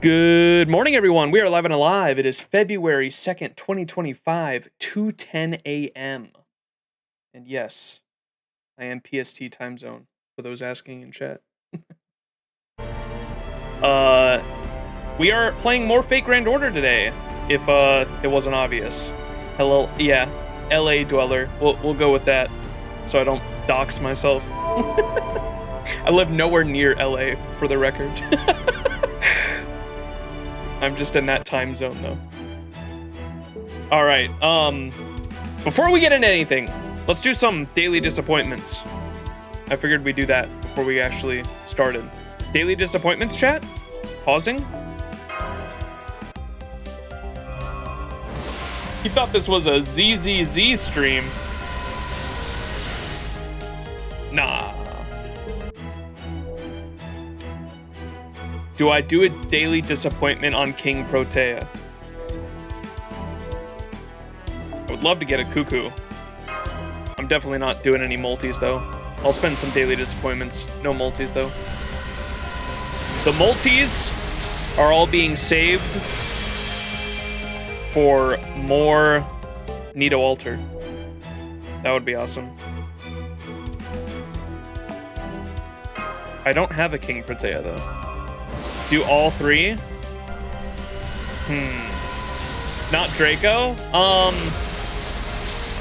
Good morning, everyone. We are live and alive. It is February 2nd, 2025, 2:10 a.m. And yes, I am PST time zone, for those asking in chat. We are playing more Fate Grand Order today, if it wasn't obvious. Hello, yeah, LA Dweller. We'll go with that, so I don't dox myself. I live nowhere near LA, for the record. I'm just in that time zone, though. All right, before we get into anything, let's do some daily disappointments. I figured we'd do that before we actually started. Daily disappointments, chat? Pausing? You thought this was a ZZZ stream. Nah. Do I do a daily disappointment on King Protea? I would love to get a Cuckoo. I'm definitely not doing any multis, though. I'll spend some daily disappointments. No multis, though. The multis are all being saved for more Nito Altar. That would be awesome. I don't have a King Protea, though. Do all three? Not Draco?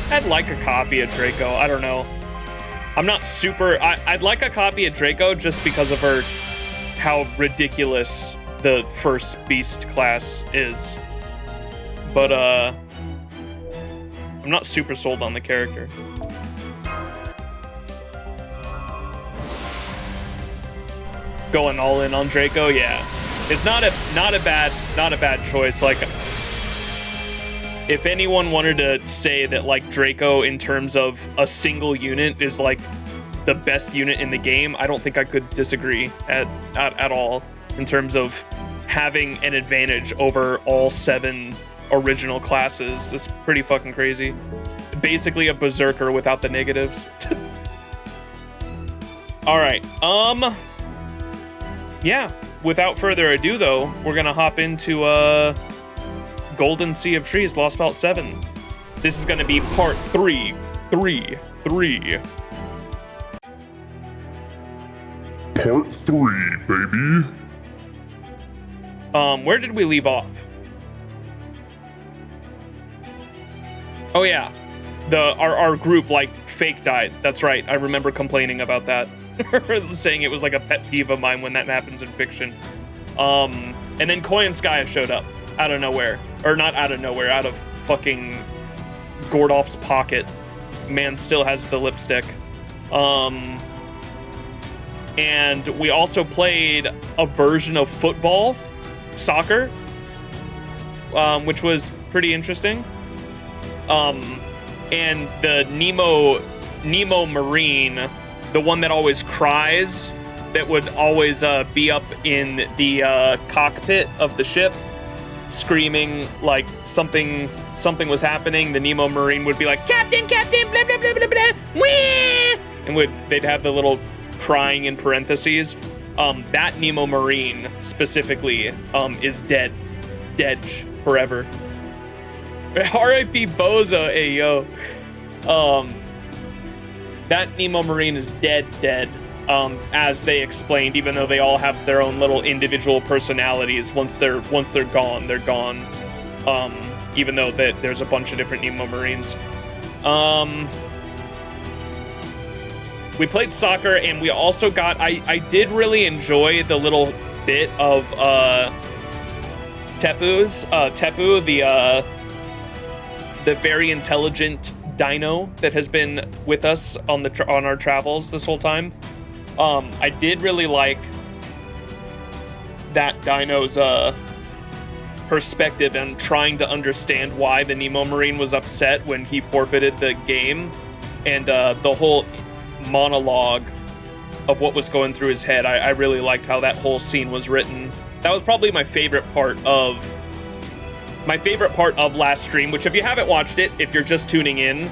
I'd like a copy of Draco. I don't know. I'm not super... I'd like a copy of Draco just because of how ridiculous the first beast class is. But, I'm not super sold on the character. Going all in on Draco, yeah. It's not a bad choice. Like, if anyone wanted to say that like Draco in terms of a single unit is like the best unit in the game, I don't think I could disagree at all in terms of having an advantage over all 7 original classes. It's pretty fucking crazy. Basically a berserker without the negatives. All right. Yeah, without further ado, though, we're going to hop into Golden Sea of Trees, Lostbelt 7. This is going to be part 3. Part 3, baby. Where did we leave off? Oh, yeah. Our group, like, fake died. That's right. I remember complaining about that. Saying it was like a pet peeve of mine when that happens in fiction. And then Koyanskaya showed up out of nowhere. Or not out of nowhere, out of fucking Gordolf's pocket. Man still has the lipstick. And we also played a version of football, soccer, which was pretty interesting. And the Nemo Marine, the one that always cries, that would always be up in the cockpit of the ship, screaming like something was happening. The Nemo Marine would be like, "Captain, Captain, blah blah blah blah blah, wah!" And they'd have the little crying in parentheses. That Nemo Marine specifically is dead forever. R.I.P. Bozo, hey yo. That Nemo Marine is dead, as they explained, even though they all have their own little individual personalities. Once they're gone, they're gone. Even though there's a bunch of different Nemo Marines. We played soccer, and we also got... I did really enjoy the little bit of Tepu, the very intelligent dino that has been with us on our travels this whole time. I did really like that dino's perspective and trying to understand why the Nemo Marine was upset when he forfeited the game, and the whole monologue of what was going through his head. I really liked how that whole scene was written. That was probably my favorite part of last stream, which if you haven't watched it, if you're just tuning in,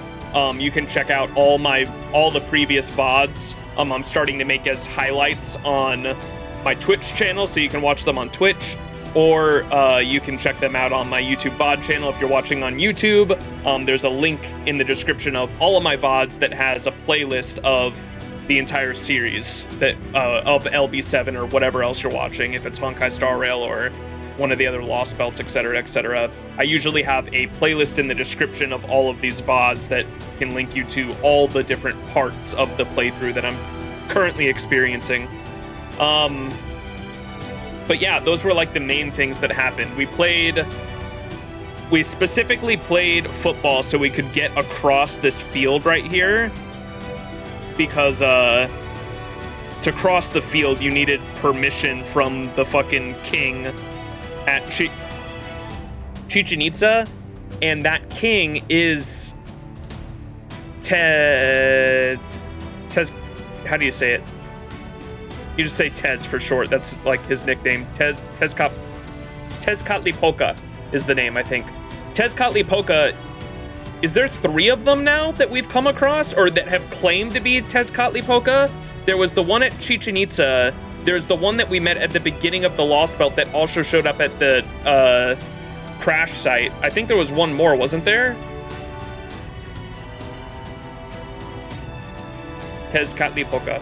you can check out all the previous VODs. I'm starting to make as highlights on my Twitch channel, so you can watch them on Twitch. or you can check them out on my YouTube VOD channel if you're watching on YouTube. There's a link in the description of all of my VODs that has a playlist of the entire series that of LB7 or whatever else you're watching, if it's Honkai Star Rail or one of the other Lostbelts, etc., etc. I usually have a playlist in the description of all of these VODs that can link you to all the different parts of the playthrough that I'm currently experiencing. But yeah, those were like the main things that happened. We specifically played football so we could get across this field right here, because to cross the field you needed permission from the fucking king at Chichen Itza, and that king is Tez. How do you say it? You just say Tez for short. That's like his nickname. Tezcatlipoca is the name, I think. Tezcatlipoca, is there 3 of them now that we've come across, or that have claimed to be Tezcatlipoca? There was the one at Chichen Itza. There's the one that we met at the beginning of the Lostbelt that also showed up at the crash site. I think there was one more, wasn't there? Tezcatlipoca.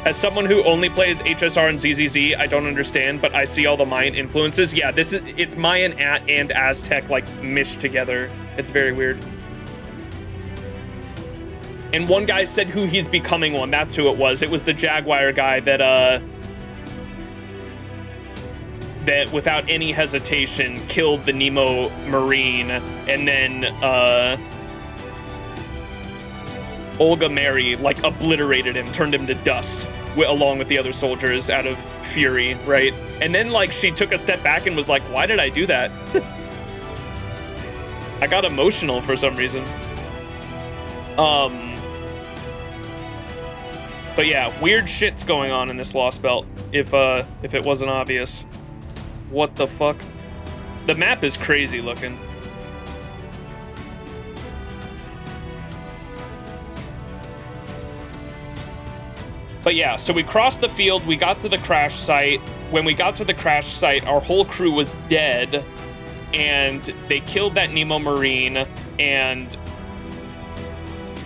As someone who only plays HSR and ZZZ, I don't understand, but I see all the Mayan influences. Yeah, it's Mayan and Aztec like mished together. It's very weird. And one guy said who he's becoming one. That's who it was. It was the Jaguar guy that that without any hesitation killed the Nemo Marine, and then Olga Mary like obliterated him, turned him to dust along with the other soldiers out of fury, right? And then like she took a step back and was like, why did I do that? I got emotional for some reason. But yeah, weird shit's going on in this Lostbelt, if it wasn't obvious. What the fuck? The map is crazy looking. But yeah, so we crossed the field, we got to the crash site. When we got to the crash site, our whole crew was dead, and they killed that Nemo Marine, and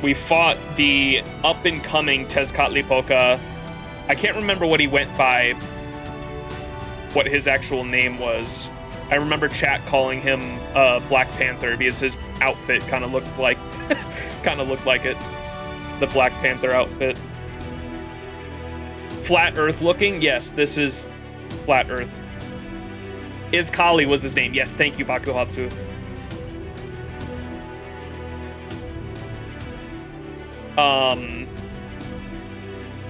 we fought the up-and-coming Tezcatlipoca. I can't remember what he went by, what his actual name was. I remember chat calling him Black Panther because his outfit kind of looked like it. The Black Panther outfit. Flat Earth looking? Yes, this is Flat Earth. Kali was his name. Yes, thank you, Bakuhatsu.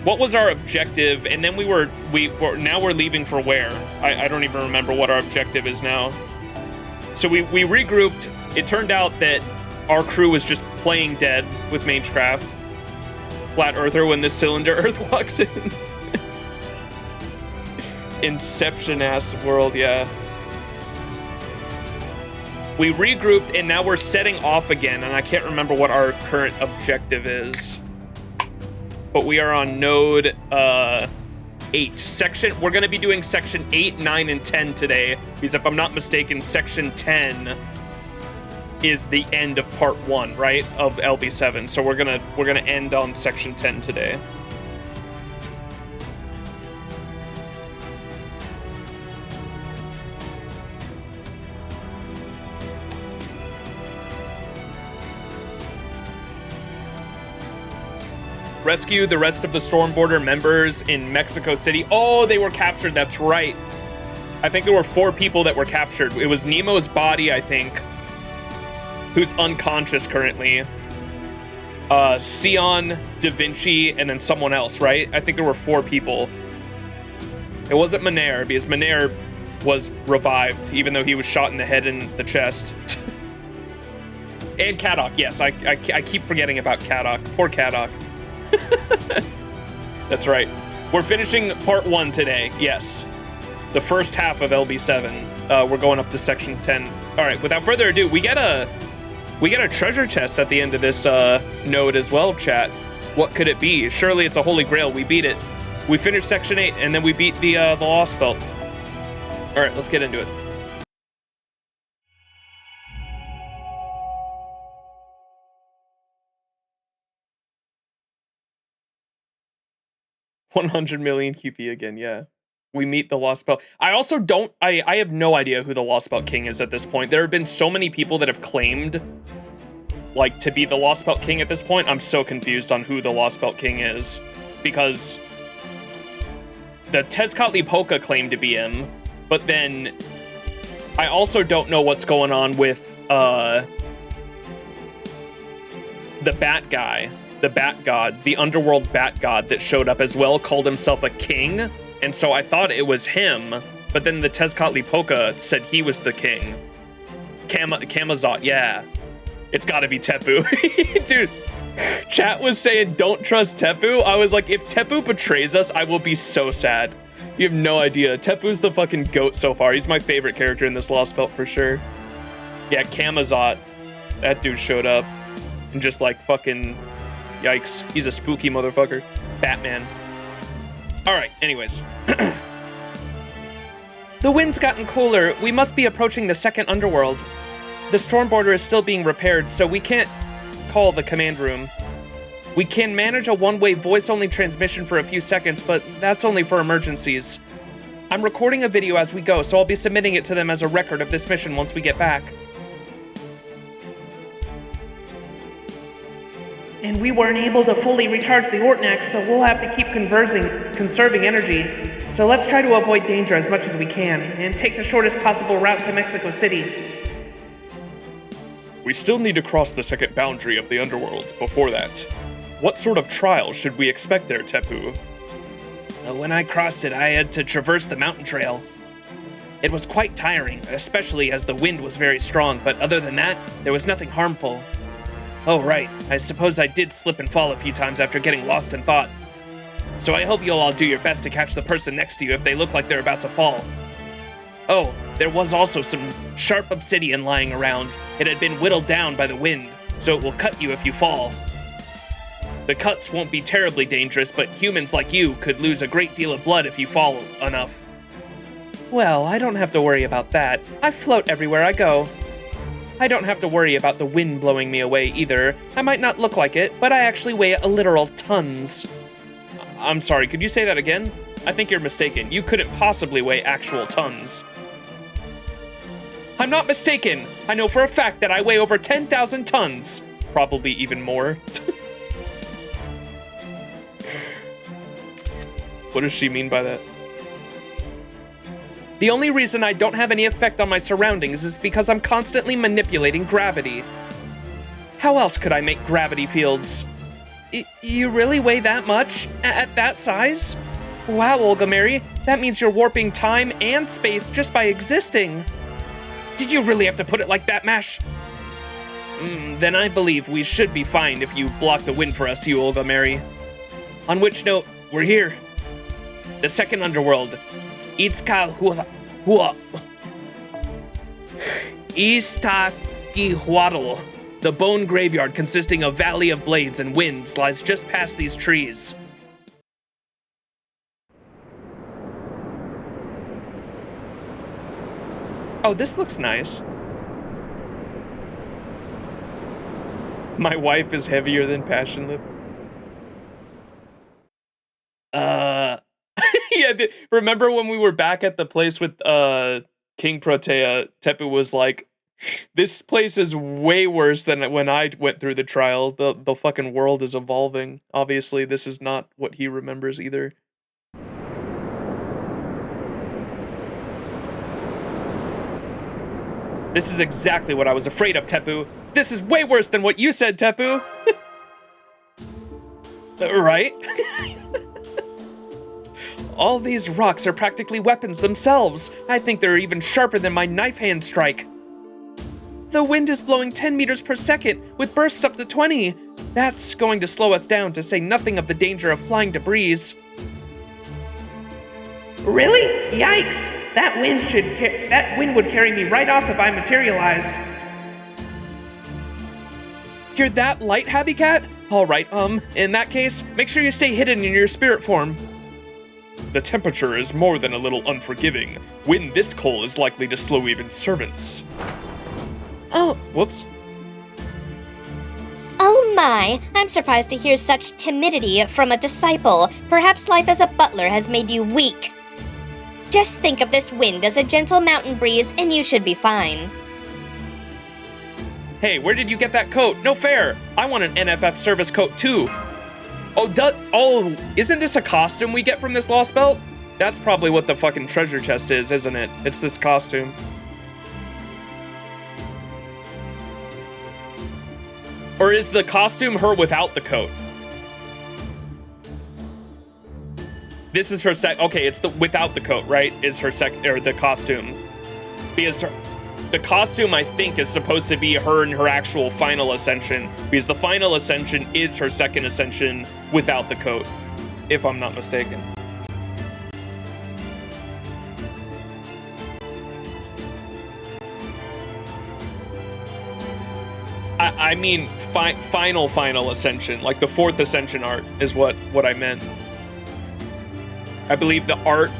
What was our objective? And then now we're leaving for where? I don't even remember what our objective is now. So we regrouped. It turned out that our crew was just playing dead with Magecraft. Flat Earther when the cylinder Earth walks in. Inception-ass world, yeah. We regrouped, and now we're setting off again, and I can't remember what our current objective is. But we are on node 8. We're going to be doing section 8, 9, and 10 today, because if I'm not mistaken, section 10 is the end of part 1, right, of LB7. So we're gonna end on section 10 today. Rescue the rest of the Stormborder members in Mexico City. Oh, they were captured. That's right. I think there were 4 people that were captured. It was Nemo's body, I think, who's unconscious currently. Sion, Da Vinci, and then someone else, right? I think there were 4 people. It wasn't Manair, because Manair was revived, even though he was shot in the head and the chest. And Kadok, yes. I keep forgetting about Kadok. Poor Kadok. That's right. We're finishing part 1 today. Yes, the first half of LB7. We're going up to section 10. All right. Without further ado, we get a treasure chest at the end of this node as well. Chat. What could it be? Surely it's a holy grail. We beat it. We finished Section 8, and then we beat the Lostbelt. All right, let's get into it. $100 million QP again, yeah. We meet the Lostbelt. I also don't, I have no idea who the Lostbelt King is at this point. There have been so many people that have claimed, like, to be the Lostbelt King at this point. I'm so confused on who the Lostbelt King is. Because the Tezcatlipoca claimed to be him, but then I also don't know what's going on with the Bat guy. The Bat God, the underworld Bat God that showed up as well, called himself a king, and so I thought it was him, but then the Tezcatlipoca said he was the king. Camazot, yeah. It's gotta be Tepu. Dude, chat was saying don't trust Tepu. I was like, if Tepu betrays us, I will be so sad. You have no idea. Tepu's the fucking goat so far. He's my favorite character in this Lostbelt for sure. Yeah, Camazot. That dude showed up and just like fucking... Yikes, he's a spooky motherfucker. Batman. Alright, anyways. The wind's gotten cooler. We must be approaching the second underworld. The storm border is still being repaired, so we can't call the command room. We can manage a one-way voice-only transmission for a few seconds, but that's only for emergencies. I'm recording a video as we go, so I'll be submitting it to them as a record of this mission once we get back. And we weren't able to fully recharge the Ortnax, so we'll have to keep conserving energy. So let's try to avoid danger as much as we can, and take the shortest possible route to Mexico City. We still need to cross the second boundary of the underworld before that. What sort of trial should we expect there, Tepu? When I crossed it, I had to traverse the mountain trail. It was quite tiring, especially as the wind was very strong, but other than that, there was nothing harmful. Oh, right. I suppose I did slip and fall a few times after getting lost in thought. So I hope you'll all do your best to catch the person next to you if they look like they're about to fall. Oh, there was also some sharp obsidian lying around. It had been whittled down by the wind, so it will cut you if you fall. The cuts won't be terribly dangerous, but humans like you could lose a great deal of blood if you fall enough. Well, I don't have to worry about that. I float everywhere I go. I don't have to worry about the wind blowing me away either. I might not look like it, but I actually weigh a literal tons. I'm sorry, could you say that again? I think you're mistaken. You couldn't possibly weigh actual tons. I'm not mistaken. I know for a fact that I weigh over 10,000 tons. Probably even more. What does she mean by that? The only reason I don't have any effect on my surroundings is because I'm constantly manipulating gravity. How else could I make gravity fields? You really weigh that much? At that size? Wow, Olga Mary, that means you're warping time and space just by existing. Did you really have to put it like that, Mash? Then I believe we should be fine if you block the wind for us, you Olga Mary. On which note, we're here. The second underworld. Iztaccíhuatl, the bone graveyard consisting of Valley of Blades and Winds, lies just past these trees. Oh, this looks nice. My wife is heavier than Passion Lip. Yeah, remember when we were back at the place with King Protea, Tepu was like, this place is way worse than when I went through the trial. The fucking world is evolving. Obviously, this is not what he remembers either. This is exactly what I was afraid of, Tepu. This is way worse than what you said, Tepu. Right? All these rocks are practically weapons themselves. I think they're even sharper than my knife hand strike. The wind is blowing 10 meters per second, with bursts up to 20. That's going to slow us down, to say nothing of the danger of flying debris. Really? Yikes! That wind would carry me right off if I materialized. You're that light, Happy Cat? All right, in that case, make sure you stay hidden in your spirit form. the temperature is more than a little unforgiving. Wind this cold is likely to slow even servants. Oh. Whoops. Oh my, I'm surprised to hear such timidity from a disciple. Perhaps life as a butler has made you weak. Just think of this wind as a gentle mountain breeze and you should be fine. Hey, where did you get that coat? No fair. I want an NFF service coat too. Oh, isn't this a costume we get from this Lostbelt? That's probably what the fucking treasure chest is, isn't it? It's this costume. Or is the costume her without the coat? This is her okay, it's the without the coat, right? Is her or the costume. Because the costume, I think, is supposed to be her in her actual final ascension. Because the final ascension is her second ascension without the coat, if I'm not mistaken. I mean, final ascension, like the fourth ascension art is what I meant. I believe the art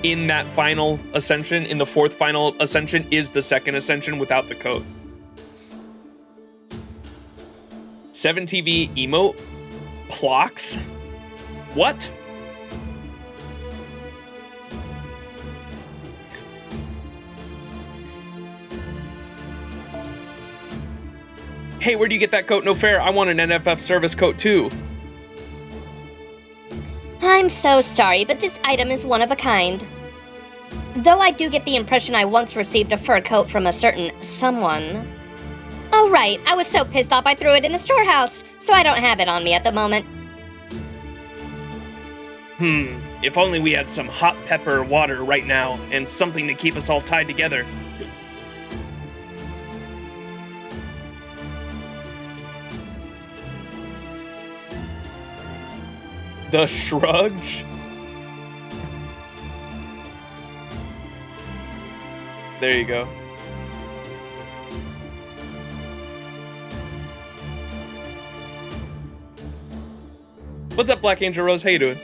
in that final ascension, in the fourth final ascension, is the second ascension without the coat. 7TV emote Plox? What? Hey, where do you get that coat? No fair. I want an NFF service coat too. I'm so sorry, but this item is one of a kind. Though I do get the impression I once received a fur coat from a certain someone. Oh right, I was so pissed off I threw it in the storehouse, so I don't have it on me at the moment. If only we had some hot pepper water right now, and something to keep us all tied together. The Shrudge? There you go. What's up, Black Angel Rose? How you doing?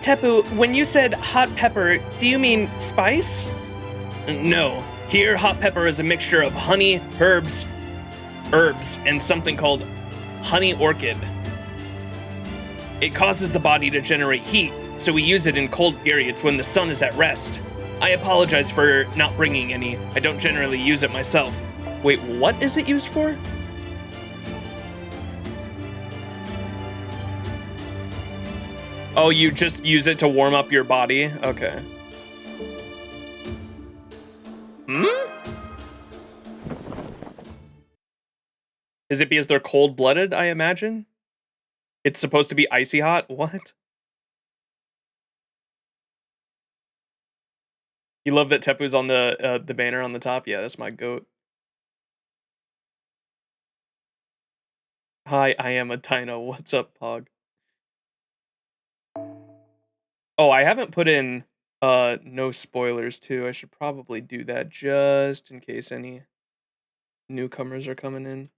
Tepu, when you said hot pepper, do you mean spice? No. Here, hot pepper is a mixture of honey, herbs, and something called honey orchid. It causes the body to generate heat, so we use it in cold periods when the sun is at rest. I apologize for not bringing any. I don't generally use it myself. Wait, what is it used for? Oh, you just use it to warm up your body? Okay. Is it because they're cold-blooded, I imagine? It's supposed to be icy hot? What? You love that Tepu's on the banner on the top? Yeah, that's my goat. Hi, I am a dino. What's up, Pog? Oh, I haven't put in no spoilers, too. I should probably do that just in case any newcomers are coming in.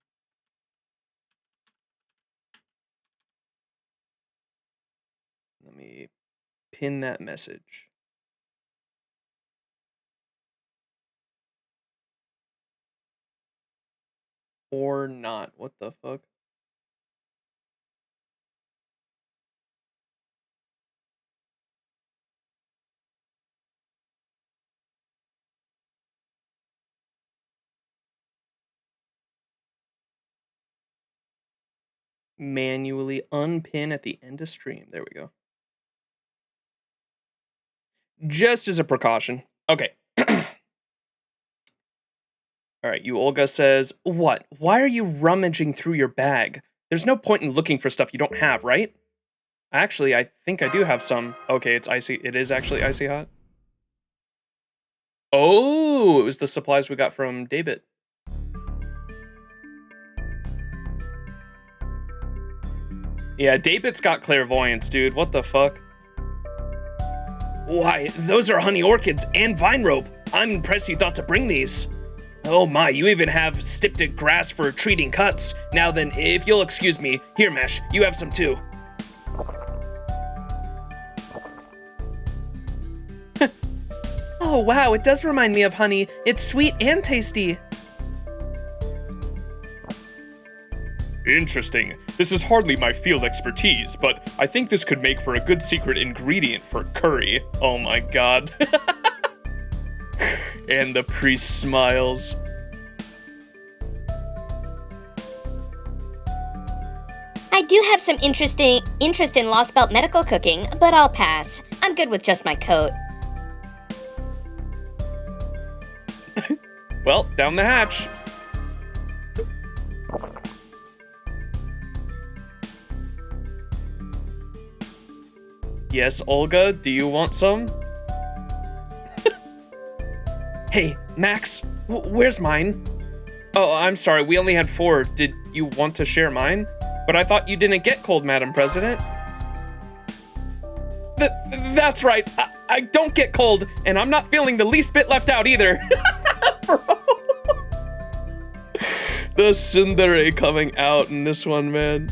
Let me pin that message. Or not. What the fuck? Manually unpin at the end of stream. There we go. Just as a precaution. Okay. All right, you Olga says, what? Why are you rummaging through your bag? There's no point in looking for stuff you don't have, right? Actually, I think I do have some. Okay, it's icy. It is actually icy hot. Oh, it was the supplies we got from David. Yeah, David's got clairvoyance, dude. What the fuck? Why, those are honey orchids and vine rope. I'm impressed you thought to bring these. Oh my, you even have styptic grass for treating cuts. Now then, if you'll excuse me, here, Mesh, you have some too. Oh, wow, it does remind me of honey. It's sweet and tasty. Interesting. This is hardly my field expertise, but I think this could make for a good secret ingredient for curry. Oh my god. And the priest smiles. I do have some interest in Lostbelt medical cooking, but I'll pass. I'm good with just my coat. Well, down the hatch. Yes, Olga, do you want some? Hey, Max, where's mine? Oh, I'm sorry, we only had 4. Did you want to share mine? But I thought you didn't get cold, Madam President. That's right, I don't get cold, and I'm not feeling the least bit left out either. Bro. The tsundere coming out in this one, man.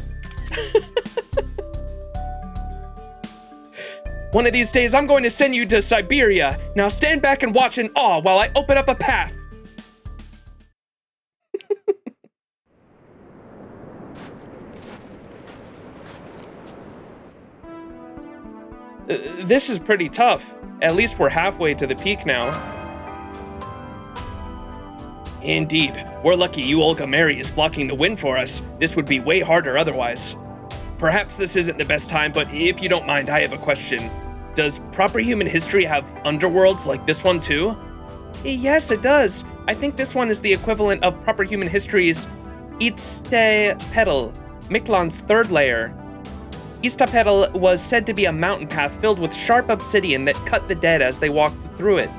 One of these days, I'm going to send you to Siberia. Now stand back and watch in awe while I open up a path. This is pretty tough. At least we're halfway to the peak now. Indeed. We're lucky you Olga Mary is blocking the wind for us. This would be way harder otherwise. Perhaps this isn't the best time, but if you don't mind, I have a question. Does proper human history have underworlds like this one too? Yes, it does. I think this one is the equivalent of proper human history's Lostbelt, Mictlān's 3rd layer. Lostbelt was said to be a mountain path filled with sharp obsidian that cut the dead as they walked through it.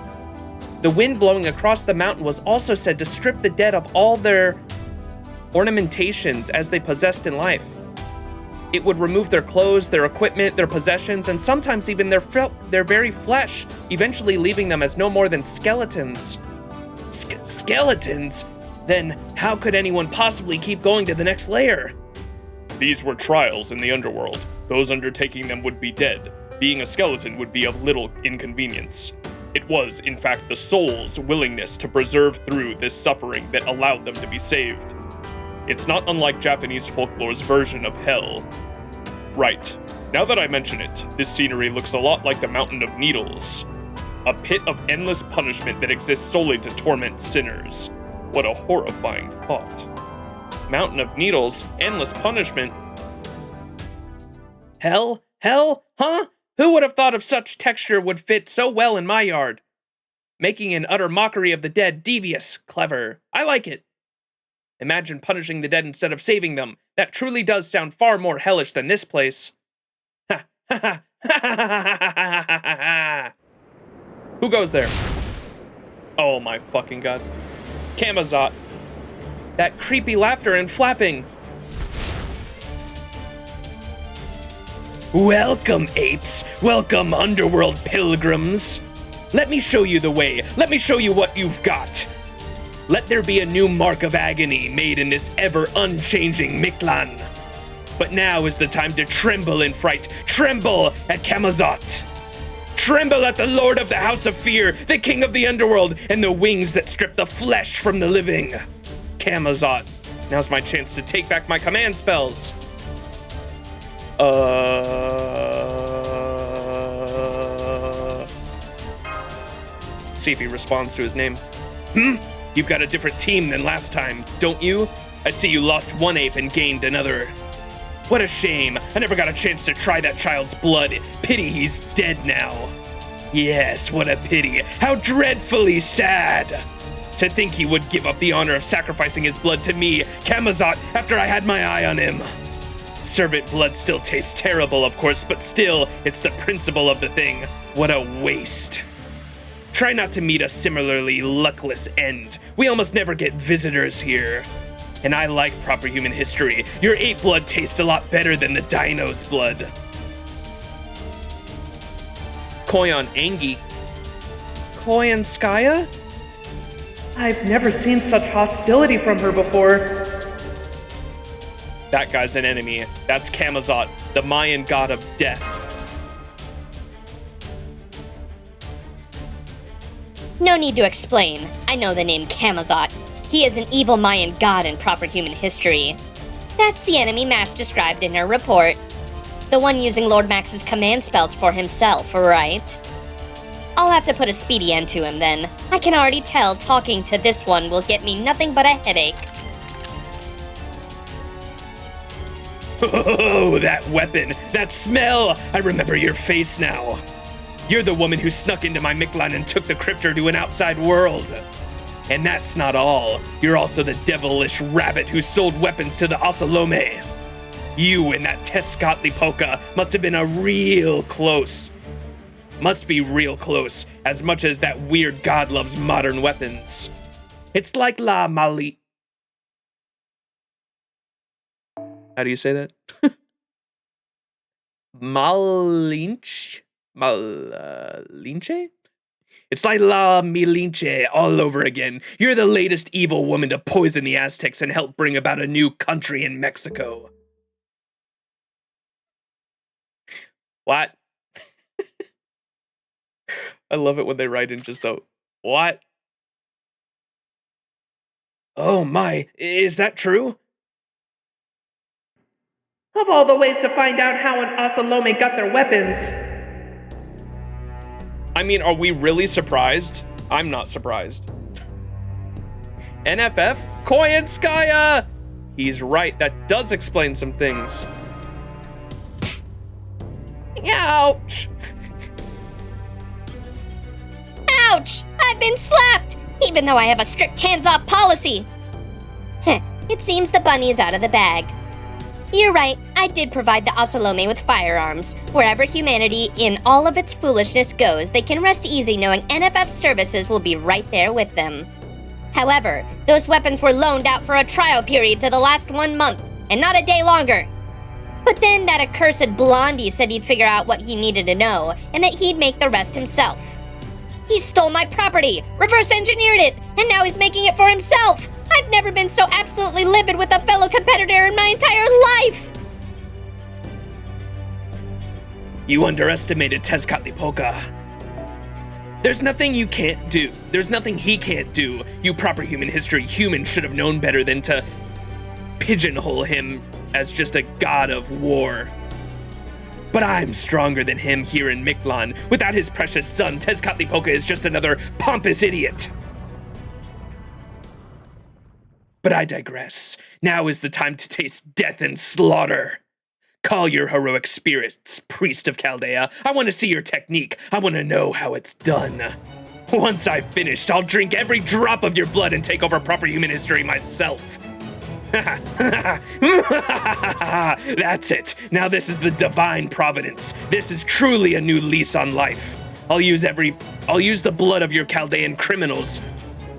The wind blowing across the mountain was also said to strip the dead of all their ornamentations as they possessed in life. It would remove their clothes, their equipment, their possessions, and sometimes even their very flesh, eventually leaving them as no more than skeletons. Skeletons? Then how could anyone possibly keep going to the next layer? These were trials in the underworld. Those undertaking them would be dead. Being a skeleton would be of little inconvenience. It was, in fact, the soul's willingness to persevere through this suffering that allowed them to be saved. It's not unlike Japanese folklore's version of hell. Right. Now that I mention it, this scenery looks a lot like the Mountain of Needles. A pit of endless punishment that exists solely to torment sinners. What a horrifying thought. Mountain of Needles, endless punishment. Hell? Hell? Huh? Who would have thought of such texture would fit so well in my yard? Making an utter mockery of the dead, devious, clever. I like it. Imagine punishing the dead instead of saving them. That truly does sound far more hellish than this place. Ha ha ha ha ha ha ha ha. Who goes there? Oh my fucking god. Camazot. That creepy laughter and flapping. Welcome, apes. Welcome, underworld pilgrims. Let me show you the way. Let me show you what you've got. Let there be a new mark of agony made in this ever-unchanging Mictlān. But now is the time to tremble in fright. Tremble at Camazot. Tremble at the Lord of the House of Fear, the King of the Underworld, and the wings that strip the flesh from the living. Camazot. Now's my chance to take back my command spells. See if he responds to his name. You've got a different team than last time, don't you? I see you lost one ape and gained another. What a shame. I never got a chance to try that child's blood. Pity he's dead now. Yes, what a pity. How dreadfully sad. To think he would give up the honor of sacrificing his blood to me, Camazot, after I had my eye on him. Servant blood still tastes terrible, of course, but still, it's the principle of the thing. What a waste. Try not to meet a similarly luckless end. We almost never get visitors here. And I like proper human history. Your ape blood tastes a lot better than the dino's blood. Koyon Angie. Koyanskaya? I've never seen such hostility from her before. That guy's an enemy. That's Camazot, the Mayan god of death. No need to explain. I know the name Camazot. He is an evil Mayan god in proper human history. That's the enemy Mash described in her report. The one using Lord Max's command spells for himself, right? I'll have to put a speedy end to him then. I can already tell talking to this one will get me nothing but a headache. Oh, that weapon! That smell! I remember your face now. You're the woman who snuck into my Mictlān and took the cryptor to an outside world. And that's not all. You're also the devilish rabbit who sold weapons to the Osalome. You and that Tezcatlipoca must have been must be real close, as much as that weird god loves modern weapons. It's like La Mali... How do you say that? Malinche? Malinche? It's like La Milinche all over again. You're the latest evil woman to poison the Aztecs and help bring about a new country in Mexico. What? I love it when they write in just a, what? Oh my, is that true? Of all the ways to find out how an Osalome got their weapons. I mean, are we really surprised? I'm not surprised. NFF? Koyanskaya! He's right, that does explain some things. Ouch! Ouch! I've been slapped! Even though I have a strict hands-off policy! Heh, it seems the bunny is out of the bag. You're right, I did provide the Osalome with firearms. Wherever humanity in all of its foolishness goes, they can rest easy knowing NFF services will be right there with them. However, those weapons were loaned out for a trial period to the last 1 month, and not a day longer. But then that accursed Blondie said he'd figure out what he needed to know, and that he'd make the rest himself. He stole my property, reverse engineered it, and now he's making it for himself! I've never been so absolutely livid with a fellow competitor in my entire life! You underestimated Tezcatlipoca. There's nothing you can't do. There's nothing he can't do. You proper human history humans should have known better than to pigeonhole him as just a god of war. But I'm stronger than him here in Mictlān. Without his precious son, Tezcatlipoca is just another pompous idiot. But I digress. Now is the time to taste death and slaughter. Call your heroic spirits, priest of Chaldea. I want to see your technique. I want to know how it's done. Once I've finished, I'll drink every drop of your blood and take over proper human history myself. That's it. Now this is the divine providence. This is truly a new lease on life. I'll use the blood of your Chaldean criminals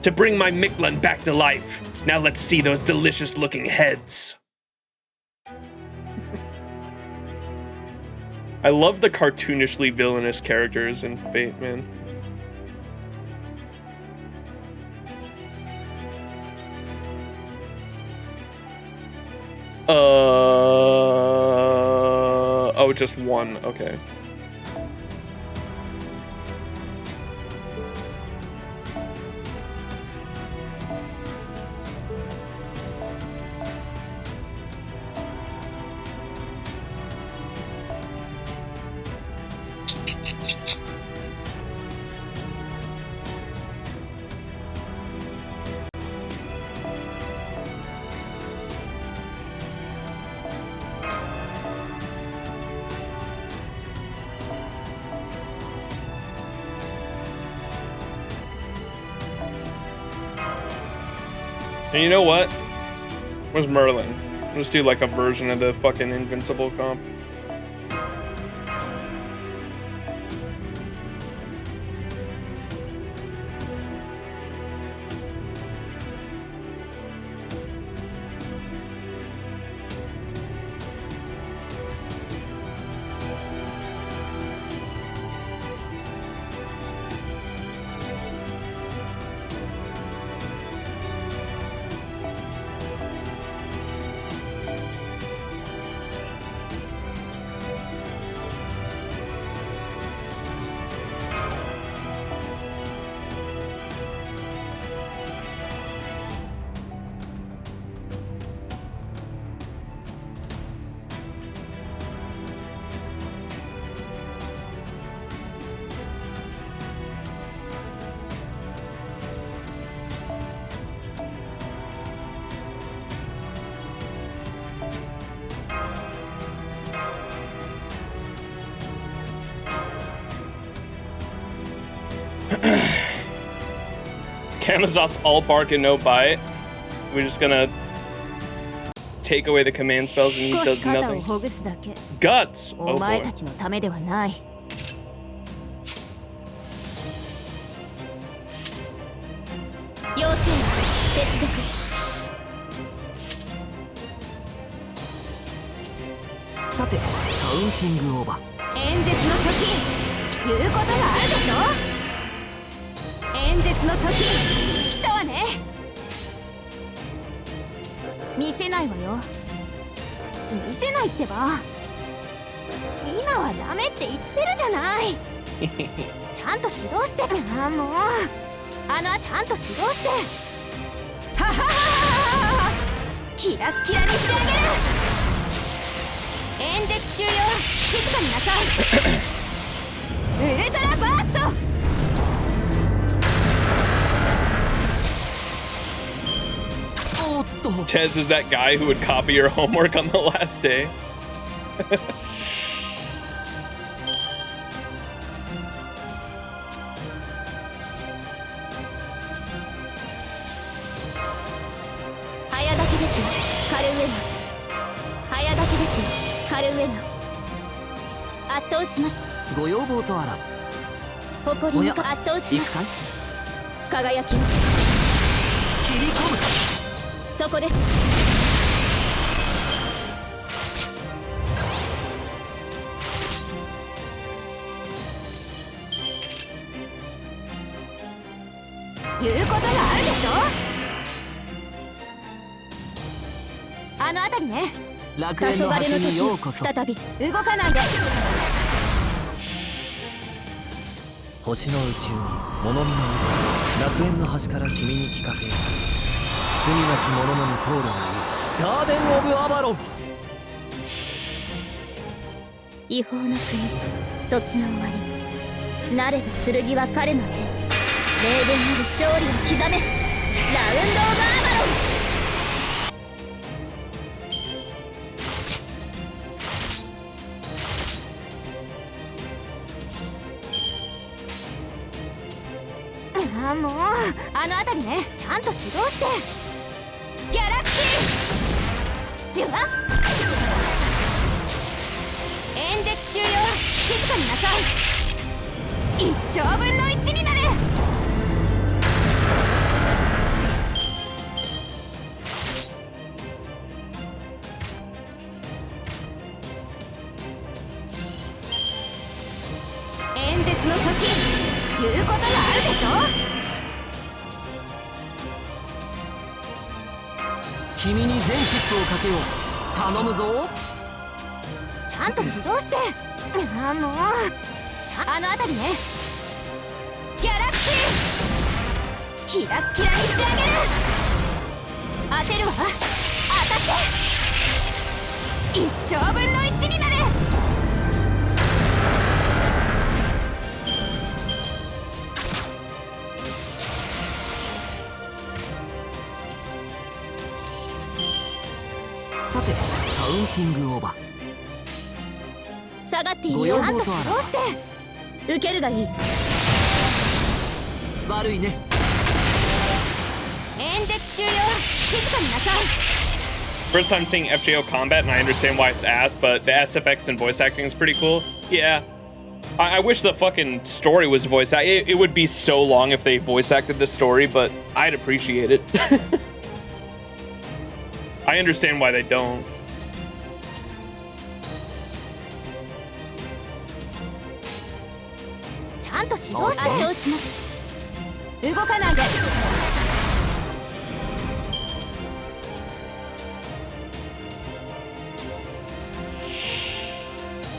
to bring my Mictlān back to life. Now let's see those delicious looking heads. I love the cartoonishly villainous characters in Fate, man. Oh, just one, okay. And you know what? Where's Merlin? Let's do like a version of the fucking Invincible comp. Camazot's all bark and no bite. We're just gonna take away the command spells and he does nothing. Guts! Oh boy. さて、カウンティングオーバー。演説の時、言うことがあるでしょ。演説の時、来たわね。見せないわよ。見せないってば。今はダメって言ってるじゃない。ちゃんと指導して。ああもう、ちゃんと指導して。ははははは。キラッキラにしてあげる。演説中よ、静かになさい。ウルトラバースト。おっと。Tez is that guy who would copy your homework on the last day. 早炊きですよ、カルウェナ。早炊きですよ、カルウェナ。圧倒します。ご要望とあら。誇りに圧倒します。輝きの切り込む。そこです。言うことがあるでしょ。あの辺りね。楽園の端にようこそ。再び動かないで。星の宇宙に物見の楽園の端から君に聞かせよう。罪なき者のに通るがいい。ガーデン・オブ・アバロン。違法の国、時の終わり。なれば剣は彼の手。霊言なる勝利を刻め。ラウンド・オブ・アバロン。ああもう、あの辺りね。ちゃんと指導して。ギャラクシーでは演説中よ、静かになさい。1兆分の1になれ。演説の時、言うことがあるでしょ。君に全チップをかけよう。頼むぞ。ちゃんと指導して。ああもう、あの辺りね。ギャラクシーキラッキラにしてあげる。当てるわ。当たって1兆分の1になれ。さて、カウンティングオーバー。下がっていい。ちゃんと指導して。受けるがいい。悪いね。演説中よ、静かになさい。First time seeing FGO combat, and I understand why it's ass, but the SFX and voice acting is pretty cool. Yeah. I wish the fucking story was voice acted. It would be so long if they voice acted the story, but I'd appreciate it. I understand why they don't. ちゃんと指導して。圧倒します。動かないで。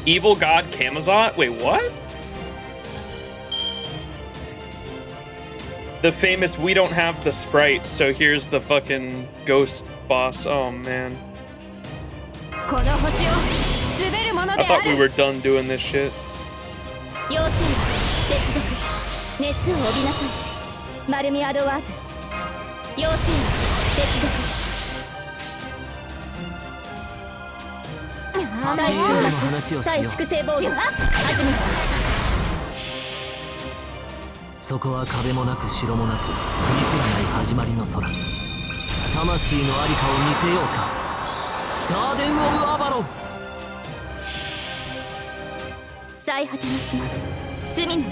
Evil God Camazot? Wait, what? The famous we don't have the sprite, so here's the fucking ghost boss. Oh man. I thought we were done doing this shit. 熱を帯びなさい。マルミアドワーズ。要請接続。大収穫、大粛清ボール。始め。そこは壁もなく城もなく見せない始まりの空。魂のありかを見せようか。ガーデン・オブ・アバロン。最果ての島、罪の都、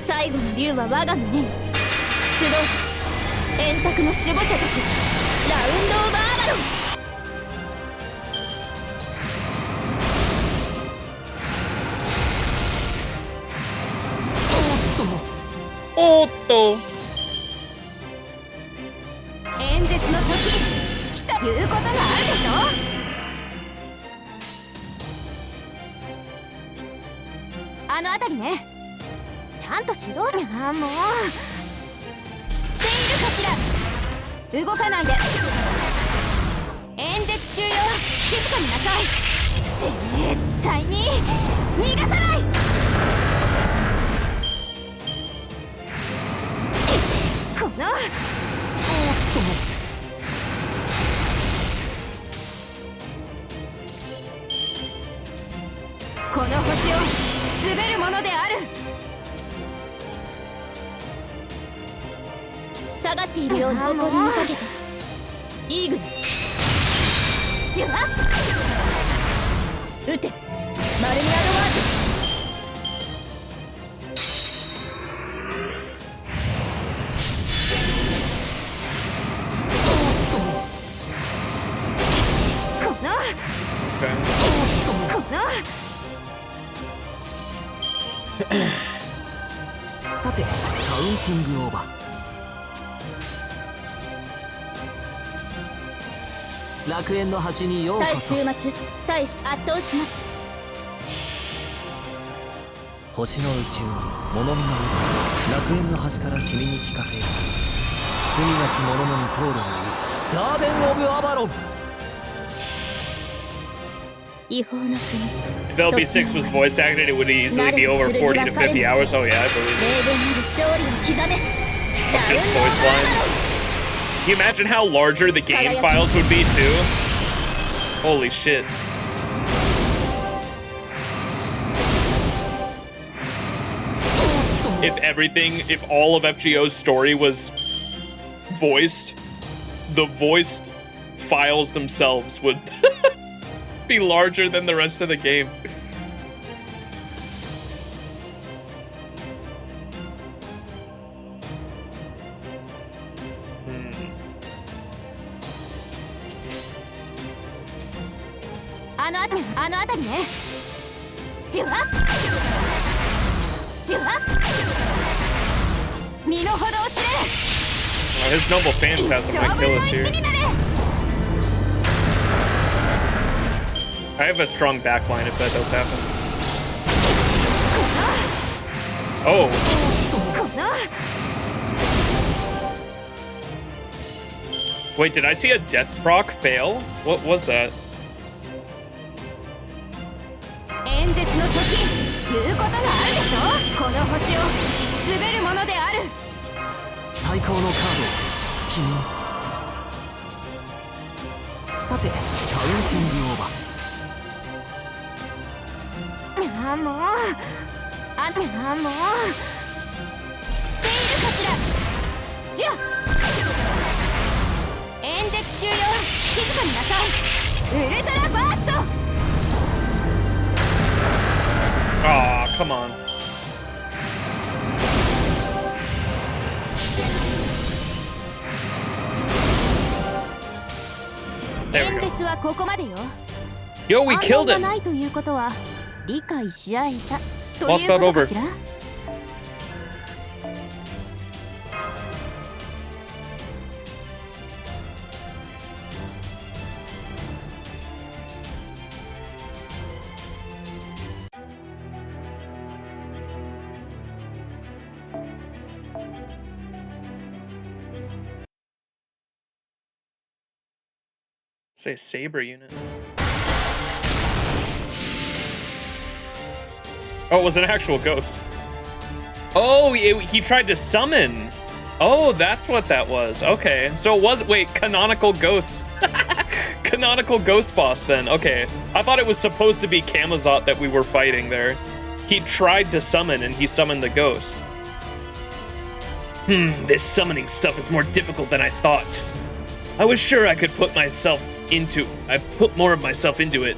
最後の竜は我が胸に。集う円卓の守護者たち、ラウンド・オブ・アバロン。おっと。演説の時来た言うことがあるでしょ。あの辺りね、ちゃんとしろ。ああもう知っているかしら。動かないで。演説中よ、静かになさい。絶対に逃がさない。このこの星を滑るものである。下がっているように誇りにかけたイーグル。じゃあ撃て、マルミアドワーズ。さて、カウンティングオーバー。楽園の端にようこそ。週末、大使圧倒します。星の宇宙物見の歌、楽園の端から君に聞かせよう。罪なき者のに通るのにガーデン・オブ・アバロン。違法の国。If LB6 was voice acted, it would easily be over 40 to 50 hours. Oh yeah, I believe it. 名言なる勝利を刻め。 Just voice lines. Can you imagine how larger the game files would be too? Holy shit. If all of FGO's story was voiced, the voiced files themselves would be larger than the rest of the game. Oh, his noble phantasm might kill us here. I have a strong backline if that does happen. Oh. Wait, did I see a death proc fail? What was that? 演説の時、言うことがあるでしょ。この星を滑るものである。最高のカードを君に。さて、カウンティングオーバー。あ、もうもう知っているかしら。じゃあ演説中よ、静かになさい。ウルトラバースト。Aw, come on. There we 演 go. 説はここまでよ。 Yo, we 反 killed 応が it. ないということは理解し合えたという Lostbelt こと over. かしら。Say Saber unit. Oh, it was an actual ghost. Oh, he tried to summon. Oh, that's what that was. Okay, so it was, wait, canonical ghost. Canonical ghost boss then. Okay, I thought it was supposed to be Camazot that we were fighting there. He tried to summon and he summoned the ghost. This summoning stuff is more difficult than I thought. I was sure I could put more of myself into it.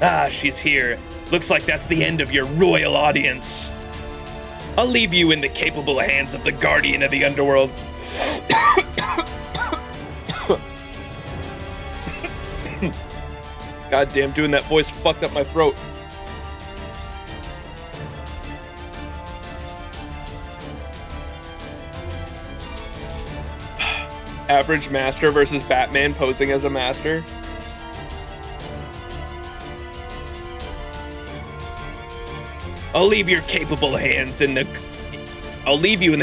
Ah, she's here. Looks like that's the end of your royal audience. I'll leave you in the capable hands of the guardian of the underworld. Goddamn, doing that voice fucked up my throat. Average master versus Batman posing as a master. I'll leave you in the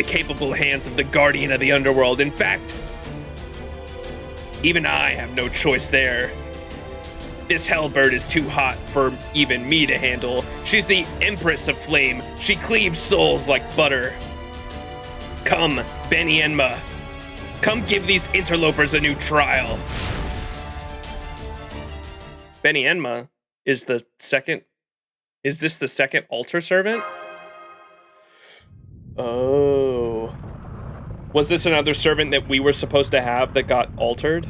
capable hands of the guardian of the underworld. In fact, even I have no choice there. This hellbird is too hot for even me to handle. She's the Empress of Flame. She cleaves souls like butter. Come, Benny Enma. Come give these interlopers a new trial. Benny Enma is the second. Is this the second altar servant? Oh. Was this another servant that we were supposed to have that got altered?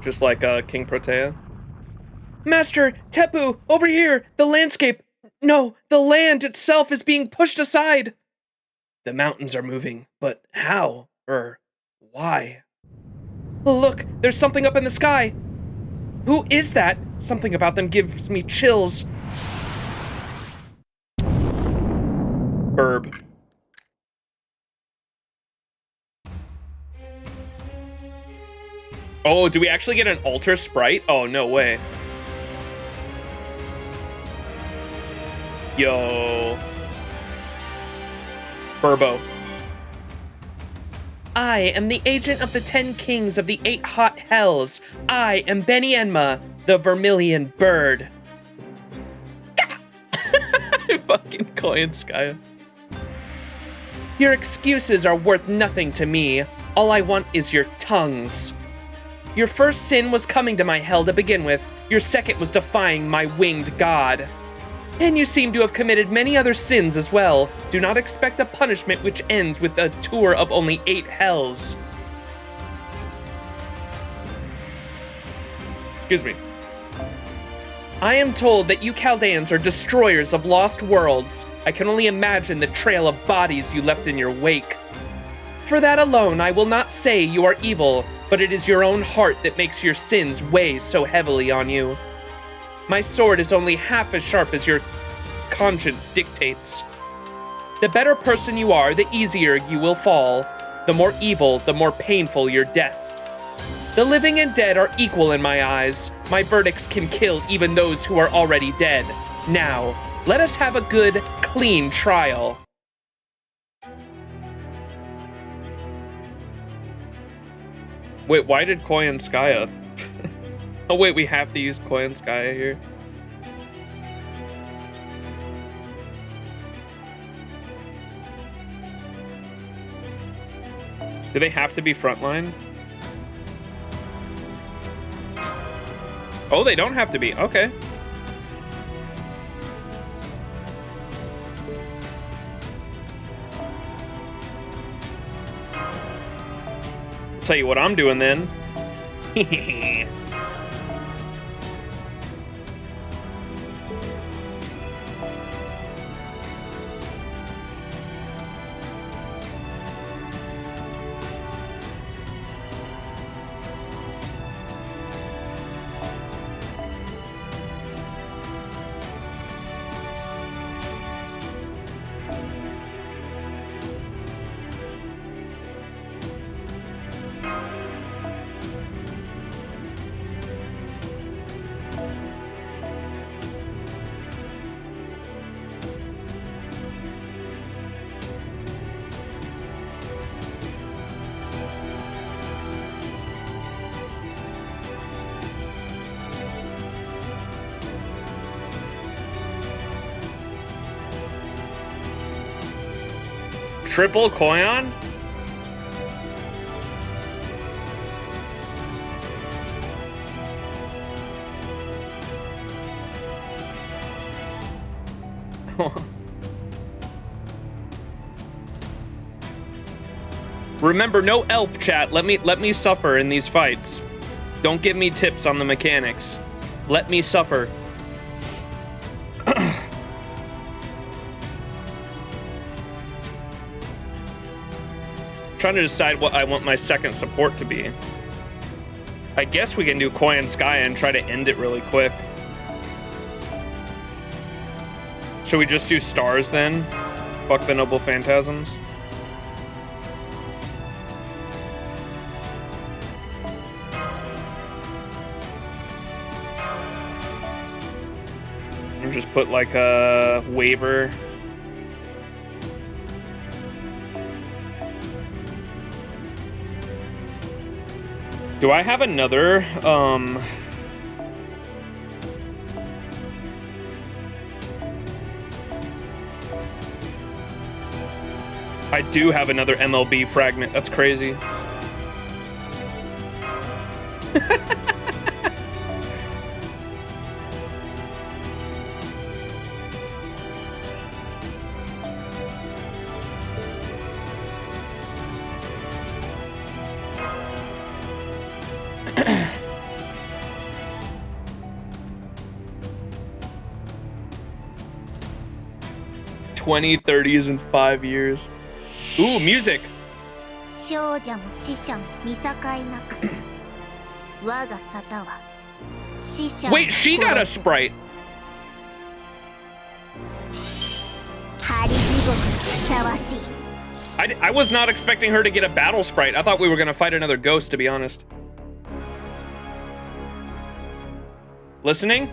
Just like King Protea? Master, Tepu, over here! The landscape! No, the land itself is being pushed aside! The mountains are moving, but how? Why? Look, there's something up in the sky! Who is that? Something about them gives me chills. Burb. Oh, do we actually get an altar sprite? Oh, no way. Yo. Burbo. I am the agent of the 10 kings of the 8 hot hells. I am Benny Enma, the vermilion bird. Fucking Koyanskaya. Your excuses are worth nothing to me. All I want is your tongues. Your first sin was coming to my hell to begin with. Your second was defying my winged god. And you seem to have committed many other sins as well. Do not expect a punishment which ends with a tour of only 8 hells. Excuse me. I am told that you Chaldeans are destroyers of lost worlds. I can only imagine the trail of bodies you left in your wake. For that alone, I will not say you are evil, but it is your own heart that makes your sins weigh so heavily on you. My sword is only half as sharp as your conscience dictates. The better person you are, the easier you will fall. The more evil, the more painful your death. The living and dead are equal in my eyes. My verdicts can kill even those who are already dead. Now, let us have a good, clean trial. Wait, why did Koyanskaya? Oh wait, we have to use Koyanskaya here. Do they have to be frontline? Oh, they don't have to be. Okay. I'll tell you what I'm doing then. Triple Koyan? Remember, no elp chat. Let me suffer in these fights. Don't give me tips on the mechanics. Let me suffer. Trying to decide what I want my second support to be. I guess we can do Koi and Sky and try to end it really quick. Should we just do stars then? Fuck the noble phantasms. And just put like a waiver. Do I have another, I do have another MLB fragment. That's crazy. $20-30s in 5 years. Ooh, music. Wait, she got a sprite. I was not expecting her to get a battle sprite. I thought we were gonna fight another ghost, to be honest. Listening?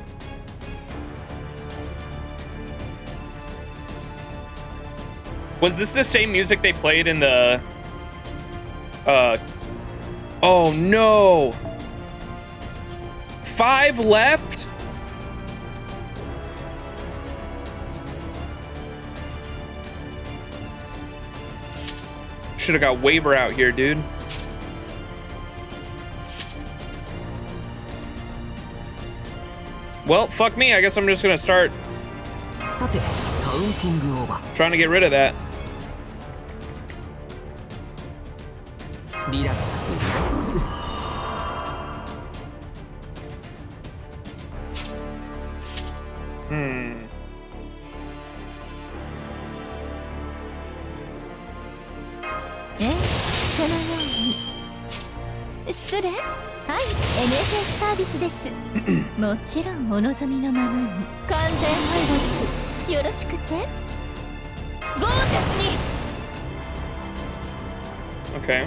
Was this the same music they played in the... Oh no! 5 left? Should've got waiver out here, dude. Well, fuck me. I guess I'm just gonna start trying to get rid of that. Relax, relax. NSS サービスです。もちろんお望みのままに完全配慮よろしくて。ゴージャスに。Okay.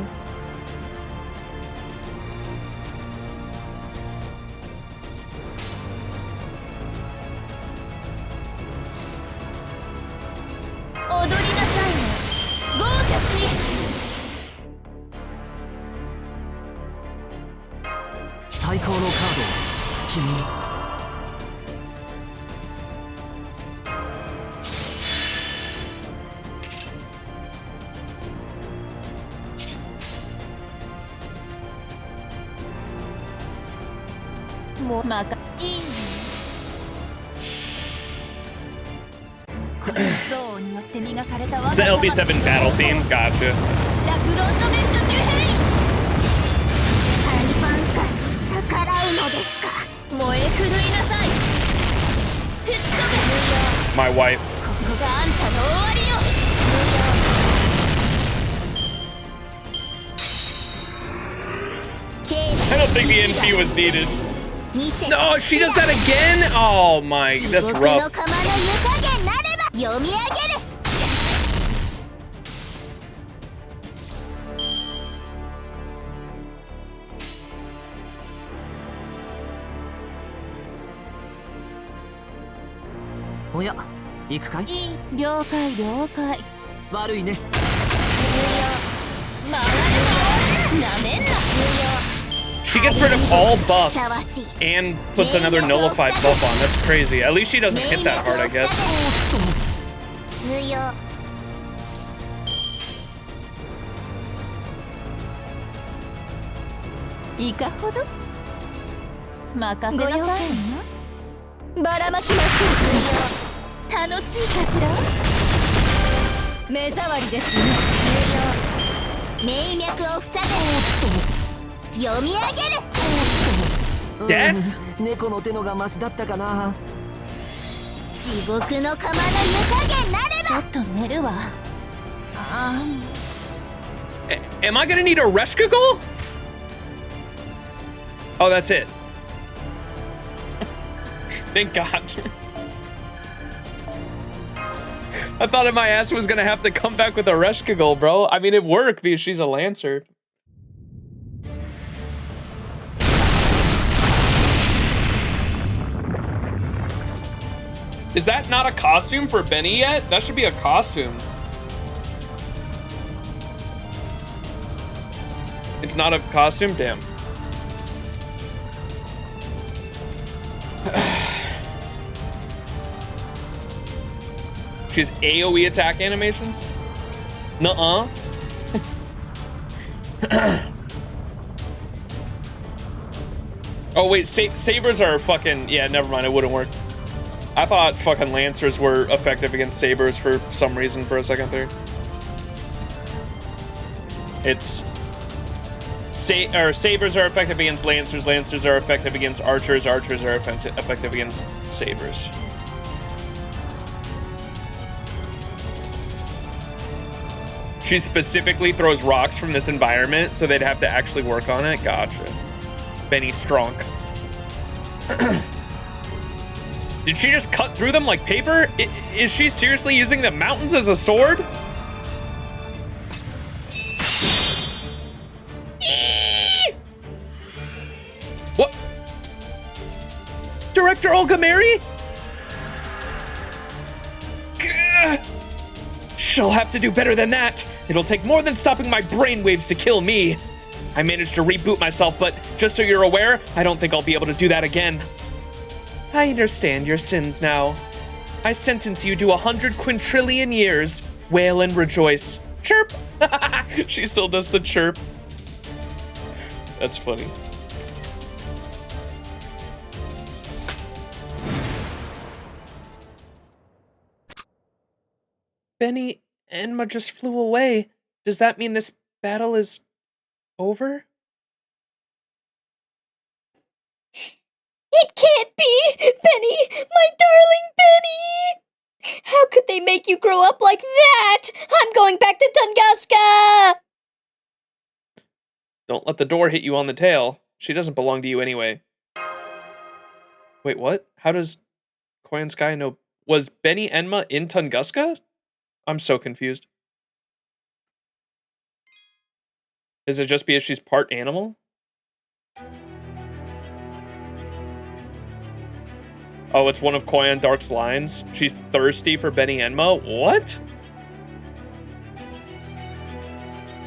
It's the LB7 battle theme. Gotcha. My wife. I don't think the NP was needed. No, she does that again? Oh my, that's rough. Oya, 行くかい？了解了解。悪いね。なめんな。 She gets rid of all buffs and puts another nullified buff on. That's crazy. At least she doesn't hit that hard, I guess. 楽しいかしら。目障りですね。名脈を塞げ。読み上げる。Death? 猫の手のがマシだったかな。地獄の釜の湯加減なれば。ちょっと寝るわ。Am I gonna need a Reshkagul? Oh, that's it. Thank God. I thought my ass was gonna have to come back with a Reshkagul, bro. I mean, it worked because she's a Lancer. Is that not a costume for Benny yet? That should be a costume. It's not a costume? Damn. She has AoE attack animations? Nuh-uh. Oh wait, sabers are fucking, yeah, never mind, it wouldn't work. I thought fucking Lancers were effective against sabers for some reason for a second there. It's sabers are effective against Lancers, Lancers are effective against archers, archers are effective against sabers. She specifically throws rocks from this environment, so they'd have to actually work on it. Gotcha. Benny Stronk. Did she just cut through them like paper? Is she seriously using the mountains as a sword? What? Director Olga Mary? She'll have to do better than that. It'll take more than stopping my brainwaves to kill me. I managed to reboot myself, but just so you're aware, I don't think I'll be able to do that again. I understand your sins now. I sentence you to 100 quintillion years. Wail and rejoice. Chirp! She still does the chirp. That's funny. Benny, Enma just flew away. Does that mean this battle is over? It can't be! Benny! My darling Benny! How could they make you grow up like that? I'm going back to Tunguska! Don't let the door hit you on the tail. She doesn't belong to you anyway. Wait, what? How does Koyan Sky know? Was Benny Enma in Tunguska? I'm so confused. Is it just because she's part animal? Oh, it's one of Koyan Dark's lines. She's thirsty for Benny Enma? What?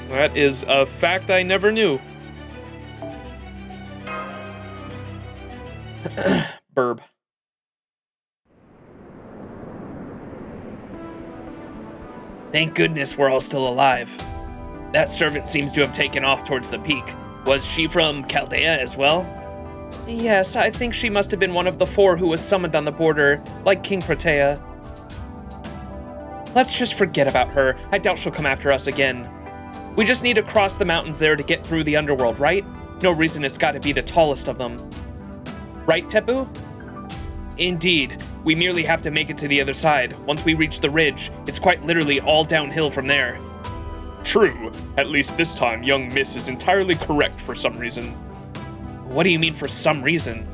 That is a fact I never knew. Burb. Thank goodness we're all still alive. That servant seems to have taken off towards the peak. Was she from Chaldea as well? Yes, I think she must have been one of the 4 who was summoned on the border, like King Protea. Let's just forget about her. I doubt she'll come after us again. We just need to cross the mountains there to get through the underworld, right? No reason it's got to be the tallest of them. Right, Tepu? Indeed. We merely have to make it to the other side. Once we reach the ridge, it's quite literally all downhill from there. True. At least this time, young Miss is entirely correct for some reason. What do you mean for some reason?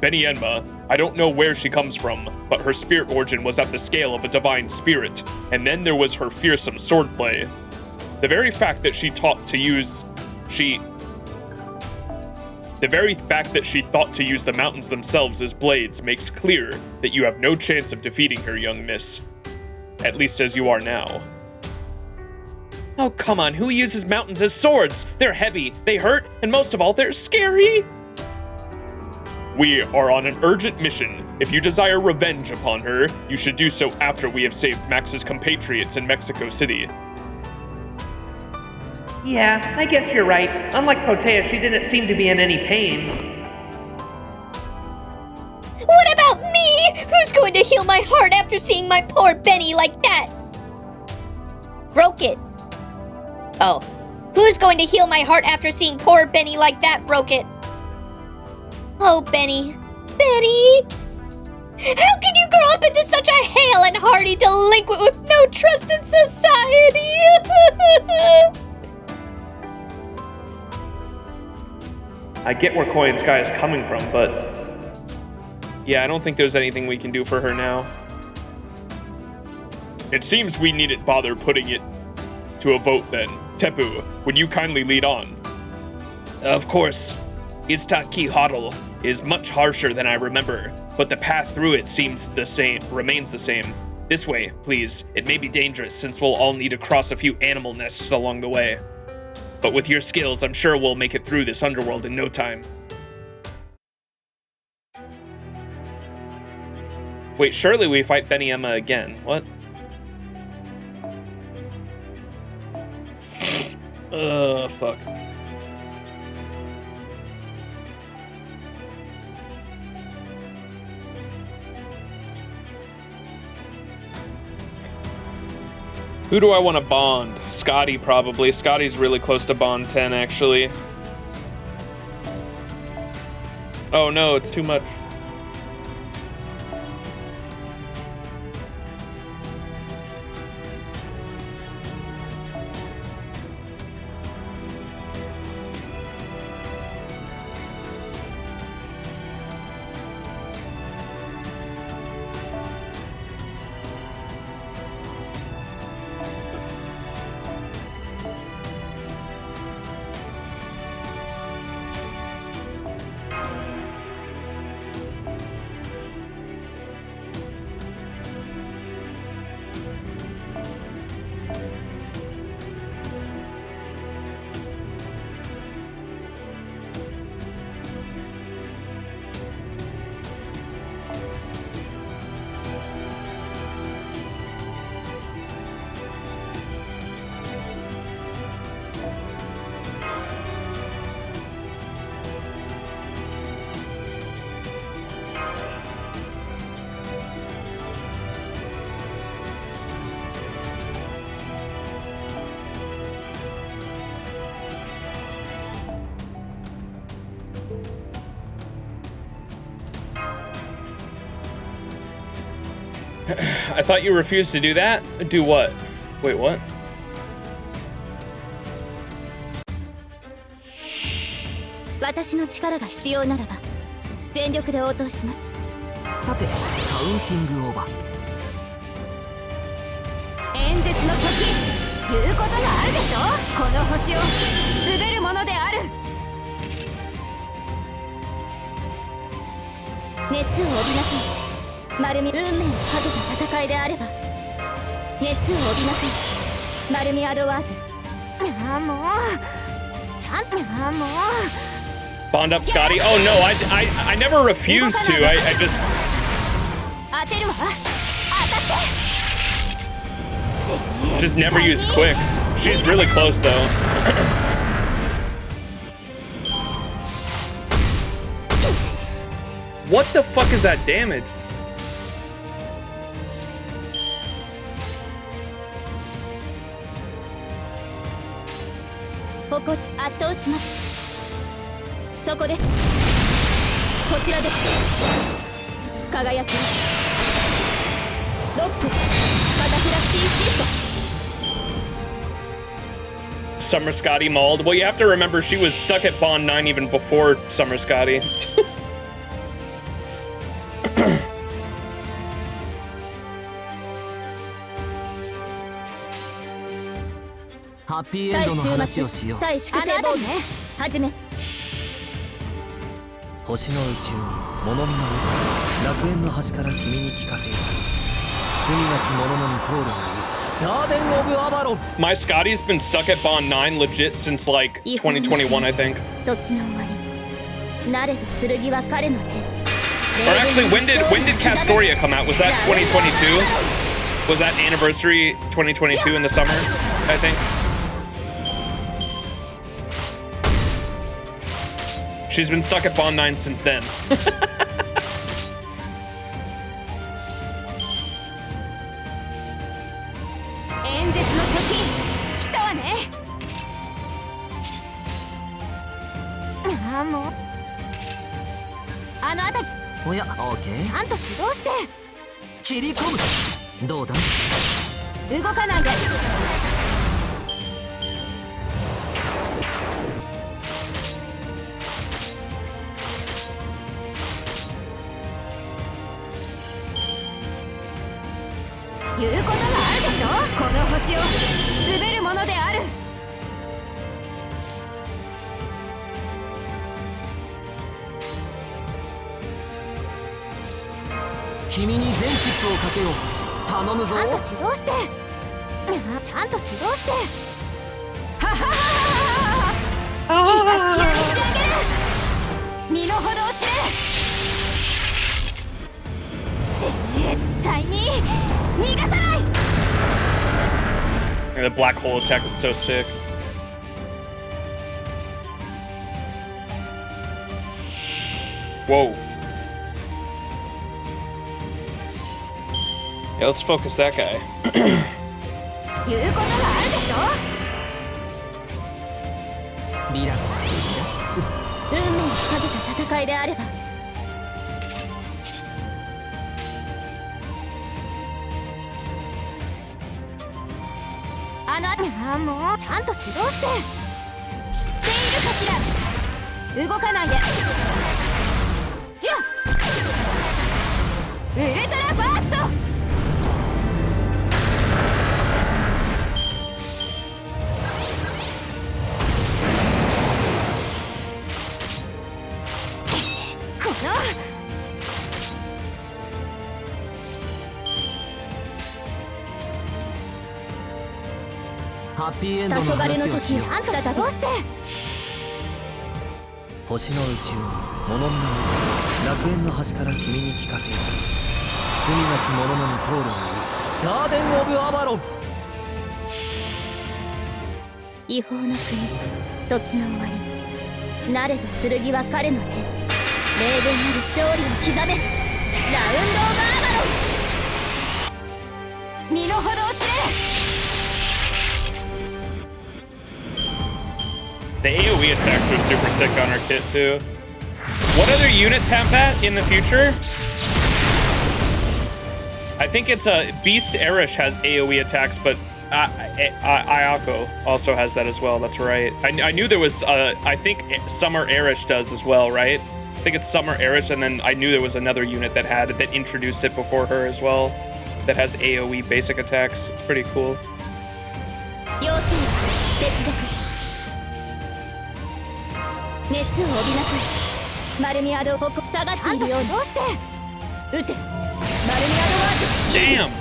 Benny Enma, I don't know where she comes from, but her spirit origin was at the scale of a divine spirit, and then there was her fearsome swordplay. The very fact that she thought to use the mountains themselves as blades makes clear that you have no chance of defeating her, young miss. At least as you are now. Oh, come on, who uses mountains as swords? They're heavy, they hurt, and most of all, they're scary. We are on an urgent mission. If you desire revenge upon her, you should do so after we have saved Max's compatriots in Mexico City. Yeah, I guess you're right. Unlike Protea, she didn't seem to be in any pain. What about me? Who's Who's going to heal my heart after seeing my poor Benny like that? Broke it. Oh. Who's going to heal my heart after seeing poor Benny like that? Broke it. Oh, Benny. Benny! How can you grow up into such a hale and hearty delinquent with no trust in society? I get where Koi and Sky is coming from, but yeah, I don't think there's anything we can do for her now. It seems we needn't bother putting it to a vote then. Tepu, would you kindly lead on? Of course. Iztaki Huddle is much harsher than I remember, but the path through it remains the same. This way, please. It may be dangerous since we'll all need to cross a few animal nests along the way. But with your skills, I'm sure we'll make it through this underworld in no time. Wait, surely we fight Benny Emma again. What? Fuck. Who do I want to bond? Scotty, probably. Scotty's really close to bond 10, actually. Oh no, it's too much. I thought you refused to do that? Do what? Wait, what? 私の力が必要ならば全力で応答します。さて、カウンティングオーバー。演説の時、言うことがあるでしょ。この星を滑るものである。熱を帯びなさい。丸み運命をかけた戦いであれば熱を帯びなさい。丸みアドワーズ。ああもうちゃんとああもう Bond up Scotty? Oh no, I never refused to. I just 当てるわ。当たって just never use quick. She's really close though. What the fuck is that damage? ここ圧倒します。そこです。こちらです。輝きロックバタフラッシーシート。 Summer Scotty mauled. Well, you have to remember she was stuck at Bond 9 even before Summer Scotty. ハッピーエンドの話をしよう。対粛清棒ね。はじめ。星の宇宙に物見の楽園の端から君に聞かせよう。罪なき者のに通るがいい。ガーデンオブアバロン。 My Scotty's been stuck at Bond 9 legit since like 2021, I think. 時の終わり。慣れた剣は彼の手。 Or actually, when did Castoria come out? Was that 2022? Was that anniversary 2022 in the summer? I think. She's been stuck at Bond 9 since then. あのあたりおや、オーケー。ちゃんと指導して切り込む。どうだ。動かないで。言うことがあるでしょ。この星を滑るものである。君に全チップをかけよう。頼むぞ。ちゃんと指導して。ちゃんと指導して。ははははは。キラッキラにしてあげる。身の程を知れ。絶対に逃がさない。 And the black hole attack is so sick. Whoa. Yeah, let's focus that guy. 言うことがあるでしょ。リラックス、リラックス。運命をかけた戦いであれば。もうちゃんと指導して。知っているかしら。動かないで。じゃウルトラバースト。このハッピーエンドの話をしよう。ちゃんと指導して。星の宇宙に物見の楽園の端から君に聞かせよう。罪なき者のみ通るのにガーデン・オブ・アバロン。違法な国、時の終わり。なれど剣は彼の手。霊言なる勝利を刻め。ラウンド・オブ・アバロン。身の程を知れ。The AoE attacks are super sick on our kit too. What other units have that in the future? I think it's Beast Erish has AoE attacks, but Ayako also has that as well. That's right. I knew there was, I think Summer Erish does as well, right? I think it's Summer Erish, and then I knew there was another unit that had that introduced it before her as well, that has AoE basic attacks. It's pretty cool. 熱を帯びなさい。マルミアドを下がっているように。どうして。撃て。マルミアドワー Damn!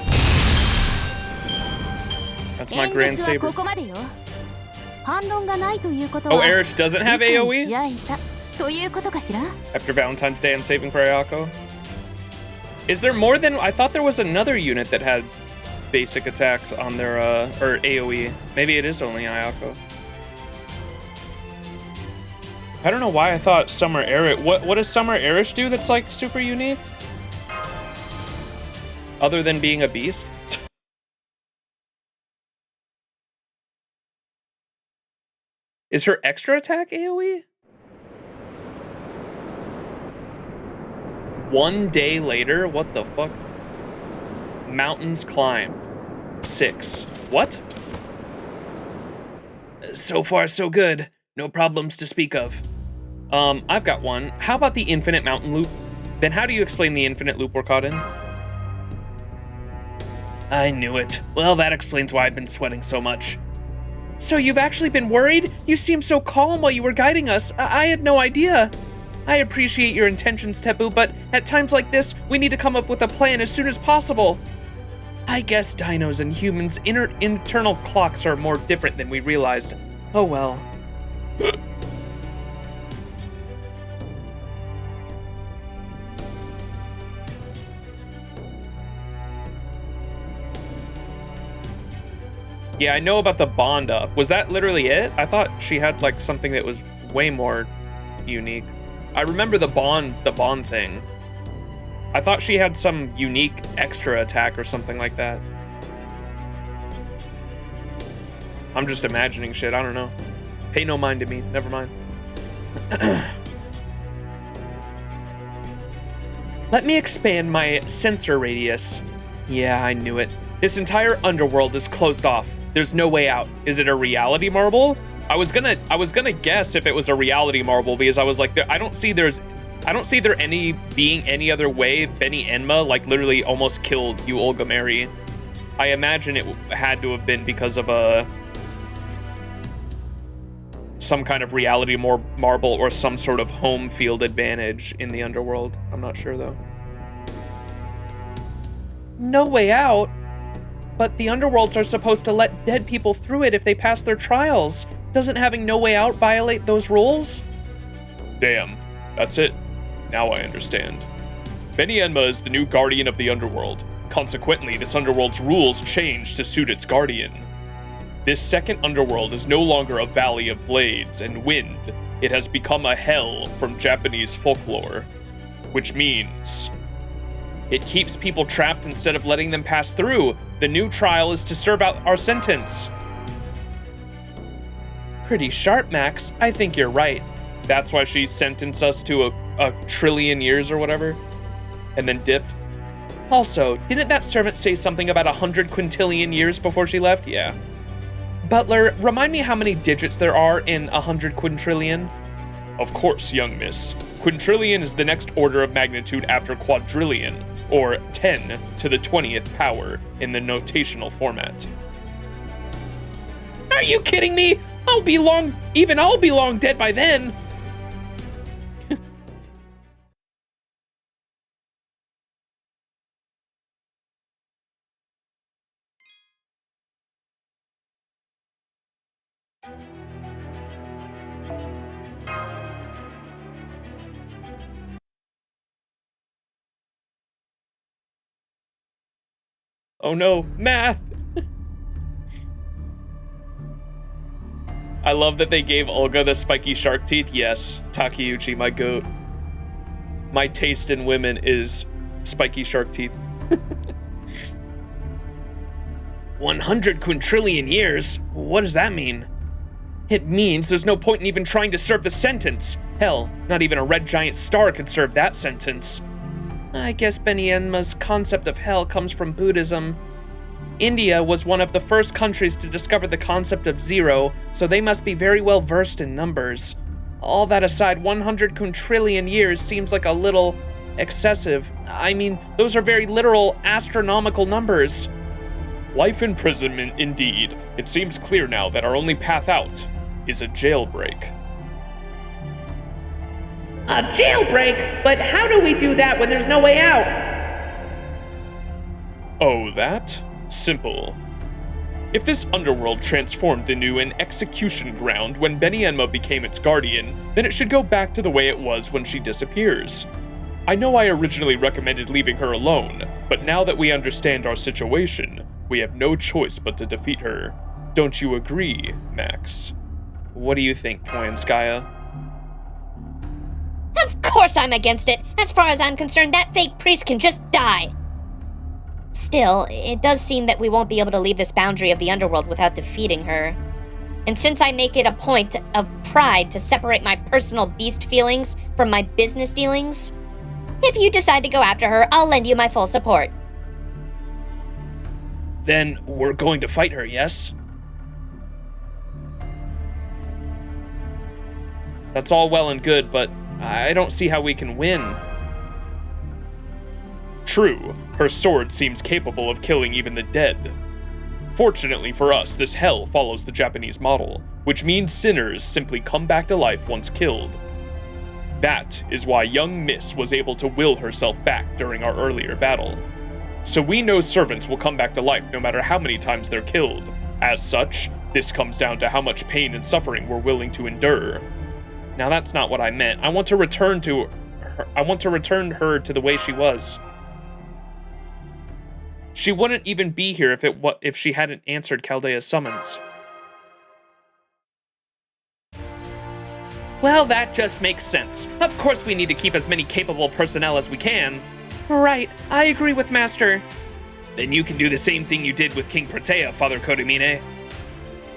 That's my grand 演説は saber. ここまでよ。反論がないということは。Oh, Erish doesn't have 理解 AoE? し合えたということかしら。 After Valentine's Day, I'm saving for Ayako. Is there more than... I thought there was another unit that had basic attacks on their, or AoE. Maybe it is only Ayako. I don't know why I thought Summer Erish... What does Summer Erish do that's, like, super unique? Other than being a beast? Is her extra attack AoE? 1 day later? What the fuck? Mountains climbed. 6. What? So far, so good. No problems to speak of. I've got one. How about the infinite mountain loop? Then how do you explain the infinite loop we're caught in? I knew it. Well, that explains why I've been sweating so much. So you've actually been worried? You seemed so calm while you were guiding us. I had no idea. I appreciate your intentions, Tepu, but at times like this, we need to come up with a plan as soon as possible. I guess dinos and humans' internal clocks are more different than we realized. Oh well. Yeah, I know about the bond up. Was that literally it? I thought she had like something that was way more unique. I remember the bond thing. I thought she had some unique extra attack or something like that. I'm just imagining shit, I don't know. Pay no mind to me, never mind. Let me expand my sensor radius. Yeah, I knew it. This entire underworld is closed off. There's no way out. Is it a reality marble? I was gonna guess if it was a reality marble because I was like, I don't see there being any other way. Benny Enma like literally almost killed you, Olga Mary. I imagine it had to have been because of some kind of reality marble or some sort of home field advantage in the underworld. I'm not sure though. No way out? But the underworlds are supposed to let dead people through it if they pass their trials. Doesn't having no way out violate those rules? Damn, that's it. Now I understand. Benny Enma is the new guardian of the underworld. Consequently, this underworld's rules change to suit its guardian. This second underworld is no longer a valley of blades and wind. It has become a hell from Japanese folklore, which means it keeps people trapped instead of letting them pass through. The new trial is to serve out our sentence. Pretty sharp, Max. I think you're right. That's why she sentenced us to a trillion years or whatever, and then dipped. Also, didn't that servant say something about 100 quintillion years before she left? Yeah. Butler, remind me how many digits there are in 100 quintillion? Of course, young miss. Quintillion is the next order of magnitude after quadrillion, or 10 to the 20th power in the notational format. Are you kidding me? I'll be long dead by then. Oh no, math! I love that they gave Olga the spiky shark teeth. Yes, Takeuchi, my goat. My taste in women is spiky shark teeth. 100 quintillion years? What does that mean? It means there's no point in even trying to serve the sentence. Hell, not even a red giant star could serve that sentence. I guess Benny Enma's concept of hell comes from Buddhism. India was one of the first countries to discover the concept of zero, so they must be very well versed in numbers. All that aside, 100 quintillion years seems like a little excessive. I mean, those are very literal astronomical numbers. Life imprisonment, indeed. It seems clear now that our only path out is a jailbreak. A jailbreak? But how do we do that when there's no way out? Oh, that? Simple. If this underworld transformed into an execution ground when Benny Enma became its guardian, then it should go back to the way it was when she disappears. I know I originally recommended leaving her alone, but now that we understand our situation, we have no choice but to defeat her. Don't you agree, Max? What do you think, Poyanskaya? Of course I'm against it. As far as I'm concerned, that fake priest can just die. Still, it does seem that we won't be able to leave this boundary of the underworld without defeating her. And since I make it a point of pride to separate my personal beast feelings from my business dealings, if you decide to go after her, I'll lend you my full support. Then we're going to fight her, yes? That's all well and good, but I don't see how we can win. True, her sword seems capable of killing even the dead. Fortunately for us, this hell follows the Japanese model, which means sinners simply come back to life once killed. That is why young Miss was able to will herself back during our earlier battle. So we know servants will come back to life no matter how many times they're killed. As such, this comes down to how much pain and suffering we're willing to endure. Now that's not what I meant. I want to return her to the way she was. She wouldn't even be here if she hadn't answered Chaldea's summons. Well, that just makes sense. Of course we need to keep as many capable personnel as we can. Right, I agree with Master. Then you can do the same thing you did with King Protea, Father Kodamine.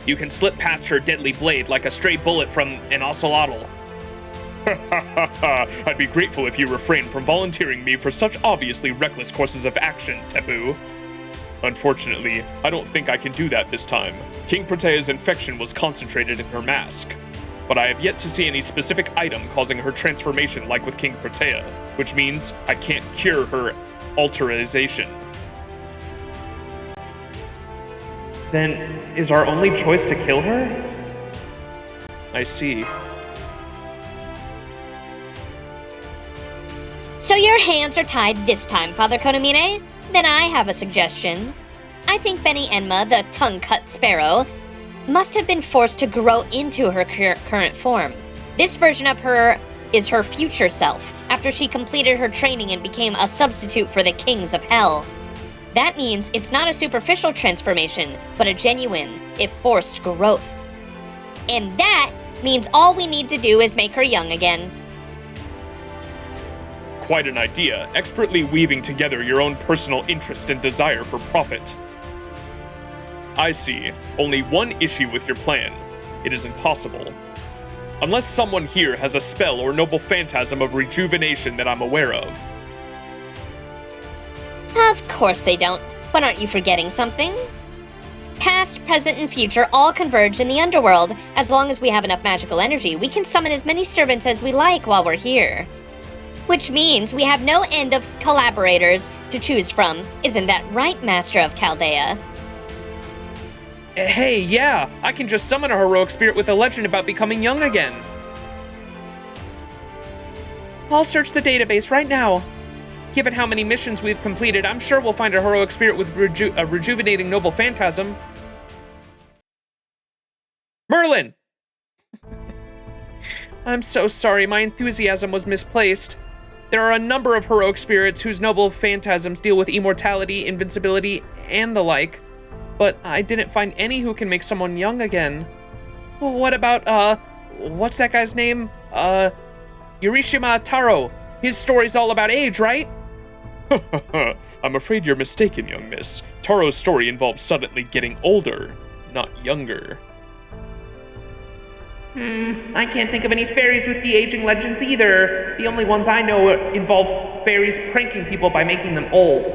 You can slip past her deadly blade like a stray bullet from an ocelotl. I'd be grateful if you refrained from volunteering me for such obviously reckless courses of action, Tepu. Unfortunately, I don't think I can do that this time. King Protea's infection was concentrated in her mask, but I have yet to see any specific item causing her transformation like with King Protea, which means I can't cure her alterization. Then, is our only choice to kill her? I see. So your hands are tied this time, Father Konomine? Then I have a suggestion. I think Benny Enma, the tongue-cut sparrow, must have been forced to grow into her current form. This version of her is her future self, after she completed her training and became a substitute for the kings of hell. That means it's not a superficial transformation, but a genuine, if forced, growth. And that means all we need to do is make her young again. Quite an idea, expertly weaving together your own personal interest and desire for profit. I see. Only one issue with your plan. It is impossible. Unless someone here has a spell or noble phantasm of rejuvenation that I'm aware of. Of course they don't. But aren't you forgetting something? Past, present, and future all converge in the underworld. As long as we have enough magical energy, we can summon as many servants as we like while we're here. Which means we have no end of collaborators to choose from. Isn't that right, Master of Chaldea? Hey, yeah, I can just summon a heroic spirit with a legend about becoming young again. I'll search the database right now. Given how many missions we've completed, I'm sure we'll find a heroic spirit with a rejuvenating noble phantasm. Merlin! I'm so sorry, my enthusiasm was misplaced. There are a number of heroic spirits whose noble phantasms deal with immortality, invincibility, and the like. But I didn't find any who can make someone young again. What about, what's that guy's name? Urishima Taro. His story's all about age, right? I'm afraid you're mistaken, young miss. Taro's story involves suddenly getting older, not younger. I can't think of any fairies with the aging legends either. The only ones I know involve fairies pranking people by making them old.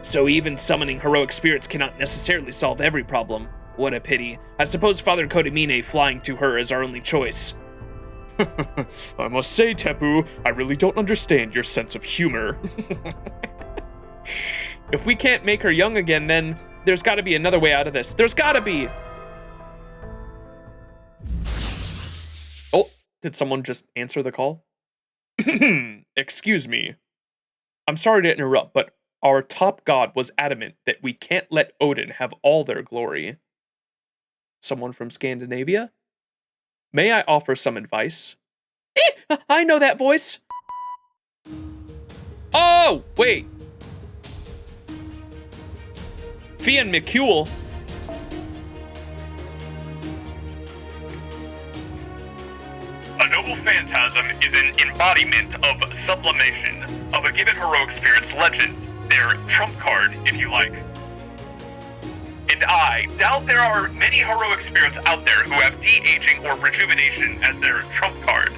So even summoning heroic spirits cannot necessarily solve every problem. What a pity. I suppose Father Kodamine flying to her is our only choice. I must say, Tepu, I really don't understand your sense of humor. If we can't make her young again, then there's gotta be another way out of this. There's gotta be! Oh, did someone just answer the call? Excuse me. I'm sorry to interrupt, but our top god was adamant that we can't let Odin have all their glory. Someone from Scandinavia? May I offer some advice? I know that voice. Oh, wait. Fian McCule. A noble phantasm is an embodiment of sublimation of a given heroic spirit's legend, their trump card, if you like. And I doubt there are many heroic spirits out there who have de-aging or rejuvenation as their trump card.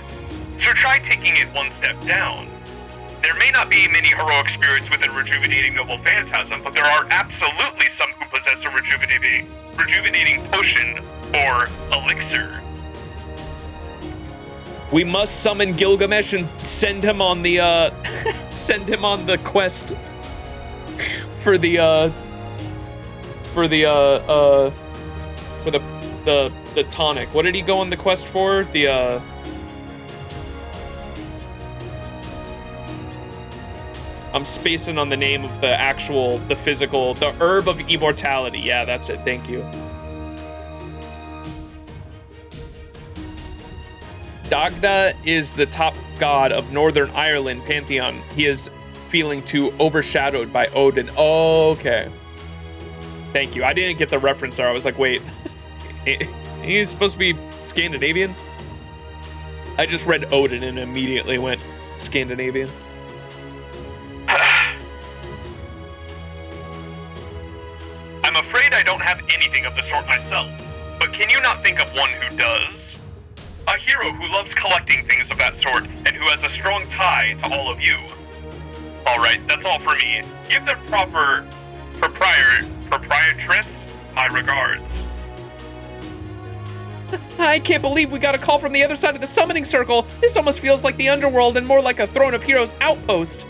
So try taking it one step down. There may not be many heroic spirits with a rejuvenating noble phantasm, but there are absolutely some who possess a rejuvenating potion or elixir. We must summon Gilgamesh and send him on the quest for the tonic. What did he go on the quest for? I'm spacing on the name of the physical, the herb of immortality. Yeah, that's it. Thank you. Dagda is the top god of Northern Ireland pantheon. He is feeling too overshadowed by Odin. Oh, okay. Thank you. I didn't get the reference there. I was like, wait, he's supposed to be Scandinavian? I just read Odin and immediately went Scandinavian. I'm afraid I don't have anything of the sort myself, but can you not think of one who does? A hero who loves collecting things of that sort and who has a strong tie to all of you. Alright, that's all for me. Give the proper proprietress my regards. I can't believe we got a call from the other side of the summoning circle. This almost feels like the underworld and more like a Throne of Heroes outpost.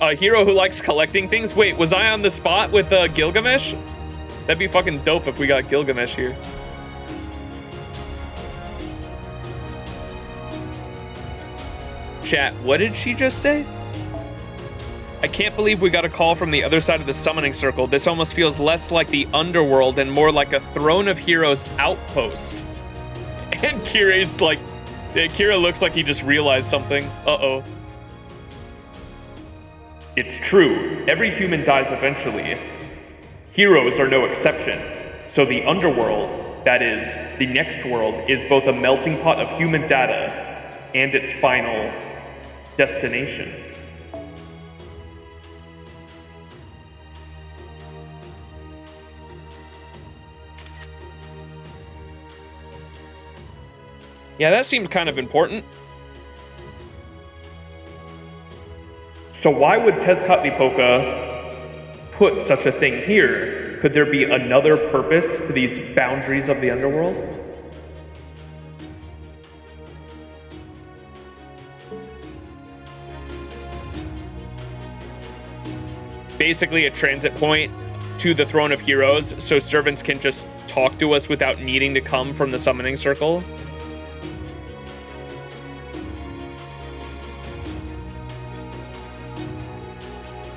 A hero who likes collecting things? Wait, was I on the spot with Gilgamesh? That'd be fucking dope if we got Gilgamesh here. Chat, what did she just say? I can't believe we got a call from the other side of the summoning circle. This almost feels less like the underworld and more like a Throne of Heroes outpost. And Kira's like, Kira looks like he just realized something. Uh-oh. It's true. Every human dies eventually. Heroes are no exception. So the underworld, that is, the next world, is both a melting pot of human data and its final destination. Yeah, that seemed kind of important. So why would Tezcatlipoca put such a thing here? Could there be another purpose to these boundaries of the underworld? Basically a transit point to the Throne of Heroes so servants can just talk to us without needing to come from the summoning circle.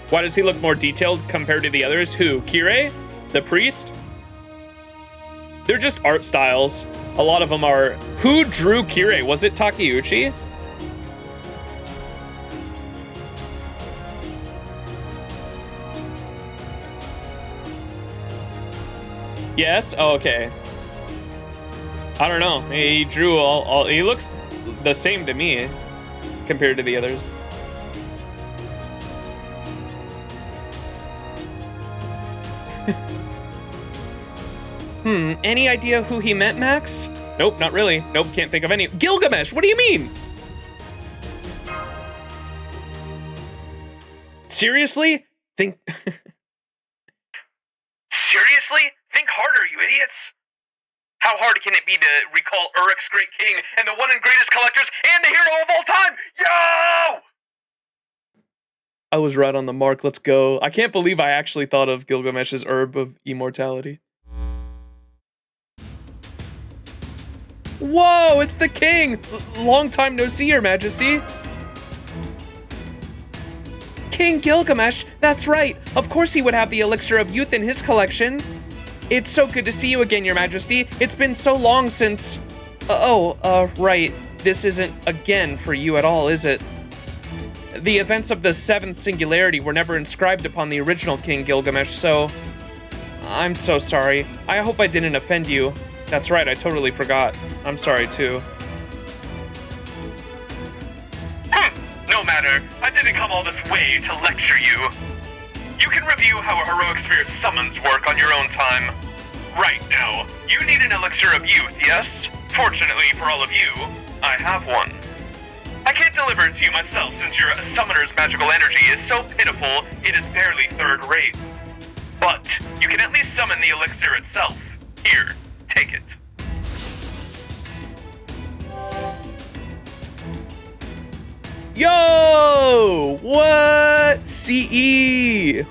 Why does he look more detailed compared to the others? Who? Kirei? The priest? They're just art styles. A lot of them are... Who drew Kirei? Was it Takeuchi? Yes? Oh, okay. I don't know. He drew all... He looks the same to me compared to the others. Any idea who he meant, Max? Nope, not really. Nope, can't think of any. Gilgamesh, what do you mean? Seriously? Seriously? Think harder, you idiots. How hard can it be to recall Uruk's great king and the one and greatest collectors and the hero of all time? Yo! I was right on the mark, let's go. I can't believe I actually thought of Gilgamesh's herb of immortality. Whoa, it's the king! Long time no see, Your Majesty. King Gilgamesh, that's right. Of course he would have the elixir of youth in his collection. It's so good to see you again, Your Majesty. It's been so long since... right. This isn't again for you at all, is it? The events of the seventh singularity were never inscribed upon the original King Gilgamesh, so... I'm so sorry. I hope I didn't offend you. That's right, I totally forgot. I'm sorry, too. No matter. I didn't come all this way to lecture you. You can review how a heroic spirit summons work on your own time. Right now, you need an elixir of youth, yes? Fortunately for all of you, I have one. I can't deliver it to you myself since your summoner's magical energy is so pitiful it is barely third-rate. But you can at least summon the elixir itself. Here, take it. Yo! What? CE!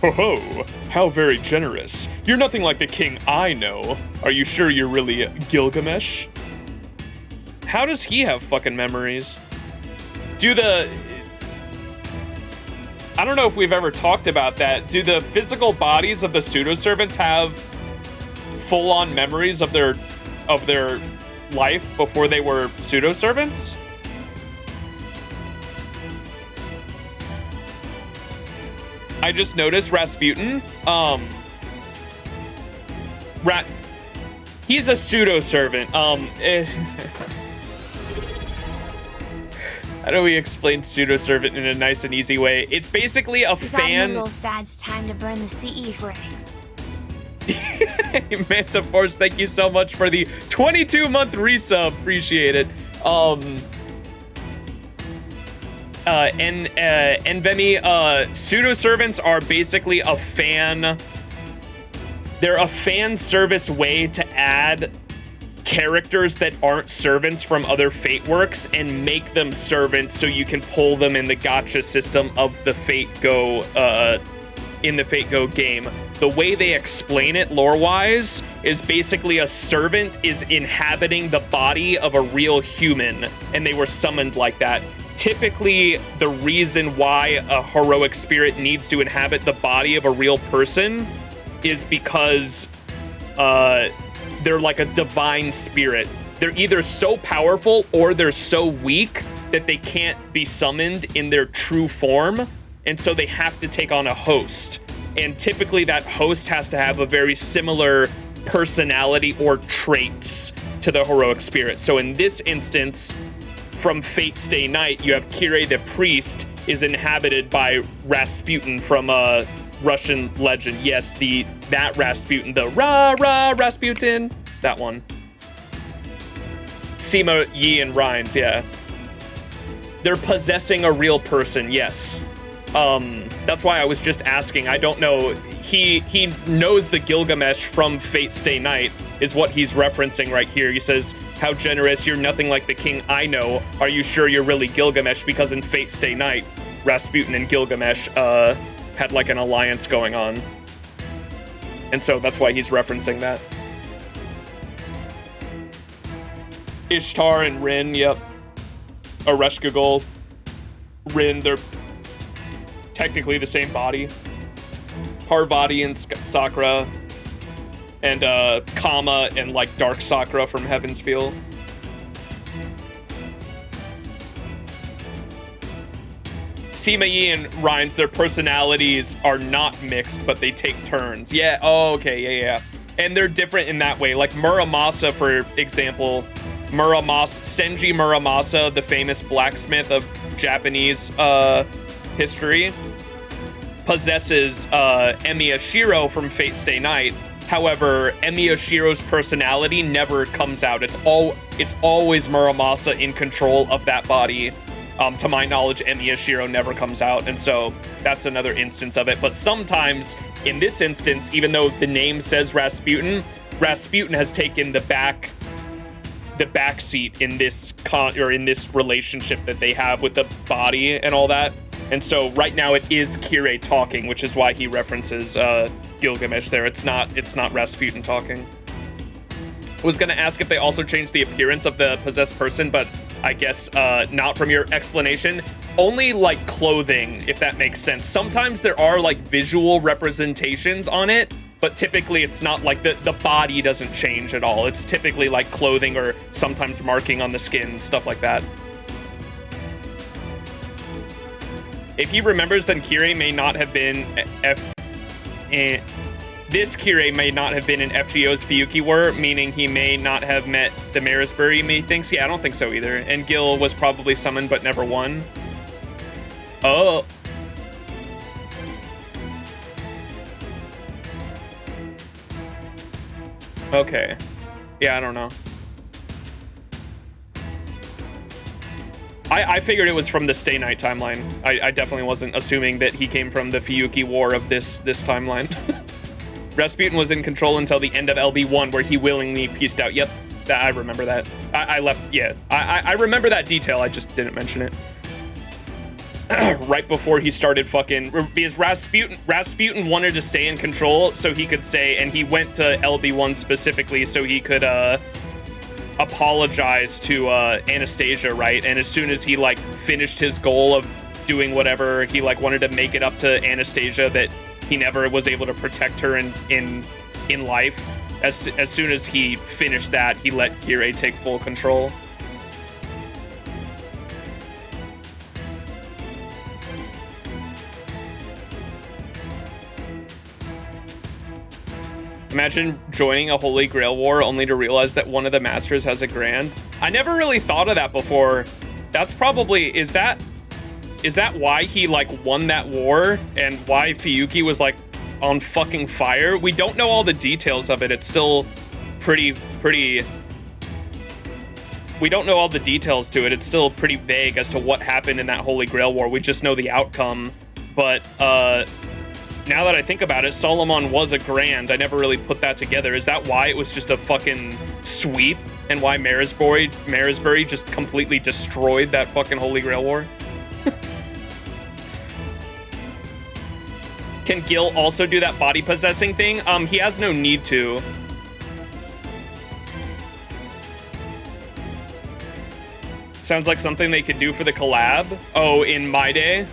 Ho ho! How very generous. You're nothing like the king I know. Are you sure you're really Gilgamesh? How does he have fucking memories? I don't know if we've ever talked about that. Do the physical bodies of the pseudo-servants have full-on memories of their life before they were pseudo-servants? I just noticed Rasputin. He's a pseudo-servant. How do we explain pseudo servant in a nice and easy way? It's basically a fan. Roll Sag, time to burn the CE frames. Manta Force, thank you so much for the 22-month resub. Appreciate it. Envemi, pseudo servants are basically a fan. They're a fan service way to add characters that aren't servants from other Fate works and make them servants so you can pull them in the gacha system of the Fate Go in the Fate Go game. The way they explain it lore-wise is basically a servant is inhabiting the body of a real human, and they were summoned like that. Typically, the reason why a heroic spirit needs to inhabit the body of a real person is because they're like a divine spirit. They're either so powerful or they're so weak that they can't be summoned in their true form, and so they have to take on a host. And typically that host has to have a very similar personality or traits to the heroic spirit. So in this instance, from Fate Stay Night, you have Kirei the priest is inhabited by Rasputin from a Russian legend. Yes, that Rasputin, the Rasputin, that one. Sima, Yi, and Rhines, yeah. They're possessing a real person, yes. That's why I was just asking. I don't know. He knows the Gilgamesh from Fate Stay Night is what he's referencing right here. He says, how generous, you're nothing like the king I know. Are you sure you're really Gilgamesh? Because in Fate Stay Night, Rasputin and Gilgamesh had like an alliance going on. And so that's why he's referencing that. Ishtar and Rin, yep. Ereshkigal, Rin, they're technically the same body. Parvati and Sakura, and Kama and like Dark Sakura from Heaven's Feel. Sima Yi and Rhines, their personalities are not mixed, but they take turns. Yeah, oh, okay, yeah. And they're different in that way. Like Muramasa, for example, Senji Muramasa, the famous blacksmith of Japanese history, possesses Emi Ashiro from Fate Stay Night. However, Emi Ashiro's personality never comes out. It's always Muramasa in control of that body. To my knowledge, Emi Ashiro never comes out, and so that's another instance of it. But sometimes, in this instance, even though the name says Rasputin has taken the back seat in this in this relationship that they have with the body and all that. And so right now it is Kirei talking, which is why he references Gilgamesh there. It's not Rasputin talking. I was gonna ask if they also changed the appearance of the possessed person, but I guess not from your explanation. Only like clothing, if that makes sense. Sometimes there are like visual representations on it, but typically it's not like the body doesn't change at all. It's typically like clothing or sometimes marking on the skin, stuff like that. If he remembers, then Kirei may not have been this Kirei may not have been in FGO's Fiyuki War, meaning he may not have met the Marisbury, methinks. Yeah, I don't think so either. And Gil was probably summoned but never won. Oh. Okay. Yeah, I don't know. I figured it was from the Stay Night timeline. I definitely wasn't assuming that he came from the Fiyuki War of this timeline. Rasputin was in control until the end of LB1, where he willingly pieced out. Yep, I remember that. I left, yeah. I remember that detail, I just didn't mention it. Right before he started fucking, because Rasputin wanted to stay in control so he could say, and he went to LB1 specifically so he could apologize to Anastasia, right? And as soon as he like finished his goal of doing whatever, he like wanted to make it up to Anastasia that he never was able to protect her in life. As soon as he finished that, he let Kirei take full control. Imagine joining a Holy Grail War only to realize that one of the masters has a grand. I never really thought of that before. That's probably, is that why he like won that war and why Fuyuki was like on fucking fire? We don't know all the details of it. It's still pretty, we don't know all the details to it. It's still pretty vague as to what happened in that Holy Grail War. We just know the outcome. But now that I think about it, Solomon was a Grand. I never really put that together. Is that why it was just a fucking sweep? And why Marisbury just completely destroyed that fucking Holy Grail War? Can Gil also do that body possessing thing? He has no need to. Sounds like something they could do for the collab. Oh, in my day?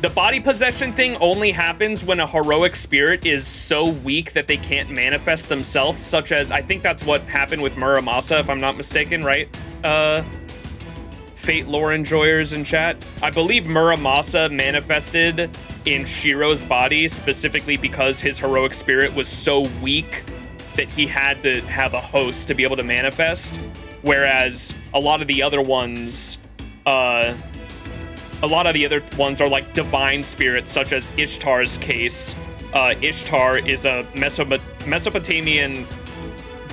The body possession thing only happens when a heroic spirit is so weak that they can't manifest themselves, such as, I think that's what happened with Muramasa, if I'm not mistaken, right? Fate lore enjoyers in chat. I believe Muramasa manifested in Shiro's body specifically because his heroic spirit was so weak that he had to have a host to be able to manifest. Whereas a lot of the other ones, are like divine spirits, such as Ishtar's case. Ishtar is a Mesopotamian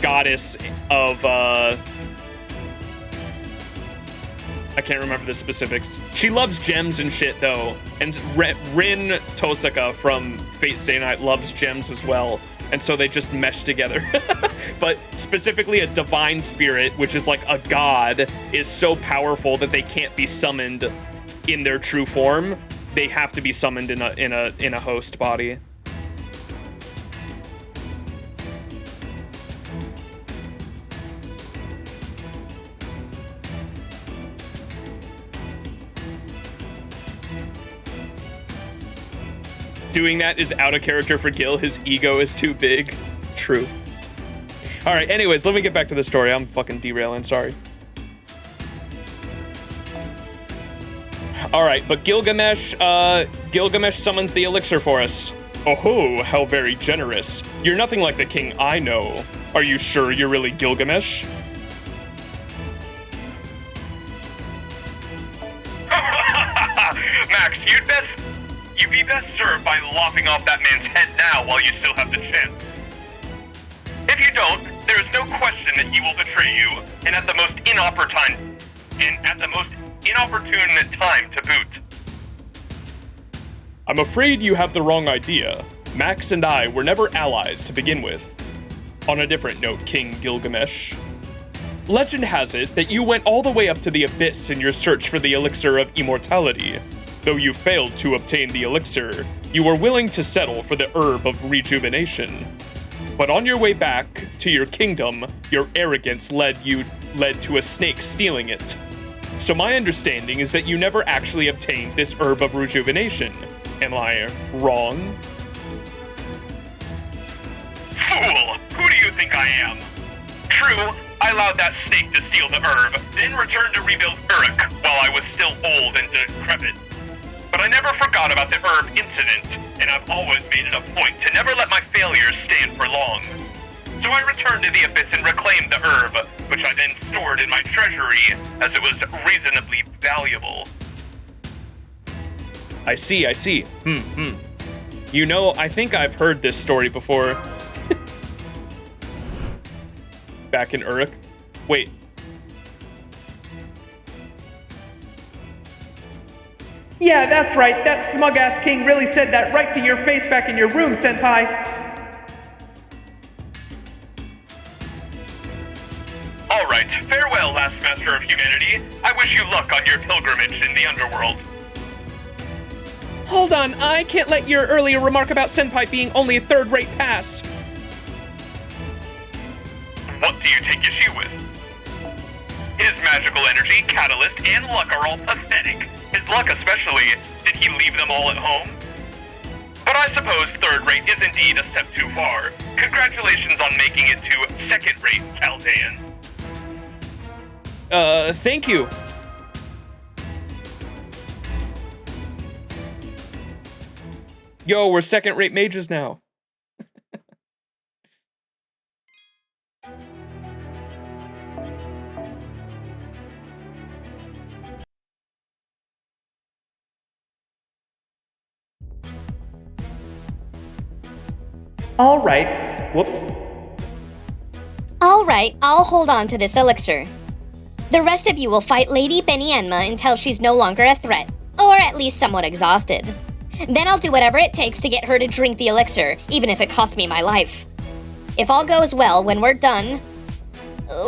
goddess of, I can't remember the specifics. She loves gems and shit, though. And Rin Tosaka from Fate Stay Night loves gems as well. And so they just mesh together. But specifically a divine spirit, which is like a god, is so powerful that they can't be summoned in their true form. They have to be summoned in a host body. Doing that is out of character for Gil. His ego is too big. True. All right, anyways, let me get back to the story. I'm fucking derailing, sorry. All right, but Gilgamesh summons the elixir for us. Oh, how very generous. You're nothing like the king I know. Are you sure you're really Gilgamesh? Max, you'd be best served by lopping off that man's head now while you still have the chance. If you don't, there is no question that he will betray you, and at the most inopportune time to boot. I'm afraid you have the wrong idea. Max and I were never allies to begin with. On a different note, King Gilgamesh. Legend has it that you went all the way up to the abyss in your search for the elixir of immortality. Though you failed to obtain the elixir, you were willing to settle for the herb of rejuvenation. But on your way back to your kingdom, your arrogance led to a snake stealing it. So my understanding is that you never actually obtained this herb of rejuvenation. Am I wrong? Fool! Who do you think I am? True, I allowed that snake to steal the herb, then returned to rebuild Uruk while I was still old and decrepit. But I never forgot about the herb incident, and I've always made it a point to never let my failures stand for long. So I returned to the abyss and reclaimed the herb, which I then stored in my treasury, as it was reasonably valuable. I see. You know, I think I've heard this story before. Back in Uruk. Wait. Yeah, that's right. That smug-ass king really said that right to your face back in your room, Senpai. Alright, farewell, last master of humanity. I wish you luck on your pilgrimage in the underworld. Hold on, I can't let your earlier remark about Senpai being only a third-rate pass. What do you take issue with? His magical energy, catalyst, and luck are all pathetic. His luck especially, did he leave them all at home? But I suppose third rate is indeed a step too far. Congratulations on making it to second rate, Chaldean. Thank you. Yo, we're second rate mages now. All right. Whoops. All right, I'll hold on to this elixir. The rest of you will fight Lady Benienma until she's no longer a threat, or at least somewhat exhausted. Then I'll do whatever it takes to get her to drink the elixir, even if it costs me my life. If all goes well, when we're done,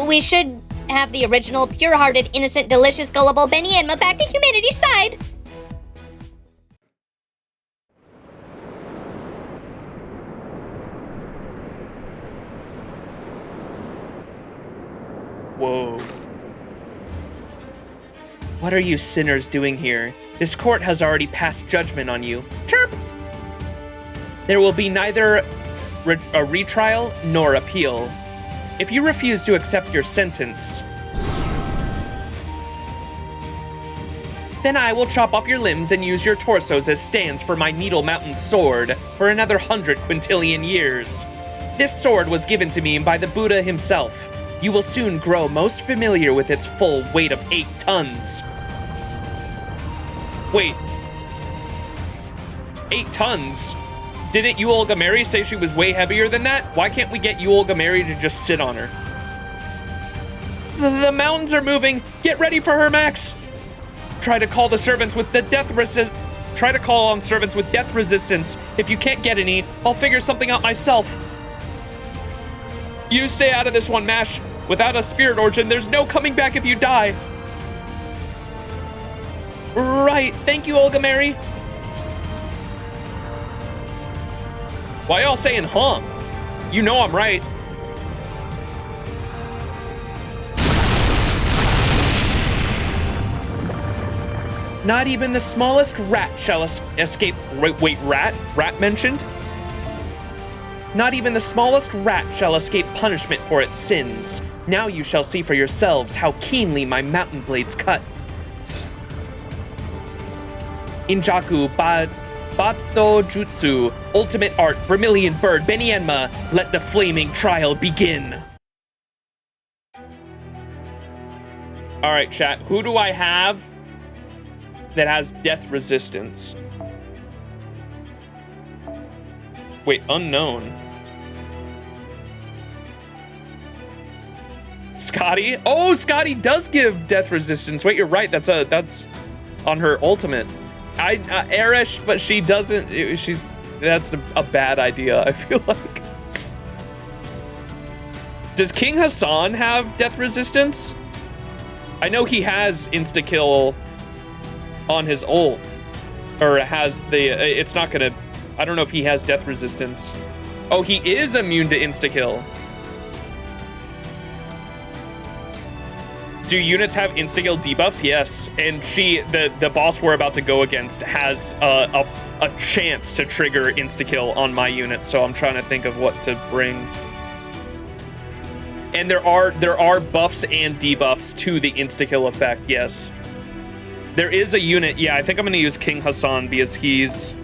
we should have the original, pure-hearted, innocent, delicious, gullible Benienma back to humanity's side. Whoa. What are you sinners doing here? This court has already passed judgment on you. Chirp! There will be neither a retrial nor appeal. If you refuse to accept your sentence, then I will chop off your limbs and use your torsos as stands for my Needle Mountain sword for another 100 quintillion years. This sword was given to me by the Buddha himself. You will soon grow most familiar with its full weight of 8 tons. Wait. 8 tons? Didn't you, Olga Mary, say she was way heavier than that? Why can't we get you, Olga Mary, to just sit on her? The mountains are moving. Get ready for her, Max. Try to call the servants with the Try to call on servants with death resistance. If you can't get any, I'll figure something out myself. You stay out of this one, Mash. Without a spirit origin, there's no coming back if you die. Right. Thank you, Olga Mary. Why y'all saying huh? You know I'm right. Not even the smallest rat shall escape. Wait, rat? Rat mentioned? Not even the smallest rat shall escape punishment for its sins. Now you shall see for yourselves how keenly my mountain blades cut. Injaku Bato Jutsu, Ultimate Art, Vermilion Bird, Benienma, let the flaming trial begin. All right, chat, who do I have that has death resistance? Wait, unknown. Scotty? Oh, Scotty does give death resistance. Wait, you're right. That's on her ultimate. Erish, but she doesn't. That's a bad idea, I feel like. Does King Hassan have death resistance? I know he has insta-kill on his ult. Or has the, it's not gonna, I don't know if he has death resistance. Oh, he is immune to insta-kill. Do units have insta-kill debuffs? Yes, and the boss we're about to go against has a chance to trigger insta-kill on my unit, so I'm trying to think of what to bring. And there are buffs and debuffs to the insta-kill effect, yes. There is a unit, yeah, I think I'm gonna use King Hassan because he's...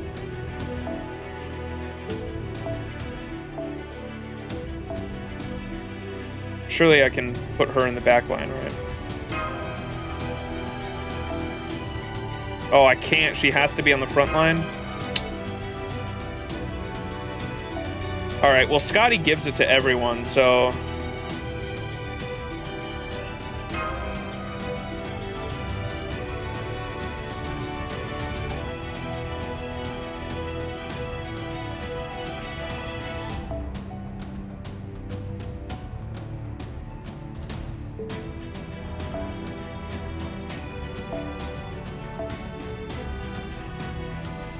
Surely I can put her in the back line, right? Oh, I can't. She has to be on the front line. All right, well, Scotty gives it to everyone, so...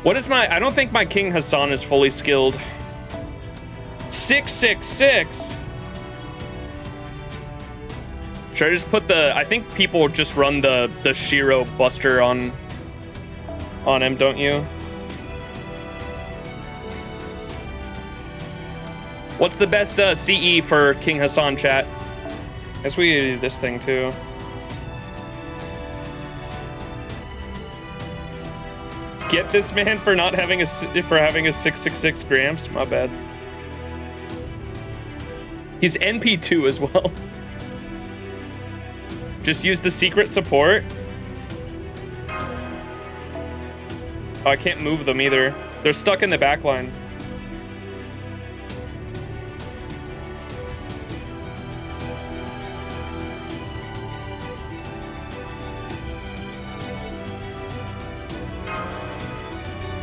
What is my... I don't think my King Hassan is fully skilled. 666. Should I just put the... I think people just run the Shiro Buster on him, don't you? What's the best CE for King Hassan, chat? Guess we do this thing too. Get this man for not having a 666 Gramps. My bad. He's NP2 as well. Just use the secret support. Oh, I can't move them either. They're stuck in the back line.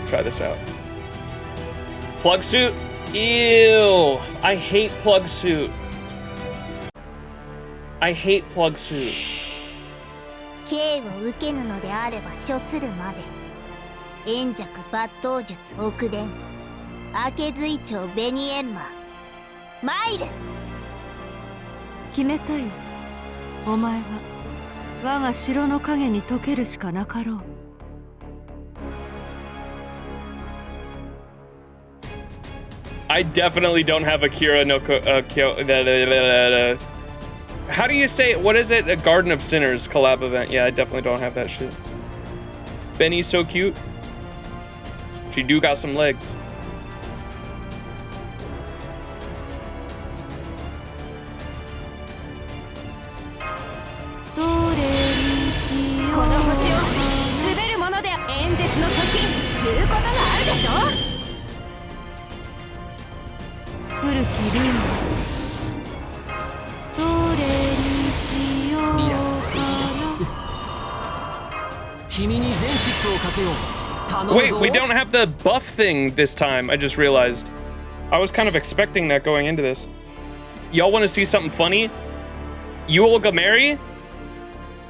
try this out. Plug suit? Ew. I hate plug suit. I hate plug suit. 刑を受けぬのであれば処するまで。円弱抜刀術奥伝。明け随長紅閻魔。参る。決めたよ。お前は我が城の影に溶けるしかなかろう。I definitely don't have Akira no How do you say it? What is it? A Garden of Sinners collab event. Yeah, I definitely don't have that shit. Benny's so cute. She do got some legs. Wait, we don't have the buff thing this time, I just realized. I was kind of expecting that going into this. Y'all want to see something funny? Yul Gameri?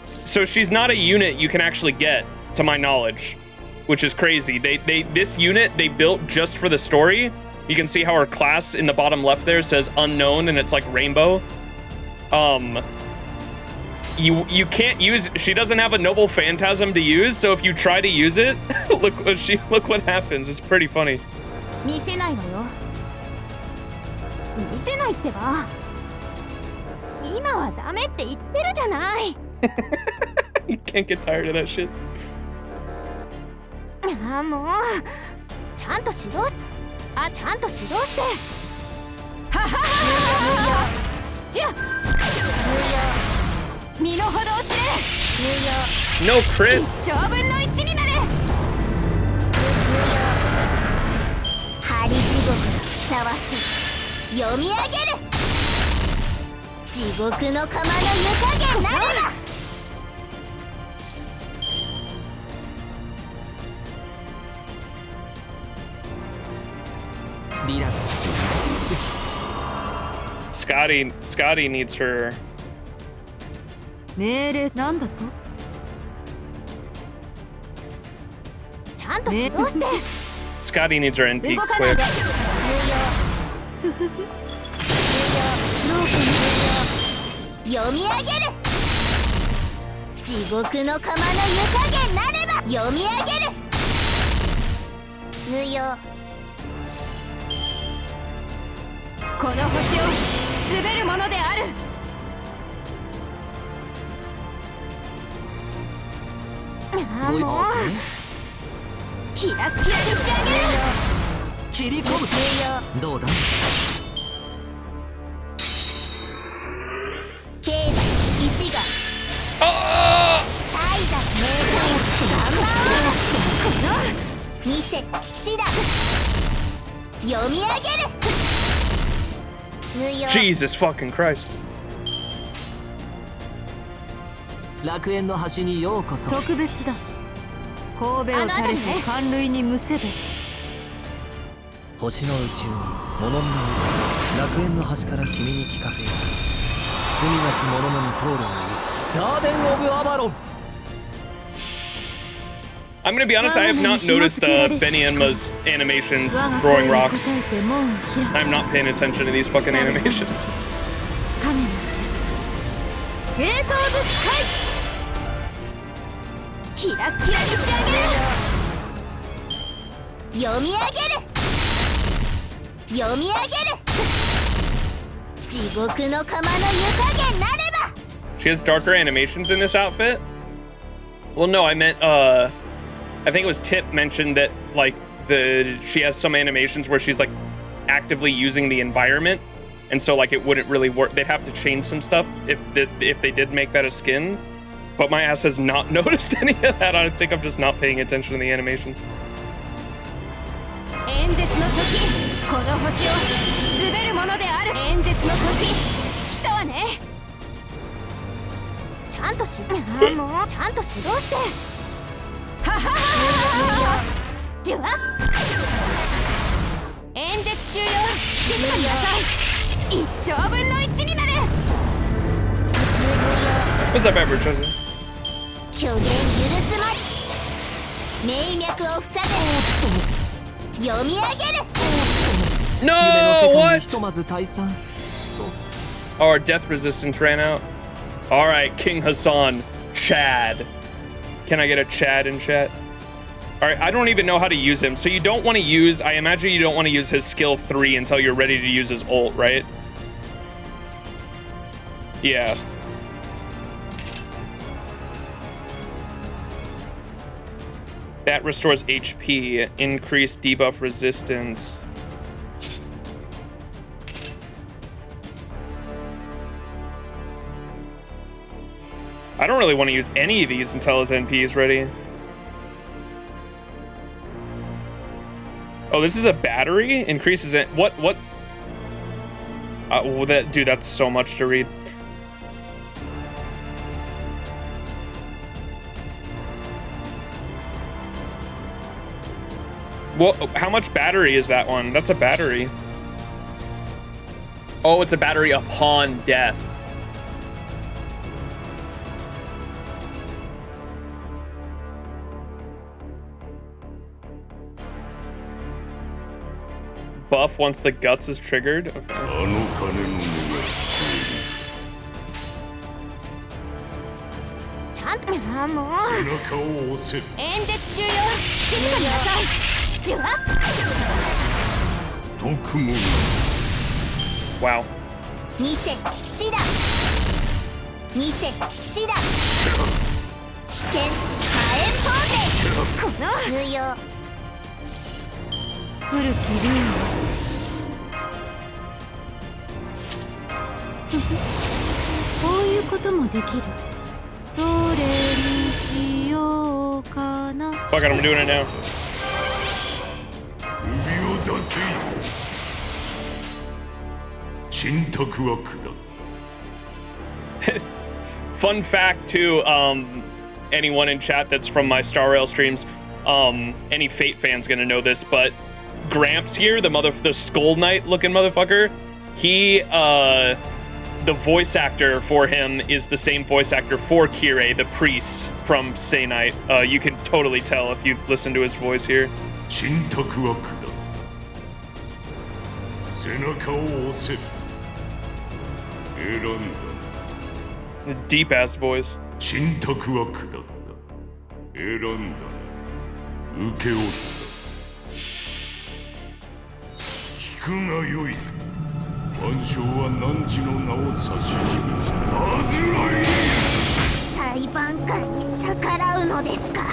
So she's not a unit you can actually get, to my knowledge, which is crazy. This unit they built just for the story. You can see how her class in the bottom left there says unknown and it's like rainbow. You can't use, she doesn't have a noble phantasm to use, so if you try to use it, look what happens. It's pretty funny. You can't get tired of that shit. No crit. Scotty needs her. 命令なんだと？ちゃんと指導して。Scotty needs her NP quick. 読み上げる。地獄の釜の湯加減なれば読み上げる。無用。この星を滑るものである。もうキラッキラにしてあげる。切り込む。どうだ。警部一が。怠惰名産ナンバーワン。見せシダ。読み上げる。Jesus fucking Christ. 楽園の端にようこそ。特別だ。神戸を垂れて寒類にむせべ。星の宇宙に物見の楽園の端から君に聞かせよう。罪なき者のに通るのにガーデンオブアバロン。I'm gonna be honest, I have not noticed Benny Enma's animations throwing rocks. I'm not paying attention to these fucking animations. She has darker animations in this outfit? Well, no, I meant, I think it was Tip mentioned that, like, she has some animations where she's, like, actively using the environment, and so, like, it wouldn't really work. They'd have to change some stuff if they did make that a skin, but my ass has not noticed any of that. I think I'm just not paying attention to the animations. では演説中よ静かになさい1兆分の1になる What's up, Ever Chosen? 虚言許すまじ名脈を塞ぐ読み上げる No, what? ひとまず退散 Oh, our death resistance ran out. All right, King Hassan, Chad. Can I get a Chad in chat? All right, I don't even know how to use him. So you don't want to use, I imagine you don't want to use his skill 3 until you're ready to use his ult, right? Yeah. That restores HP, increased debuff resistance. I don't really want to use any of these until his NP is ready. Oh, this is a battery? Increases it. What? Well, dude, that's so much to read. Well, how much battery is that one? That's a battery. Oh, it's a battery upon death. Buff once the guts is triggered. Okay. ちゃんとあもう演説中よ静かになさいでは Wow. 見せシダ見せシダ危険火炎ポーゼこの無用古きルールこういうこともできるどれにしようかな Fuck it, I'm doing it now. Fun fact to anyone in chat that's from my Star Rail streams, any Fate fans gonna know this, but Gramps here, the Skull Knight looking motherfucker, he the voice actor for him is the same voice actor for Kirei, the priest from Stay Night. You can totally tell if you listen to his voice here. Deep ass voice. 裁判官に逆らうのですか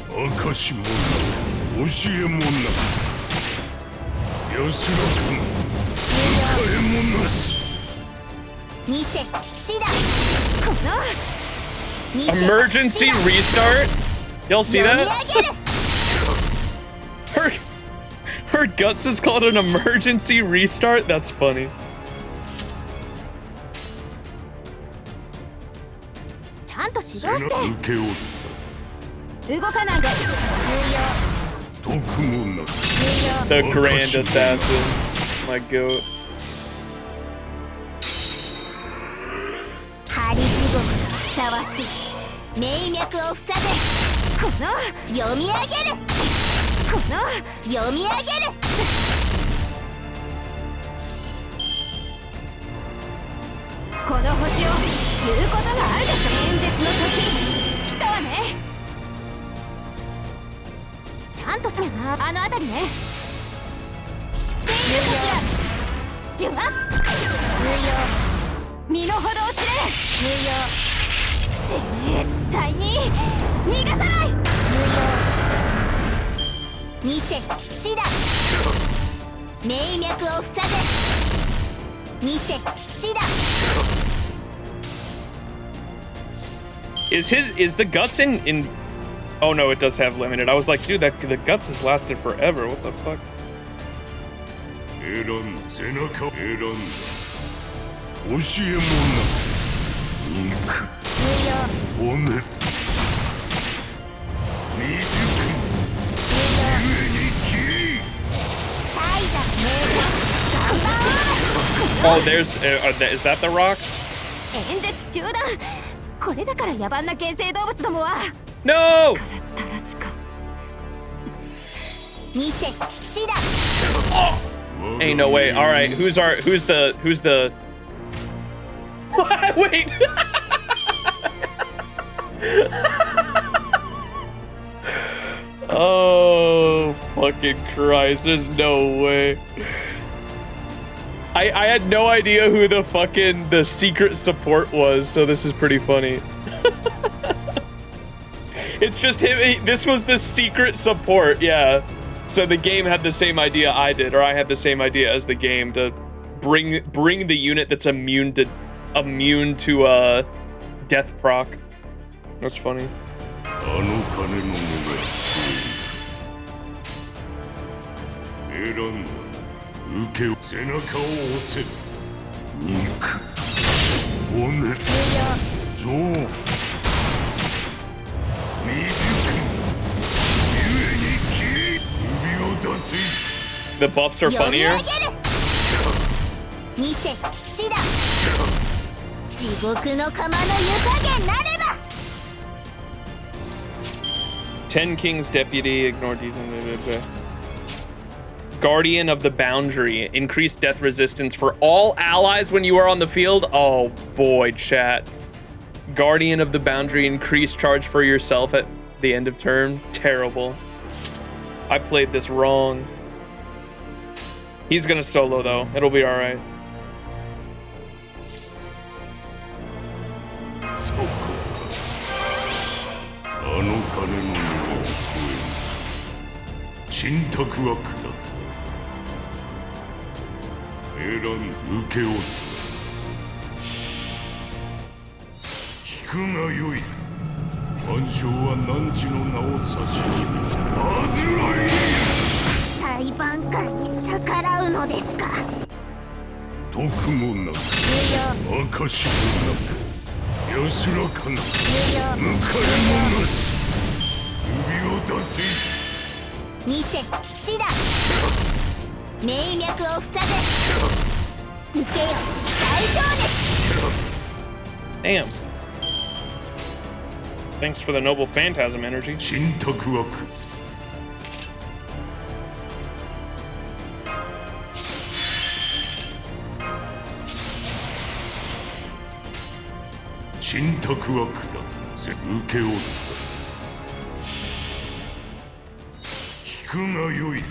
証もな教えもな安らかな迎えもなし見せシダこの Emergency restart? Y'all see that? Her guts is called an emergency restart? That's funny. ちゃんと指導して動かないで The Grand Assassin. My goat. ハリ地獄にふさわしい名脈を塞ぐこの読み上げるこの読み上げるこの星を言うことがあるでしょ演説の時来たわねちゃんとあの辺りね知っているかしらでは身の程を知れ絶対に逃がさない見せシダ名脈を塞ぐ見せシダ Is the guts in Oh no, it does have limited. I was like, dude, the guts has lasted forever. What the fuck? Oh, there's is that the rocks? 演説中断。これだから野蛮な原生動物どもは。 No! 力足らずか。見せしだ。 Ain't no way. All right, who's the Wait. Oh, fucking Christ. There's no way. I had no idea who the secret support was, so this is pretty funny. It's just him. This was the secret support, yeah. So the game had the same idea I did, or I had the same idea as the game to bring the unit that's immune to death proc. That's funny. あの金の目が選んだ受けを背中を押せ肉骨情未熟故に切り首を出せ The buffs are funnier. 見せしだ。地獄の釜の湯加減なれば。 Ten King's Deputy, ignore defense. Guardian of the Boundary, increased death resistance for all allies when you are on the field. Oh boy, chat. Guardian of the Boundary, increased charge for yourself at the end of turn. Terrible. I played this wrong. He's gonna solo though. It'll be all right. そうかあの金の目を超え信託は下選ん受け負った聞くがよい万象は汝の名を指し示したアズライ裁判官に逆らうのですか。徳もなく証もなく安らかな迎えもなし首を出せ見せしだ。名脈を塞げ受けよ大丈夫。 Damn. Thanks for the noble phantasm energy. 信託は信託は下せ受け負った聞くがよい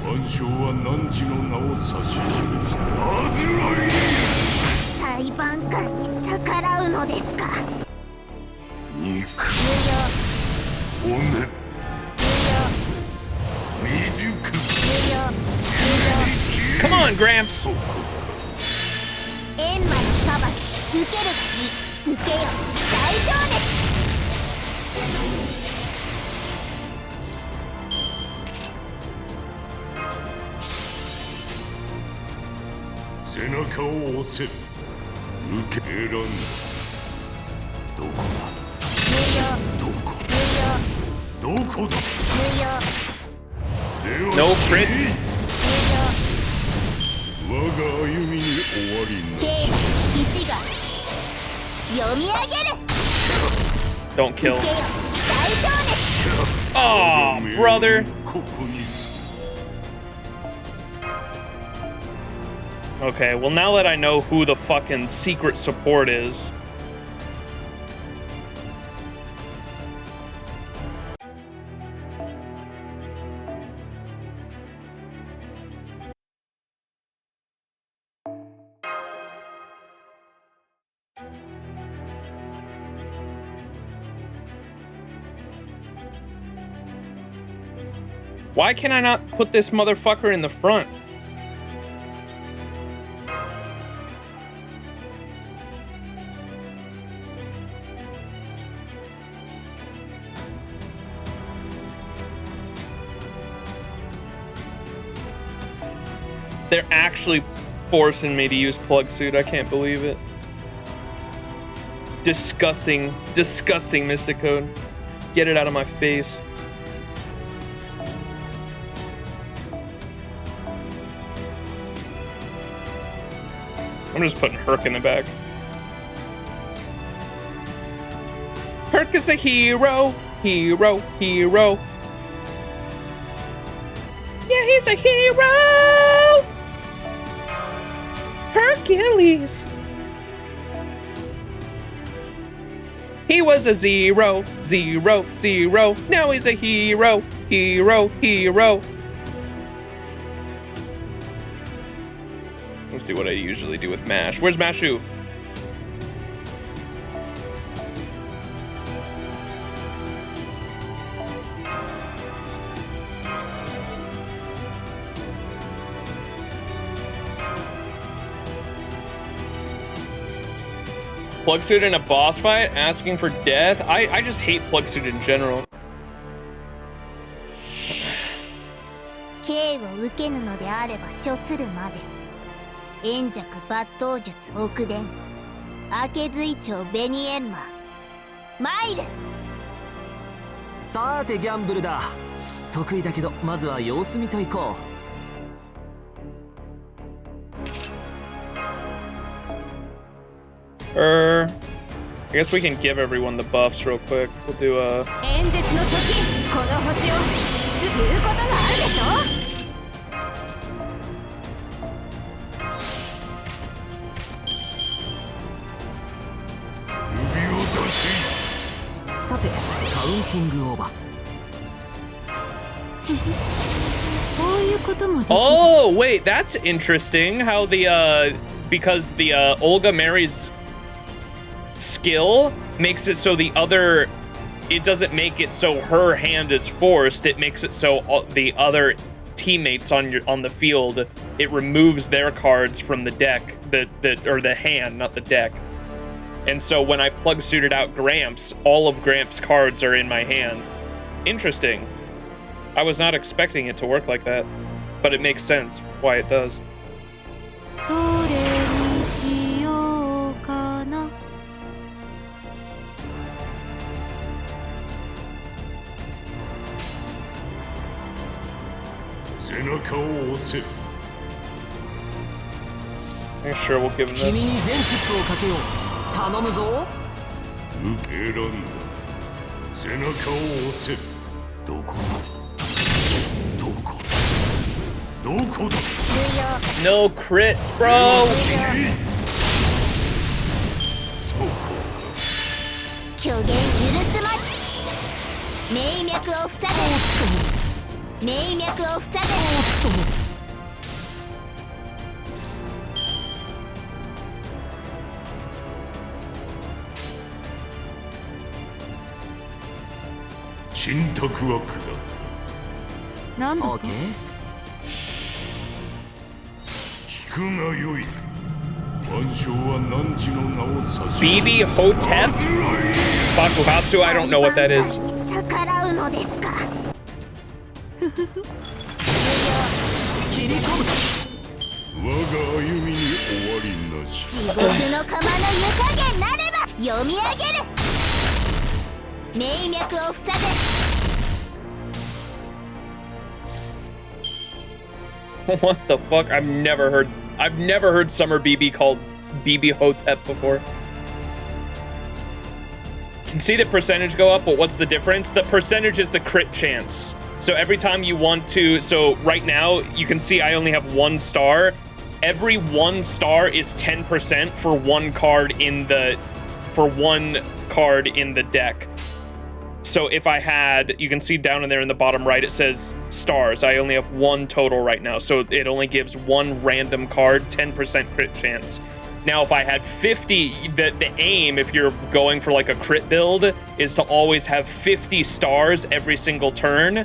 万象は汝の名を指し示したアズライ裁判官に逆らうのですか。肉骨未熟 Come on, Gramps. 閻魔の裁き受けるがいい。受けよ大丈夫背中を押せ受け選んだどこだどこどこだ No crits. 我が歩みに終わりな刑1が読み上げる。 Don't kill. 受けよ大丈夫。 Oh, brother. ここに Okay, well now that I know who the fucking secret support is. Why can I not put this motherfucker in the front? They're actually forcing me to use plug suit. I can't believe it. Disgusting, disgusting Mystic Code. Get it out of my face. I'm just putting Herc in the back. Herc is a hero, hero, hero. Yeah, he's a hero! Hercules! He was a 0, 0, 0. Now he's a hero, hero, hero. Let's do what I usually do with Mash. Where's Mashu? Plug suit in a boss fight, asking for death. I just hate plug suit in general. 刑を受けぬのであれば処するまで。円弱抜刀術奥伝。明け随長ベニエンマ。参る。さてギャンブルだ。得意だけどまずは様子見といこう。I guess we can give everyone the buffs real quick. We'll do 演説の時、この星を救うことがあるでしょ。さて、カウンティングオーバー。こういうこともできる。Oh, wait, that's interesting how the because the Olga Mary's skill makes it so the other, it doesn't make it so her hand is forced, it makes it so the other teammates on the field, it removes their cards from the deck, or the hand, not the deck. And so when I plug suited out Gramps, all of Gramps' cards are in my hand. Interesting. I was not expecting it to work like that, but it makes sense why it does. どれにしようかな。背中を押せ。 I'm sure we'll give him 君 this. に全チップをかけよう。頼むぞ。受けらんだ。背中を押せ。どこだ。どこだ。どこだ。 No crits, bro! そうか。虚言許すまじ。名脈を塞ぐ。名脈を塞ぐ。 信託枠だ。なんだと。オッケー。聞くがよい。万象は汝の名を指し。 BB Hotep? Bakuhatsu, I don't know what that is. 逆らうのですか。切り込む。我が歩みに終わりなし。地獄の釜の湯加減なれば読み上げる。名脈を塞ぐ。 What the fuck? I've never heard Summer BB called BB Hotep before. Can see the percentage go up, but what's the difference? The percentage is the crit chance. So every time you want to, so right now you can see I only have 1 star. Every 1 star is 10% for one card in the deck. So if I had, you can see down in there in the bottom right, it says stars. I only have 1 total right now. So it only gives 1 random card, 10% crit chance. Now, if I had 50, the aim, if you're going for like a crit build, is to always have 50 stars every single turn.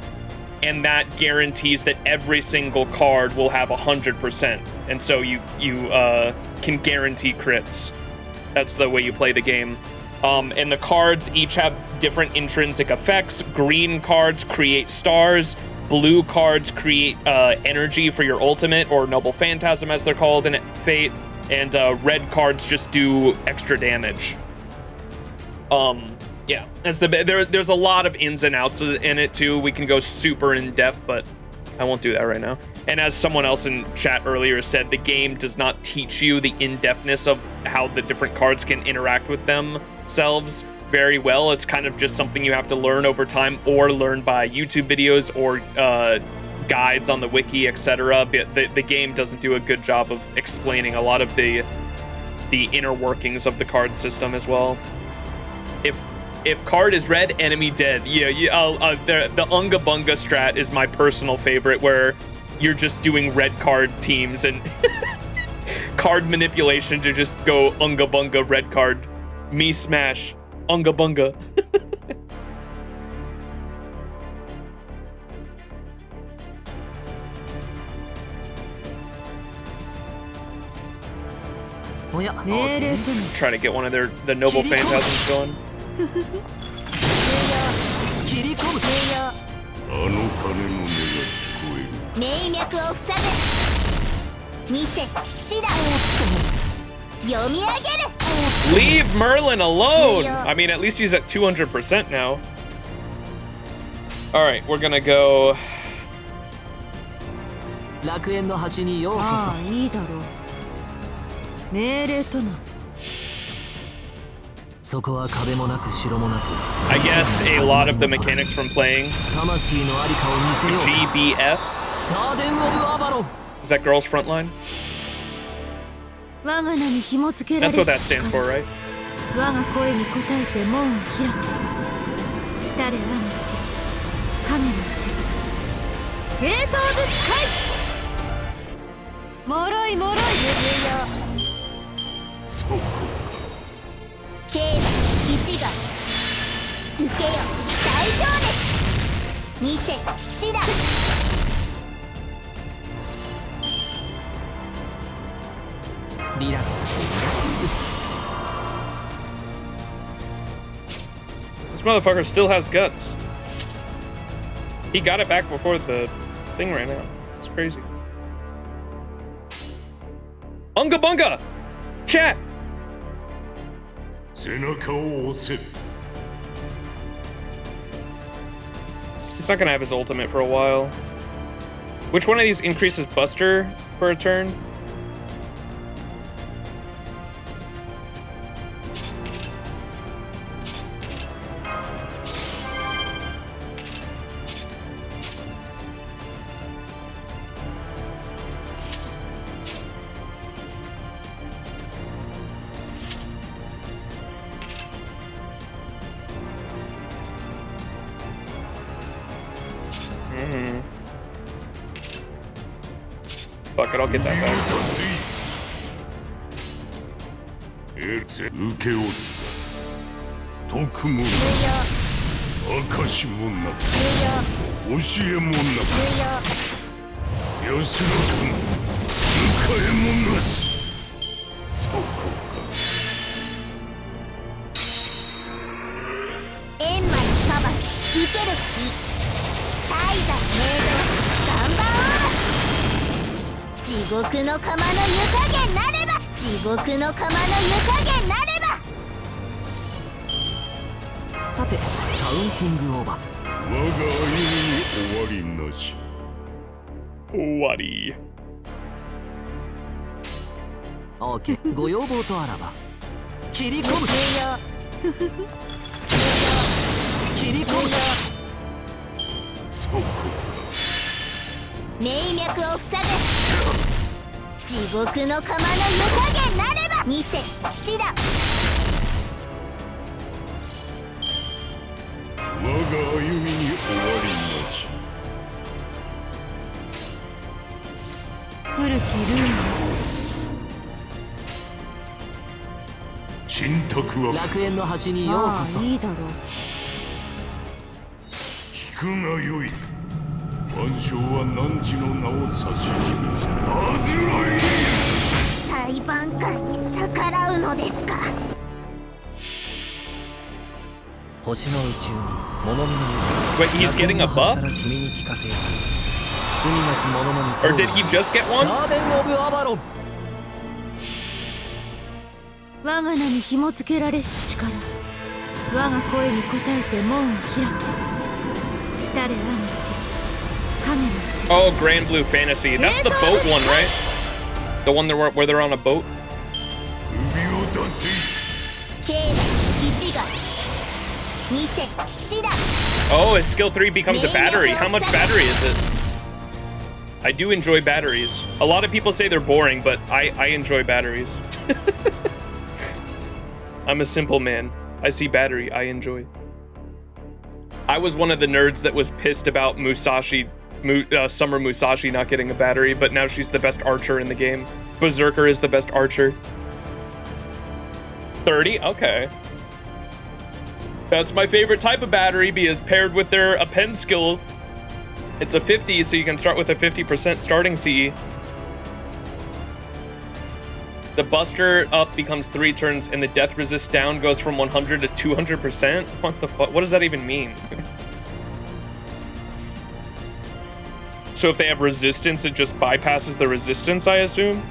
And that guarantees that every single card will have 100%. And so you can guarantee crits. That's the way you play the game. And the cards each have different intrinsic effects. Green cards create stars. Blue cards create energy for your ultimate, or Noble Phantasm as they're called in Fate. And red cards just do extra damage. Yeah, there's a lot of ins and outs in it too. We can go super in depth, but I won't do that right now. And as someone else in chat earlier said, the game does not teach you the in-depthness of how the different cards can interact with themselves very well. It's kind of just something you have to learn over time or learn by YouTube videos or guides on the wiki, etc. But the game doesn't do a good job of explaining a lot of the inner workings of the card system as well. If card is red, enemy dead. Yeah, the Unga Bunga strat is my personal favorite, where you're just doing red card teams and card manipulation to just go Unga Bunga red card, me smash, Unga Bunga. Try to get one of the noble phantasms going. 切り込むあの鐘の音が聞こえる名脈を塞ぐ見せシダ読み上げる Leave Merlin alone! I mean, at least he's at 200% now. Alright, we're gonna go... 楽園の端にようこそ。ああ、いいだろう。命令とな。そこは壁もなく城もなく。I guess a lot of the mechanics from playing 魂のありかを見せよう。 GBF? ガーデン・オブ・アバロン。 Is that girl's frontline? 我が名に紐付けられ That's what that stands for, right? 我が声に応えて門を開け。来たれあの死、影の死。ゲート・オブ・スカイ。もろいもろい。そう警一が受けよ大情熱見せシダ リラックス。 This motherfucker still has guts. He got it back before the thing ran out. It's crazy. Unga Bunga! Chat! 背中を押せ He's not gonna have his ultimate for a while. Which one of these increases Buster for a turn? Fuck it, I'll get that back. 受け負った徳もなく証もなく教えもなく安らかな迎えもなしそこか閻魔の裁き受けるがいい大座明堂岩盤地獄の釜の湯加減なれば地獄の釜の湯加減なればさて、カウンティングオーバー。我が歩みに終わりなし Waddy. オーケー、ご要望とあらば。切り込む。切り込む。そうか名脈を塞ぐ地獄の釜の湯加減なれば見せシダ我が歩みに終わりなし古きルー信託は楽園の端にム。ようこそ。ああ、いいだろう。聞くがよい万象は汝の名を指し示したアズライ裁判官に逆らうのですか 星の宇宙に物見の Wait, he's getting a buff? から君に聞かせよう。罪なき者のに Or did he just get one? ガーデン・オブ・アバロン。我が名に紐付けられし力。我が声に応えて門を開け。来たれあの死、Oh, Grand Blue Fantasy. That's the boat one, right? The one where they're on a boat? Oh, his skill 3 becomes a battery. How much battery is it? I do enjoy batteries. A lot of people say they're boring, but I enjoy batteries. I'm a simple man. I see battery, I enjoy. I was one of the nerds that was pissed about Summer Musashi not getting a battery, but now she's the best archer in the game. Berserker is the best archer. 30? Okay. That's my favorite type of battery because paired with their append skill, it's a 50, so you can start with a 50% starting CE. The Buster up becomes 3 turns, and the death resist down goes from 100 to 200%? What the fuck? What does that even mean? So if they have resistance, it just bypasses the resistance, I assume?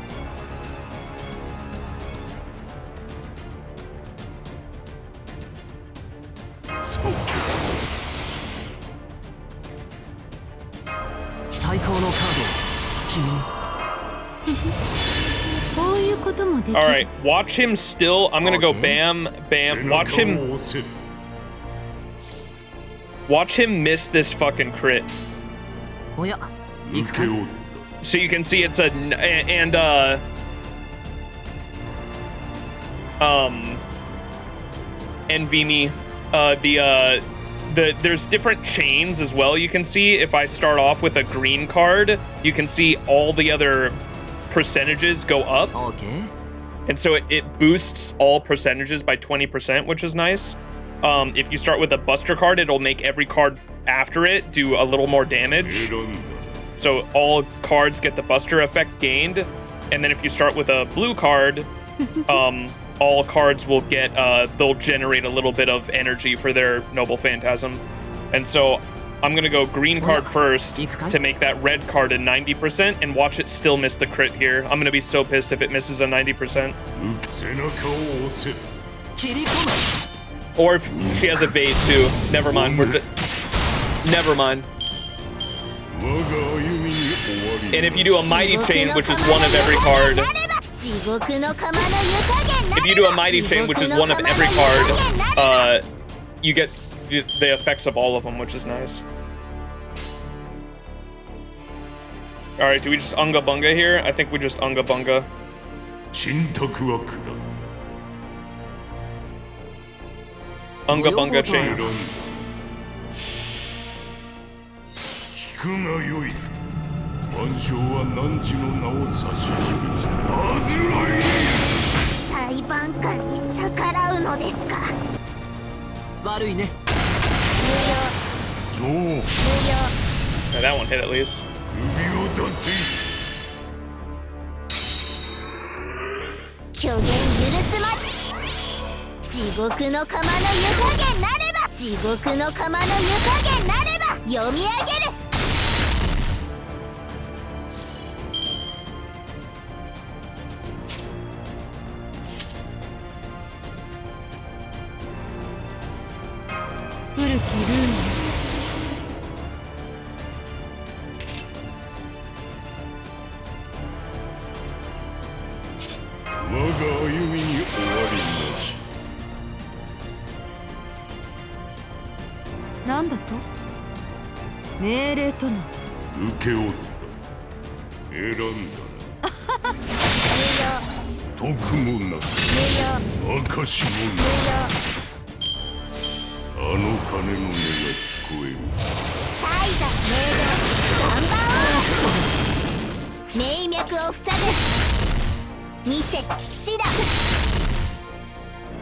All right, watch him still. I'm gonna go bam, bam. Watch him miss this fucking crit. So you can see it's a NVMe, there's different chains as well. You can see if I start off with a green card, you can see all the other percentages go up. Okay. And so it boosts all percentages by 20%, which is nice. If you start with a Buster card, it'll make every card after it do a little more damage. So all cards get the Buster effect gained. And then if you start with a blue card, all cards will get, they'll generate a little bit of energy for their Noble Phantasm. And so I'm gonna go green card first to make that red card a 90% and watch it still miss the crit here. I'm gonna be so pissed if it misses a 90%. Or if she has evade too. Never mind. Never mind. And if you do a Mighty Chain, which is one of every card, if you do a Mighty Chain, which is one of every card, you get the effects of all of them, which is nice. All right, do we just Unga Bunga here? I think we just Unga Bunga. Unga Bunga Chain. Yeah, that one hit at least.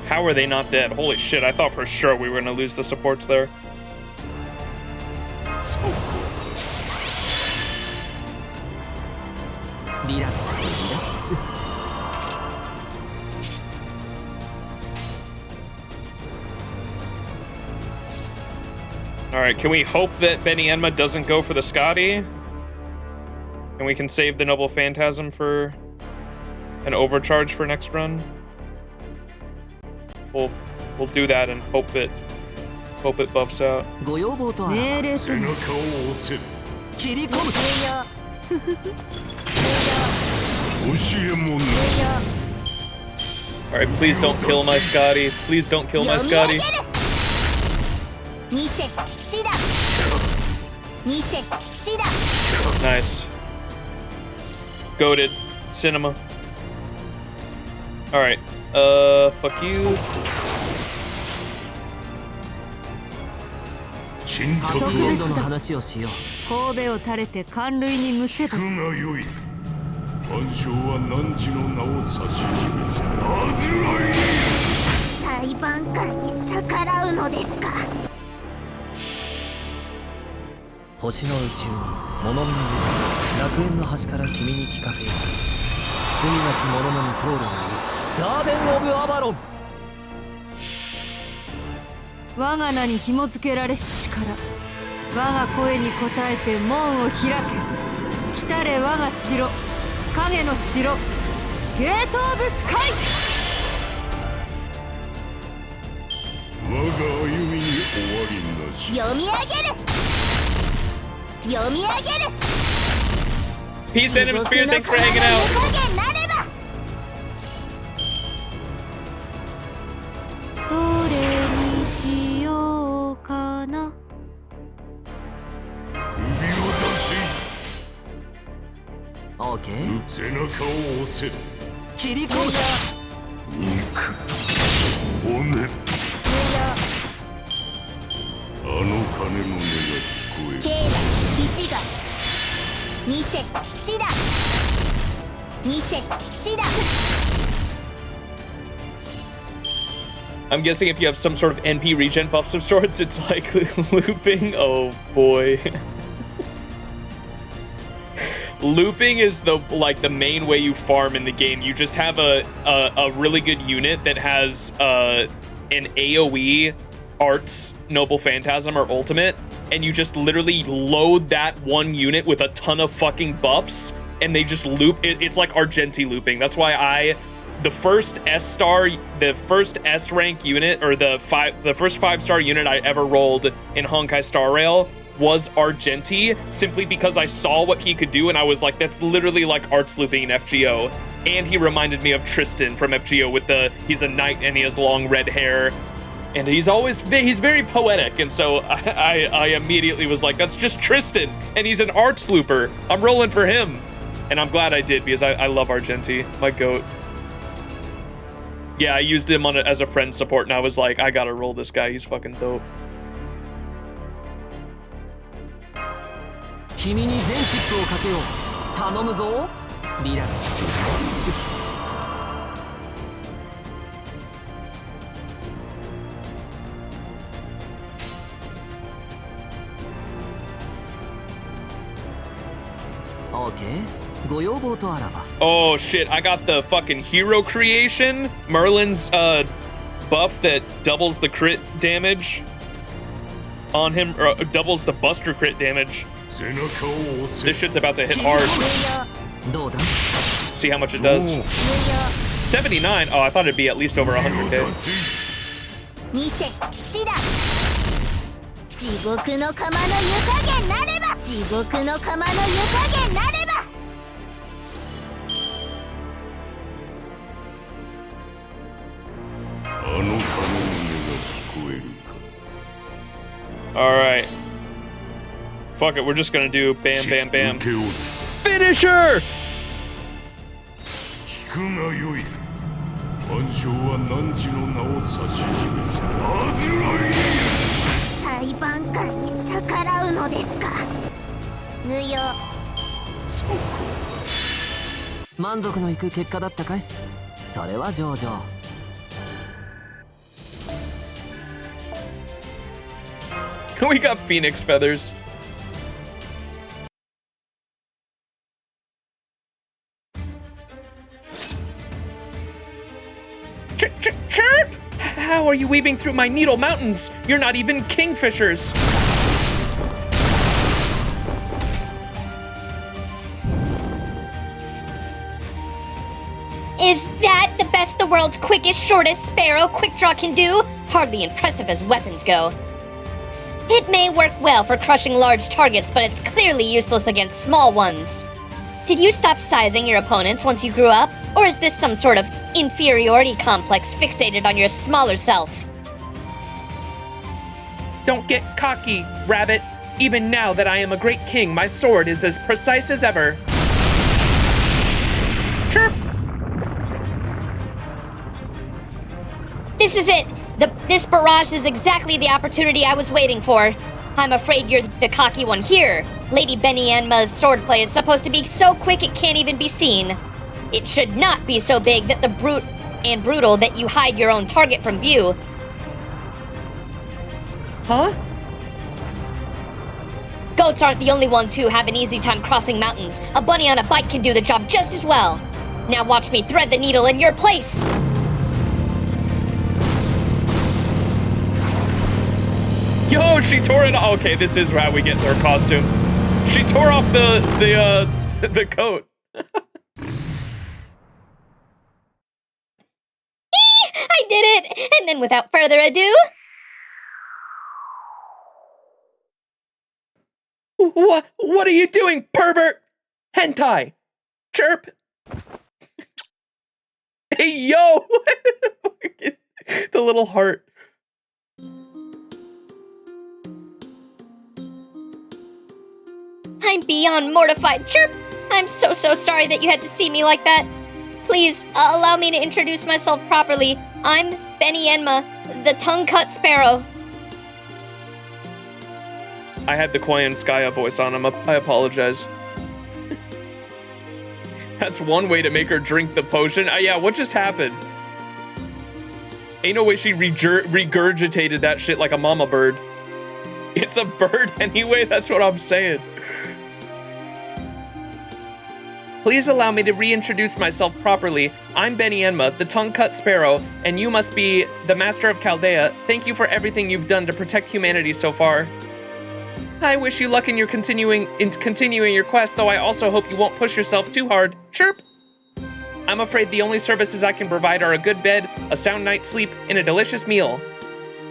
How are they not dead? Holy shit, I thought for sure we were gonna lose the supports there. Alright, can we hope that Benny Enma doesn't go for the Scotty? And we can save the Noble Phantasm for an overcharge for next run? We'll do that and hope it buffs out. 切り込む。教えもない。 Alright, please don't kill my Scotty. Please don't kill my Scotty. Nice. Goated. Cinema. Alright. Fuck you. 神特格別度の話をしよう。神戸を垂れて寒類にむせば。がよい。万象は汝の名を指し示した。あずらい。裁判官に逆らうのですか。星の宇宙に物見の楽園の端から君に聞かせよう。罪なき者のに通るのにガーデン・オブ・アバロン。我が名に紐付けられし力、我が声に応えて門を開け。来たれ我が城、影の城、ゲート・オブ・スカイ。我が歩みに終わりなし。読み上げる。読み上げる。 Peace, Venom Spear. Thanks for hanging out. どれにしようかな。首を出オーケー。せ。背中を押せ。切り込む。肉。骨。あの鐘の音が聞こえる。ケイラ1が2世シダ2世シダ。 I'm guessing if you have some sort of NP regen buffs of sorts, it's like looping. Oh boy. Looping is the main way you farm in the game. You just have a really good unit that has an AoE Arts Noble Phantasm or Ultimate, and you just literally load that one unit with a ton of fucking buffs, and they just loop. It's like Argenti looping. That's why the first S rank unit, or the first 5-star unit I ever rolled in Honkai Star Rail was Argenti, simply because I saw what he could do, and I was like, that's literally like arts looping in FGO. And he reminded me of Tristan from FGO with he's a knight and he has long red hair. And he's very poetic, and so I immediately was like, that's just Tristan, and he's an arts looper. I'm rolling for him. And I'm glad I did, because I love Argenti, my goat. Yeah, I used him as a friend support, and I was like, I gotta roll this guy, he's fucking dope. 君に全チップをかけよう。頼むぞ。リラックス。Okay. ご要望とあらば。 Oh shit, I got the fucking hero creation. Merlin's buff that doubles the crit damage on him, or doubles the buster crit damage. This shit's about to hit hard. See how much it does. 79? Oh, I thought it'd be at least over 100k. 地獄の釜の湯加減なれば。地獄の釜の湯加減なれば。 Alright. Fuck it, we're just gonna do bam, bam, bam. Finisher! 聞くがよい。万象は汝の名を指し示した。あずらい。裁判官に逆らうのですか。無用。そこ。満足のいく結果だったかい。それは上々。 We got phoenix feathers. Chirp! How are you weaving through my needle mountains? You're not even kingfishers. Is that the best the world's quickest, shortest sparrow quick draw can do? Hardly impressive as weapons go. It may work well for crushing large targets, but it's clearly useless against small ones. Did you stop sizing your opponents once you grew up? Or is this some sort of inferiority complex fixated on your smaller self? Don't get cocky, rabbit. Even now that I am a great king, my sword is as precise as ever. Chirp! This is it! This barrage is exactly the opportunity I was waiting for. I'm afraid you're the cocky one here. Lady Benienma's swordplay is supposed to be so quick it can't even be seen. It should not be so big that brutal that you hide your own target from view. Huh? Goats aren't the only ones who have an easy time crossing mountains. A bunny on a bike can do the job just as well. Now watch me thread the needle in your place. Yo, she tore it off. Okay, this is how we get her costume. She tore off the coat. I did it! And then without further ado... What are you doing, pervert? Hentai! Chirp! Hey, yo! The little heart. I'm beyond mortified. Chirp! I'm so sorry that you had to see me like that. Please, allow me to introduce myself properly. I'm Benienma, the tongue-cut sparrow. I had the Koyan Skya voice on him. I apologize. That's one way to make her drink the potion. Yeah, what just happened? Ain't no way she regurgitated that shit like a mama bird. It's a bird anyway, that's what I'm saying. Please allow me to reintroduce myself properly. I'm Benienma, the tongue-cut sparrow, and you must be the master of Chaldea. Thank you for everything you've done to protect humanity so far. I wish you luck in your continuing your quest, though I also hope you won't push yourself too hard. Chirp! I'm afraid the only services I can provide are a good bed, a sound night's sleep, and a delicious meal.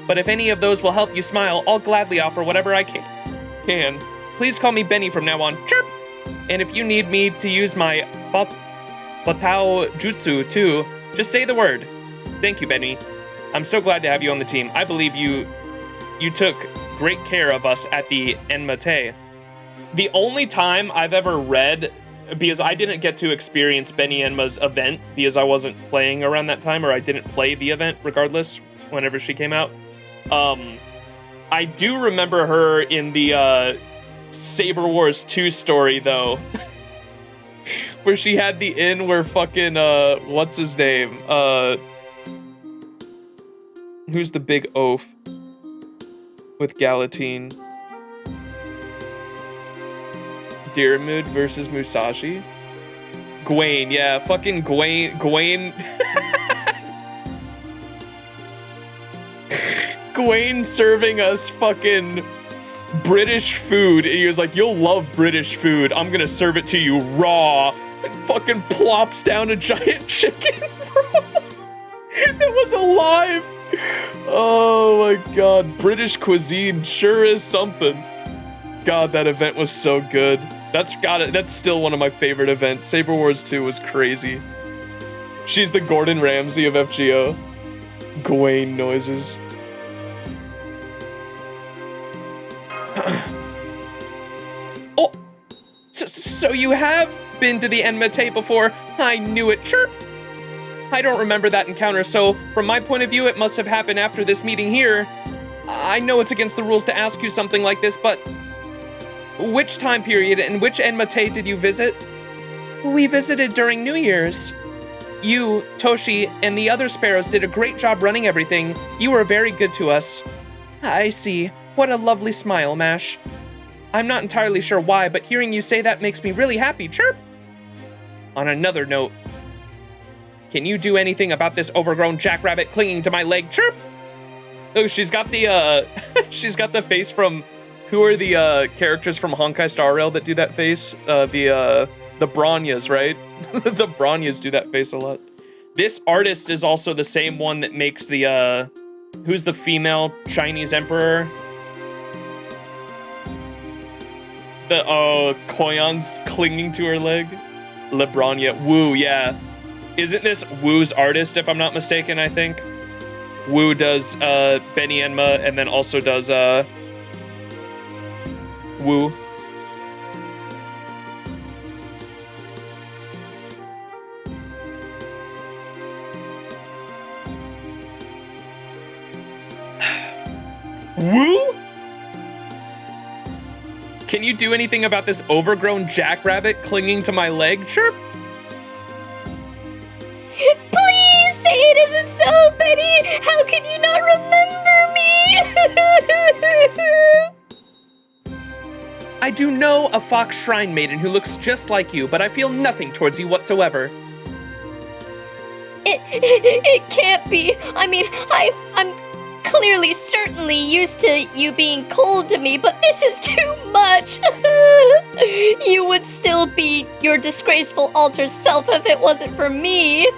But if any of those will help you smile, I'll gladly offer whatever I can. Please call me Benny from now on. Chirp! And if you need me to use my Batao Jutsu too, just say the word. Thank you, Benny. I'm so glad to have you on the team. I believe you took great care of us at the Enmate. The only time I've ever read, because I didn't get to experience Benienma's event because I wasn't playing around that time, or I didn't play the event regardless whenever she came out. I do remember her in the Saber Wars 2 story though, where she had the inn where fucking what's his name? Who's the big oaf with Galatine? Diarmuid versus Musashi? Gwaine, yeah, fucking Gwaine. Gwaine serving us fucking British food, and he was like, you'll love British food, I'm gonna serve it to you raw, and fucking plops down a giant chicken, bro. That was alive. Oh my god, British cuisine sure is something. God, that event was so good. That's still one of my favorite events. Saber Wars 2 was crazy. She's the Gordon Ramsay of FGO. Gwaine noises. Oh, so you have been to the Enmate before? I knew it. Chirp. I don't remember that encounter, so from my point of view, it must have happened after this meeting here. I know it's against the rules to ask you something like this, but which time period and which Enmate did you visit? We visited during New Year's. You, Toshi, and the other sparrows did a great job running everything. You were very good to us. I see. What a lovely smile, Mash. I'm not entirely sure why, but hearing you say that makes me really happy. Chirp! On another note, can you do anything about this overgrown jackrabbit clinging to my leg? Chirp! Oh, she's got the, she's got the face from, who are the, characters from Honkai Star Rail that do that face? The Bronyas, right? The Bronyas do that face a lot. This artist is also the same one that makes the, who's the female Chinese emperor? Koyon's clinging to her leg. Lebronya. Wu, yeah. Isn't this Wu's artist, if I'm not mistaken, I think? Wu does Benny Enma and then also does Wu. Woo? Can you do anything about this overgrown jackrabbit clinging to my leg? Chirp. Please say it isn't so, Betty! How can you not remember me? I do know a fox shrine maiden who looks just like you, but I feel nothing towards you whatsoever. It can't be. I mean, I'm clearly, certainly used to you being cold to me, but this is too much. You would still be your disgraceful alter self if it wasn't for me.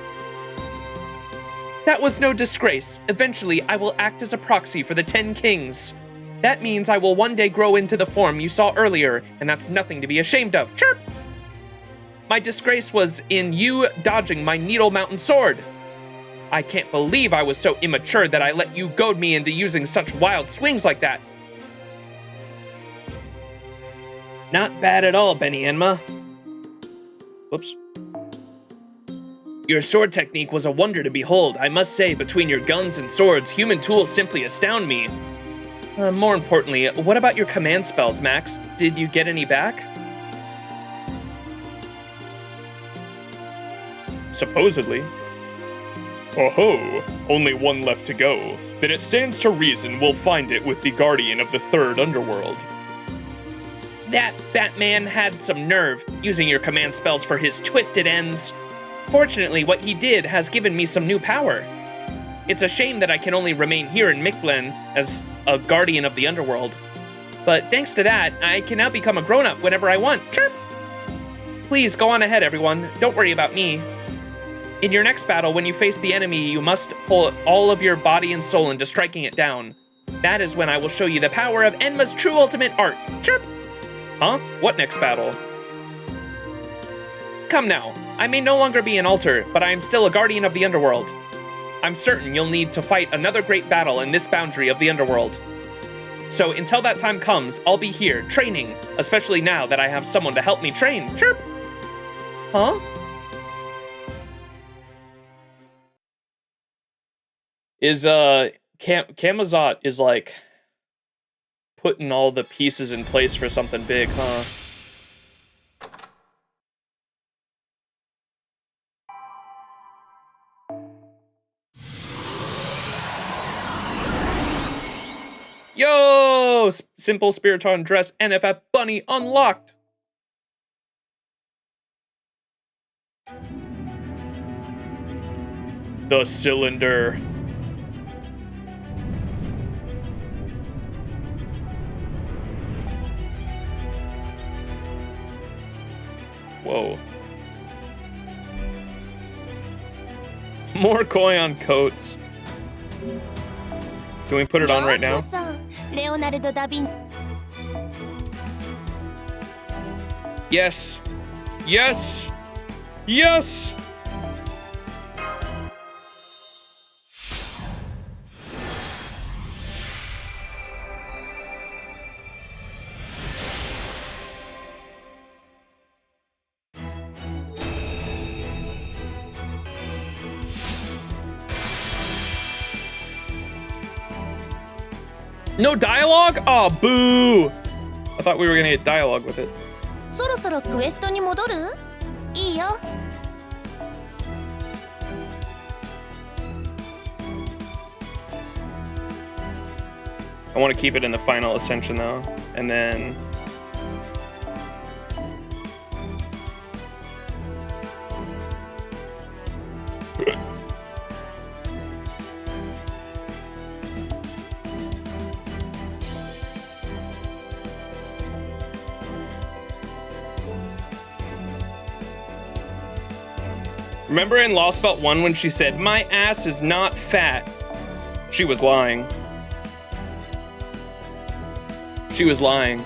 That was no disgrace. Eventually, I will act as a proxy for the 10 kings. That means I will one day grow into the form you saw earlier, and that's nothing to be ashamed of. Chirp! My disgrace was in you dodging my Needle Mountain sword. I can't believe I was so immature that I let you goad me into using such wild swings like that. Not bad at all, Benny Enma. Whoops. Your sword technique was a wonder to behold. I must say, between your guns and swords, human tools simply astound me. More importantly, what about your command spells, Max? Did you get any back? Supposedly. Oh-ho, only one left to go. Then it stands to reason we'll find it with the guardian of the third underworld. That Batman had some nerve, using your command spells for his twisted ends. Fortunately, what he did has given me some new power. It's a shame that I can only remain here in Mictlān as a guardian of the underworld. But thanks to that, I can now become a grown-up whenever I want. Chirp! Please, go on ahead, everyone. Don't worry about me. In your next battle, when you face the enemy, you must pull all of your body and soul into striking it down. That is when I will show you the power of Enma's true ultimate art. Chirp! Huh? What next battle? Come now. I may no longer be an alter, but I am still a guardian of the underworld. I'm certain you'll need to fight another great battle in this boundary of the underworld. So until that time comes, I'll be here, training, especially now that I have someone to help me train. Chirp! Huh? Is, Camazot is, like, putting all the pieces in place for something big, huh? Yo! Simple Spiriton dress NFF bunny unlocked! The cylinder. Whoa. More Koyon coats. Can we put it on right now? Yes! Yes! Yes! No dialogue? Oh, boo! I thought we were gonna get dialogue with it. そろそろクエストに戻る？いいよ。I want to keep it in the final ascension though, and then remember in Lostbelt 1 when she said, "My ass is not fat"? She was lying. She was lying.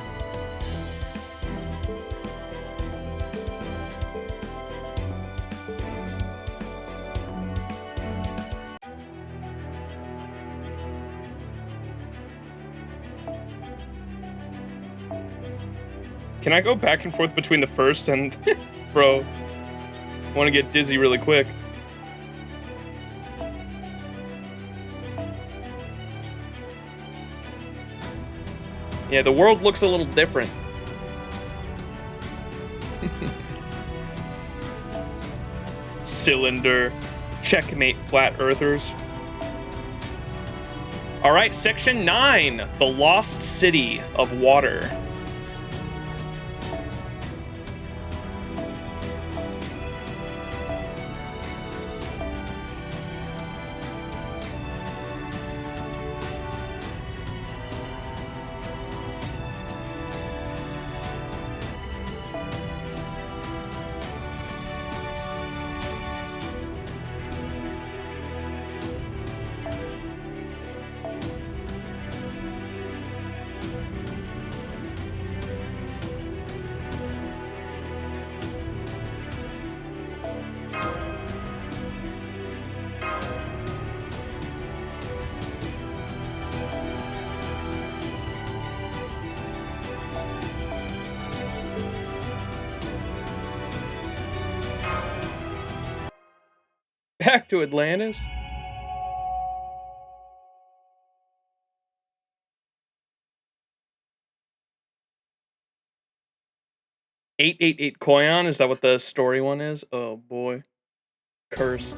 Can I go back and forth between the first and... Bro, I want to get dizzy really quick. Yeah, the world looks a little different. Cylinder. Checkmate, flat earthers. All right, section 9, the lost city of water. Back to Atlantis. $888 Koyan, is that what the story one is? Oh boy. Cursed.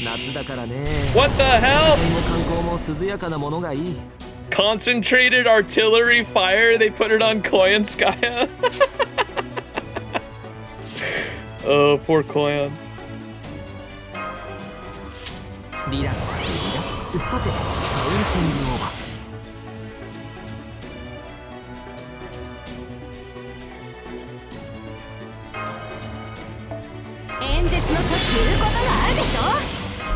夏だからね。 What the hell? 観光も涼やかなものがいい。 Concentrated artillery fire, they put it on Koyanskaya. Oh, poor Koyan. リラックスリラックス。さて、カウンティングオーバー。 演説のということがあるでしょ。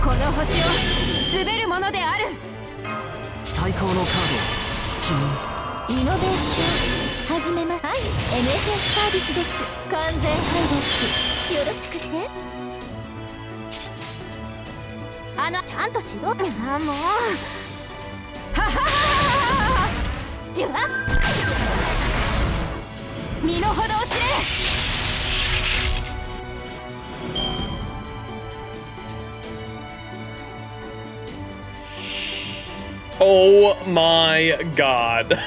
この星を滑るものである。最高のカードを君に。イノベーション始めます。はい、NSS サービスです。完全配列よろしくね。ちゃんとしろ。あ、もう。ははは。では身の程を知れ。 Oh my god.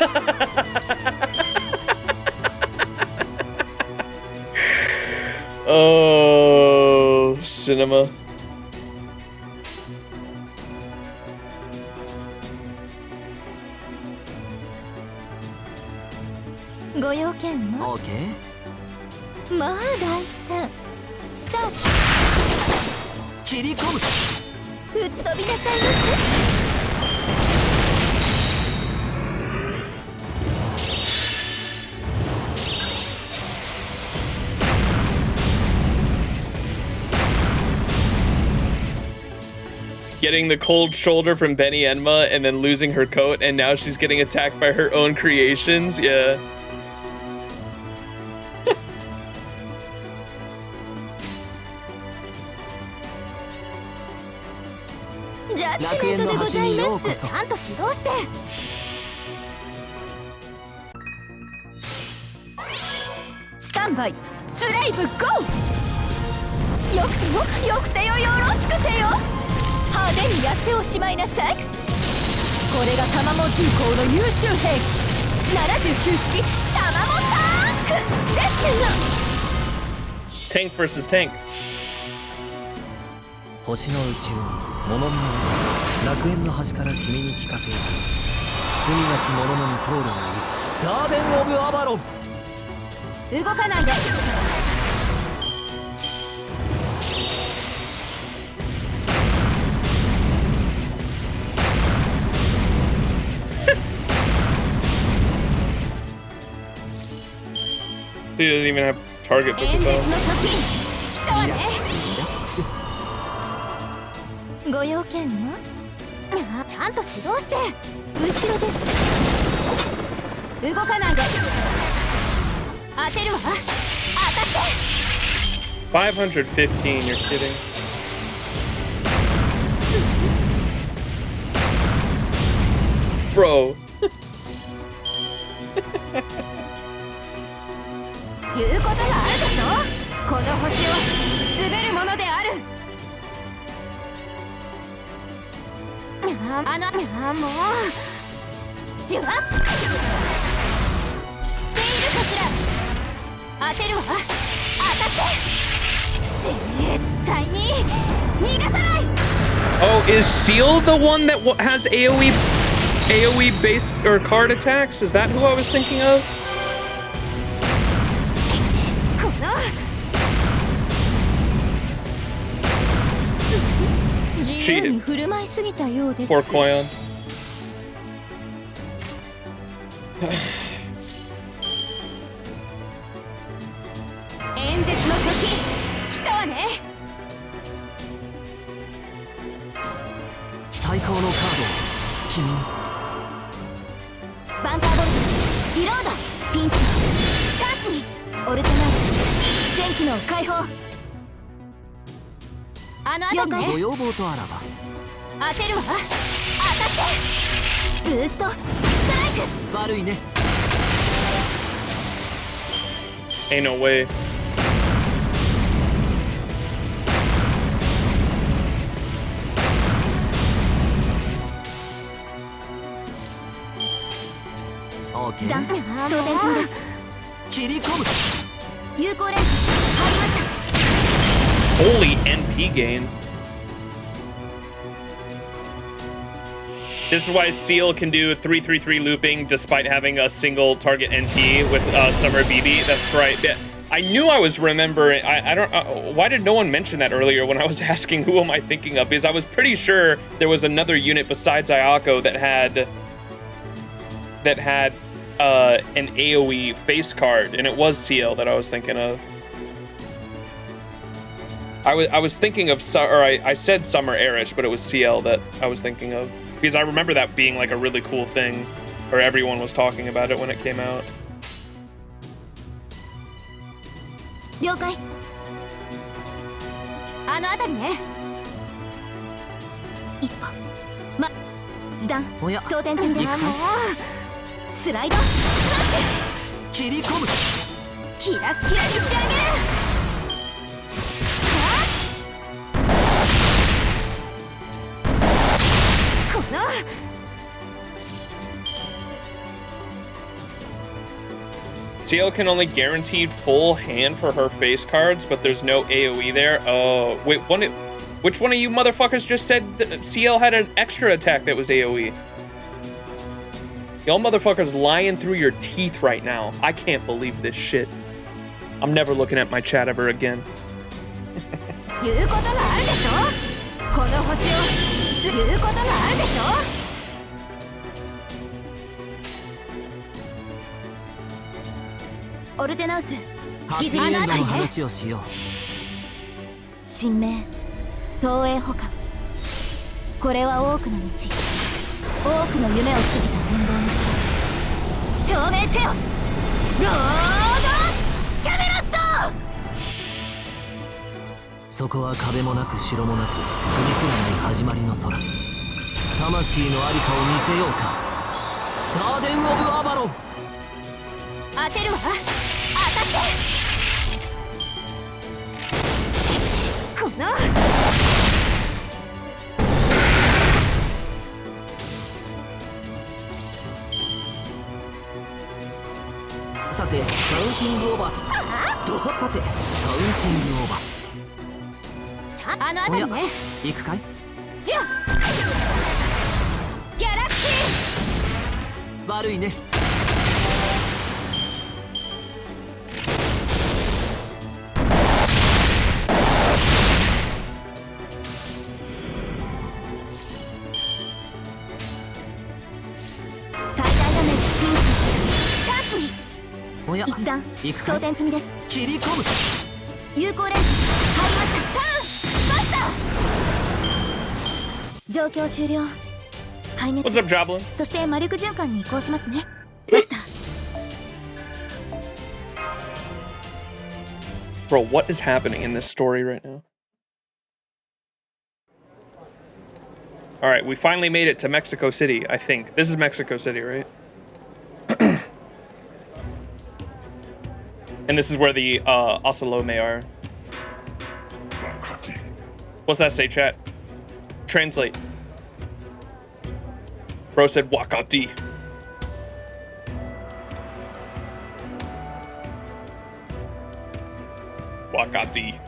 Oh, cinema. Go要件も OK まあ大胆スタート切り込む吹っ飛びなさいます Getting the cold shoulder from Benny Enma and then losing her coat, and now she's getting attacked by her own creations. Yeah. Stand by. Slave go. よくてよ、よくてよ、よろしくてよ。 派手にやっておしまいなさい。これがタマモ重工の優秀兵器79式タマモタンクですが Tank versus tank. 星の宇宙に物見の楽園の端から君に聞かせよう。罪なき者のに通るのにガーデン・オブ・アバロン。動かないで。 He doesn't even have target for this out. ご用件はちゃんと指導して後ろです動かないで当てるわ当たって515, you're kidding. Bro. 言うことがあるでしょ。この星を滑るものである。もうでは知っているかしら。当てるわ。当たって絶対に逃がさない。 Oh, is Seal the one that has AoE based or card attacks? Is that who I was thinking of? この自由に振る舞いすぎたようです。 Poor Koyon. 演説の時来たわね。最高のカードを君に。バンカーボルトリロード。ピンチチャンスにオルテナンス全機能解放。あの辺りね。ご要望とあらば当てるわ。当たってブーストストライク。悪いね。 Ain't no way. OK 時短装填済みです。切り込む。有効レンジ入りました。 Holy NP gain. This is why Seal can do 333 looping despite having a single target NP with Summer BB. That's right. I knew I was remembering. I don't. Why did no one mention that earlier when I was asking who am I thinking of? Because I was pretty sure there was another unit besides Ayako that had an AoE face card, and it was Seal that I was thinking of. I was thinking of, or I said Summer Erish, but it was CL that I was thinking of. Because I remember that being like a really cool thing, or everyone was talking about it when it came out. 了解。あの辺りね。一歩。時短おや装填済みです。スライドスマッシュ。切り込む。キラッキラにしてあげる。この CL can only guarantee full hand for her face cards, but there's no AoE there. Oh, wait, which one of you motherfuckers just said that CL had an extra attack that was AoE? Y'all motherfuckers lying through your teeth right now. I can't believe this shit. I'm never looking at my chat ever again. 言うことがあるでしょ。この星を言うことがあるでしょ。オルテナウス発言の話をしよう。神明東映保管。これは多くの道、多くの夢を過ぎた運動にしろ。証明せよロードキャメロット。そこは壁もなく城もなく降りそうない始まりの空。魂のありかを見せようか。ガーデン・オブ・アバロン。当てるわ。当たってこのさてカウンティングオーバー。さてカウンティングオーバー。あの辺りね。行くかい。じゃあギャラクシー。悪いね。最大ダメージピンチチャンスに。おや一段行くかい。装填済みです。切り込む。有効レンジ入りました。ターンバスター。状況終了。排熱。 What's up, Joblin? そして魔力循環に移行しますね。バスター。 Bro, what is happening in this story right now? All right, we finally made it to Mexico City, I think. This is Mexico City, right? And this is where the Osalome are. What's that say, chat? Translate. Bro said Wakati. Wakati.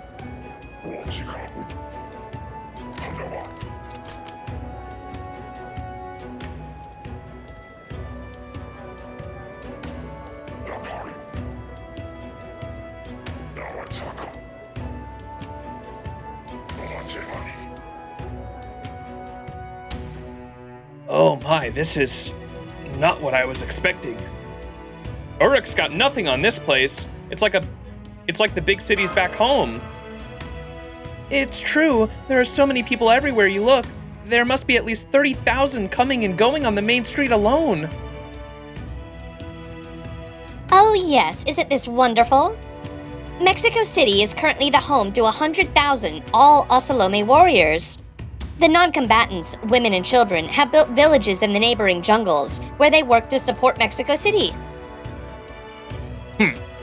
Oh my, this is not what I was expecting. Uruk's got nothing on this place. It's like the big cities back home. It's true. There are so many people everywhere you look. There must be at least 30,000 coming and going on the main street alone. Oh yes, isn't this wonderful? Mexico City is currently the home to 100,000 all Osalome warriors. The non-combatants, women and children, have built villages in the neighboring jungles, where they work to support Mexico City.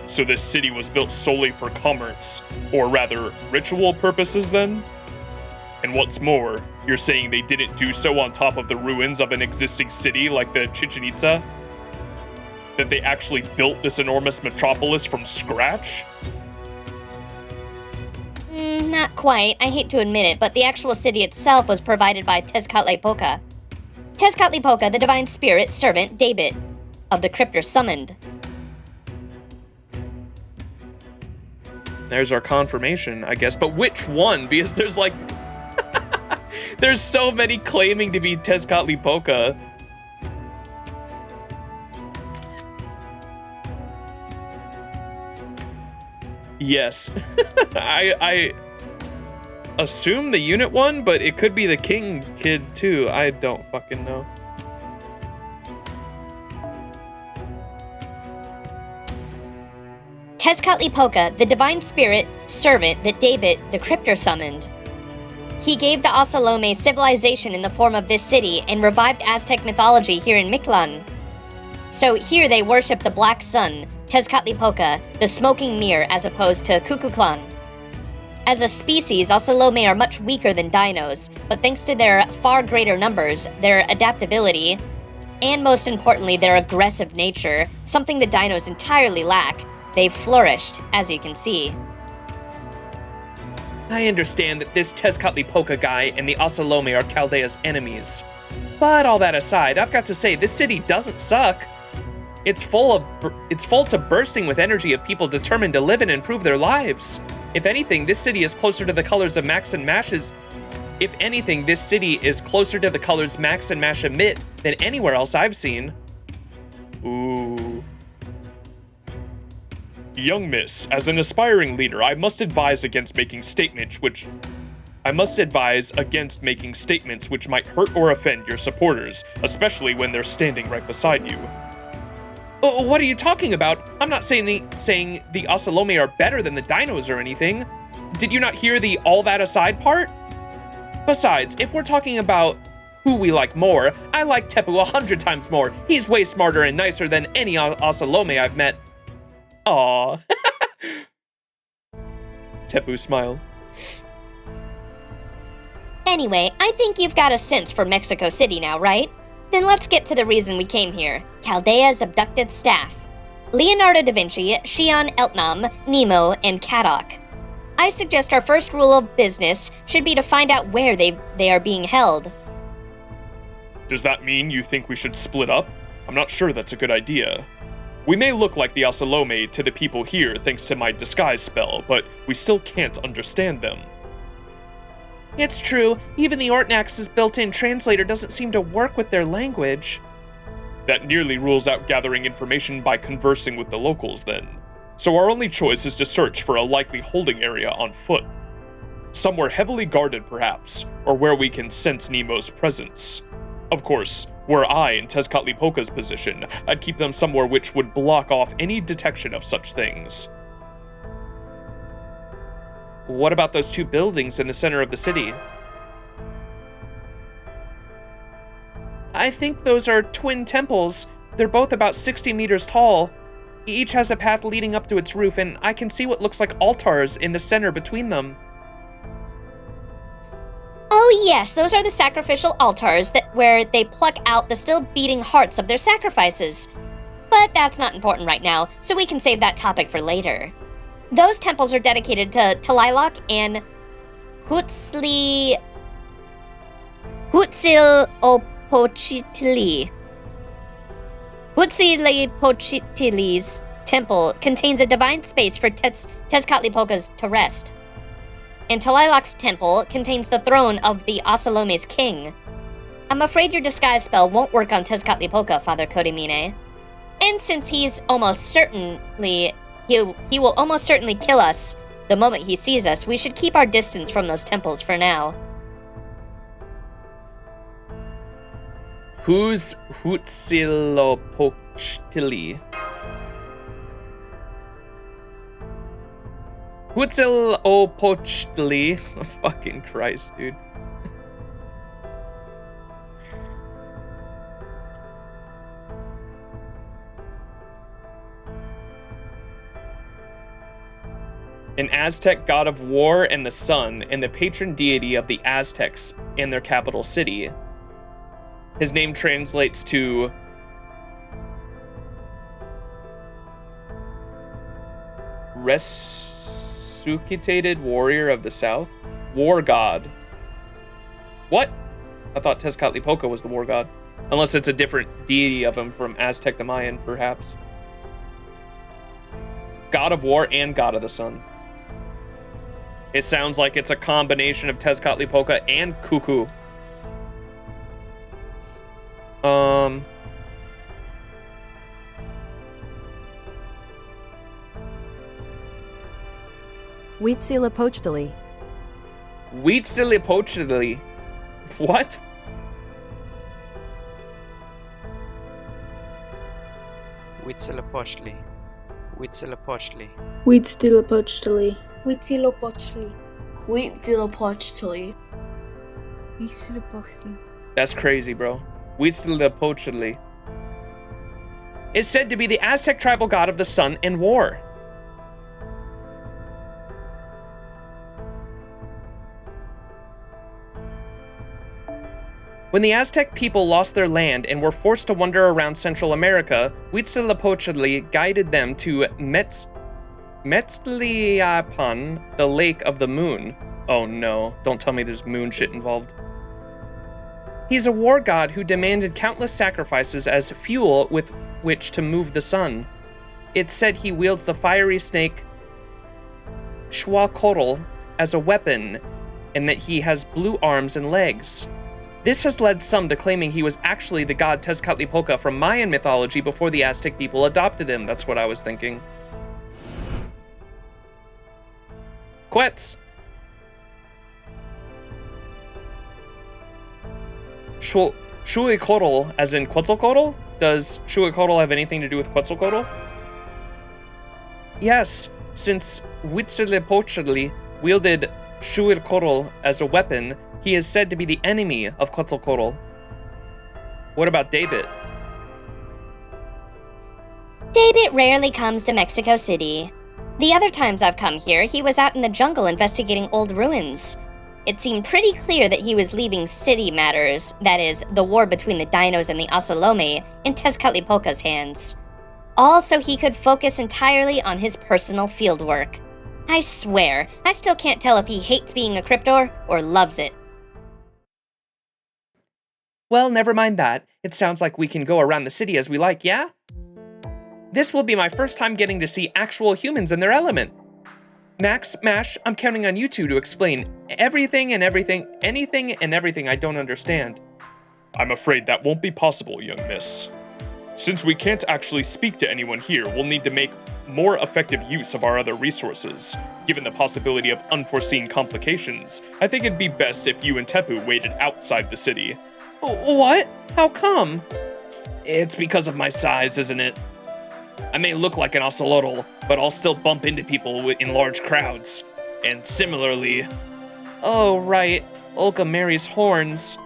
So this city was built solely for commerce, or rather, ritual purposes then? And what's more, you're saying they didn't do so on top of the ruins of an existing city like the Chichen Itza? That they actually built this enormous metropolis from scratch? Not quite. I hate to admit it, but the actual city itself was provided by Tezcatlipoca. Tezcatlipoca, the divine spirit servant David, of the Cryptor summoned. There's our confirmation, I guess. But which one? Because there's like... there's so many claiming to be Tezcatlipoca. Yes. I assume the unit one, but it could be the king kid too. I don't fucking know. Tezcatlipoca, the divine spirit servant that David, the Cryptor, summoned. He gave the Osalome civilization in the form of this city and revived Aztec mythology here in Mictlān. So here they worship the Black Sun, Tezcatlipoca, the smoking mirror, as opposed to Kukulcán. As a species, Osalome are much weaker than dinos, but thanks to their far greater numbers, their adaptability, and most importantly, their aggressive nature, something the dinos entirely lack, they've flourished, as you can see. I understand that this Tezcatlipoca guy and the Osalome are Chaldea's enemies. But all that aside, I've got to say, this city doesn't suck. It's full to bursting with energy of people determined to live and improve their lives. If anything, this city is closer to the colors of Max and Mash's... If anything, this city is closer to the colors Max and Mash emit than anywhere else I've seen. Ooh. Young miss, as an aspiring leader, I must advise against making statements which might hurt or offend your supporters, especially when they're standing right beside you. Oh, what are you talking about? I'm not saying the Osalome are better than the dinos or anything. Did you not hear the all that aside part? Besides, if we're talking about who we like more, I like Tepu 100 times more. He's way smarter and nicer than any Osalome I've met. Aww. Tepu smile. Anyway, I think you've got a sense for Mexico City now, right? Then let's get to the reason we came here. Chaldea's abducted staff. Leonardo da Vinci, Xi'an Eltnam, Nemo, and Kadok. I suggest our first rule of business should be to find out where they are being held. Does that mean you think we should split up? I'm not sure that's a good idea. We may look like the Osalome to the people here thanks to my disguise spell, but we still can't understand them. It's true, even the Ortnax's built-in translator doesn't seem to work with their language. That nearly rules out gathering information by conversing with the locals then. So our only choice is to search for a likely holding area on foot. Somewhere heavily guarded perhaps, or where we can sense Nemo's presence. Of course, were I in Tezcatlipoca's position, I'd keep them somewhere which would block off any detection of such things. What about those two buildings in the center of the city? I think those are twin temples. They're both about 60 meters tall. Each has a path leading up to its roof, and I can see what looks like altars in the center between them. Oh yes, those are the sacrificial altars where they pluck out the still beating hearts of their sacrifices. But that's not important right now, so we can save that topic for later. Those temples are dedicated to Tlaloc and Huitzilopochtli. Huitzilopochtli's temple contains a divine space for Tezcatlipoca's to rest. And Tlaloc's temple contains the throne of the Osalome's king. I'm afraid your disguise spell won't work on Tezcatlipoca, Father Kodimine. And since he will almost certainly kill us the moment he sees us, we should keep our distance from those temples for now. Who's Huitzilopochtli? Huitzilopochtli. Fucking Christ, dude. An Aztec god of war and the sun, and the patron deity of the Aztecs and their capital city. His name translates to resuscitated warrior of the south? War god. What? I thought Tezcatlipoca was the war god. Unless it's a different deity of him from Aztec to Mayan, perhaps. God of war and god of the sun. It sounds like it's a combination of Tezcatlipoca and Cuckoo. Huitzilopochtli. Huitzilopochtli. What? Huitzilopochtli. Huitzilopochtli. Huitzilopochtli. Huitzilopochtli. Huitzilopochtli. Huitzilopochtli. That's crazy, bro. Huitzilopochtli is said to be the Aztec tribal god of the sun and war. When the Aztec people lost their land and were forced to wander around Central America, Huitzilopochtli guided them to Metztliapan, the Lake of the Moon. Oh no, don't tell me there's moon shit involved. He's a war god who demanded countless sacrifices as fuel with which to move the sun. It's said he wields the fiery snake Xuacortl as a weapon, and that he has blue arms and legs. This has led some to claiming he was actually the god Tezcatlipoca from Mayan mythology before the Aztec people adopted him. That's what I was thinking. Quetz. Xuacortl, as in Quetzalcoatl? Does Xuacortl have anything to do with Quetzalcoatl? Yes, since Huitzilopochtli wielded Xuacortl as a weapon, he is said to be the enemy of Quetzalcoatl. What about David? David rarely comes to Mexico City. The other times I've come here, he was out in the jungle investigating old ruins. It seemed pretty clear that he was leaving city matters, that is, the war between the Dinos and the Osalome, in Tezcatlipoca's hands. All so he could focus entirely on his personal fieldwork. I swear, I still can't tell if he hates being a Cryptor or loves it. Well, never mind that. It sounds like we can go around the city as we like, yeah? This will be my first time getting to see actual humans in their element. Max, Mash, I'm counting on you two to explain anything and everything I don't understand. I'm afraid that won't be possible, young miss. Since we can't actually speak to anyone here, we'll need to make more effective use of our other resources. Given the possibility of unforeseen complications, I think it'd be best if you and Tepu waited outside the city. What? How come? It's because of my size, isn't it? I may look like an ocelotl, but I'll still bump into people in large crowds. And similarly... Oh, right. Olga Mary's horns.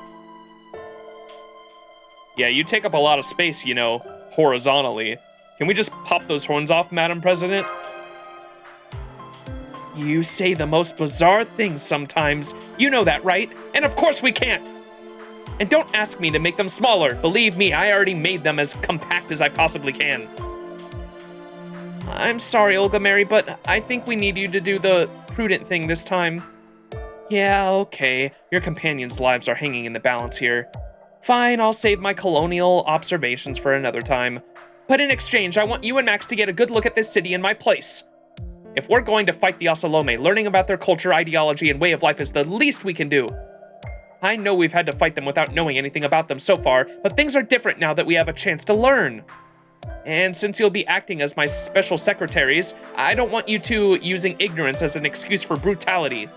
Yeah, you take up a lot of space, you know, horizontally. Can we just pop those horns off, Madam President? You say the most bizarre things sometimes. You know that, right? And of course we can't. And don't ask me to make them smaller. Believe me, I already made them as compact as I possibly can. I'm sorry, Olga Mary, but I think we need you to do the prudent thing this time. Yeah, okay. Your companions' lives are hanging in the balance here. Fine, I'll save my colonial observations for another time. But in exchange, I want you and Max to get a good look at this city in my place. If we're going to fight the Osalome, learning about their culture, ideology, and way of life is the least we can do. I know we've had to fight them without knowing anything about them so far, but things are different now that we have a chance to learn. And since you'll be acting as my special secretaries, I don't want you two using ignorance as an excuse for brutality.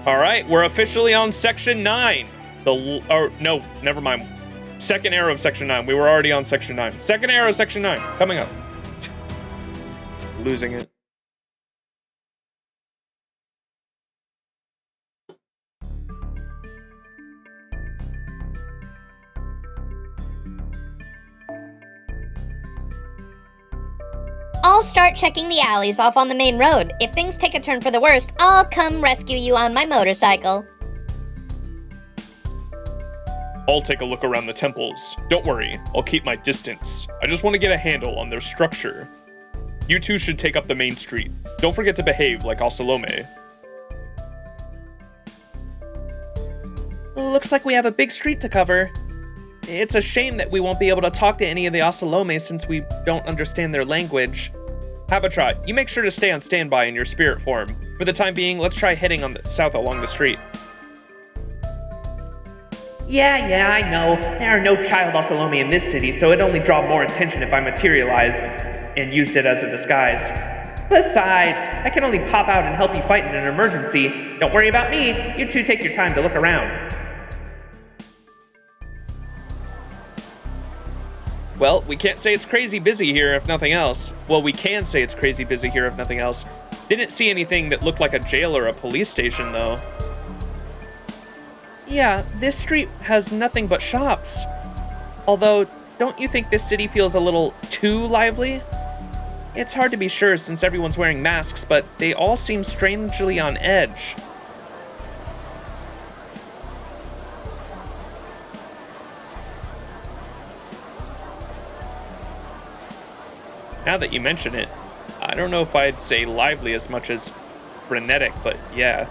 All right, we're officially on Section 9. No, never mind. Second era of Section 9. We were already on Section 9. Second era of Section 9, coming up. Losing it. I'll start checking the alleys off on the main road. If things take a turn for the worst, I'll come rescue you on my motorcycle. I'll take a look around the temples. Don't worry, I'll keep my distance. I just want to get a handle on their structure. You two should take up the main street. Don't forget to behave like Osalome. Looks like we have a big street to cover. It's a shame that we won't be able to talk to any of the Osalome since we don't understand their language. Habitat, you make sure to stay on standby in your spirit form. For the time being, let's try heading on the south along the street. Yeah, I know. There are no child Osalome in this city, so it'd only draw more attention if I materialized and used it as a disguise. Besides, I can only pop out and help you fight in an emergency. Don't worry about me. You two take your time to look around. Well, we can't say it's crazy busy here if nothing else. Well, we can say it's crazy busy here if nothing else. Didn't see anything that looked like a jail or a police station, though. Yeah, this street has nothing but shops. Although, don't you think this city feels a little too lively? It's hard to be sure since everyone's wearing masks, but they all seem strangely on edge. Now that you mention it, I don't know if I'd say lively as much as frenetic, but yeah.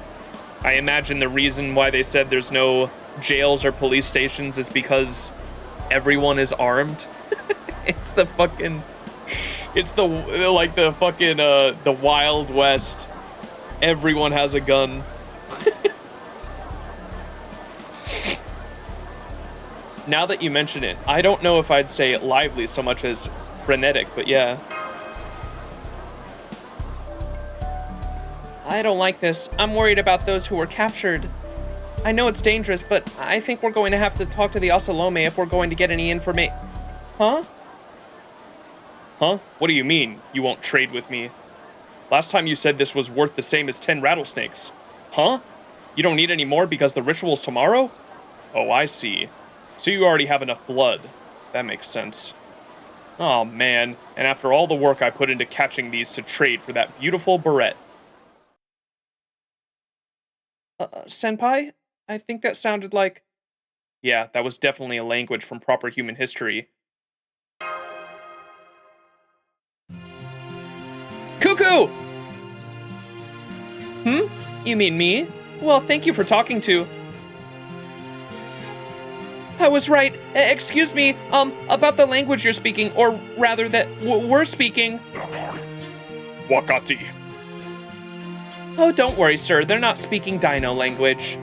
I imagine the reason why they said there's no jails or police stations is because everyone is armed. It's the fucking Wild West. Everyone has a gun. Now that you mention it, I don't know if I'd say lively so much as frenetic, but yeah. I don't like this. I'm worried about those who were captured. I know it's dangerous, but I think we're going to have to talk to the Osalome if we're going to get any information. Huh? Huh? What do you mean, you won't trade with me? Last time you said this was worth the same as 10 rattlesnakes. Huh? You don't need any more because the ritual's tomorrow? Oh, I see. So you already have enough blood. That makes sense. Oh man, and after all the work I put into catching these to trade for that beautiful barrette. Senpai? I think that sounded like... Yeah, that was definitely a language from proper human history. Cuckoo! You mean me? Well, thank you for talking to... I was right. Excuse me, about the language you're speaking, or rather that we're speaking. Wakati. Oh, don't worry, sir. They're not speaking Dino language.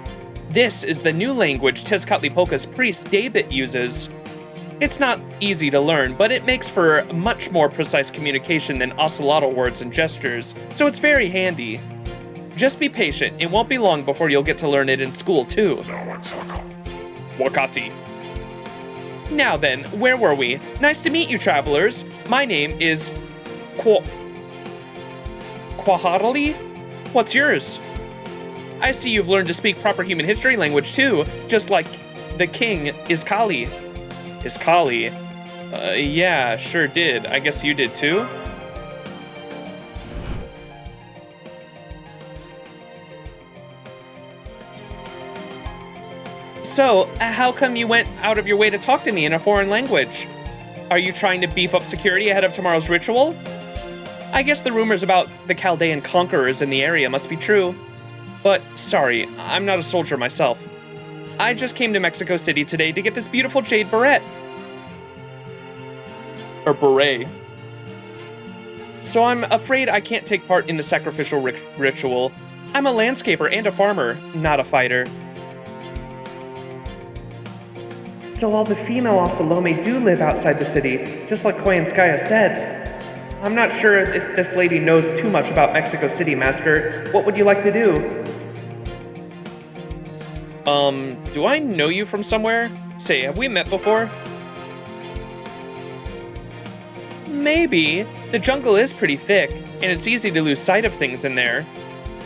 This is the new language Tezcatlipoca's priest David uses. It's not easy to learn, but it makes for much more precise communication than ocelotl words and gestures, so it's very handy. Just be patient. It won't be long before you'll get to learn it in school, too. Wakati. Now then, where were we? Nice to meet you, travelers. My name is Kwaharali? What's yours? I see you've learned to speak proper human history language, too, just like the king is Kali. Is Kali? Yeah, sure did. I guess you did, too? So, how come you went out of your way to talk to me in a foreign language? Are you trying to beef up security ahead of tomorrow's ritual? I guess the rumors about the Chaldean conquerors in the area must be true. But, sorry, I'm not a soldier myself. I just came to Mexico City today to get this beautiful jade beret. Or beret. So I'm afraid I can't take part in the sacrificial ritual. I'm a landscaper and a farmer, not a fighter. So all the female Osalome do live outside the city, just like Koyanskaya said. I'm not sure if this lady knows too much about Mexico City, Master. What would you like to do? Do I know you from somewhere? Say, have we met before? Maybe. The jungle is pretty thick, and it's easy to lose sight of things in there.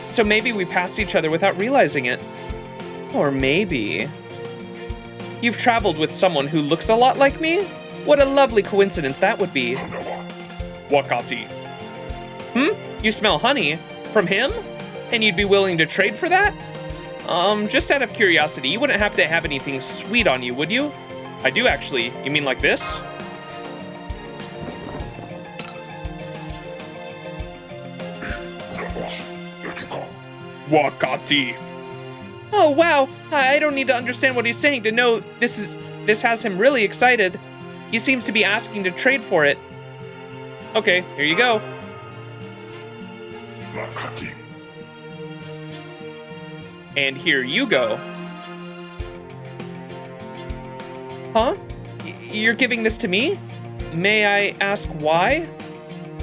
So maybe we passed each other without realizing it. Or maybe... You've traveled with someone who looks a lot like me? What a lovely coincidence that would be. Wakati. You smell honey? From him? And you'd be willing to trade for that? Just out of curiosity, you wouldn't have to have anything sweet on you, would you? I do actually. You mean like this? Wakati. Oh, wow. I don't need to understand what he's saying to know this has him really excited. He seems to be asking to trade for it. Okay, here you go. And here you go. Huh? You're giving this to me? May I ask why?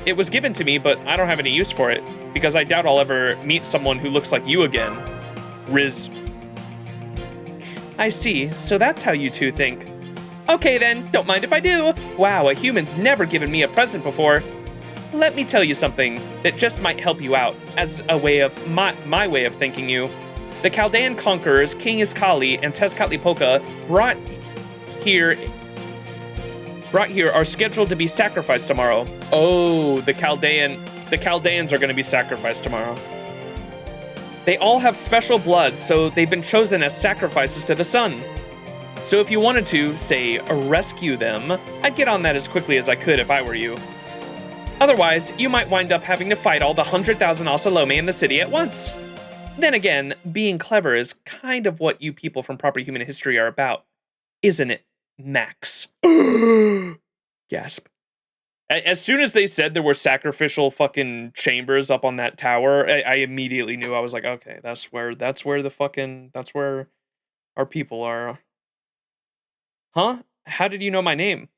It was given to me, but I don't have any use for it, because I doubt I'll ever meet someone who looks like you again. Riz. I see, so that's how you two think. Okay then, don't mind if I do. Wow, a human's never given me a present before. Let me tell you something that just might help you out, as a way of my way of thinking you. The Chaldean conquerors, King Iskali and Tezcatlipoca, brought here are scheduled to be sacrificed tomorrow. Oh, the Chaldeans are going to be sacrificed tomorrow. They all have special blood, so they've been chosen as sacrifices to the sun. So if you wanted to, say, rescue them, I'd get on that as quickly as I could if I were you. Otherwise, you might wind up having to fight all the 100,000 Osalome in the city at once. Then again, being clever is kind of what you people from Proper Human History are about, isn't it, Max? Gasp. As soon as they said there were sacrificial fucking chambers up on that tower, I immediately knew. I was like, okay, that's where our people are. Huh? How did you know my name?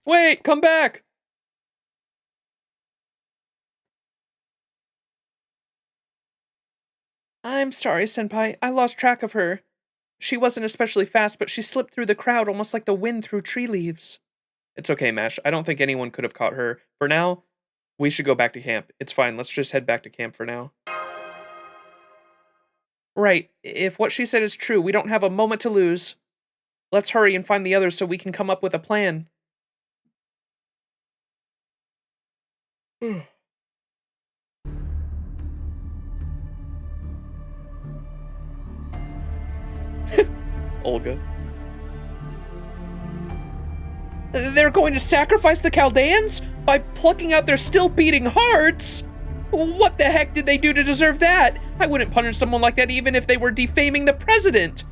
Wait, come back! I'm sorry, Senpai. I lost track of her. She wasn't especially fast, but she slipped through the crowd almost like the wind through tree leaves. It's okay, Mash. I don't think anyone could have caught her. For now, we should go back to camp. It's fine. Let's just head back to camp for now. Right. If what she said is true, we don't have a moment to lose. Let's hurry and find the others so we can come up with a plan. Olga. They're going to sacrifice the Chaldeans? By plucking out their still beating hearts? What the heck did they do to deserve that? I wouldn't punish someone like that even if they were defaming the president.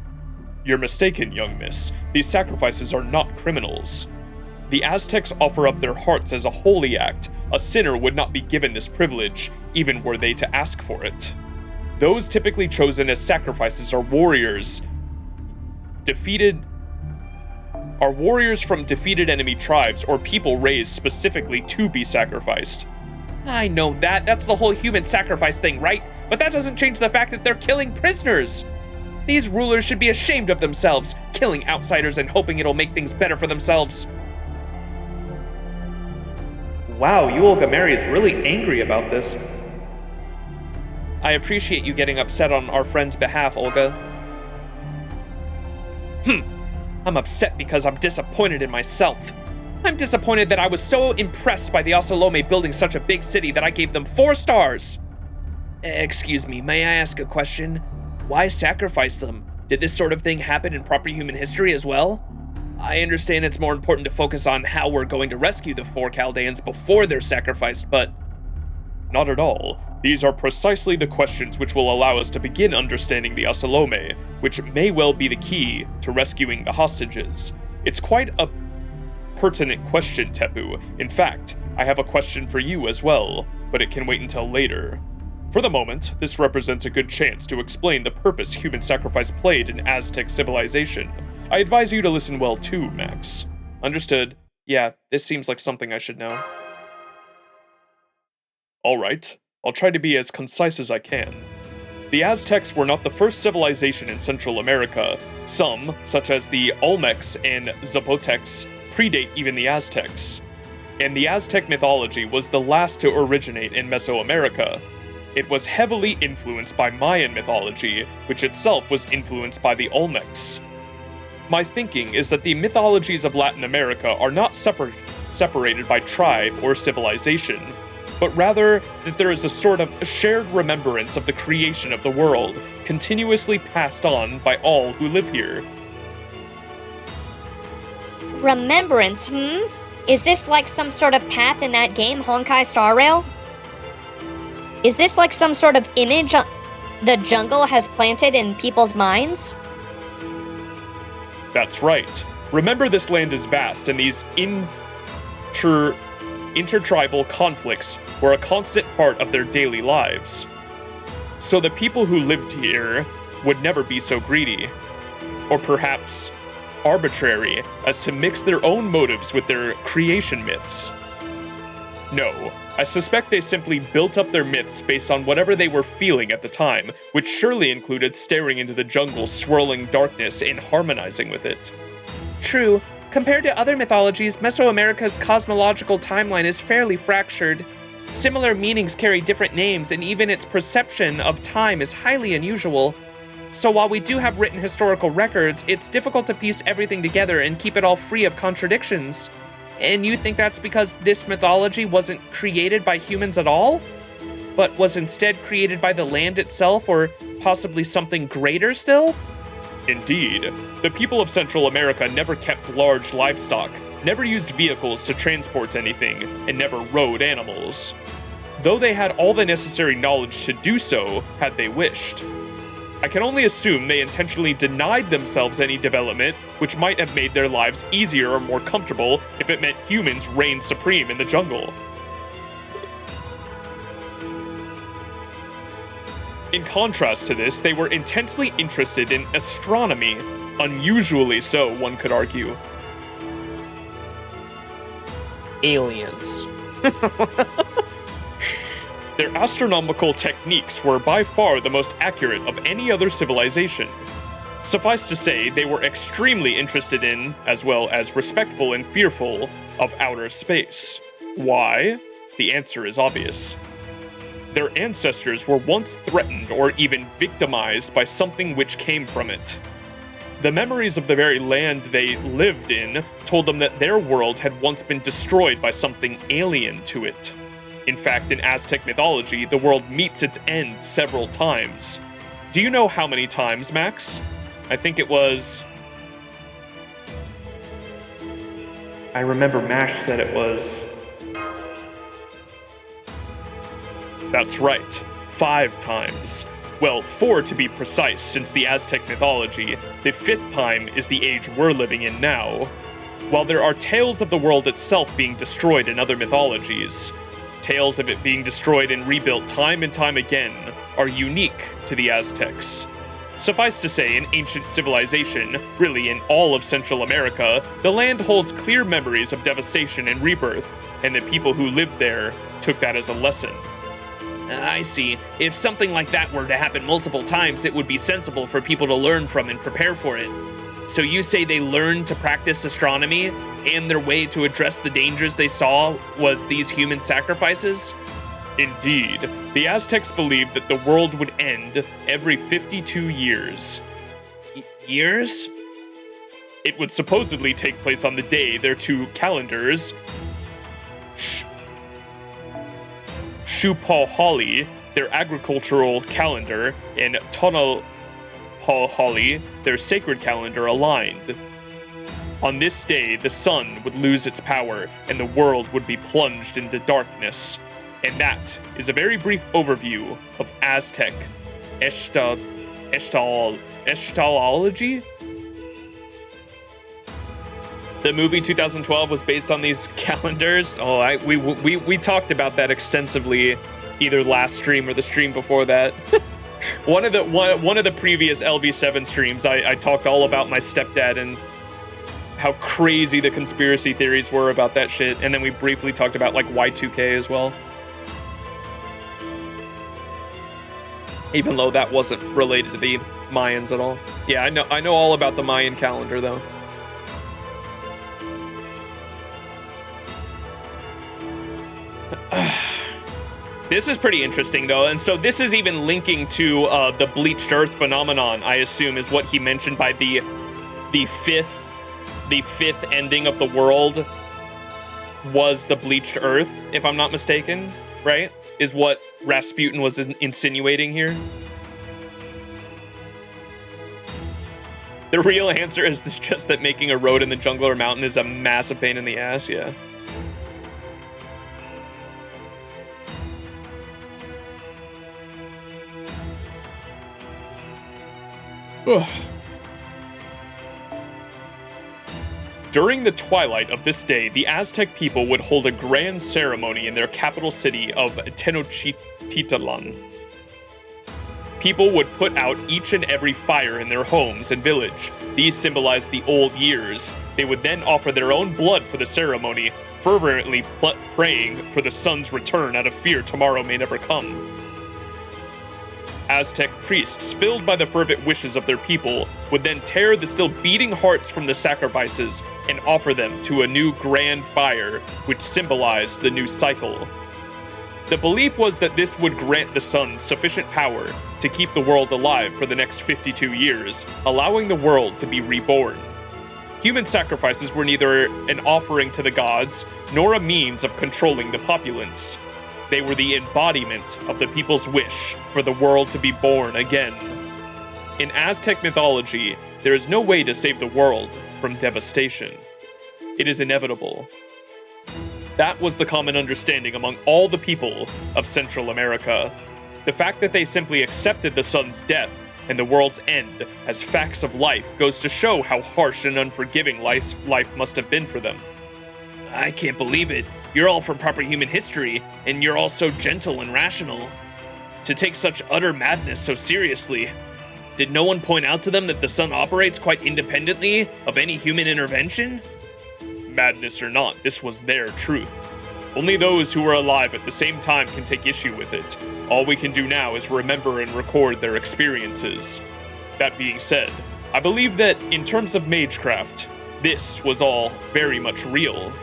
You're mistaken, young miss. These sacrifices are not criminals. The Aztecs offer up their hearts as a holy act. A sinner would not be given this privilege, even were they to ask for it. Those typically chosen as sacrifices are warriors from defeated enemy tribes or people raised specifically to be sacrificed. I know that. That's the whole human sacrifice thing, right? But that doesn't change the fact that they're killing prisoners. These rulers should be ashamed of themselves, killing outsiders and hoping it'll make things better for themselves. Wow, you Olga Mary is really angry about this. I appreciate you getting upset on our friend's behalf, Olga. I'm upset because I'm disappointed in myself. I'm disappointed that I was so impressed by the Osalome building such a big city that I gave them 4 stars. Excuse me, may I ask a question? Why sacrifice them? Did this sort of thing happen in proper human history as well? I understand it's more important to focus on how we're going to rescue the 4 Chaldeans before they're sacrificed, but... Not at all. These are precisely the questions which will allow us to begin understanding the Osalome, which may well be the key to rescuing the hostages. It's quite a pertinent question, Tepu. In fact, I have a question for you as well, but it can wait until later. For the moment, this represents a good chance to explain the purpose human sacrifice played in Aztec civilization. I advise you to listen well too, Max. Understood. Yeah, this seems like something I should know. Alright, I'll try to be as concise as I can. The Aztecs were not the first civilization in Central America. Some, such as the Olmecs and Zapotecs, predate even the Aztecs. And the Aztec mythology was the last to originate in Mesoamerica. It was heavily influenced by Mayan mythology, which itself was influenced by the Olmecs. My thinking is that the mythologies of Latin America are not separated by tribe or civilization, but rather that there is a sort of shared remembrance of the creation of the world, continuously passed on by all who live here. Remembrance, Is this like some sort of path in that game, Honkai Star Rail? Is this like some sort of image the jungle has planted in people's minds? That's right. Remember, this land is vast, and these intertribal conflicts were a constant part of their daily lives. So the people who lived here would never be so greedy, or perhaps arbitrary, as to mix their own motives with their creation myths. No, I suspect they simply built up their myths based on whatever they were feeling at the time, which surely included staring into the jungle's swirling darkness and harmonizing with it. True. Compared to other mythologies, Mesoamerica's cosmological timeline is fairly fractured. Similar meanings carry different names, and even its perception of time is highly unusual. So while we do have written historical records, it's difficult to piece everything together and keep it all free of contradictions. And you think that's because this mythology wasn't created by humans at all? But was instead created by the land itself, or possibly something greater still? Indeed. The people of Central America never kept large livestock, never used vehicles to transport anything, and never rode animals. Though they had all the necessary knowledge to do so, had they wished. I can only assume they intentionally denied themselves any development, which might have made their lives easier or more comfortable if it meant humans reigned supreme in the jungle. In contrast to this, they were intensely interested in astronomy, unusually so, one could argue. Aliens. Their astronomical techniques were by far the most accurate of any other civilization. Suffice to say, they were extremely interested in, as well as respectful and fearful, of outer space. Why? The answer is obvious. Their ancestors were once threatened or even victimized by something which came from it. The memories of the very land they lived in told them that their world had once been destroyed by something alien to it. In fact, in Aztec mythology, the world meets its end several times. Do you know how many times, Max? I think it was... I remember Mash said it was... That's right, 5 times. Well, 4 to be precise, since the Aztec mythology, the 5th time is the age we're living in now. While there are tales of the world itself being destroyed in other mythologies, tales of it being destroyed and rebuilt time and time again are unique to the Aztecs. Suffice to say, in ancient civilization, really in all of Central America, the land holds clear memories of devastation and rebirth, and the people who lived there took that as a lesson. I see. If something like that were to happen multiple times, it would be sensible for people to learn from and prepare for it. So you say they learned to practice astronomy, and their way to address the dangers they saw was these human sacrifices? Indeed, the Aztecs believed that the world would end every 52 years. Years? It would supposedly take place on the day their two calendars, Shupahali, their agricultural calendar, and Tonalhali, their sacred calendar, aligned. On this day, the sun would lose its power, and the world would be plunged into darkness. And that is a very brief overview of Aztec Eschatology? The movie 2012 was based on these calendars. Oh, we talked about that extensively, either last stream or the stream before that. one of the previous LB7 streams, I talked all about my stepdad and how crazy the conspiracy theories were about that shit, and then we briefly talked about like Y2K as well. Even though that wasn't related to the Mayans at all. Yeah, I know all about the Mayan calendar though. This is pretty interesting though, and so this is even linking to the bleached earth phenomenon, I assume, is what he mentioned by the fifth ending of the world was the bleached earth, if I'm not mistaken, right? Is what Rasputin was insinuating here. The real answer is just that making a road in the jungle or mountain is a massive pain in the ass, yeah. During the twilight of this day, the Aztec people would hold a grand ceremony in their capital city of Tenochtitlan. People would put out each and every fire in their homes and village. These symbolized the old years. They would then offer their own blood for the ceremony, fervently praying for the sun's return out of fear tomorrow may never come. Aztec priests, filled by the fervent wishes of their people, would then tear the still beating hearts from the sacrifices and offer them to a new grand fire, which symbolized the new cycle. The belief was that this would grant the sun sufficient power to keep the world alive for the next 52 years, allowing the world to be reborn. Human sacrifices were neither an offering to the gods, nor a means of controlling the populace. They were the embodiment of the people's wish for the world to be born again. In Aztec mythology, there is no way to save the world from devastation. It is inevitable. That was the common understanding among all the people of Central America. The fact that they simply accepted the sun's death and the world's end as facts of life goes to show how harsh and unforgiving life must have been for them. I can't believe it. You're all from proper human history, and you're all so gentle and rational. To take such utter madness so seriously. Did no one point out to them that the sun operates quite independently of any human intervention? Madness or not, this was their truth. Only those who were alive at the same time can take issue with it. All we can do now is remember and record their experiences. That being said, I believe that in terms of magecraft, this was all very much real.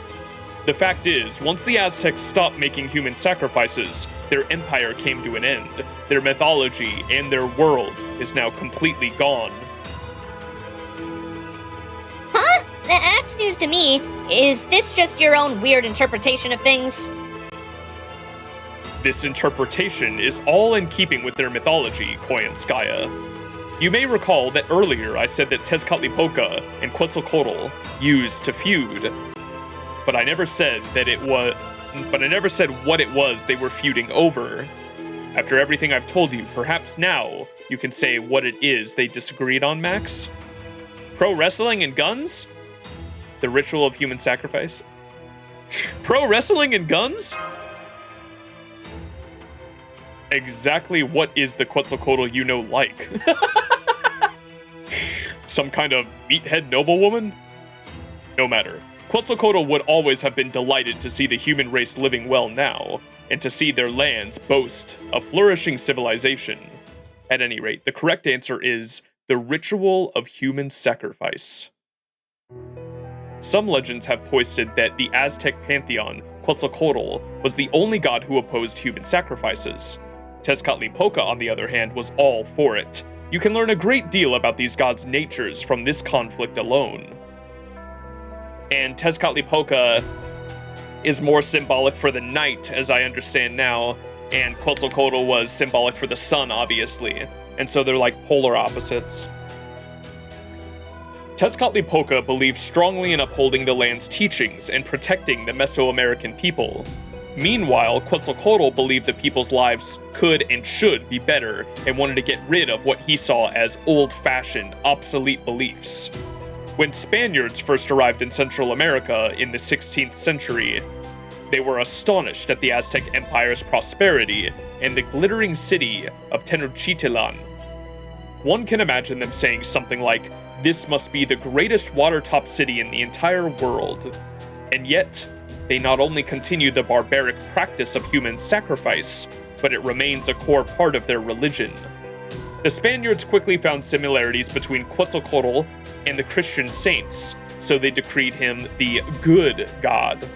The fact is, once the Aztecs stopped making human sacrifices, their empire came to an end. Their mythology and their world is now completely gone. Huh? That's news to me. Is this just your own weird interpretation of things? This interpretation is all in keeping with their mythology, Koyanskaya. You may recall that earlier I said that Tezcatlipoca and Quetzalcoatl used to feud. But I never said what it was they were feuding over. After everything I've told you, perhaps now you can say what it is they disagreed on, Max? Pro wrestling and guns? The ritual of human sacrifice? Pro wrestling and guns? Exactly what is the Quetzalcoatl you know like? Some kind of meathead noblewoman? No matter. Quetzalcoatl would always have been delighted to see the human race living well now, and to see their lands boast a flourishing civilization. At any rate, the correct answer is the ritual of human sacrifice. Some legends have posted that the Aztec pantheon, Quetzalcoatl, was the only god who opposed human sacrifices. Tezcatlipoca, on the other hand, was all for it. You can learn a great deal about these gods' natures from this conflict alone. And Tezcatlipoca is more symbolic for the night, as I understand now, and Quetzalcoatl was symbolic for the sun, obviously. And so they're like polar opposites. Tezcatlipoca believed strongly in upholding the land's teachings and protecting the Mesoamerican people. Meanwhile, Quetzalcoatl believed the people's lives could and should be better and wanted to get rid of what he saw as old-fashioned, obsolete beliefs. When Spaniards first arrived in Central America in the 16th century, they were astonished at the Aztec Empire's prosperity and the glittering city of Tenochtitlan. One can imagine them saying something like, "This must be the greatest water-top city in the entire world." And yet, they not only continued the barbaric practice of human sacrifice, but it remains a core part of their religion. The Spaniards quickly found similarities between Quetzalcoatl and the Christian saints, so they decreed him the good god.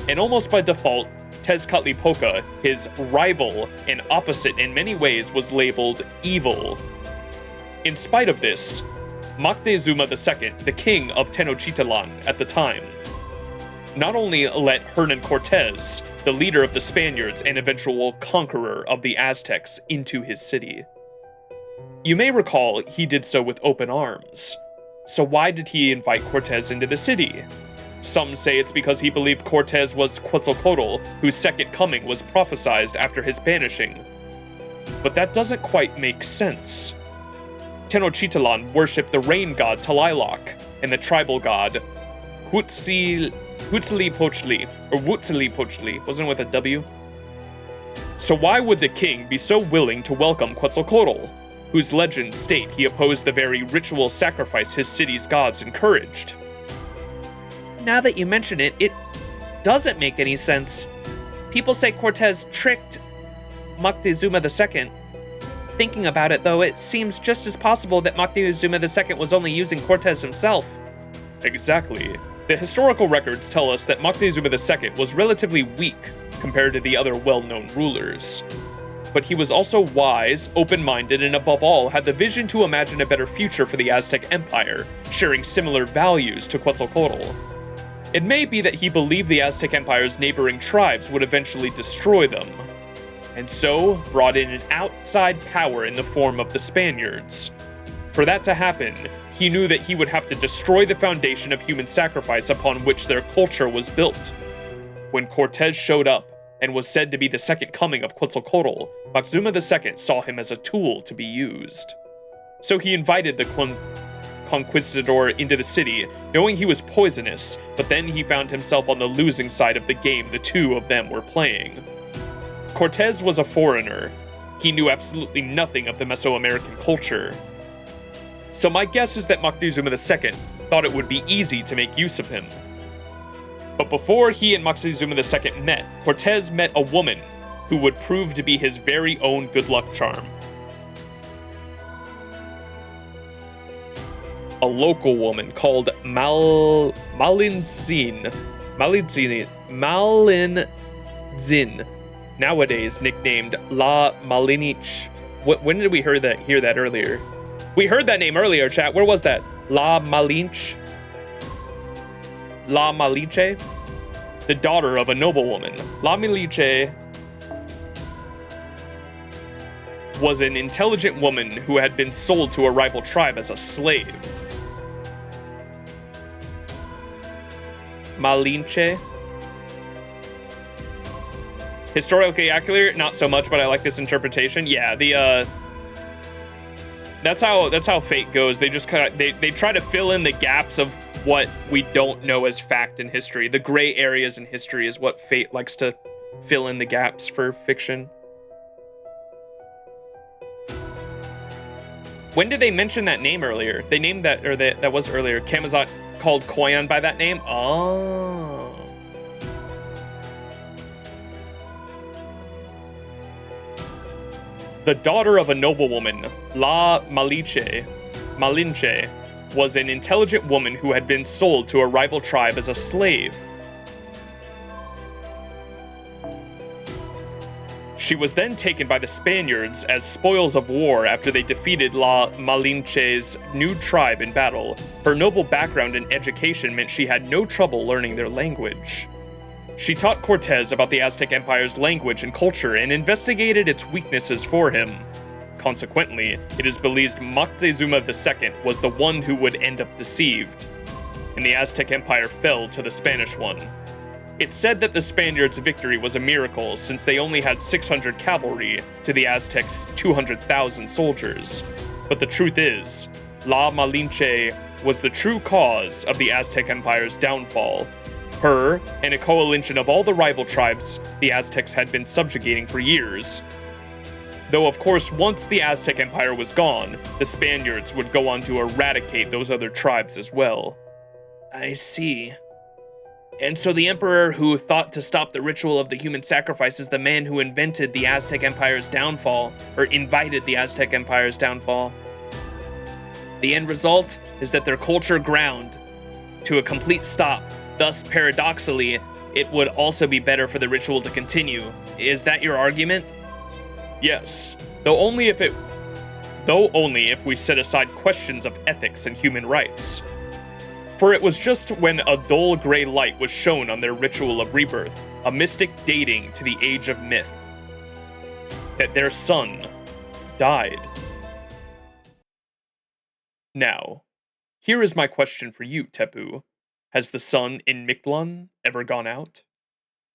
And almost by default, Tezcatlipoca, his rival and opposite in many ways, was labeled evil. In spite of this, Moctezuma II, the king of Tenochtitlan at the time, not only let Hernan Cortez, the leader of the Spaniards and eventual conqueror of the Aztecs, into his city. You may recall he did so with open arms. So why did he invite Cortez into the city? Some say it's because he believed Cortez was Quetzalcoatl, whose second coming was prophesied after his banishing. But that doesn't quite make sense. Tenochtitlan worshipped the rain god Tlaloc and the tribal god Huitzilopochtli, wasn't it with a W? So why would the king be so willing to welcome Quetzalcoatl, whose legends state he opposed the very ritual sacrifice his city's gods encouraged? Now that you mention it, it doesn't make any sense. People say Cortez tricked Moctezuma II. Thinking about it, though, it seems just as possible that Moctezuma II was only using Cortez himself. Exactly. The historical records tell us that Moctezuma II was relatively weak compared to the other well-known rulers. But he was also wise, open-minded, and above all, had the vision to imagine a better future for the Aztec Empire, sharing similar values to Quetzalcoatl. It may be that he believed the Aztec Empire's neighboring tribes would eventually destroy them, and so brought in an outside power in the form of the Spaniards. For that to happen, he knew that he would have to destroy the foundation of human sacrifice upon which their culture was built. When Cortez showed up and was said to be the second coming of Quetzalcoatl, Moctezuma II saw him as a tool to be used. So he invited the conquistador into the city, knowing he was poisonous, but then he found himself on the losing side of the game the two of them were playing. Cortez was a foreigner. He knew absolutely nothing of the Mesoamerican culture. So my guess is that Moctezuma II thought it would be easy to make use of him. But before he and Moctezuma II met, Cortez met a woman who would prove to be his very own good luck charm. A local woman called Malintzin, nowadays nicknamed La Malinche. When did we hear that earlier? We heard that name earlier, chat. Where was that? La Malinche? La Malinche? The daughter of a noblewoman. La Malinche was an intelligent woman who had been sold to a rival tribe as a slave. Malinche. Historically accurate, not so much, but I like this interpretation. Yeah, that's how fate goes. They just kind of they try to fill in the gaps of what we don't know as fact in history. The gray areas in history is what fate likes to fill in the gaps for fiction. When did they mention that name earlier? They named that, or that was earlier. Camazotz called Koyan by that name? Oh. The daughter of a noblewoman, La Malinche, was an intelligent woman who had been sold to a rival tribe as a slave. She was then taken by the Spaniards as spoils of war after they defeated La Malinche's new tribe in battle. Her noble background and education meant she had no trouble learning their language. She taught Cortez about the Aztec Empire's language and culture and investigated its weaknesses for him. Consequently, it is believed Moctezuma II was the one who would end up deceived, and the Aztec Empire fell to the Spanish one. It's said that the Spaniards' victory was a miracle since they only had 600 cavalry to the Aztecs' 200,000 soldiers. But the truth is, La Malinche was the true cause of the Aztec Empire's downfall. Her, and a coalition of all the rival tribes the Aztecs had been subjugating for years. Though of course once the Aztec Empire was gone, the Spaniards would go on to eradicate those other tribes as well. I see. And so the emperor who thought to stop the ritual of the human sacrifice is the man who invented the Aztec Empire's downfall, or invited the Aztec Empire's downfall. The end result is that their culture ground to a complete stop. Thus, paradoxically, it would also be better for the ritual to continue. Is that your argument? Yes, though only if we set aside questions of ethics and human rights. For it was just when a dull gray light was shown on their ritual of rebirth, a mystic dating to the age of myth, that their son died. Now, here is my question for you, Tepu. Has the sun in Mictlān ever gone out?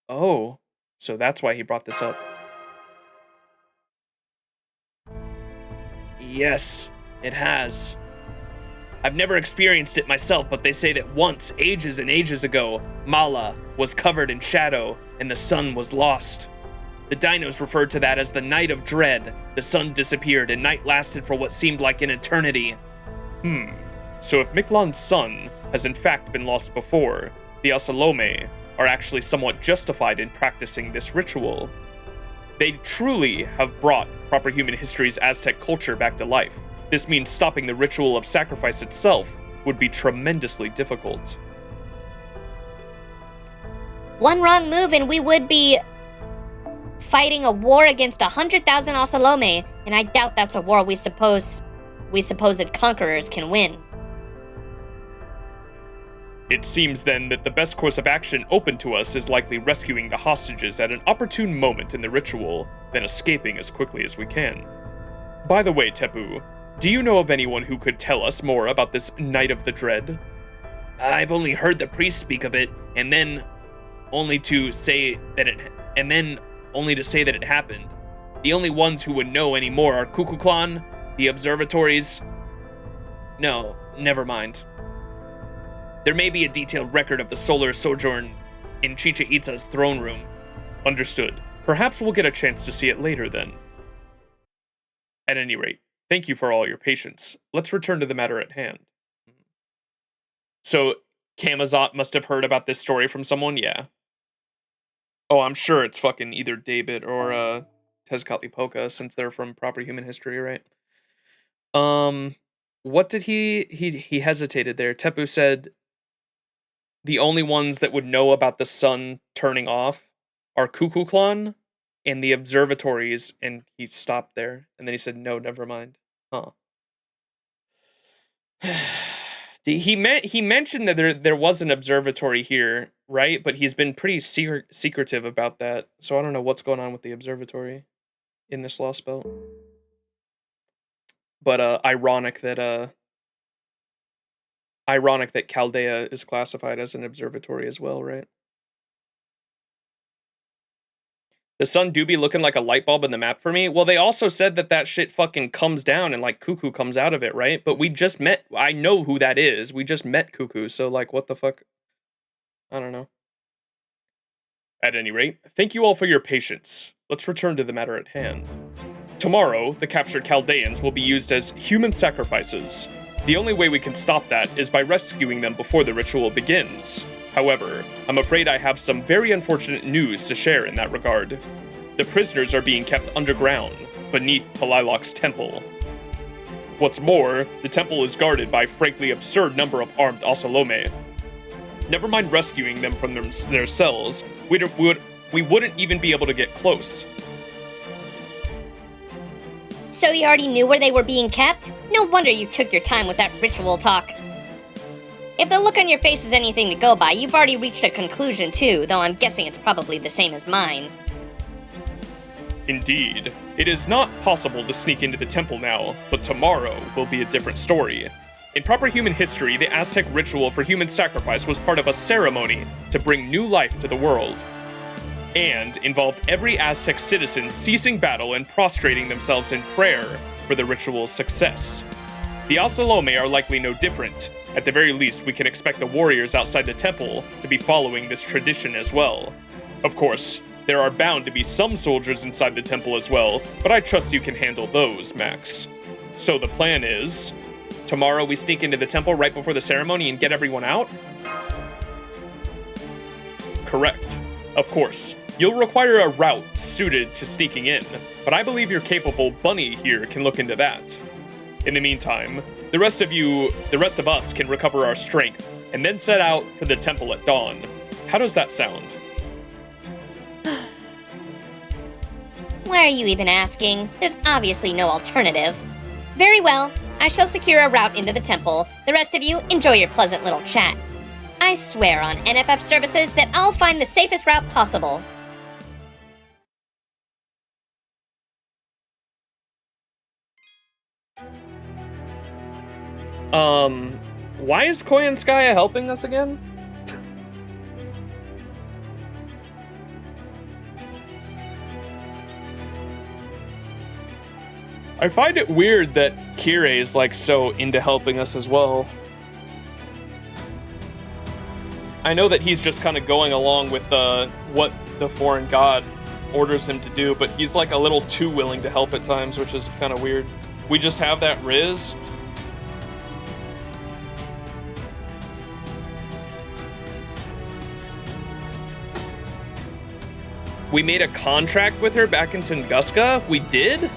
Oh, so that's why he brought this up. Yes, it has. I've never experienced it myself, but they say that once, ages and ages ago, Mala was covered in shadow and the sun was lost. The dinos referred to that as the Night of Dread. The sun disappeared and night lasted for what seemed like an eternity. So if Mictlān's sun has in fact been lost before, the Osalome are actually somewhat justified in practicing this ritual. They truly have brought proper human history's Aztec culture back to life. This means stopping the ritual of sacrifice itself would be tremendously difficult. One wrong move and we would be fighting a war against 100,000 Osalome, and I doubt that's a war we supposed conquerors can win. It seems then that the best course of action open to us is likely rescuing the hostages at an opportune moment in the ritual, then escaping as quickly as we can. By the way, Tepu, do you know of anyone who could tell us more about this Night of the Dread? I've only heard the priest speak of it, and then only to say that it happened. The only ones who would know any more are Kukulkan, the observatories. No, never mind. There may be a detailed record of the solar sojourn in Chichen Itza's throne room. Understood. Perhaps we'll get a chance to see it later then. At any rate, thank you for all your patience. Let's return to the matter at hand. So, Kamazot must have heard about this story from someone, yeah. Oh, I'm sure it's fucking either David or Tezcatlipoca, since they're from proper human history, right? What did he hesitated there. Tepu said the only ones that would know about the sun turning off are Kukulkan and the observatories, and he stopped there, and then he said, no, never mind. Huh. He mentioned that there was an observatory here, right? But he's been pretty secretive about that, so I don't know what's going on with the observatory in this Lostbelt. But ironic that Chaldea is classified as an observatory as well, right? The sun do be looking like a light bulb in the map for me. Well, they also said that shit fucking comes down and like Cuckoo comes out of it, right? But we just met. I know who that is. We just met Cuckoo, so like, what the fuck? I don't know. At any rate, thank you all for your patience. Let's return to the matter at hand. Tomorrow, the captured Chaldeans will be used as human sacrifices. The only way we can stop that is by rescuing them before the ritual begins. However, I'm afraid I have some very unfortunate news to share in that regard. The prisoners are being kept underground. beneath Talilok's temple. What's more, the temple is guarded by a frankly absurd number of armed Osalome. Never mind rescuing them from their cells, we wouldn't even be able to get close. So you already knew where they were being kept? No wonder you took your time with that ritual talk. If the look on your face is anything to go by, you've already reached a conclusion too, though I'm guessing it's probably the same as mine. Indeed. It is not possible to sneak into the temple now, but tomorrow will be a different story. In proper human history, the Aztec ritual for human sacrifice was part of a ceremony to bring new life to the world, and involved every Aztec citizen ceasing battle and prostrating themselves in prayer for the ritual's success. The Osalome are likely no different. At the very least, we can expect the warriors outside the temple to be following this tradition as well. Of course, there are bound to be some soldiers inside the temple as well, but I trust you can handle those, Max. So the plan is, tomorrow we sneak into the temple right before the ceremony and get everyone out? Correct. Of course, you'll require a route suited to sneaking in, but I believe your capable Bunny here can look into that. In the meantime, the rest of us can recover our strength and then set out for the temple at dawn. How does that sound? Why are you even asking? There's obviously no alternative. Very well, I shall secure a route into the temple. The rest of you, enjoy your pleasant little chat. I swear on NFF services that I'll find the safest route possible. Why is Koyanskaya helping us again? I find it weird that Kirei is like so into helping us as well. I know that he's just kind of going along with what the foreign god orders him to do, but he's like a little too willing to help at times, which is kind of weird. We just have that Riz. We made a contract with her back in Tunguska? We did?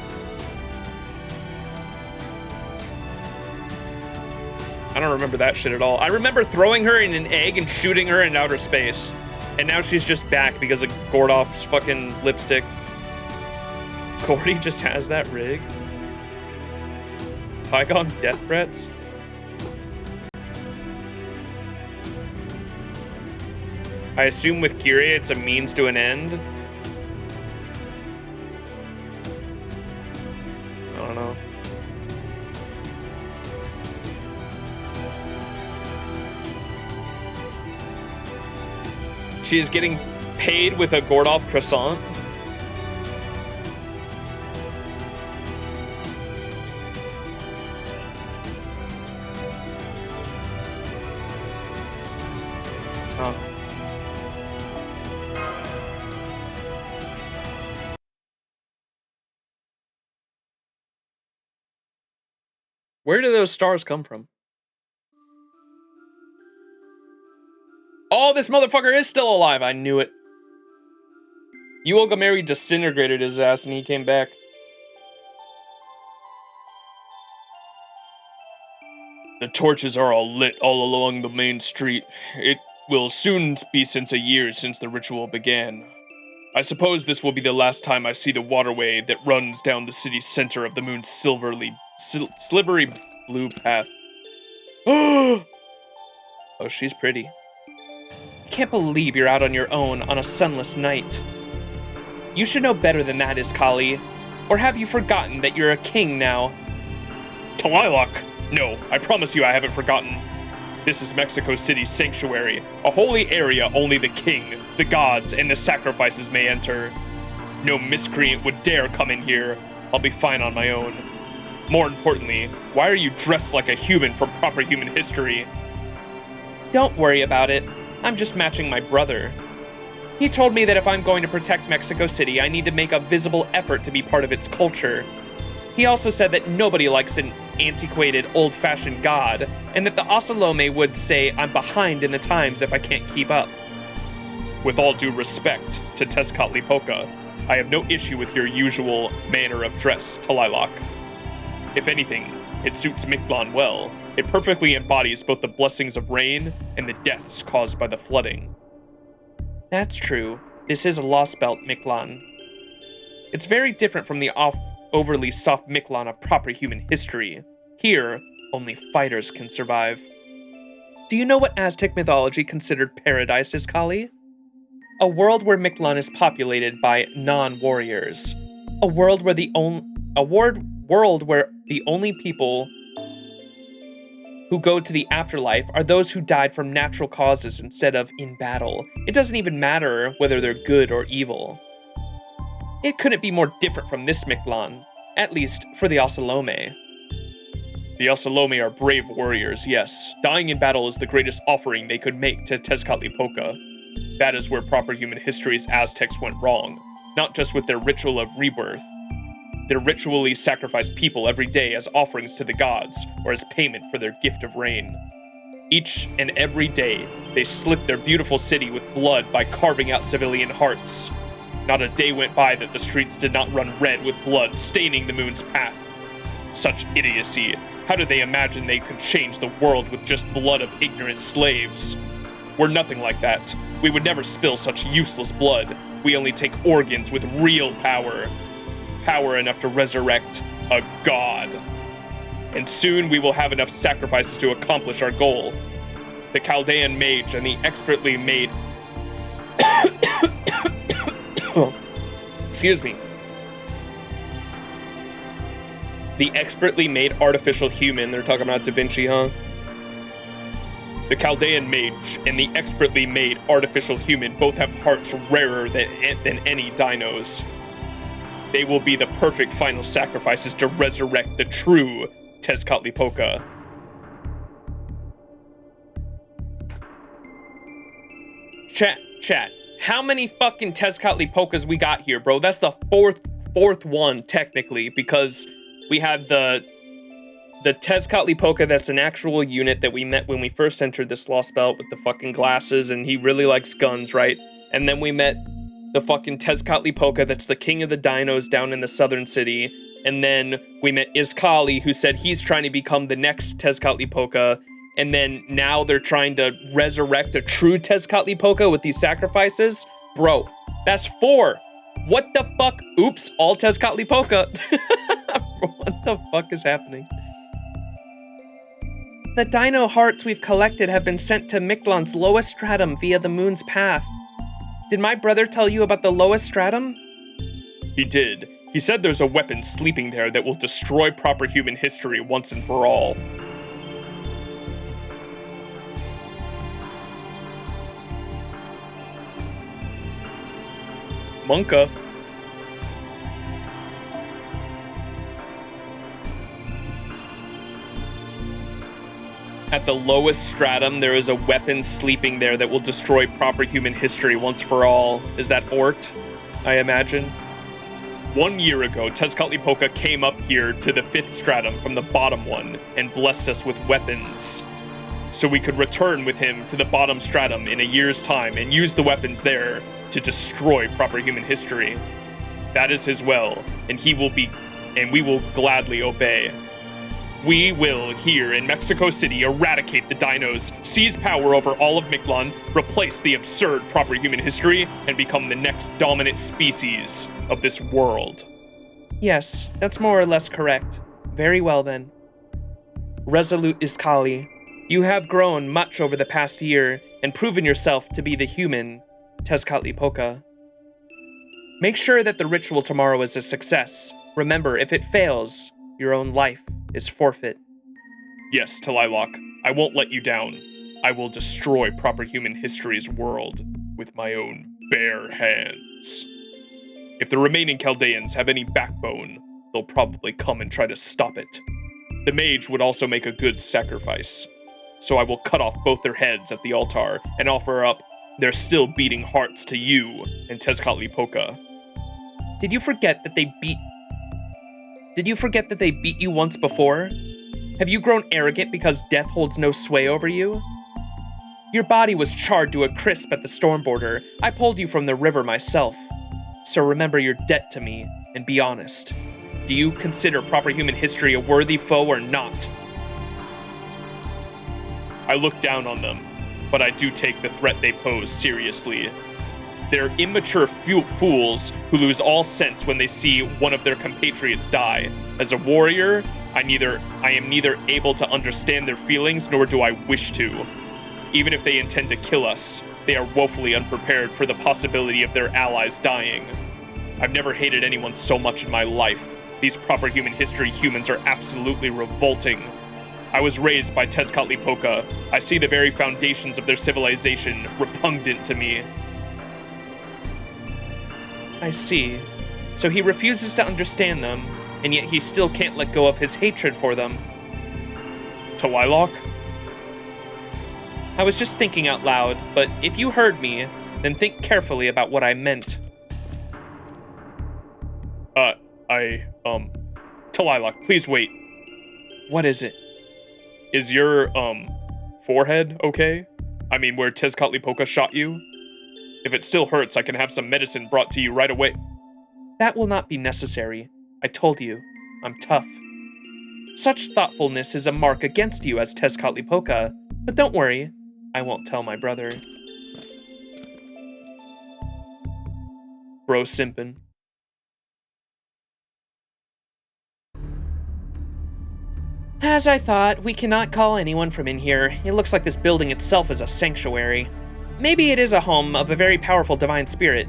I don't remember that shit at all. I remember throwing her in an egg and shooting her in outer space. And now she's just back because of Gordolph's fucking lipstick. Gordy just has that rig. Tygon death threats. I assume with Kirei it's a means to an end. I don't know. She is getting paid with a Gordolph croissant. Oh. Where do those stars come from? Oh, this motherfucker is still alive. I knew it. Yuogameri disintegrated his ass and he came back. The torches are all lit all along the main street. It will soon be since a year since the ritual began. I suppose this will be the last time I see the waterway that runs down the city's center of the moon's slivery blue path. Oh, she's pretty. I can't believe you're out on your own on a sunless night. You should know better than that, Iskali. Or have you forgotten that you're a king now? Talilok! No, I promise you I haven't forgotten. This is Mexico City's sanctuary, a holy area only the king, the gods, and the sacrifices may enter. No miscreant would dare come in here. I'll be fine on my own. More importantly, why are you dressed like a human from proper human history? Don't worry about it. I'm just matching my brother. He told me that if I'm going to protect Mexico City, I need to make a visible effort to be part of its culture. He also said that nobody likes an antiquated, old-fashioned god, and that the Osalome would say I'm behind in the times if I can't keep up. With all due respect to Tezcatlipoca, I have no issue with your usual manner of dress, Talilok. If anything, it suits Mictlān well. It perfectly embodies both the blessings of rain and the deaths caused by the flooding. That's true. This is a Lostbelt Mictlān. It's very different from the overly soft Mictlān of proper human history. Here, only fighters can survive. Do you know what Aztec mythology considered paradise is, Kali? A world where Mictlān is populated by non-warriors. A world where the only people who go to the afterlife are those who died from natural causes instead of in battle. It doesn't even matter whether they're good or evil. It couldn't be more different from this Mictlān, at least for the Osalome. The Osalome are brave warriors, yes. Dying in battle is the greatest offering they could make to Tezcatlipoca. That is where proper human history's Aztecs went wrong, not just with their ritual of rebirth. They ritually sacrifice people every day as offerings to the gods, or as payment for their gift of rain. Each and every day, they slit their beautiful city with blood by carving out civilian hearts. Not a day went by that the streets did not run red with blood staining the moon's path. Such idiocy. How did they imagine they could change the world with just blood of ignorant slaves? We're nothing like that. We would never spill such useless blood. We only take organs with real power. Power enough to resurrect a god. And soon we will have enough sacrifices to accomplish our goal. The Chaldean mage and the expertly made... Excuse me. The expertly made artificial human, they're talking about Da Vinci, huh? The Chaldean mage and the expertly made artificial human both have hearts rarer than any dinos. They will be the perfect final sacrifices to resurrect the true Tezcatlipoca. Chat. How many fucking Tezcatlipocas we got here, bro? That's the fourth one, technically, because we had the Tezcatlipoca that's an actual unit that we met when we first entered this Lostbelt with the fucking glasses, and he really likes guns, right? And then we met the fucking Tezcatlipoca that's the king of the dinos down in the southern city. And then we met Iskali, who said he's trying to become the next Tezcatlipoca. And then now they're trying to resurrect a true Tezcatlipoca with these sacrifices. Bro, that's 4. What the fuck? Oops, all Tezcatlipoca. What the fuck is happening? The dino hearts we've collected have been sent to Mictlān's lowest stratum via the moon's path. Did my brother tell you about the lowest stratum? He did. He said there's a weapon sleeping there that will destroy proper human history once and for all. Monka. At the lowest stratum, there is a weapon sleeping there that will destroy proper human history once for all. Is that Ort, I imagine? 1 year ago, Tezcatlipoca came up here to the 5th stratum from the bottom one and blessed us with weapons. So we could return with him to the bottom stratum in a year's time and use the weapons there to destroy proper human history. That is his will, and we will gladly obey. We will, here in Mexico City, eradicate the dinos, seize power over all of Mictlān, replace the absurd proper human history, and become the next dominant species of this world. Yes, that's more or less correct. Very well then. Resolute Iskali, you have grown much over the past year and proven yourself to be the human Tezcatlipoca. Make sure that the ritual tomorrow is a success. Remember, if it fails, your own life is forfeit. Yes, Talilok, I won't let you down. I will destroy proper human history's world with my own bare hands. If the remaining Chaldeans have any backbone, they'll probably come and try to stop it. The mage would also make a good sacrifice. So I will cut off both their heads at the altar and offer up their still beating hearts to you and Tezcatlipoca. Did you forget that they beat you once before? Have you grown arrogant because death holds no sway over you? Your body was charred to a crisp at the storm border. I pulled you from the river myself. So remember your debt to me, and be honest. Do you consider proper human history a worthy foe or not? I look down on them, but I do take the threat they pose seriously. They're immature fools who lose all sense when they see one of their compatriots die. As a warrior, I am neither able to understand their feelings nor do I wish to. Even if they intend to kill us, they are woefully unprepared for the possibility of their allies dying. I've never hated anyone so much in my life. These proper human history humans are absolutely revolting. I was raised by Tezcatlipoca. I see the very foundations of their civilization repugnant to me. I see. So he refuses to understand them, and yet he still can't let go of his hatred for them. Tawilok? I was just thinking out loud, but if you heard me, then think carefully about what I meant. Tawilok, please wait. What is it? Is your, forehead okay? I mean, where Tezcatlipoca shot you? If it still hurts, I can have some medicine brought to you right away. That will not be necessary. I told you, I'm tough. Such thoughtfulness is a mark against you as Tezcatlipoca, but don't worry, I won't tell my brother. Bro simpin'. As I thought, we cannot call anyone from in here. It looks like this building itself is a sanctuary. Maybe it is a home of a very powerful divine spirit.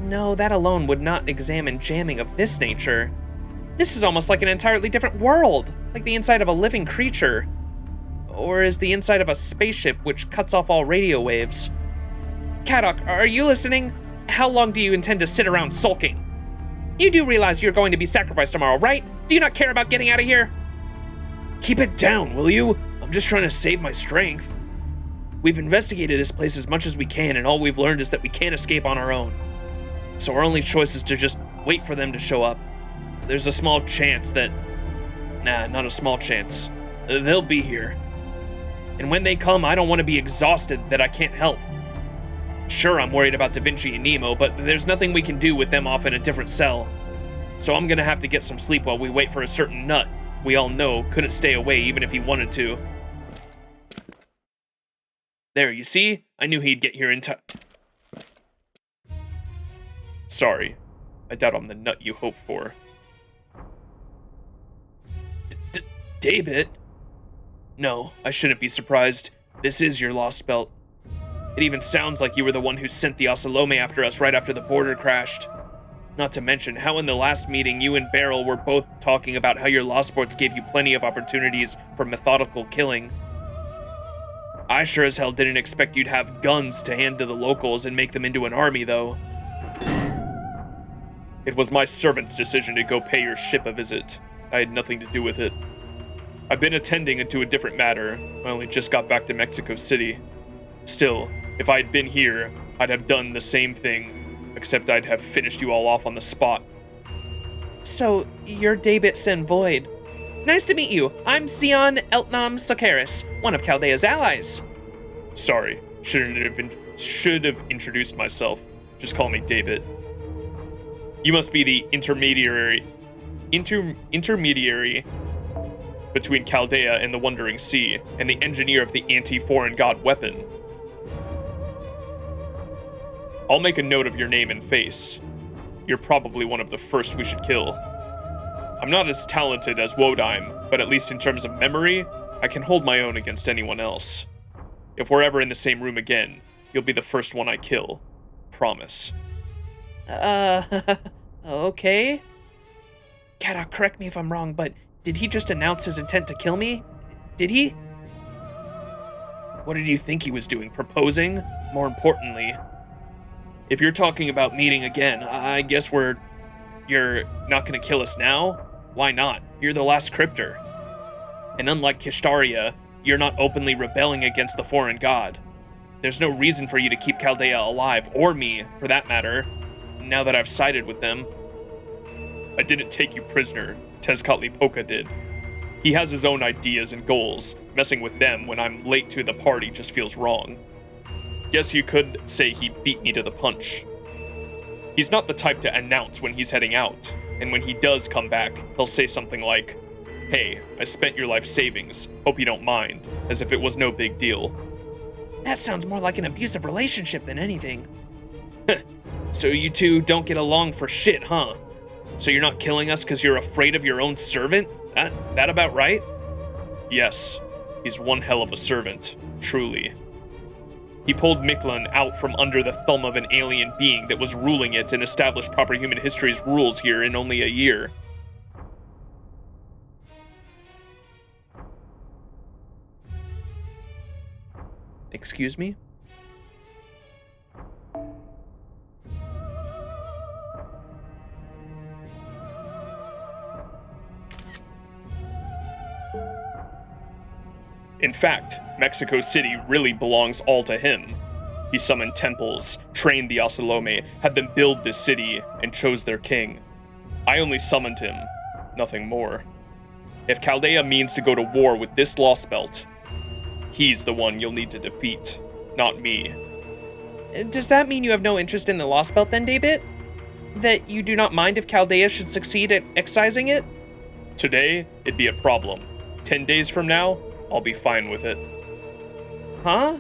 No, that alone would not examine jamming of this nature. This is almost like an entirely different world, like the inside of a living creature. Or is the inside of a spaceship which cuts off all radio waves. Kadok, are you listening? How long do you intend to sit around sulking? You do realize you're going to be sacrificed tomorrow, right? Do you not care about getting out of here? Keep it down, will you? I'm just trying to save my strength. We've investigated this place as much as we can, and all we've learned is that we can't escape on our own. So our only choice is to just wait for them to show up. There's a small chance that... Nah, not a small chance. They'll be here. And when they come, I don't want to be exhausted that I can't help. Sure, I'm worried about Da Vinci and Nemo, but there's nothing we can do with them off in a different cell. So I'm gonna have to get some sleep while we wait for a certain nut we all know couldn't stay away even if he wanted to. There, you see? I knew he'd get here in time. Sorry. I doubt I'm the nut you hope for. David? No, I shouldn't be surprised. This is your Lostbelt. It even sounds like you were the one who sent the Osalome after us right after the border crashed. Not to mention how in the last meeting you and Beryl were both talking about how your Lostports gave you plenty of opportunities for methodical killing. I sure as hell didn't expect you'd have guns to hand to the locals and make them into an army, though. It was my servant's decision to go pay your ship a visit. I had nothing to do with it. I've been attending to a different matter. I only just got back to Mexico City. Still, if I'd been here, I'd have done the same thing, except I'd have finished you all off on the spot. So, you're David Sen Void. Nice to meet you. I'm Sion Eltnam Socaris, one of Chaldea's allies. Sorry, should have introduced myself. Just call me David. You must be the intermediary between Chaldea and the Wandering Sea, and the engineer of the anti-foreign god weapon. I'll make a note of your name and face. You're probably one of the first we should kill. I'm not as talented as Wodime, but at least in terms of memory, I can hold my own against anyone else. If we're ever in the same room again, you'll be the first one I kill. Promise. Okay? Kadok, correct me if I'm wrong, but did he just announce his intent to kill me? Did he? What did you think he was doing? Proposing? More importantly, if you're talking about meeting again, I guess you're not gonna kill us now? Why not? You're the last cryptor. And unlike Kishtaria, you're not openly rebelling against the foreign god. There's no reason for you to keep Chaldea alive, or me, for that matter, now that I've sided with them. I didn't take you prisoner. Tezcatlipoca did. He has his own ideas and goals. Messing with them when I'm late to the party just feels wrong. Guess you could say he beat me to the punch. He's not the type to announce when he's heading out, and when he does come back, he'll say something like, "Hey, I spent your life savings, hope you don't mind," as if it was no big deal. That sounds more like an abusive relationship than anything. So you two don't get along for shit, huh? So you're not killing us because you're afraid of your own servant? That about right? Yes, he's one hell of a servant, truly. He pulled Mictlān out from under the thumb of an alien being that was ruling it and established proper human history's rules here in only a year. Excuse me? In fact, Mexico City really belongs all to him. He summoned temples, trained the Ocelome, had them build this city, and chose their king. I only summoned him, nothing more. If Chaldea means to go to war with this Lostbelt, he's the one you'll need to defeat, not me. Does that mean you have no interest in the Lostbelt then, Daybit? That you do not mind if Chaldea should succeed at excising it? Today, it'd be a problem. 10 days from now, I'll be fine with it. Huh?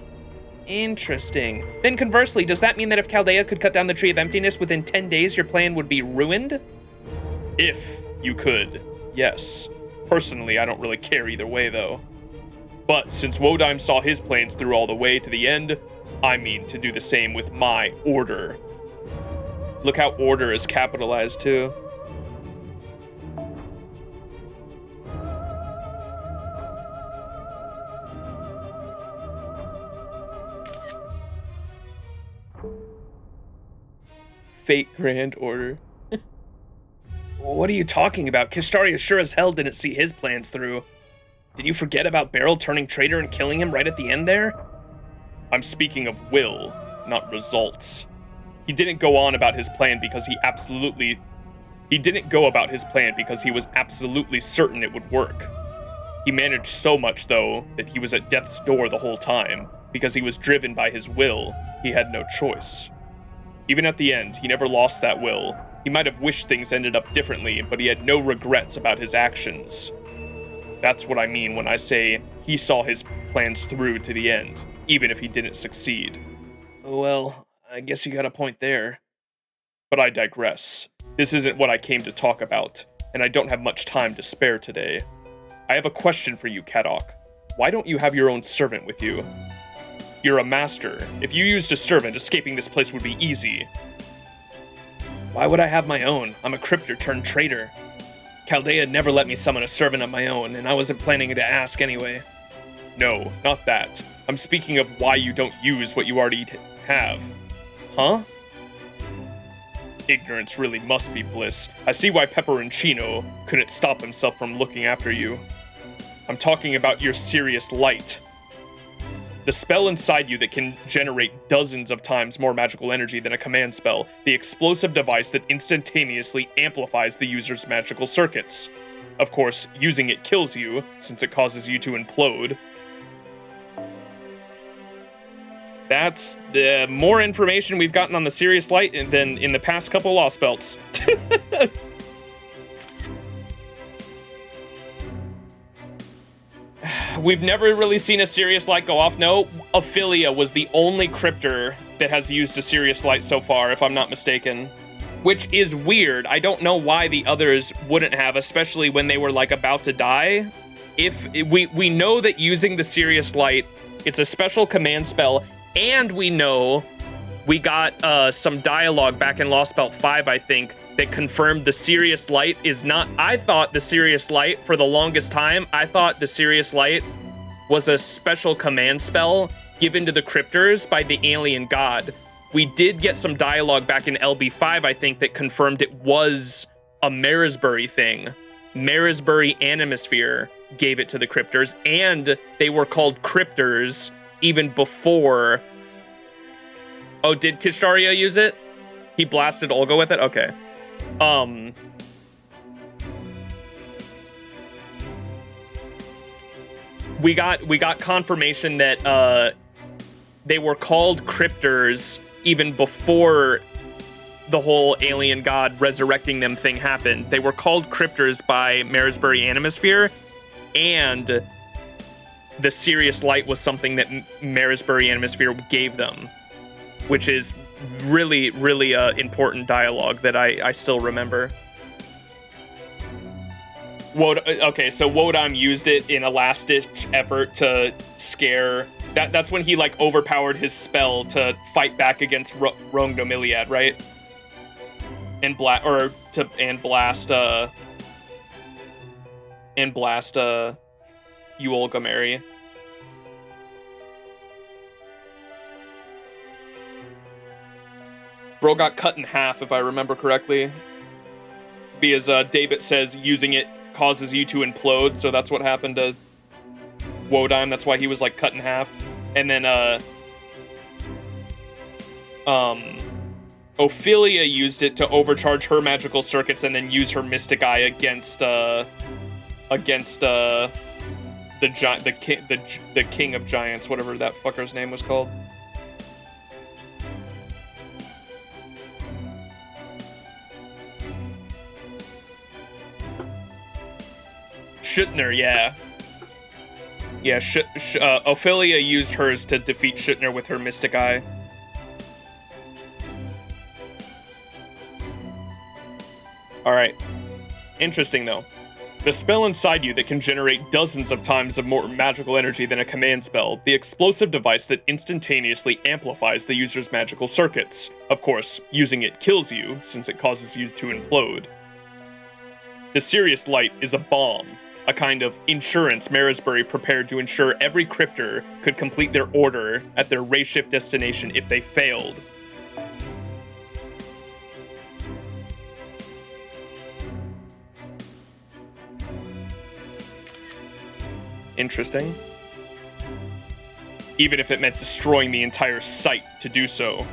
Interesting. Then conversely, does that mean that if Chaldea could cut down the Tree of Emptiness within 10 days, your plan would be ruined? If you could, yes. Personally, I don't really care either way, though. But since Wodime saw his plans through all the way to the end, I mean to do the same with my order. Look how order is capitalized, too. Fate Grand Order. What are you talking about? Kishtaria sure as hell didn't see his plans through. Did you forget about Beryl turning traitor and killing him right at the end there? I'm speaking of will, not results. He didn't go about his plan because he was absolutely certain it would work. He managed so much, though, that he was at death's door the whole time. Because he was driven by his will, he had no choice. Even at the end, he never lost that will. He might have wished things ended up differently, but he had no regrets about his actions. That's what I mean when I say he saw his plans through to the end, even if he didn't succeed. Well, I guess you got a point there. But I digress. This isn't what I came to talk about, and I don't have much time to spare today. I have a question for you, Kadok. Why don't you have your own servant with you? You're a master. If you used a servant, escaping this place would be easy. Why would I have my own? I'm a cryptor turned traitor. Chaldea never let me summon a servant of my own, and I wasn't planning to ask anyway. No, not that. I'm speaking of why you don't use what you already have. Huh? Ignorance really must be bliss. I see why Pepperoncino couldn't stop himself from looking after you. I'm talking about your serious light. The spell inside you that can generate dozens of times more magical energy than a command spell. The explosive device that instantaneously amplifies the user's magical circuits. Of course, using it kills you, since it causes you to implode. That's the more information we've gotten on the Serious Light than in the past couple Lostbelts. We've never really seen a Serious Light go off. No, Ophelia was the only cryptor that has used a Serious Light so far, if I'm not mistaken. Which is weird. I don't know why the others wouldn't have, especially when they were like about to die. If we know that using the Serious Light, it's a special command spell, and we know we got some dialogue back in Lostbelt 5, I think, that confirmed the Serious Light is not... I thought the Serious Light, for the longest time, I thought the Serious Light was a special command spell given to the cryptors by the alien god. We did get some dialogue back in LB5, I think, that confirmed it was a Marisbury thing. Marisbury Animosphere gave it to the cryptors, and they were called cryptors even before... Oh, did Kishtaria use it? He blasted Olga with it? Okay. We got confirmation that they were called cryptors even before the whole alien god resurrecting them thing happened. They were called cryptors by Marisbury Animisphere, and the Sirius Light was something that Marisbury Animisphere gave them, which is really, really important dialogue that I still remember. Okay, so Wodam used it in a last-ditch effort to scare... That's when he, like, overpowered his spell to fight back against Rongdomiliad, right? And blast Uolgameri. Bro got cut in half, if I remember correctly. Because David says using it causes you to implode, so that's what happened to Wodime. That's why he was, like, cut in half. And then, Ophelia used it to overcharge her magical circuits and then use her Mystic Eye against the King of Giants, whatever that fucker's name was called. Schittner, yeah. Yeah, Ophelia used hers to defeat Schittner with her Mystic Eye. Alright. Interesting, though. The spell inside you that can generate dozens of times of more magical energy than a command spell, the explosive device that instantaneously amplifies the user's magical circuits. Of course, using it kills you, since it causes you to implode. The Sirius Light is a bomb, a kind of insurance Marisbury prepared to ensure every cryptor could complete their order at their ray shift destination if they failed. Interesting. Even if it meant destroying the entire site to do so.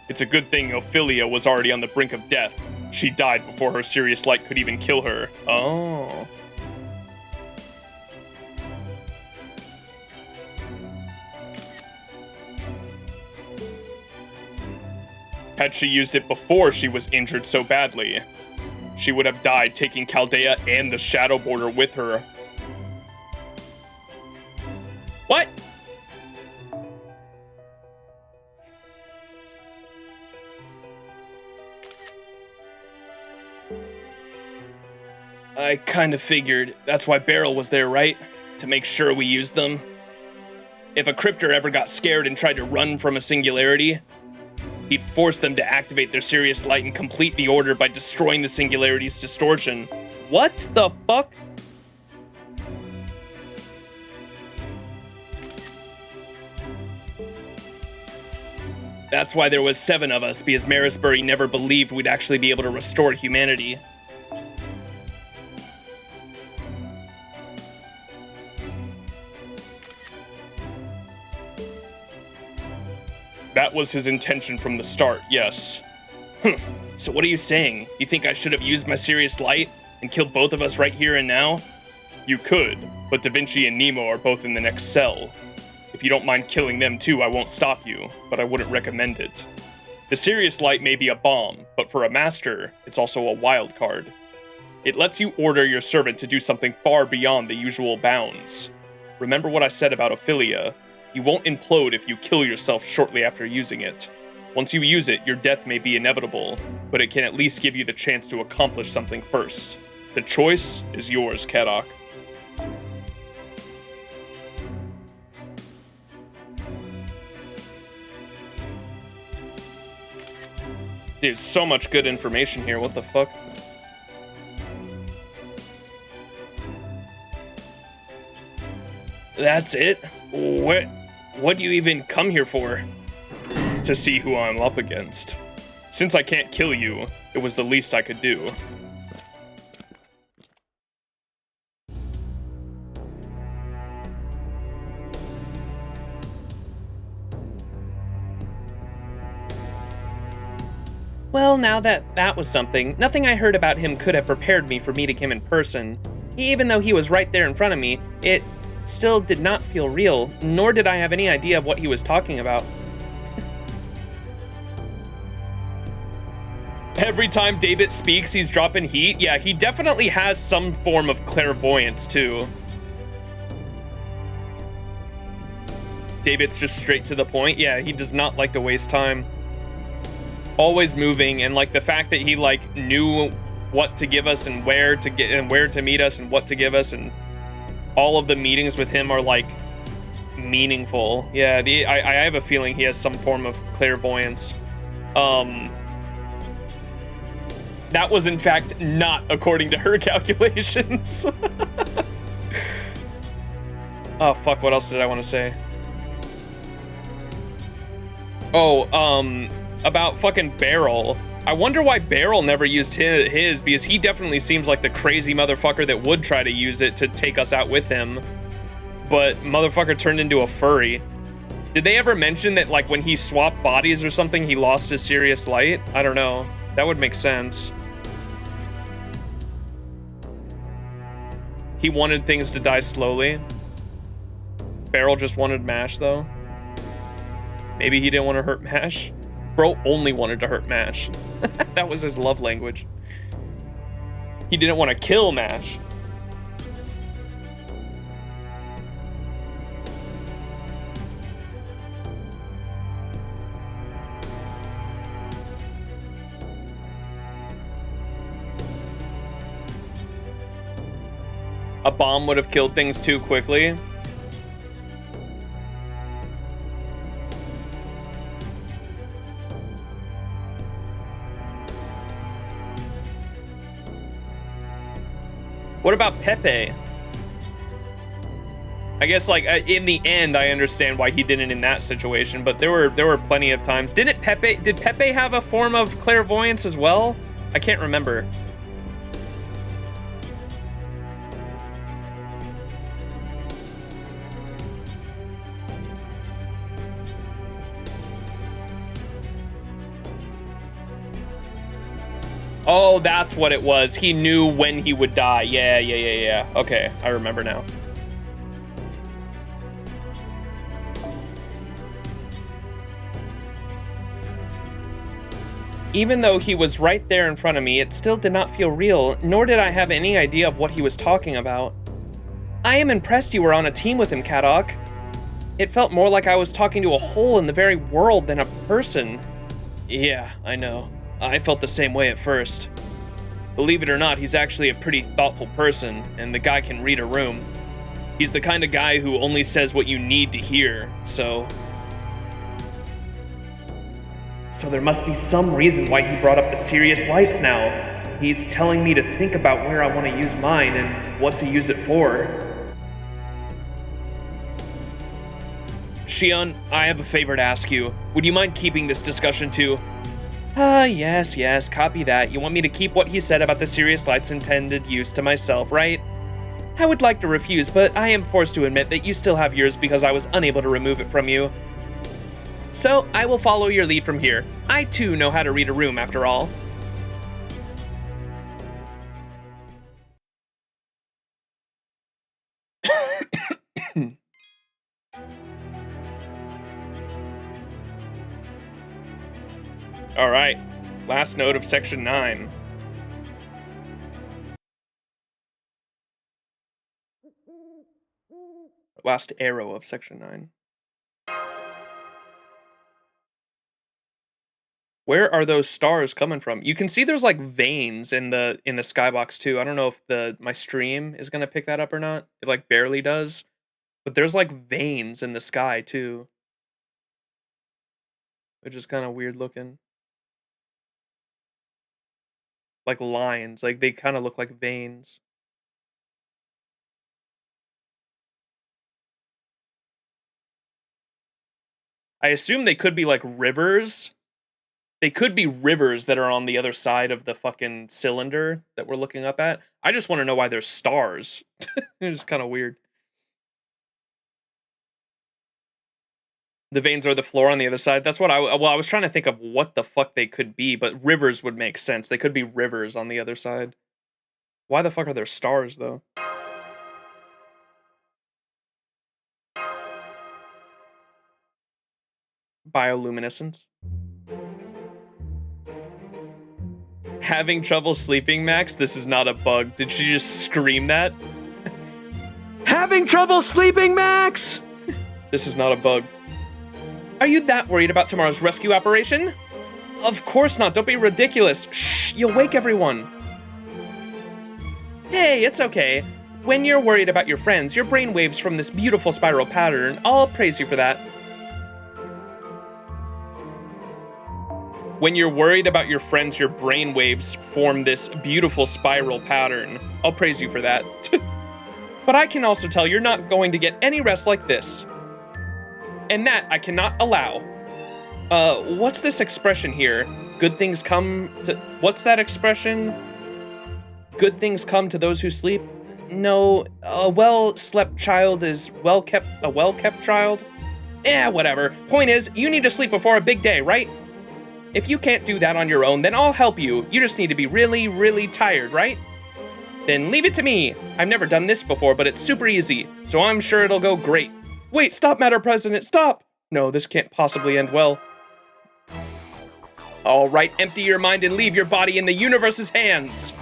It's a good thing Ophelia was already on the brink of death. She died before her Sirius Light could even kill her. Oh. Had she used it before she was injured so badly, she would have died taking Chaldea and the Shadow Border with her. What? I kind of figured that's why Beryl was there, right? To make sure we used them. If a cryptor ever got scared and tried to run from a singularity, he'd force them to activate their Sirius Light and complete the order by destroying the singularity's distortion. What the fuck? That's why there was 7 of us, because Marisbury never believed we'd actually be able to restore humanity. That was his intention from the start, yes. So what are you saying? You think I should have used my Sirius Light and killed both of us right here and now? You could, but Da Vinci and Nemo are both in the next cell. If you don't mind killing them too, I won't stop you, but I wouldn't recommend it. The Sirius Light may be a bomb, but for a master, it's also a wild card. It lets you order your servant to do something far beyond the usual bounds. Remember what I said about Ophelia. You won't implode if you kill yourself shortly after using it. Once you use it, your death may be inevitable, but it can at least give you the chance to accomplish something first. The choice is yours, Kadok. Dude, so much good information here, what the fuck? That's it? What do you even come here for? To see who I'm up against. Since I can't kill you, it was the least I could do. Well, now that was something. Nothing I heard about him could have prepared me for meeting him in person. Even though he was right there in front of me, it still did not feel real, nor did I have any idea of what he was talking about. Every time David speaks, he's dropping heat. Yeah, he definitely has some form of clairvoyance, too. David's just straight to the point. Yeah, he does not like to waste time. Always moving, and like the fact that he like knew what to give us and where to get and where to meet us and what to give us, and all of the meetings with him are like meaningful. Yeah, I have a feeling he has some form of clairvoyance. That was in fact not according to her calculations. Oh fuck, what else did I want to say? Oh, about fucking Beryl. I wonder why Beryl never used his, because he definitely seems like the crazy motherfucker that would try to use it to take us out with him. But motherfucker turned into a furry. Did they ever mention that like when he swapped bodies or something, he lost his serious light? I don't know. That would make sense. He wanted things to die slowly. Beryl just wanted Mash though. Maybe he didn't want to hurt Mash. Bro only wanted to hurt Mash. That was his love language. He didn't want to kill Mash. A bomb would have killed things too quickly. What about Pepe? I guess like in the end, I understand why he didn't in that situation, but there were plenty of times. Did Pepe have a form of clairvoyance as well? I can't remember. Oh, that's what it was. He knew when he would die. Yeah. Okay, I remember now. Even though he was right there in front of me, it still did not feel real, nor did I have any idea of what he was talking about. I am impressed you were on a team with him, Kadok. It felt more like I was talking to a hole in the very world than a person. Yeah, I know. I felt the same way at first. Believe it or not, he's actually a pretty thoughtful person, and the guy can read a room. He's the kind of guy who only says what you need to hear, so... So there must be some reason why he brought up the serious lights now. He's telling me to think about where I want to use mine and what to use it for. Shion, I have a favor to ask you. Would you mind keeping this discussion to... Yes, copy that. You want me to keep what he said about the serious light's intended use to myself, right? I would like to refuse, but I am forced to admit that you still have yours because I was unable to remove it from you. So, I will follow your lead from here. I too know how to read a room, after all. All right, last note of section 9. Last arrow of section 9. Where are those stars coming from? You can see there's like veins in the skybox too. I don't know if my stream is gonna pick that up or not. It like barely does, but there's like veins in the sky too, which is kind of weird looking. Like lines, like they kind of look like veins. I assume they could be like rivers. They could be rivers that are on the other side of the fucking cylinder that we're looking up at. I just want to know why there's stars. It's kind of weird. The veins are the floor on the other side. That's what I was trying to think of what the fuck they could be, but rivers would make sense. They could be rivers on the other side. Why the fuck are there stars, though? Bioluminescence. Having trouble sleeping, Max? This is not a bug. Did she just scream that? Having trouble sleeping, Max? This is not a bug. Are you that worried about tomorrow's rescue operation? Of course not. Don't be ridiculous. Shh, you'll wake everyone. Hey, it's okay. When you're worried about your friends, your brain waves from this beautiful spiral pattern. I'll praise you for that. When you're worried about your friends, your brain waves form this beautiful spiral pattern. I'll praise you for that. But I can also tell you're not going to get any rest like this. And that I cannot allow. What's this expression here? Good things come to... What's that expression? Good things come to those who sleep? No, a well-slept child is a well-kept child? Eh, whatever. Point is, you need to sleep before a big day, right? If you can't do that on your own, then I'll help you. You just need to be really, really tired, right? Then leave it to me. I've never done this before, but it's super easy, so I'm sure it'll go great. Wait, stop, Madam President, stop! No, this can't possibly end well. All right, empty your mind and leave your body in the universe's hands.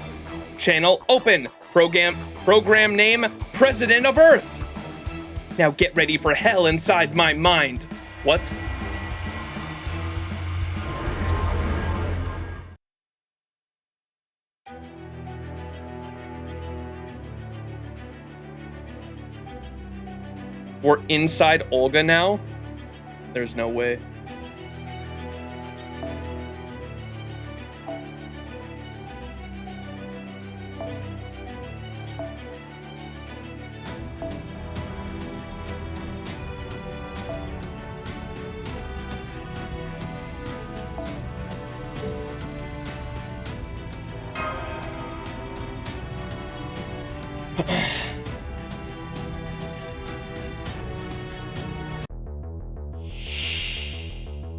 Channel open. Program name, President of Earth. Now get ready for hell inside my mind. What? We're inside Olga now? There's no way.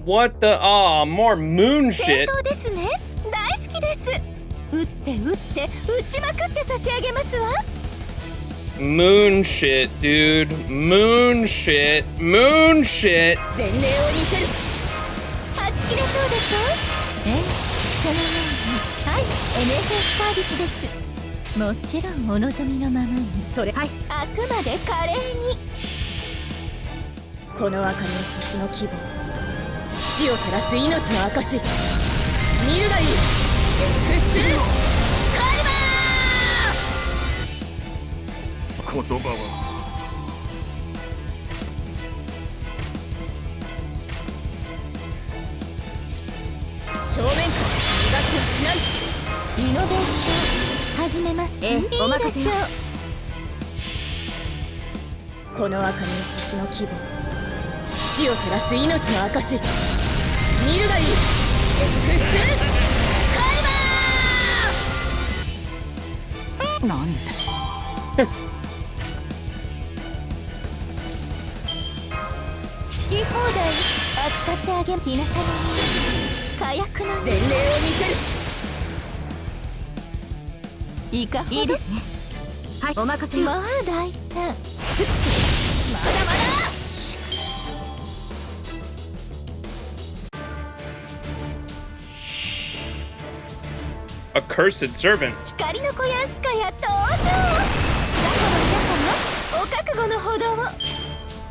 What the? Aw, more moon shit. Moon shit, dude. Moon shit. Moon shit. Accursed servant.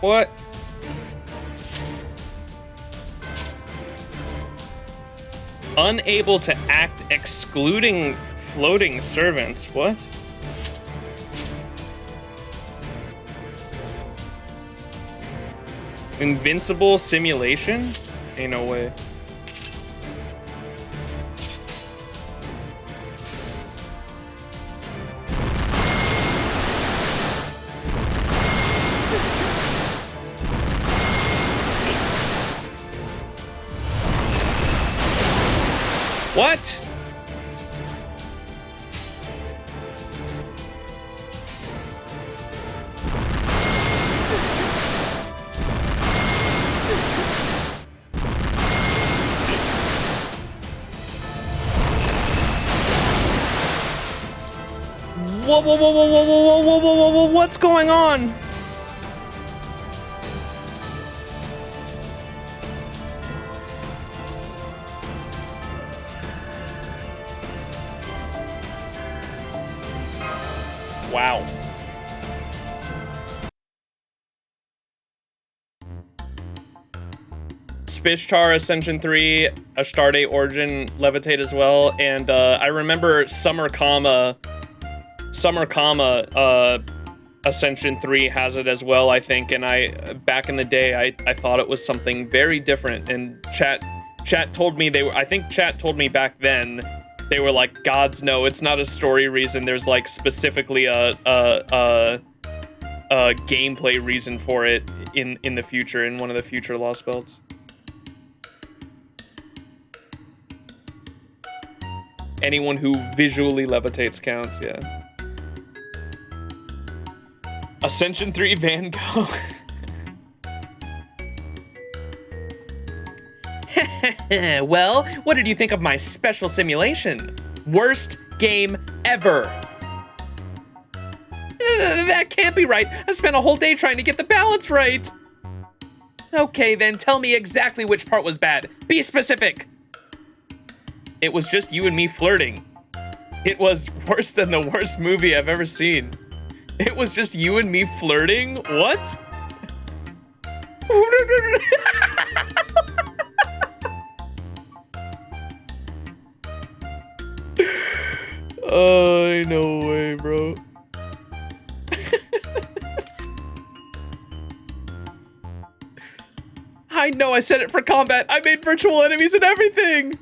What? Unable to act excluding floating servants. What? Invincible simulation? Ain't no way. What? Whoa, whoa, whoa, whoa, whoa, whoa, whoa, whoa, whoa, whoa, what's going on? Wow. Spishtar Ascension 3, Astarte Origin Levitate as well, and I remember Summer Kama Ascension 3 has it as well, I think, and back in the day I thought it was something very different, and chat told me I think chat told me back then they were like, gods no, it's not a story reason, there's like specifically a gameplay reason for it in the future, in one of the future Lost Belts. Anyone who visually levitates counts, yeah. Ascension 3 Van Gogh. Well, what did you think of my special simulation? Worst game ever. That can't be right. I spent a whole day trying to get the balance right. Okay, then tell me exactly which part was bad. Be specific. It was just you and me flirting. It was worse than the worst movie I've ever seen. It was just you and me flirting? What? Oh, no way, bro. I know I said it for combat. I made virtual enemies and everything.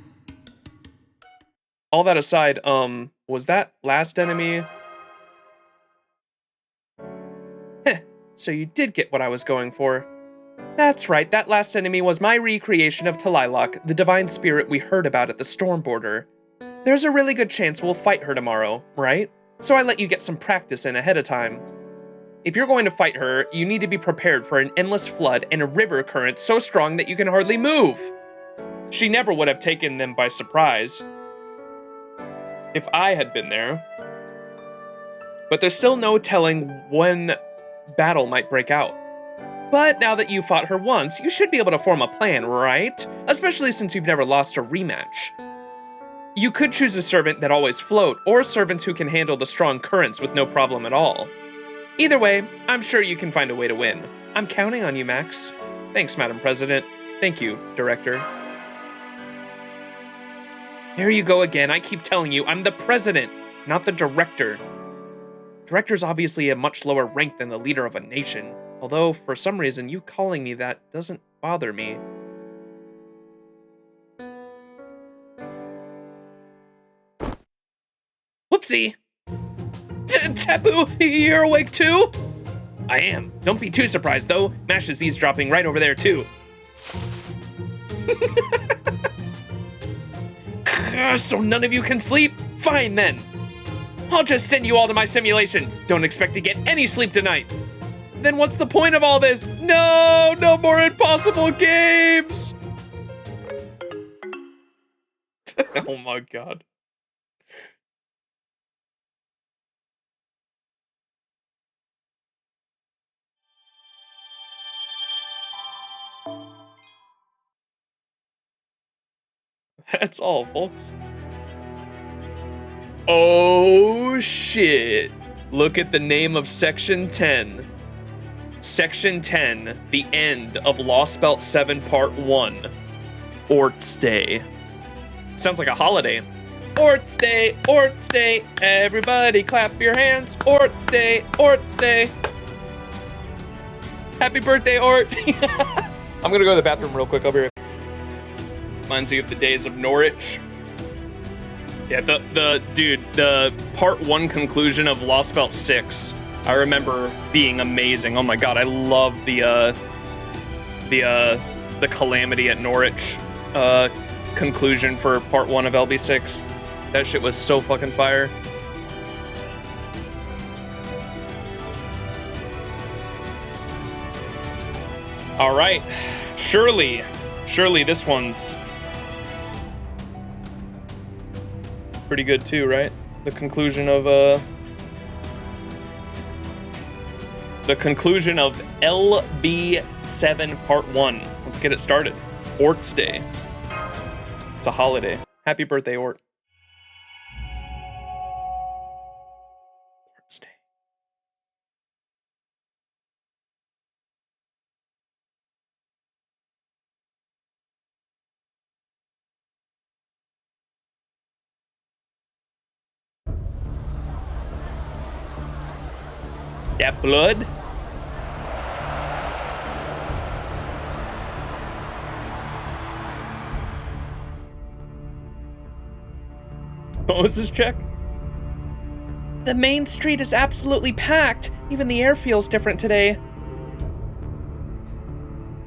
All that aside, was that last enemy? Heh, so you did get what I was going for. That's right, that last enemy was my recreation of Talilok, the divine spirit we heard about at the storm border. There's a really good chance we'll fight her tomorrow, right? So I let you get some practice in ahead of time. If you're going to fight her, you need to be prepared for an endless flood and a river current so strong that you can hardly move. She never would have taken them by surprise if I had been there. But there's still no telling when battle might break out. But now that you fought her once, you should be able to form a plan, right? Especially since you've never lost a rematch. You could choose a servant that always float, or servants who can handle the strong currents with no problem at all. Either way, I'm sure you can find a way to win. I'm counting on you, Max. Thanks, Madam President. Thank you, Director. There you go again. I keep telling you, I'm the president, not the director. Director's obviously a much lower rank than the leader of a nation, although for some reason you calling me that doesn't bother me. Whoopsie! Tapu, you're awake too? I am. Don't be too surprised though. Mash is eavesdropping right over there too. So none of you can sleep? Fine then. I'll just send you all to my simulation. Don't expect to get any sleep tonight. Then what's the point of all this? No, no more impossible games. Oh my god. That's all, folks. Oh, shit. Look at the name of Section 10. Section 10, the end of Lostbelt 7 Part 1. Orts Day. Sounds like a holiday. Orts Day, Orts Day. Everybody clap your hands. Orts Day, Orts Day. Happy birthday, Ort. I'm gonna go to the bathroom real quick. I'll be right back. Reminds you of the days of Norwich. Yeah, the part 1 conclusion of Lostbelt 6, I remember being amazing. Oh my god, I love the Calamity at Norwich conclusion for part 1 of LB6. That shit was so fucking fire. All right, surely this one's pretty good too, right? The conclusion of LB7 Part 1. Let's get it started. Orts Day. It's a holiday. Happy birthday, Ort. Orts Day. That blood? What was this check? The main street is absolutely packed. Even the air feels different today.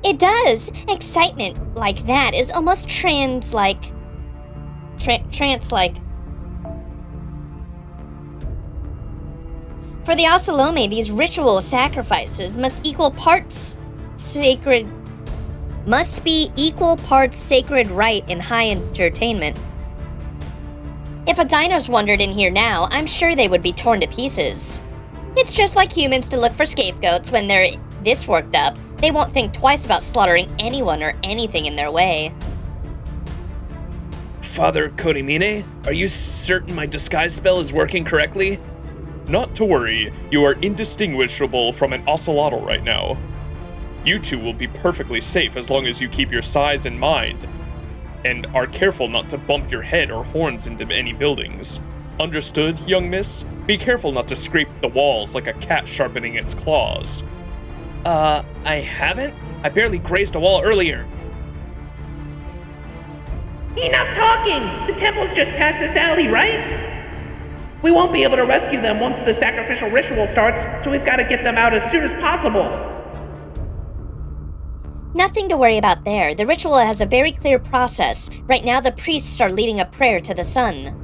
It does. Excitement like that is almost trance-like. Trance-like. For the Osalome, these ritual sacrifices must be equal parts sacred rite and high entertainment. If a dinos wandered in here now, I'm sure they would be torn to pieces. It's just like humans to look for scapegoats when they're this worked up. They won't think twice about slaughtering anyone or anything in their way. Father Korimine, are you certain my disguise spell is working correctly? Not to worry, you are indistinguishable from an ocelotl right now. You two will be perfectly safe as long as you keep your size in mind, and are careful not to bump your head or horns into any buildings. Understood, young miss? Be careful not to scrape the walls like a cat sharpening its claws. I haven't? I barely grazed a wall earlier. Enough talking! The temple's just past this alley, right? We won't be able to rescue them once the sacrificial ritual starts, so we've got to get them out as soon as possible. Nothing to worry about there. The ritual has a very clear process. Right now, the priests are leading a prayer to the sun.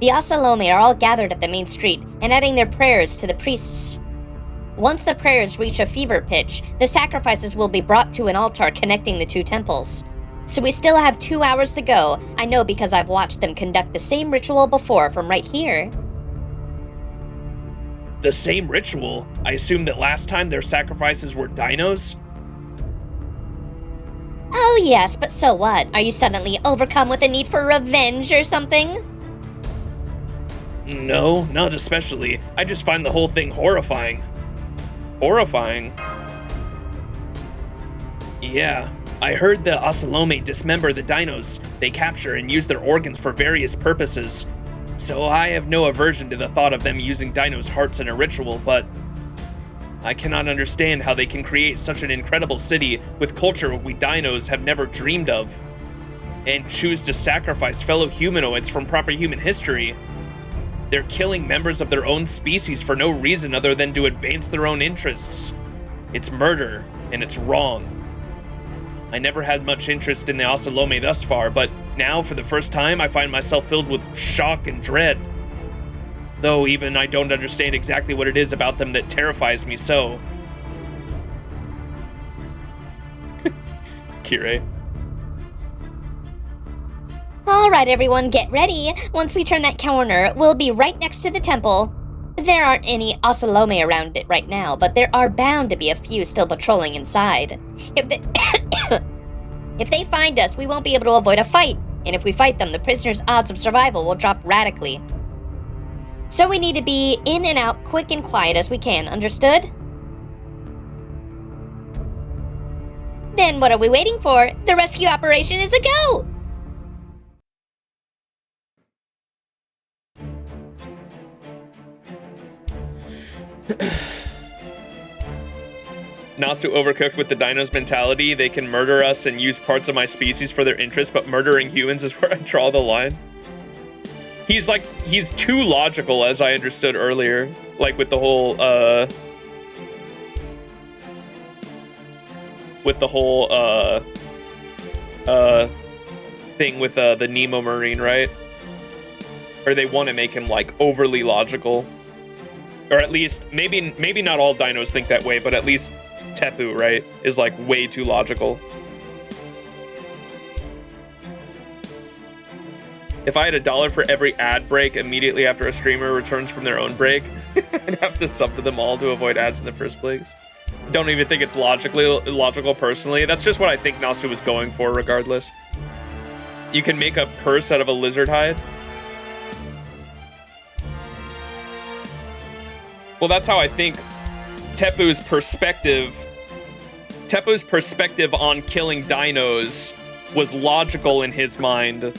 The Osalome are all gathered at the main street and adding their prayers to the priests. Once the prayers reach a fever pitch, the sacrifices will be brought to an altar connecting the two temples. So we still have 2 hours to go. I know because I've watched them conduct the same ritual before from right here. The same ritual? I assume that last time their sacrifices were dinos? Oh yes, but so what? Are you suddenly overcome with a need for revenge or something? No, not especially. I just find the whole thing horrifying. Horrifying? Yeah, I heard the Osalome dismember the dinos they capture and use their organs for various purposes. So I have no aversion to the thought of them using dinos' hearts in a ritual, but I cannot understand how they can create such an incredible city with culture we dinos have never dreamed of, and choose to sacrifice fellow humanoids from proper human history. They're killing members of their own species for no reason other than to advance their own interests. It's murder, and it's wrong. I never had much interest in the Osalome thus far, but now, for the first time, I find myself filled with shock and dread. Though even I don't understand exactly what it is about them that terrifies me so. Kirei. Alright everyone, get ready. Once we turn that corner, we'll be right next to the temple. There aren't any Osalome around it right now, but there are bound to be a few still patrolling inside. If they find us, we won't be able to avoid a fight, and if we fight them, the prisoners' odds of survival will drop radically. So we need to be in and out quick and quiet as we can, understood? Then what are we waiting for? The rescue operation is a go! Nasu overcooked with the dinos mentality. They can murder us and use parts of my species for their interest, but murdering humans is where I draw the line. He's too logical, as I understood earlier. Like with the whole, thing with the Nemo Marine, right? Or they want to make him like overly logical. Or at least, maybe not all dinos think that way, but at least Tepu, right, is like way too logical. If I had $1 for every ad break immediately after a streamer returns from their own break, I'd have to sub to them all to avoid ads in the first place. Don't even think it's logical personally. That's just what I think Nasu was going for regardless. You can make a purse out of a lizard hide. Well, that's how I think Tepu's perspective on killing dinos was logical in his mind.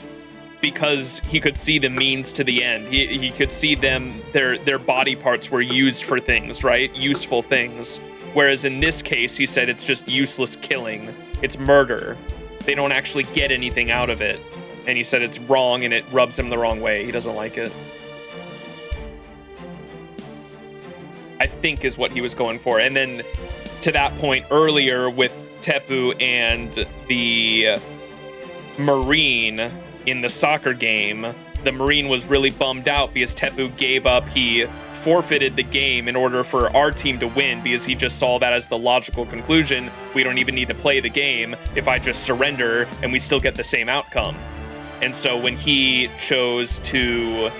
because he could see the means to the end. He could see their body parts were used for things, right? Useful things. Whereas in this case, he said it's just useless killing. It's murder. They don't actually get anything out of it. And he said it's wrong and it rubs him the wrong way. He doesn't like it. I think is what he was going for. And then to that point earlier with Tepu and the Marine in the soccer game, the Marine was really bummed out because Tepu gave up. He forfeited the game in order for our team to win because he just saw that as the logical conclusion. We don't even need to play the game if I just surrender and we still get the same outcome. And so when he chose to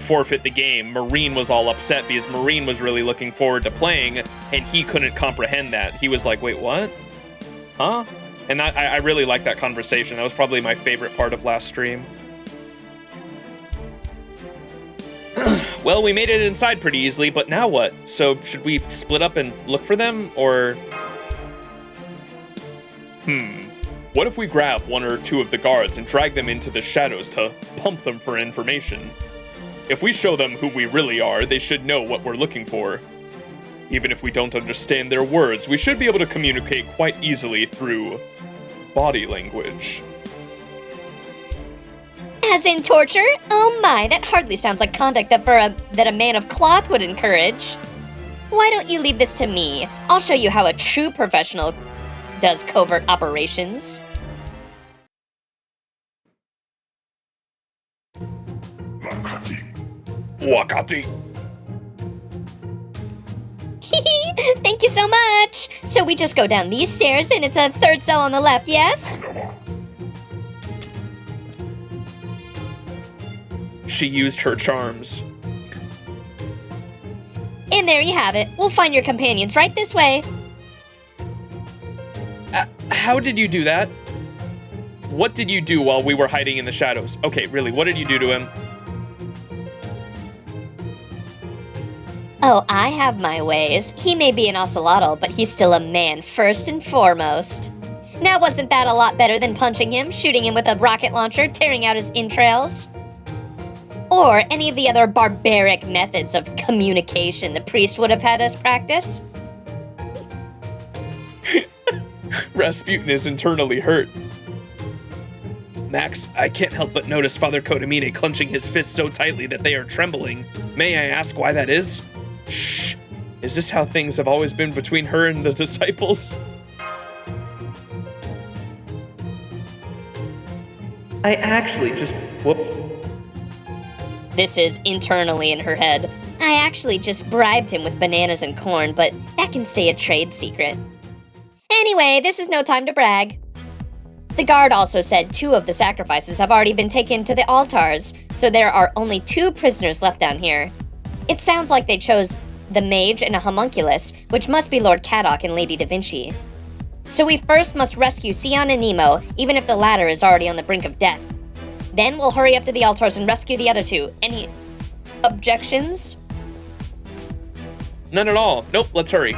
forfeit the game, Marine was all upset because Marine was really looking forward to playing and he couldn't comprehend that. He was like, wait, what? Huh? And I really liked that conversation. That was probably my favorite part of last stream. Well, we made it inside pretty easily, but now what? So should we split up and look for them, or? What if we grab one or two of the guards and drag them into the shadows to pump them for information? If we show them who we really are, they should know what we're looking for. Even if we don't understand their words, we should be able to communicate quite easily through body language. As in torture? Oh my, that hardly sounds like conduct that a man of cloth would encourage. Why don't you leave this to me? I'll show you how a true professional does covert operations. Wakati. Thank you so much! So we just go down these stairs and it's a third cell on the left, yes? She used her charms. And there you have it. We'll find your companions right this way. How did you do that? What did you do while we were hiding in the shadows? Okay, really, what did you do to him? Oh, I have my ways. He may be an ocelotl, but he's still a man first and foremost. Now, wasn't that a lot better than punching him, shooting him with a rocket launcher, tearing out his entrails? Or any of the other barbaric methods of communication the priest would have had us practice? Rasputin is internally hurt. Max, I can't help but notice Father Kodamine clenching his fists so tightly that they are trembling. May I ask why that is? Shh! Is this how things have always been between her and the disciples? I actually just... Whoops. This is internally in her head. I actually just bribed him with bananas and corn, but that can stay a trade secret. Anyway, this is no time to brag. The guard also said 2 of the sacrifices have already been taken to the altars, so there are only 2 prisoners left down here. It sounds like they chose the mage and a homunculus, which must be Lord Kadok and Lady Da Vinci. So we first must rescue Sion and Nemo, even if the latter is already on the brink of death. Then we'll hurry up to the altars and rescue the other 2. Any objections? None at all. Nope, let's hurry.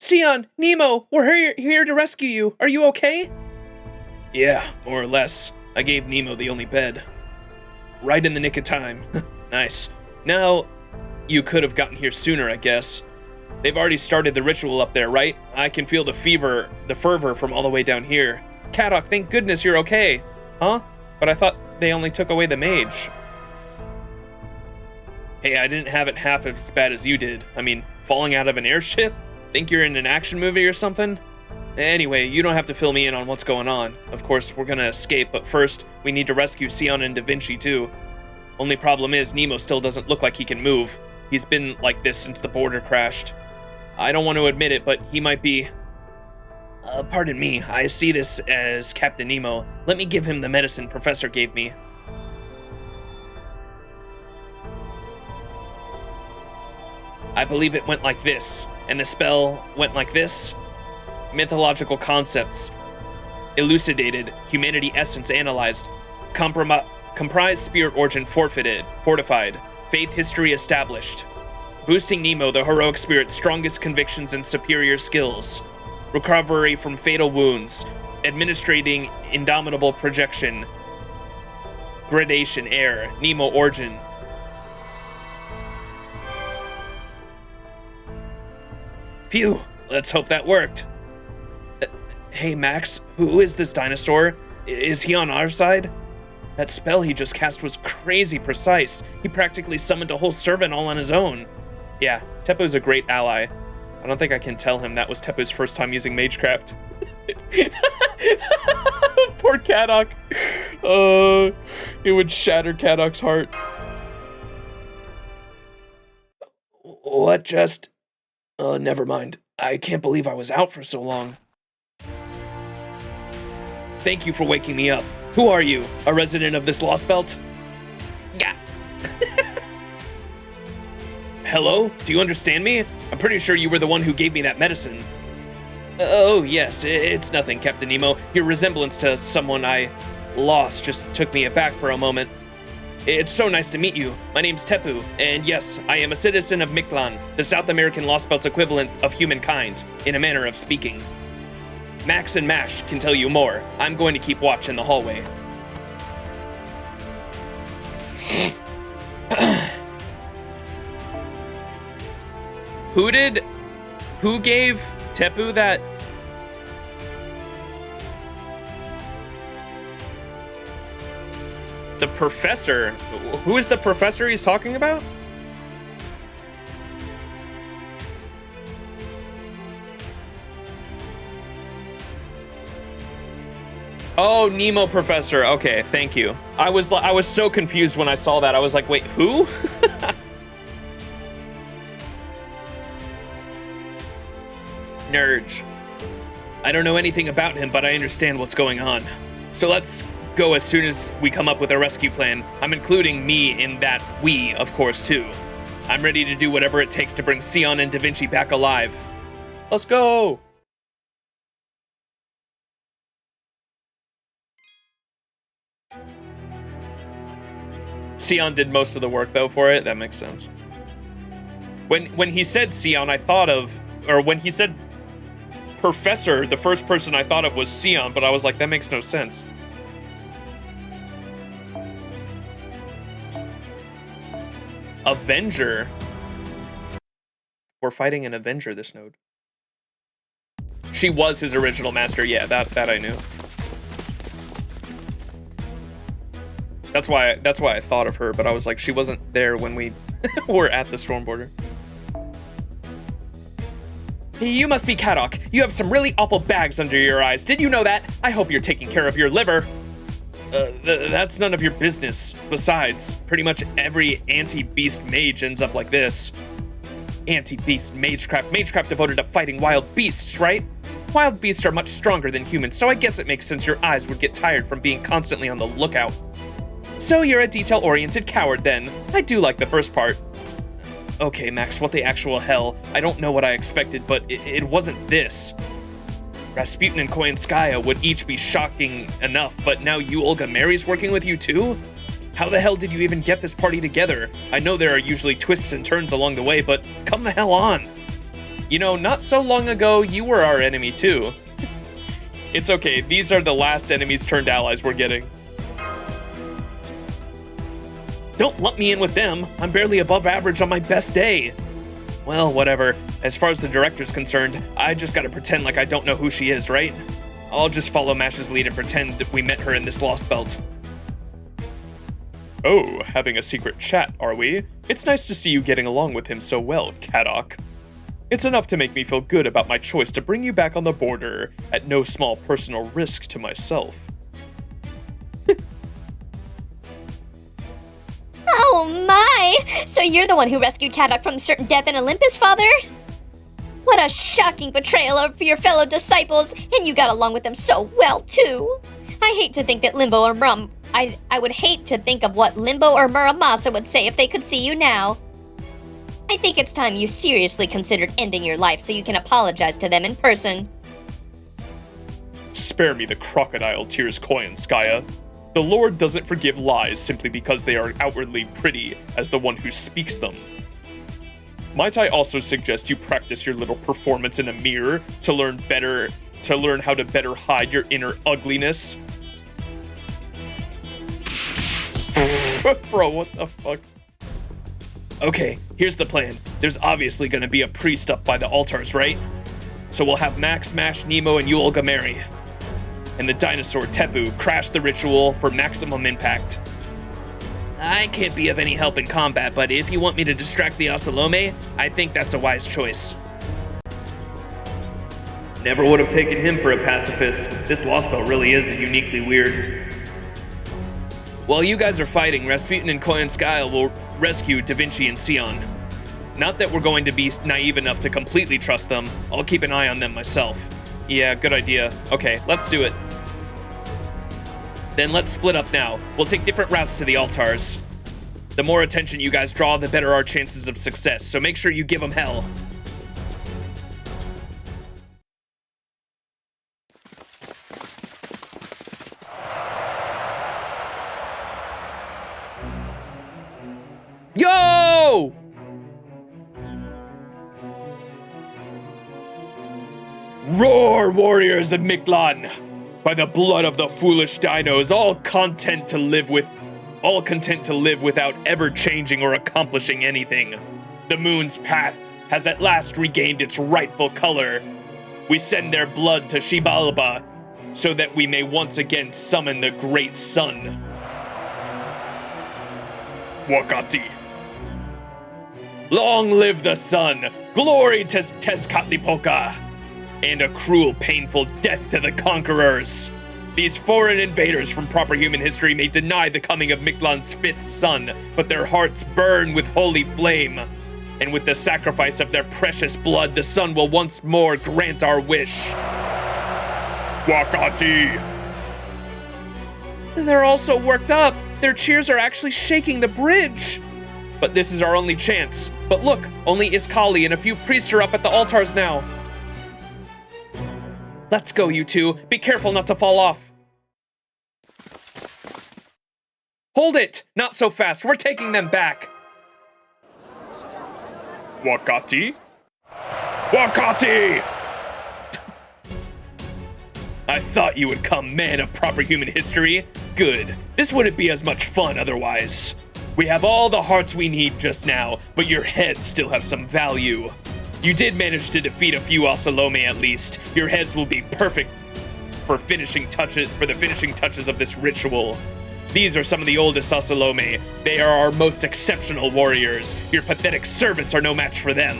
Sion, Nemo, we're here to rescue you. Are you okay? Yeah, more or less. I gave Nemo the only bed. Right in the nick of time. Nice. Now, you could have gotten here sooner, I guess. They've already started the ritual up there, right? I can feel the fervor from all the way down here. Kadok, thank goodness you're okay. Huh? But I thought they only took away the mage. Hey, I didn't have it half as bad as you did. I mean, falling out of an airship? Think you're in an action movie or something? Anyway, you don't have to fill me in on what's going on. Of course, we're gonna escape, but first, we need to rescue Sion and Da Vinci too. Only problem is, Nemo still doesn't look like he can move. He's been like this since the border crashed. I don't want to admit it, but he might be... pardon me, I see this as Captain Nemo. Let me give him the medicine Professor gave me. I believe it went like this, and the spell went like this. Mythological concepts elucidated, humanity essence analyzed, comprised spirit origin fortified, faith history established. Boosting Nemo, the heroic spirit's strongest convictions and superior skills. Recovery from fatal wounds. Administrating indomitable projection. Gradation air. Nemo origin. Phew, let's hope that worked. Hey Max, who is this dinosaur? Is he on our side? That spell he just cast was crazy precise. He practically summoned a whole servant all on his own. Yeah, Teppo's a great ally. I don't think I can tell him that was Teppo's first time using Magecraft. Poor Kadok. It would shatter Kadok's heart. What just... never mind. I can't believe I was out for so long. Thank you for waking me up. Who are you? A resident of this Lostbelt? Yeah. Hello? Do you understand me? I'm pretty sure you were the one who gave me that medicine. Oh, yes. It's nothing, Captain Nemo. Your resemblance to someone I lost just took me aback for a moment. It's so nice to meet you. My name's Teppo, and yes, I am a citizen of Mictlān, the South American Lostbelt's equivalent of humankind, in a manner of speaking. Max and Mash can tell you more. I'm going to keep watch in the hallway. Who gave Teppo that? The professor? Who is the professor he's talking about? Oh, Nemo professor. Okay, thank you. I was so confused when I saw that. I was like, wait, who? Nurge. I don't know anything about him, but I understand what's going on. So let's go as soon as we come up with a rescue plan. I'm including me in that we, of course, too. I'm ready to do whatever it takes to bring Sion and Da Vinci back alive. Let's go! Sion did most of the work, though, for it. That makes sense. When he said Sion, I thought of... Or when he said Professor, the first person I thought of was Sion, but I was like, that makes no sense. Avenger? We're fighting an Avenger this node. She was his original master. Yeah, that I knew. That's why I thought of her, but I was like, she wasn't there when we were at the storm border. You must be Kadok. You have some really awful bags under your eyes. Did you know that? I hope you're taking care of your liver. That's none of your business. Besides, pretty much every anti-beast mage ends up like this. Anti-beast magecraft. Magecraft devoted to fighting wild beasts, right? Wild beasts are much stronger than humans, so I guess it makes sense your eyes would get tired from being constantly on the lookout. So you're a detail-oriented coward then. I do like the first part. Okay, Max, what the actual hell? I don't know what I expected, but it wasn't this. Rasputin and Koyanskaya would each be shocking enough, but now you, Olga Mary's working with you too? How the hell did you even get this party together? I know there are usually twists and turns along the way, but come the hell on. You know, not so long ago, you were our enemy too. It's okay, these are the last enemies turned allies we're getting. Don't lump me in with them. I'm barely above average on my best day. Well, whatever. As far as the director's concerned, I just gotta pretend like I don't know who she is, right? I'll just follow Mash's lead and pretend that we met her in this Lostbelt. Oh, having a secret chat, are we? It's nice to see you getting along with him so well, Kadok. It's enough to make me feel good about my choice to bring you back on the border, at no small personal risk to myself. Oh my! So you're the one who rescued Kadok from certain death in Olympus, Father? What a shocking betrayal of your fellow disciples, and you got along with them so well, too. I hate to think that Limbo or I would hate to think of what Limbo or Muramasa would say if they could see you now. I think it's time you seriously considered ending your life so you can apologize to them in person. Spare me the crocodile tears, Koyanskaya. The Lord doesn't forgive lies simply because they are outwardly pretty as the one who speaks them. Might I also suggest you practice your little performance in a mirror to learn how to better hide your inner ugliness? Bro, what the fuck? Okay, here's the plan. There's obviously gonna be a priest up by the altars, right? So we'll have Max smash Nemo and Yul Gameri. And the dinosaur Tepu crash the ritual for maximum impact. I can't be of any help in combat, but if you want me to distract the Osalome, I think that's a wise choice. Never would have taken him for a pacifist. This Lostbelt really is uniquely weird. While you guys are fighting, Rasputin and Koyan Skyle will rescue Da Vinci and Sion. Not that we're going to be naive enough to completely trust them. I'll keep an eye on them myself. Yeah, good idea. Okay, let's do it. Then let's split up now. We'll take different routes to the altars. The more attention you guys draw, the better our chances of success, so make sure you give them hell. Yo! Roar, warriors of Mictlān! By the blood of the foolish dinos, all content to live without ever changing or accomplishing anything. The moon's path has at last regained its rightful color. We send their blood to Xibalba, so that we may once again summon the great sun. Wakati. Long live the sun! Glory to Tezcatlipoca! And a cruel, painful death to the conquerors! These foreign invaders from proper human history may deny the coming of Mictlān's fifth son, but their hearts burn with holy flame. And with the sacrifice of their precious blood, the sun will once more grant our wish. Wakati! They're all so worked up. Their cheers are actually shaking the bridge. But this is our only chance. But look, only Iskali and a few priests are up at the altars now. Let's go, you two. Be careful not to fall off. Hold it! Not so fast. We're taking them back. Wakati? Wakati! I thought you would come, man of proper human history. Good. This wouldn't be as much fun otherwise. We have all the hearts we need just now, but your heads still have some value. You did manage to defeat a few Osalome at least. Your heads will be perfect for the finishing touches of this ritual. These are some of the oldest Osalome. They are our most exceptional warriors. Your pathetic servants are no match for them.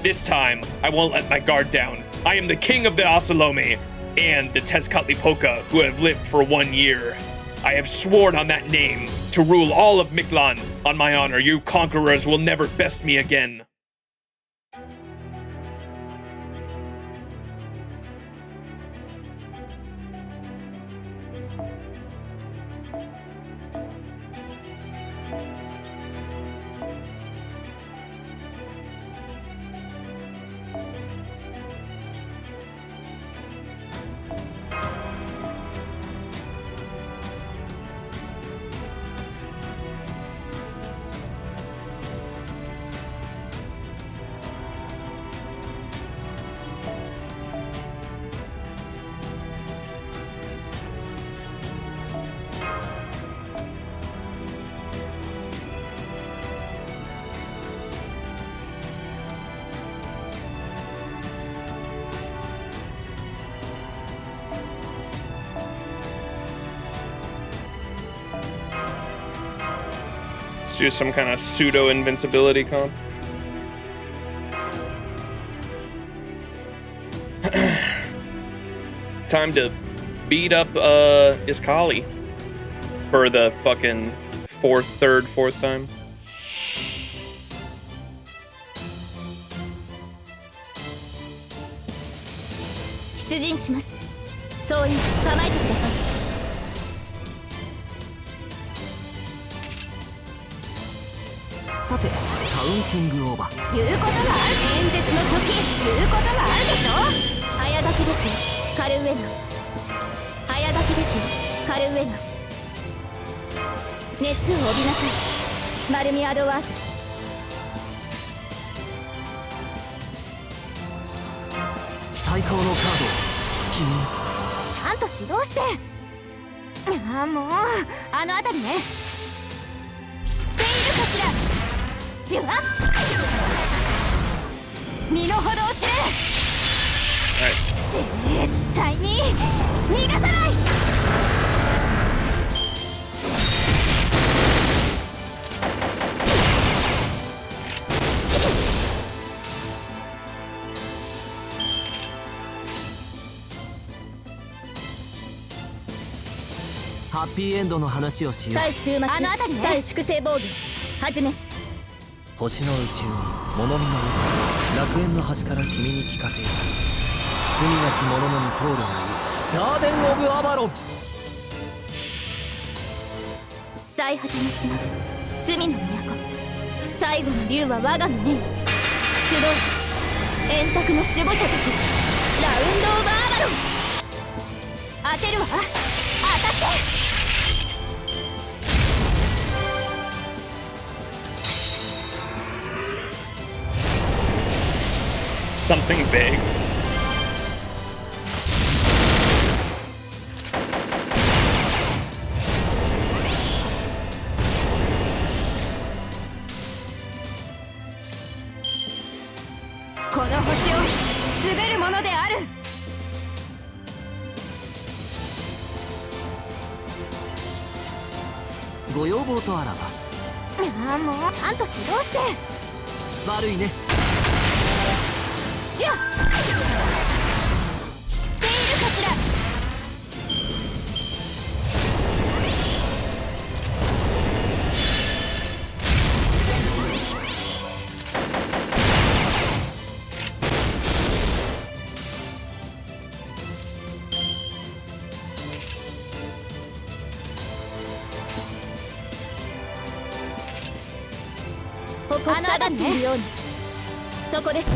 This time, I won't let my guard down. I am the king of the Osalome and the Tezcatlipoca who have lived for 1 year. I have sworn on that name to rule all of Mictlān. On my honor, you conquerors will never best me again. Do some kind of pseudo invincibility comp. Time to beat up Iskali for the fucking fourth time. 出陣します。総員構えてください。さて、カウンティングオーバー。言うことがある。演説の時、言うことがあるでしょ。早炊きですよ、カルウェナ。早炊きですよ、カルウェナ。熱を帯びなさい、マルミアドワーズ。最高のカードを君に。ちゃんと指導して。ああもうあの辺りね。知っているかしら。では身の程を知れ。絶対に逃がさない。ハッピーエンドの話をしよう。対終末、あの辺りね。対粛清防御始め。星の宇宙に物見の楽園の端から君に聞かせよう。罪なき者のみ通るのガーデン・オブ・アバロン。最果ての島、罪の都、最後の竜は我が胸に。集う円卓の守護者たち、ラウンド・オブ・アバロン。当てるわ。当たって。Something big. この星を滑るものである。ご要望とあらば。ああもうちゃんと指導して。悪いね。じゃあ知っているかしら。ここ下がっているように。そこです。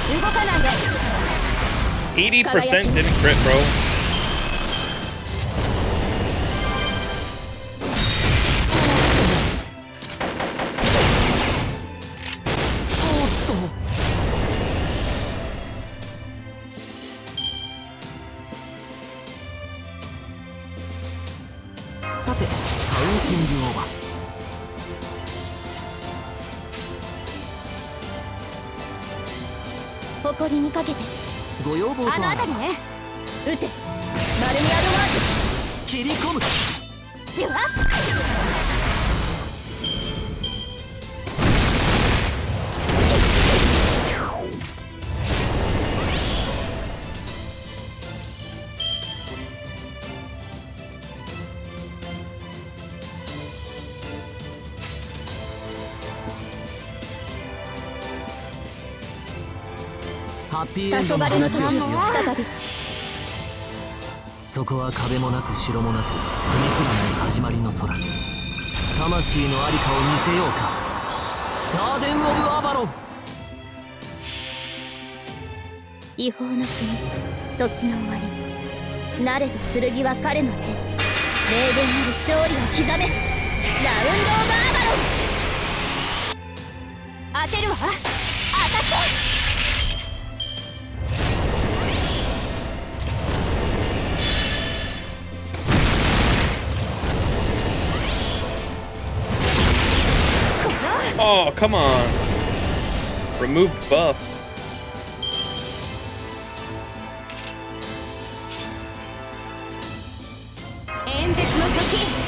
動かないで。 80% didn't crit, bro. さて、カウンティングオーバー。誇りにかけて。ご要望とああのらば。辺りね。撃て。マルミアドマー切り込む。ではハッピーエンドの話をしよう。再び。そこは壁もなく城もなく国すらない始まりの空。魂のありかを見せようか。ガーデン・オブ・アバロン。違法な国、時の終わり。なれど剣は彼の手。霊言なる勝利を刻め。ラウンド・オブ・アバロン。当てるわ。当たって。Oh, come on. Removed buff. 演説の時、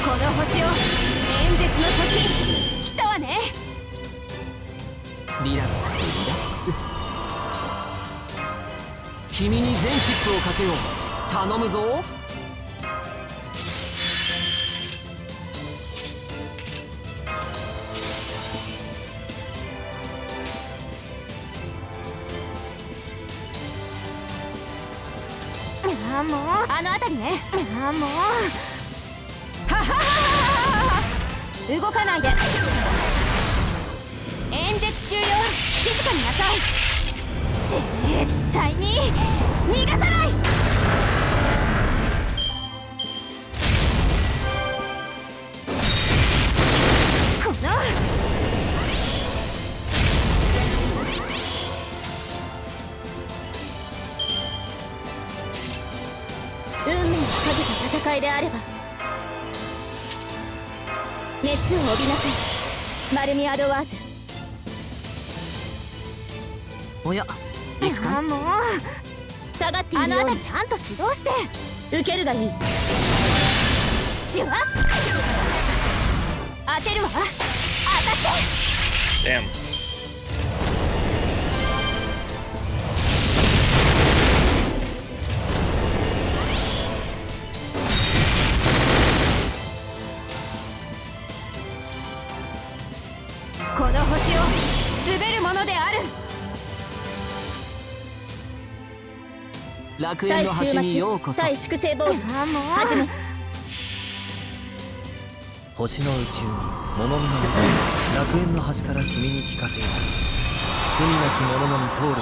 この星を。演説の時来たわね。リラックスリラックス。君に全チップをかけよう。頼むぞ。ああもうあの辺りね。ああもうはははは。動かないで。演説中よ。静かになさい。絶対に逃がさない。この戦いであれば熱を帯びなさい、マルミアドワーズ。おや、行くか。もう下がっているように、あのあたりちゃんと指導して受けるがいい。じゃあ当てるわ、当たって。 Damn. この星を滑るものである。楽園の端にようこそ。対粛清ボール始め。星の宇宙に物見の楽園の端から君に聞かせよう。罪なき者のみ通るがいい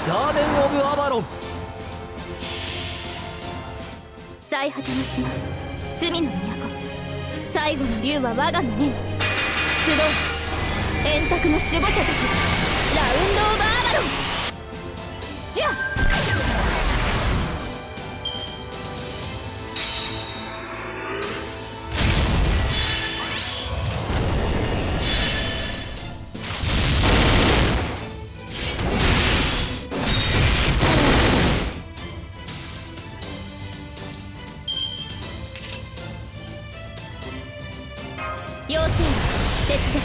ガーデン・オブ・アバロン。最果ての島、罪の都、最後の竜は我がの念。集う円卓の守護者たち、ラウンド・オブ・アバロン。じゃあ要請接続。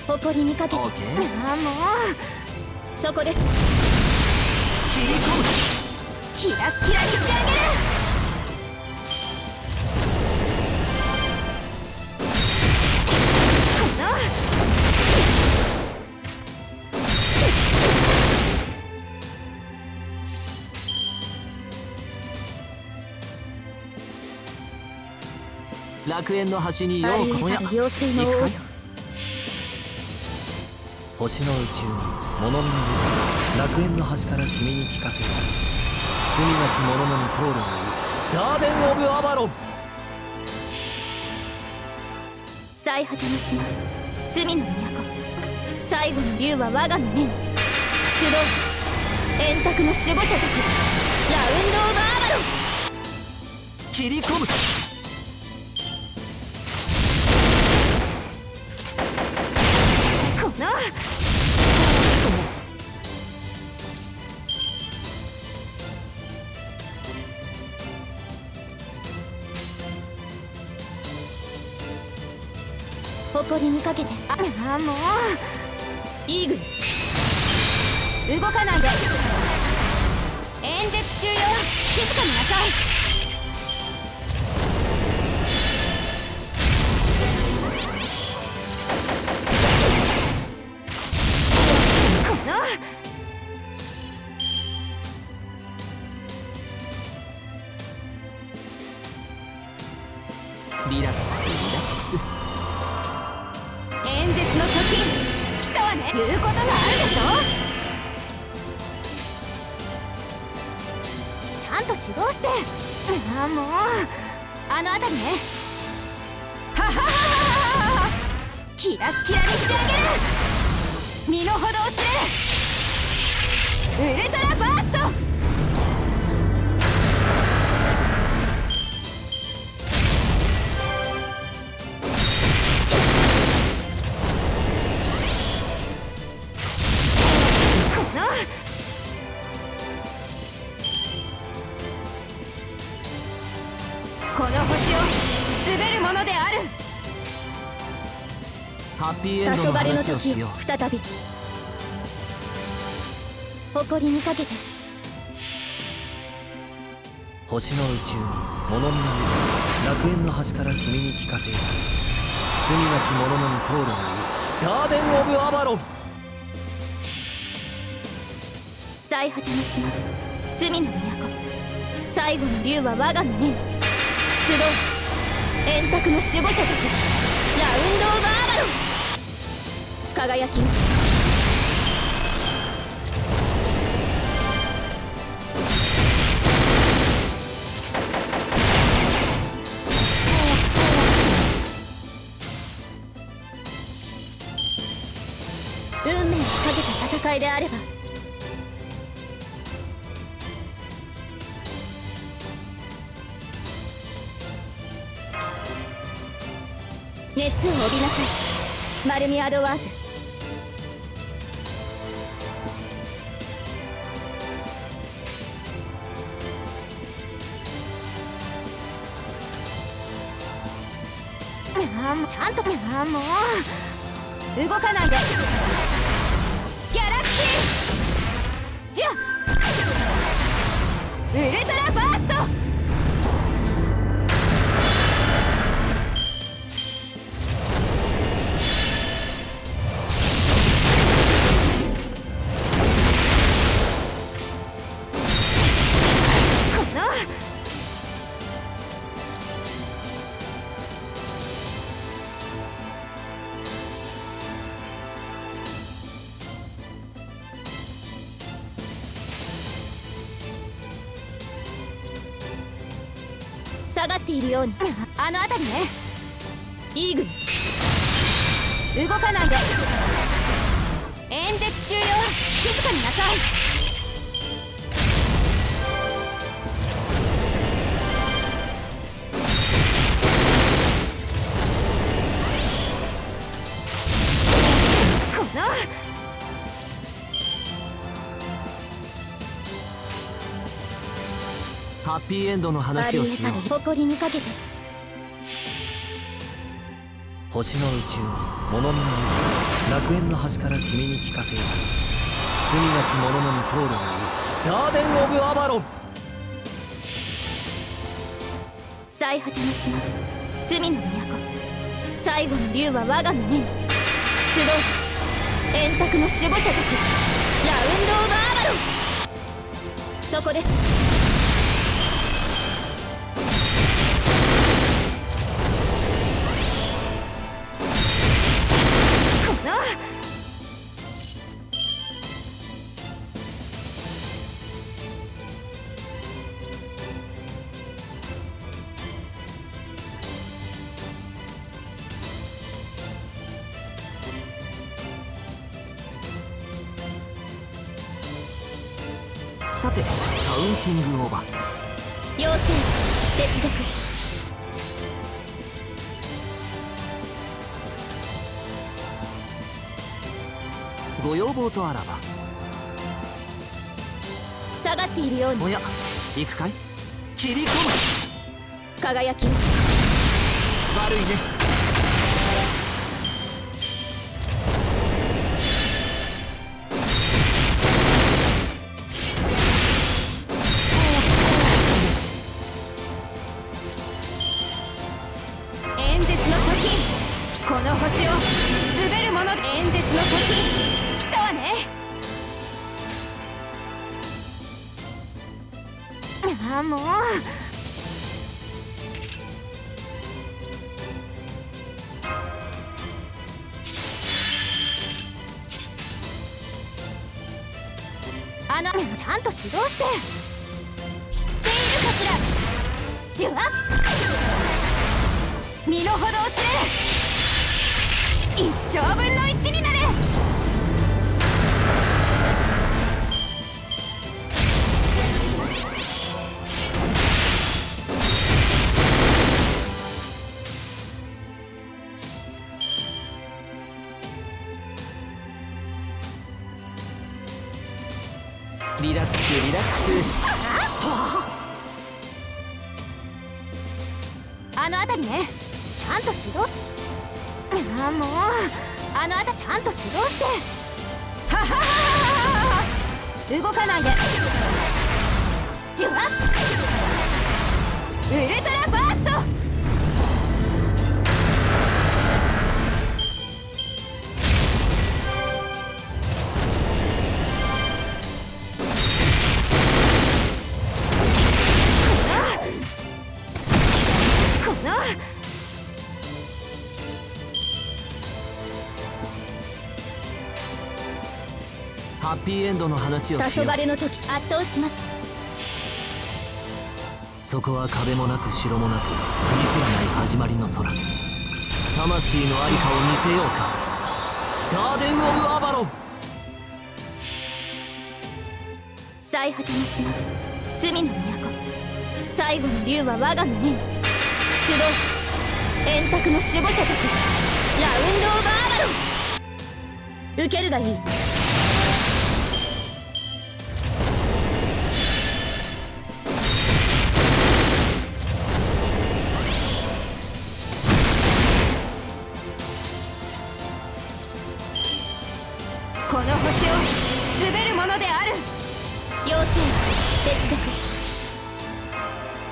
誇りにかけて。ああもうそこです。切り込む。キラッキラにしてあげる。この楽園の端にようこそ。妖精の王よ。星の宇宙に物見の楽園の端から君に聞かせよう。罪なき者のみ通るがいいガーデン・オブ・アバロン。最果ての島、罪の都、最後の竜は我がの念。集う円卓の守護者たち、ラウンド・オブ・アバロン。切り込む。この誇りにかけて。ああもうイーグル動かないで。演説中よ、静かになさい。このリラックスリラックス。演説の時来たわね。言うことがあるでしょ。ちゃんと指導して。ああもうあのあたりね。ははははは。キラッキラにしてあげる。身の程を知れ。ウルトラバースト。この星を滑るものである。ハッピーエンドの話をしよう。再び誇りにかけて。星の宇宙に物見の楽園の端から君に聞かせよう。罪なき者のみ通るがいいガーデン・オブ・アバロン。最果ての島、罪の都、最後の竜は我がの念。集う円卓の守護者たち、ラウンド・オブ・アバロン。輝き。運命をかけた戦いであれば熱を帯びなさい、マルミアドワーズ。もうちゃんともう動かないで。ギャラクシーじゃウルトラバースト。下がっているように、あの辺りね。イーグル動かないで。演説中よ、静かになさい。このハッピーエンドの話をしよう。誇りにかけて。星の宇宙物見の海、楽園の端から君に聞かせよう。罪なき者のみ通るのガーデン・オブ・アバロン。最果ての島、罪の都、最後の竜は我が胸に。集う円卓の守護者たち、ラウンド・オブ・アバロン。そこです。さて、カウンティングオーバー。要請接続。ご要望とあらば。下がっているように。おや、行くかい。切り込む。輝き。悪いね。この星を滑る者。演説の時来たわね。ああもう。あのちゃんと指導して。知っているかしら。では身の程を知れ。1兆分の1になれ。リラックスリラックス。あの辺りね。ちゃんと指導。ああもうあの辺りちゃんと指導して。はははは。動かないで。ではウルトラバースト。ハッピーエンドの話をしよう。黄昏の時圧倒します。そこは壁もなく城もなく見せない始まりの空。魂の在りかを見せようか。ガーデン・オブ・アバロン。最果ての島、罪の都、最後の竜は我が胸に。集う円卓の守護者たち、ラウンド・オブ・アバロン。受けるがいい。この星を滑るものである。要請接続。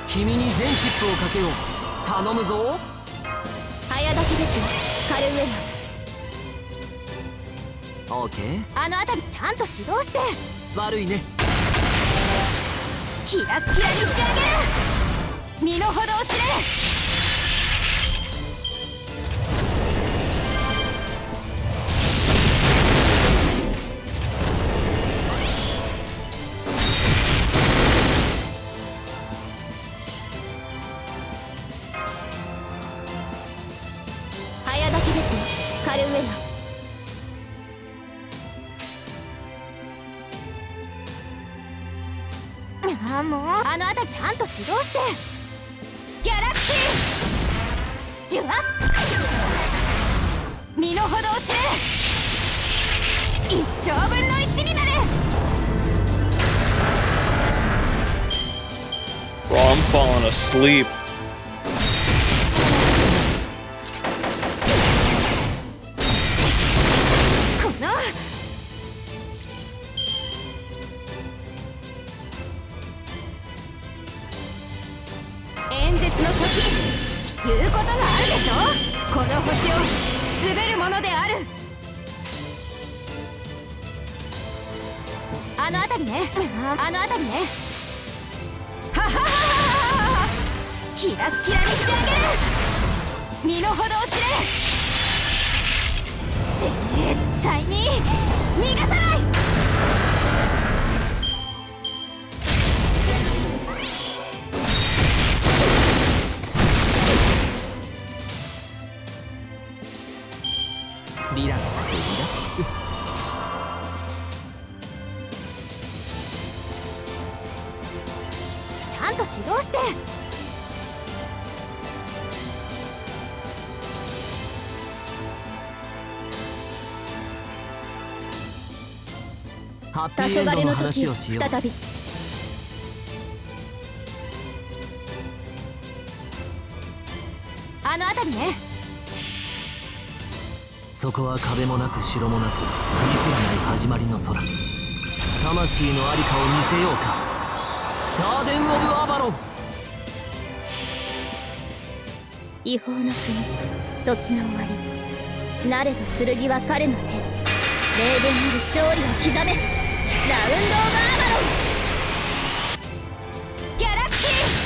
君に全チップをかけよう。頼むぞ。早炊きですカルウェオーケー。ラ。あの辺りちゃんと指導して。悪いね。キラッキラにしてあげる。身の程を知れ。カルウェラ。もうあの辺りちゃんと指導して。ギャラクシーデュワッ。身の程を知れ。1兆分の1になれ。Bro, I'm falling asleep.言うことがあるでしょ。この星を滑るものである。あの辺りね。あの辺りね。ははははは。キラッキラにしてあげる。身の程を知れ。絶対に逃がさない。リラックスリラックス。ちゃんと指導して。ハッピーエンドの話をしよう。再びあの辺りね。そこは壁もなく城もなく見せがない始まりの空。魂のありかを見せようか。ガーデン・オブ・アバロン。違法の国、時の終わり。なれど剣は彼の手。霊殿より勝利を刻め。ラウンド・オブ・アバロン。ギャラクシー。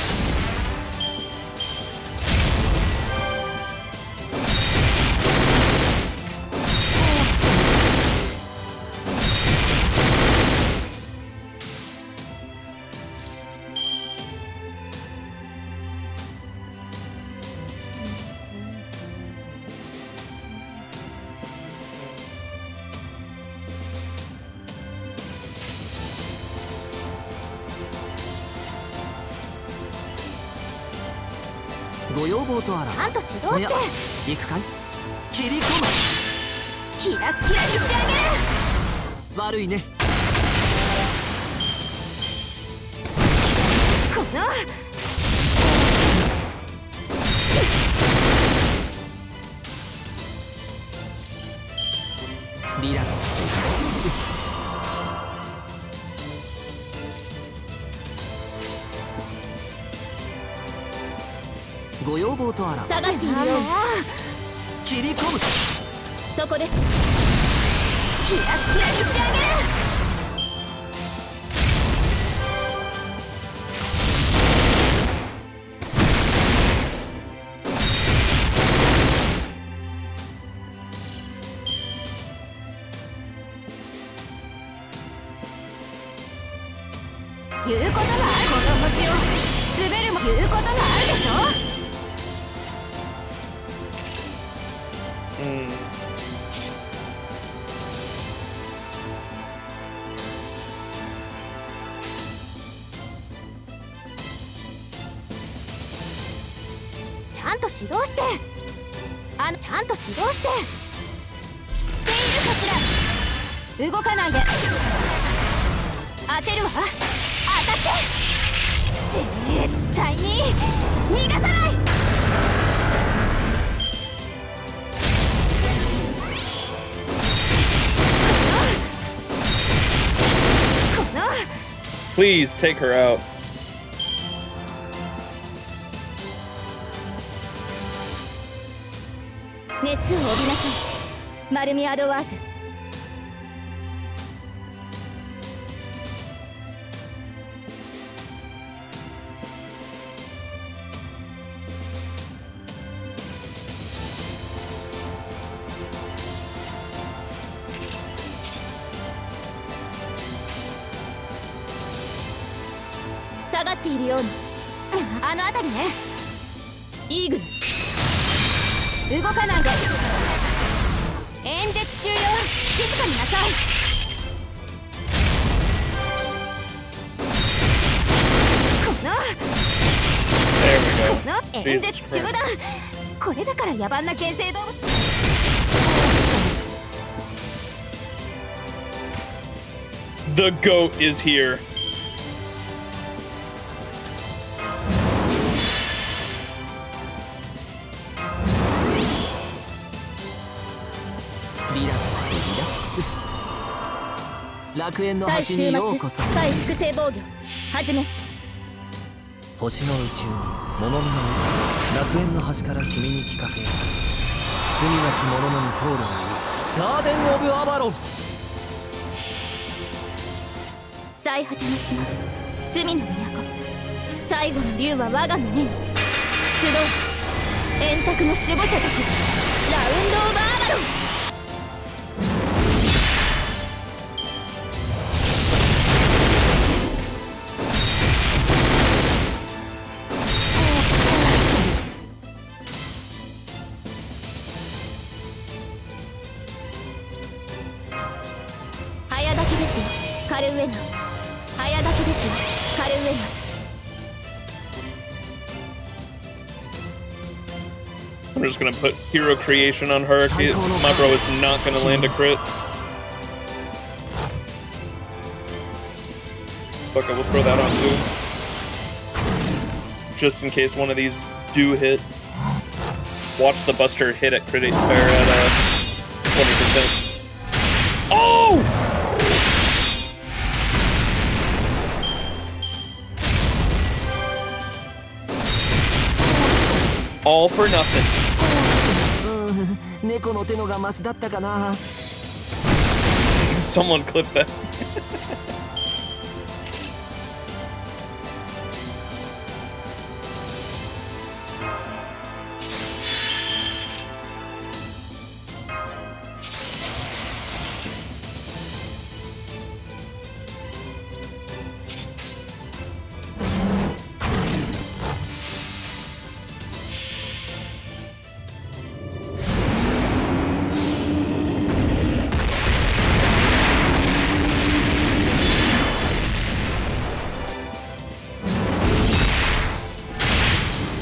ご要望とあら。ちゃんと指導して。行くかい。切り込む。キラッキラにしてあげる。悪いね。このリラックスリラックス。ご要望とあら。下がっているよ。切り込む。そこです。キラッキラにしてあげる。言うことがある。この星を滑るも言うことがあるでしょ。ちゃんと指導して。ちゃんと指導して。知っているかしら。動かないで。当てるわ。当たって。絶対に逃がさない。Please take her out. 熱を帯びなさい、マルミアドワーズ。下がっているように。あの辺りね。イーグル。動かないで。演説中よ。静かになさい。この演説中断。これだから野蛮な原生動物。The goat is here. Relax. 楽園の端にようこそ。対粛清防御始め。星の宇宙に物見の楽園の端から君に聞かせよう。罪なき者のに通るのにガーデン・オブ・アバロン。最果ての島、罪の都。最後の竜は我が胸に。集う円卓の守護者たち。ラウンド・オブ・アバロン。早炊きですよ、カルウェナ。早炊きですよ、カルウェナ。I'm just gonna put hero creation on her. My bro is not gonna land a crit. Fuck it, we'll throw that on too. Just in case one of these do hit. Watch the Buster hit at crit or at 20%. Oh! All for nothing. 猫の手のがマシだったかな。 Someone clip that.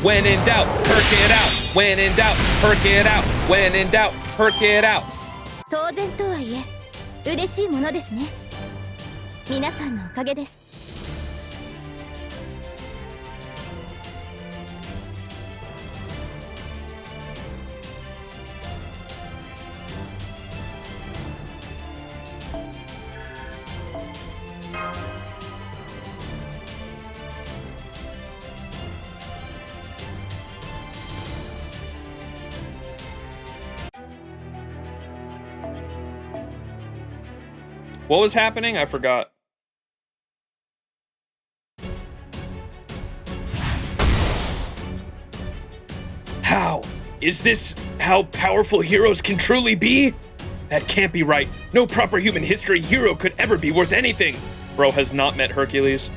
When in doubt, perk it out. When in doubt, perk it out. When in doubt, perk it out. 当然とはいえ、嬉しいものですね。皆さんのおかげです。What was happening? I forgot. How? Is this how powerful heroes can truly be? That can't be right. No proper human history hero could ever be worth anything. Bro has not met Hercules.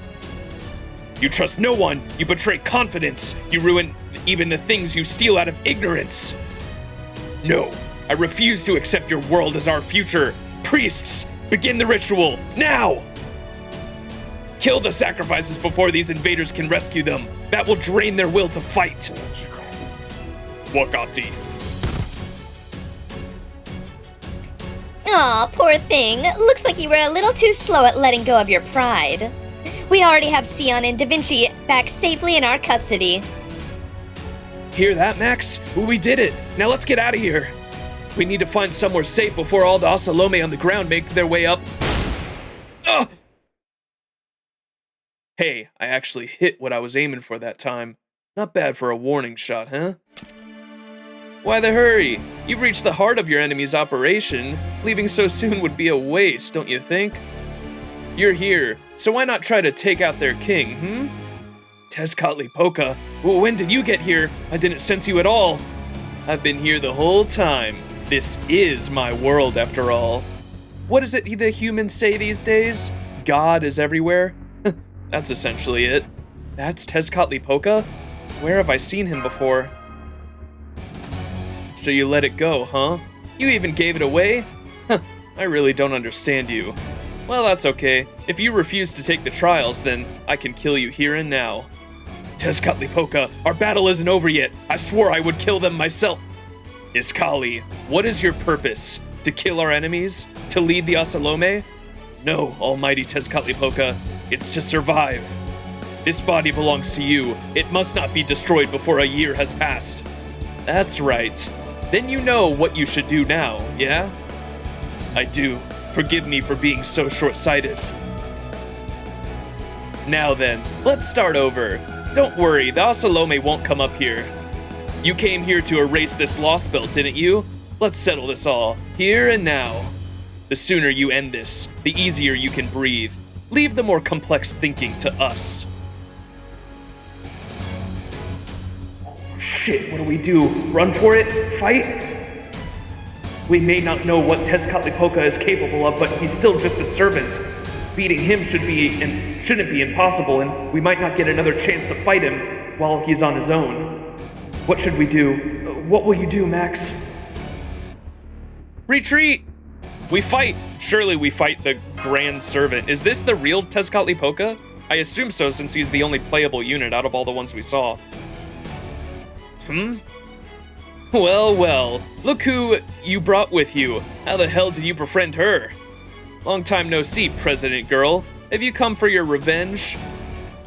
You trust no one. You betray confidence. You ruin even the things you steal out of ignorance. No, I refuse to accept your world as our future. Priests, begin the ritual, now! Kill the sacrifices before these invaders can rescue them. That will drain their will to fight. Wakati. Aw, poor thing. Looks like you were a little too slow at letting go of your pride. We already have Sion and Da Vinci back safely in our custody. Hear that, Max? We did it. Now let's get out of here. We need to find somewhere safe before all the Osalome on the ground make their way up. Ugh! Hey, I actually hit what I was aiming for that time. Not bad for a warning shot, huh? Why the hurry? You've reached the heart of your enemy's operation. Leaving so soon would be a waste, don't you think? You're here, so why not try to take out their king, Tezcatlipoca, when did you get here? I didn't sense you at all. I've been here the whole time. This is my world, after all. What is it the humans say these days? God is everywhere? That's essentially it. That's Tezcatlipoca? Where have I seen him before? So you let it go, huh? You even gave it away? I really don't understand you. Well, that's okay. If you refuse to take the trials, then I can kill you here and now. Tezcatlipoca, our battle isn't over yet. I swore I would kill them myself. Iskali, what is your purpose? To kill our enemies? To lead the Osalome? No, almighty Tezcatlipoca, it's to survive. This body belongs to you. It must not be destroyed before a year has passed. That's right. Then you know what you should do now, yeah? I do. Forgive me for being so short-sighted. Now then, let's start over. Don't worry, the Osalome won't come up here. You came here to erase this Lostbelt, didn't you? Let's settle this all, here and now. The sooner you end this, the easier you can breathe. Leave the more complex thinking to us. Shit, what do we do? Run for it? Fight? We may not know what Tezcatlipoca is capable of, but he's still just a servant. Beating him shouldn't be impossible, and we might not get another chance to fight him while he's on his own. What should we do? What will you do, Max? Retreat! We fight! Surely we fight the Grand Servant. Is this the real Tezcatlipoca? I assume so, since he's the only playable unit out of all the ones we saw. Well, well. Look who you brought with you. How the hell did you befriend her? Long time no see, President Girl. Have you come for your revenge?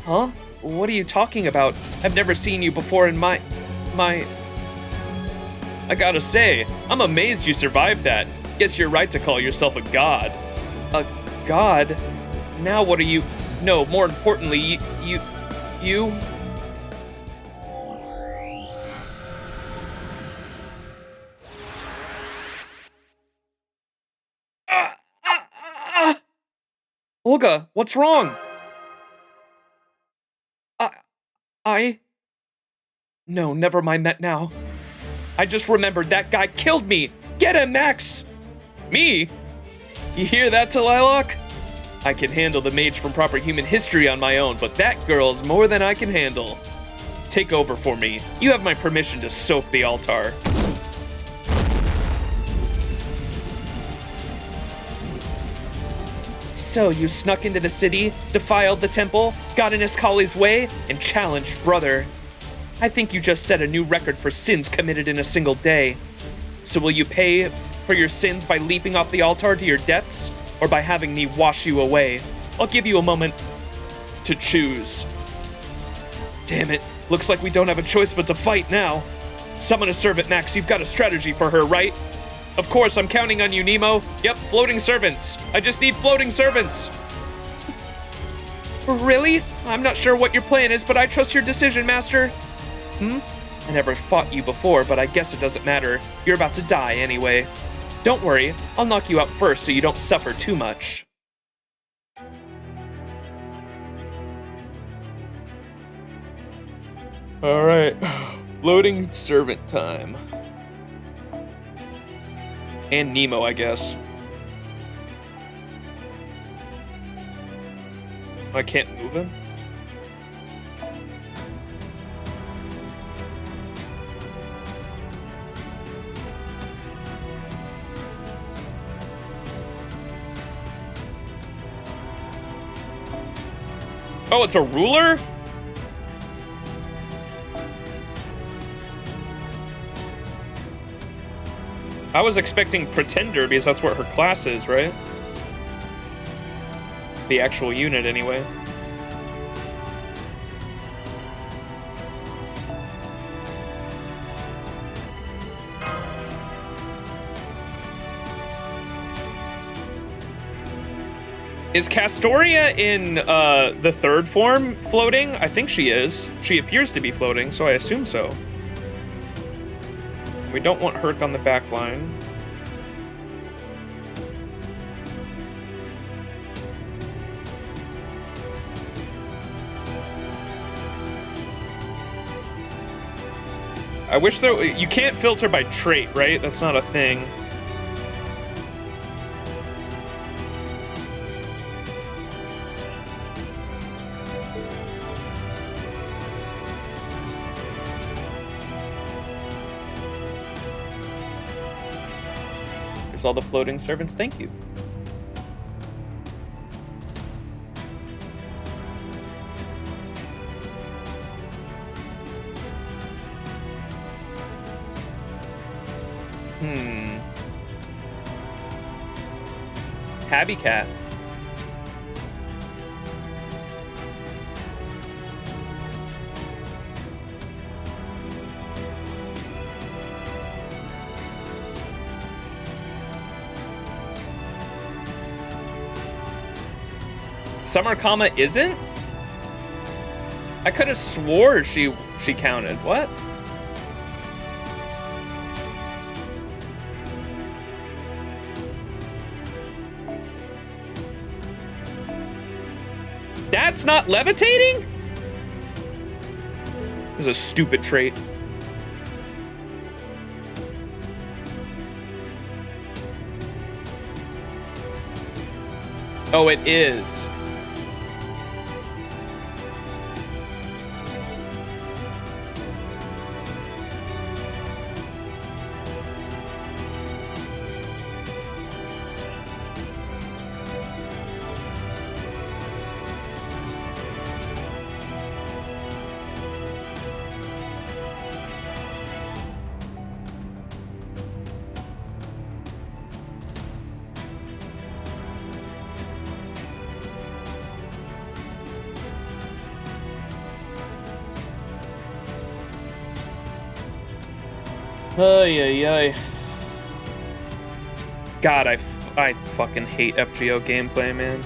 Huh? What are you talking about? I've never seen you before in my... I gotta say, I'm amazed you survived that. Guess you're right to call yourself a god. A god? Now what are you... No, more importantly, you... Olga, what's wrong? No, never mind that now. I just remembered that guy killed me! Get him, Max! Me? You hear that, Talilok? I can handle the mage from proper human history on my own, but that girl's more than I can handle. Take over for me. You have my permission to soak the altar. So you snuck into the city, defiled the temple, got in Iskali's way, and challenged Brother. I think you just set a new record for sins committed in a single day. So will you pay for your sins by leaping off the altar to your deaths, or by having me wash you away? I'll give you a moment to choose. Damn it, looks like we don't have a choice but to fight now. Summon a servant, Max. You've got a strategy for her, right? Of course, I'm counting on you, Nemo. Yep, floating servants. I just need floating servants. Really? I'm not sure what your plan is, but I trust your decision, Master. I never fought you before, but I guess it doesn't matter. You're about to die anyway. Don't worry, I'll knock you out first so you don't suffer too much. Alright, floating servant time. And Nemo, I guess. I can't move him? Oh, it's a ruler? I was expecting Pretender because that's what her class is, right? The actual unit, anyway. Is Castoria in the third form floating? I think she is. She appears to be floating, so I assume so. We don't want Herc on the back line. I wish there... You can't filter by trait, right? That's not a thing. Here's all the floating servants. Thank you. Tabby Cat. Summer Kama isn't? I could have swore she counted. What? That's not levitating? This is a stupid trait. Oh, it is. Ay. God, I fucking hate FGO gameplay, man.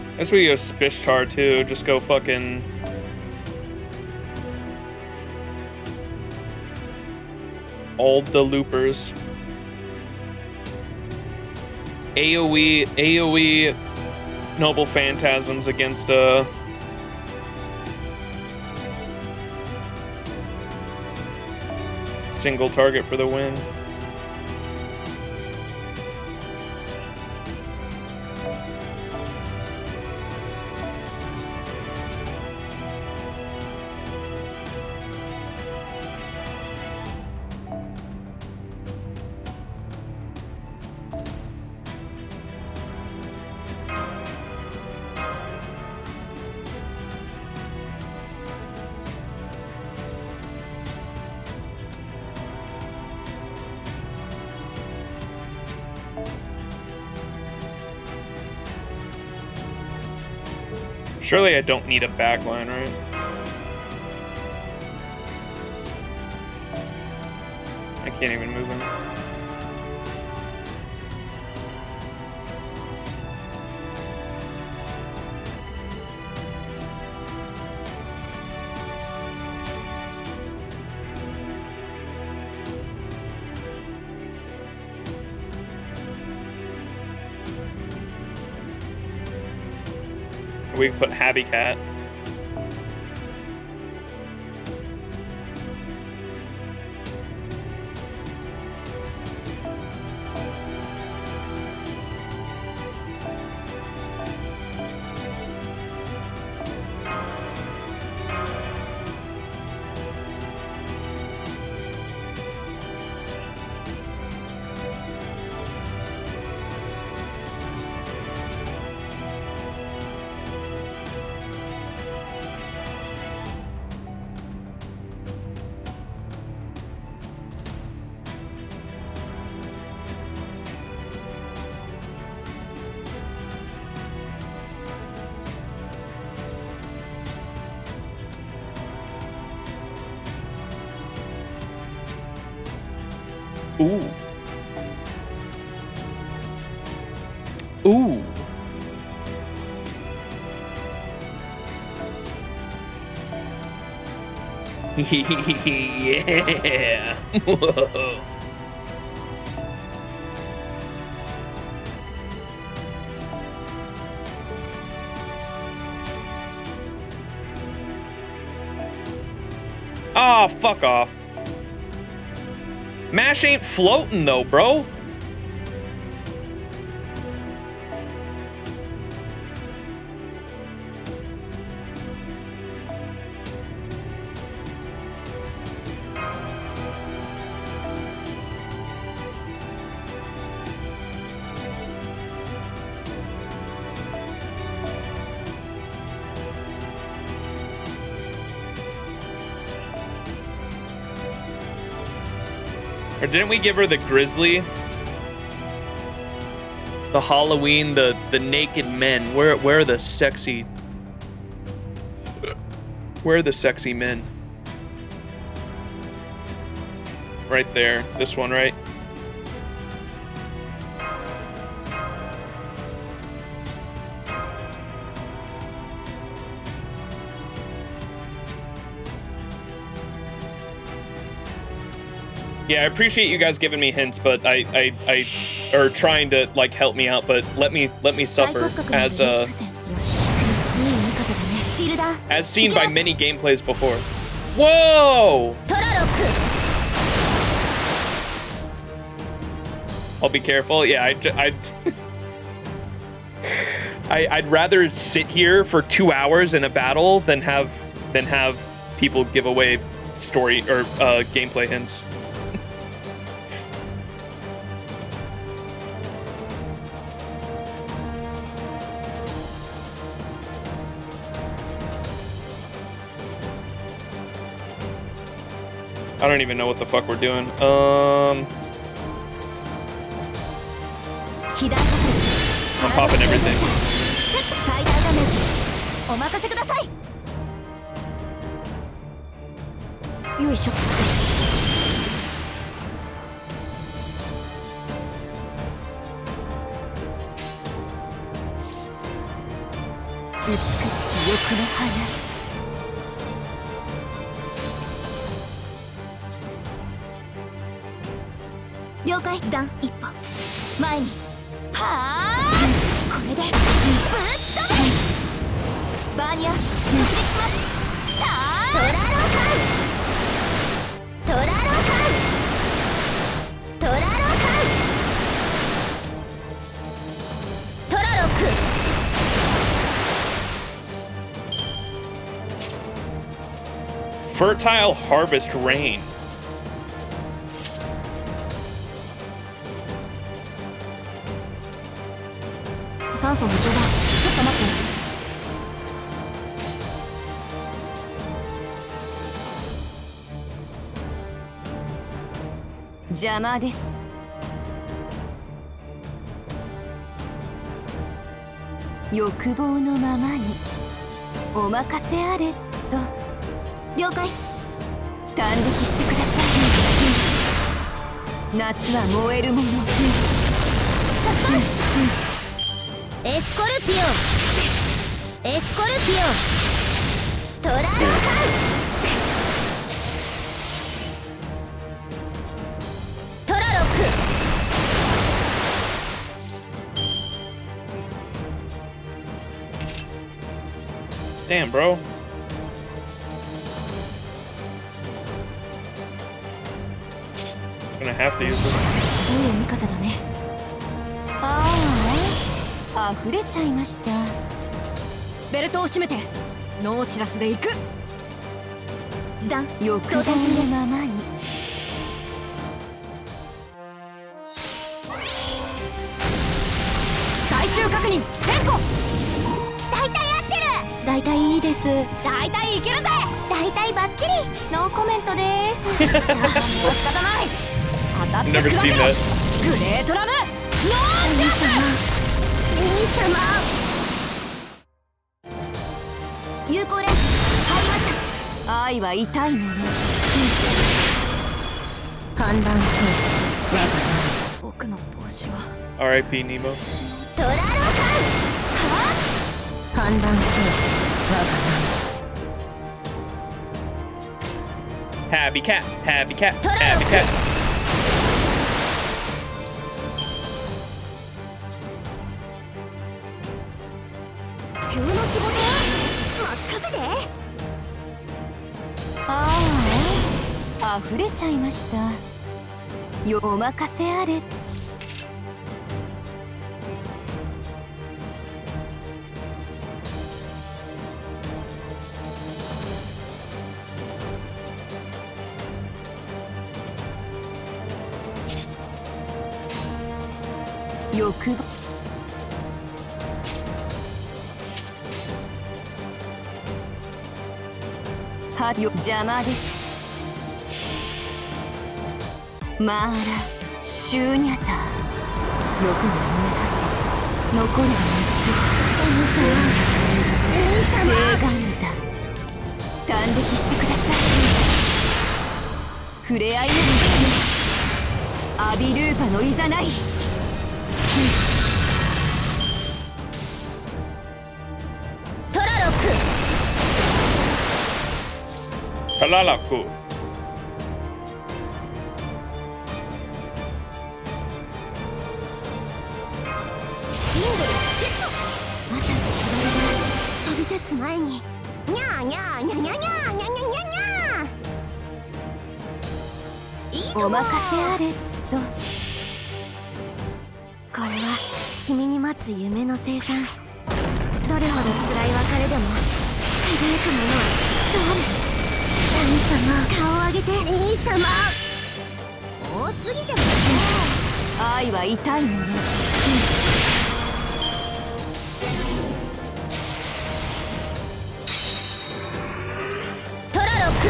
I guess we go Spishtar too, just go fucking... all the loopers. AoE Noble Phantasms against single target for the win. Surely I don't need a backline, right? I can't even move him. We can put Habby Cat. Ooh. Ooh. Yeah. Whoa. Oh, fuck off. Mash ain't floating though, bro. Or didn't we give her the grizzly? The Halloween, the naked men. Where are the sexy? Where are the sexy men? Right there. This one, right? Yeah, I appreciate you guys giving me hints, but I or trying to like help me out, but let me suffer as seen by many gameplays before. Whoa! I'll be careful. Yeah, I'd rather sit here for 2 hours in a battle than have people give away story or gameplay hints. I don't even know what the fuck we're doing. I'm popping everything. Fertile harvest rain. Damn, bro. Gonna have to use this. I've never seen that. 僕の帽子は R.I.P. Nemo. トラロカン反乱せよ我が Happy cat, happy cat, happy cat. 急の仕事任せて。ああ溢れちゃいました。よお任せあれ。欲望はよ邪魔です。マーラシューニャター欲が燃え果て残るは3つ。お兄様聖ガンダ感激してください。触れ合いのアビルーパのいざない。トラロック Kalalaku. スピンドルセット。まさに機体が飛び立つ前にニャーニャーニャニャニャーニャニャニャニャニャー。お任せあれと。これは君に待つ夢の生産。どれほど辛い別れでも輝くものはきっとある。神様顔を上げて。兄様多すぎても愛は痛いもの。トラロック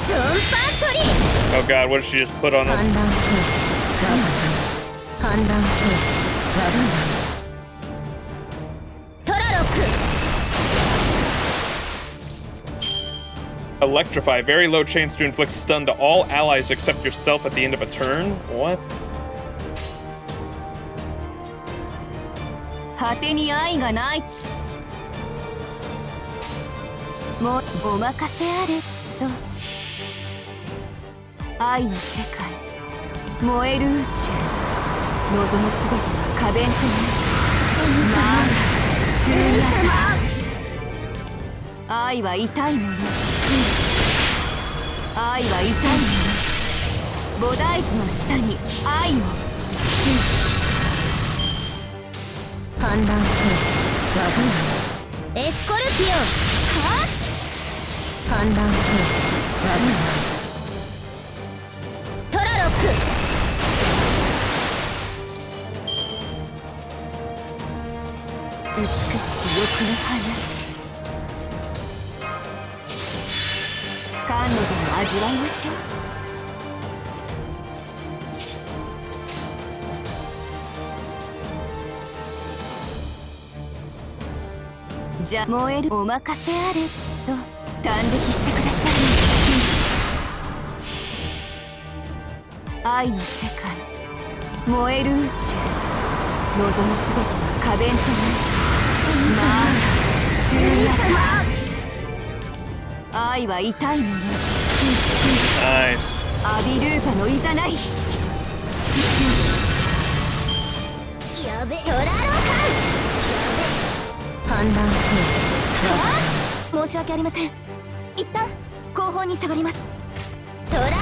ゾンパントリー。 Oh god, what did she just put on us? 反乱せよトラロック Electrify. Very low chance to inflict stun to all allies except yourself at the end of a turn? What? 果てに愛がない。もうお任せあれと。愛の世界燃える宇宙望むすべては可弁となる。まあ終焉。愛は痛いもの。愛は痛いもの。菩提寺の下に愛を。反乱せよ我がエスコルピオン。はっ反乱せよ我がトラロック美しき欲の花。甘露でも味わいましょう。じゃ燃えるお任せあれと感激してください。愛の世界燃える宇宙望むすべては可弁となる。まあ終焉。愛は痛いもの。 Nice. アビルーパのいざない。やべトラロカン反乱せよ。申し訳ありません。一旦後方に下がります。トラロカ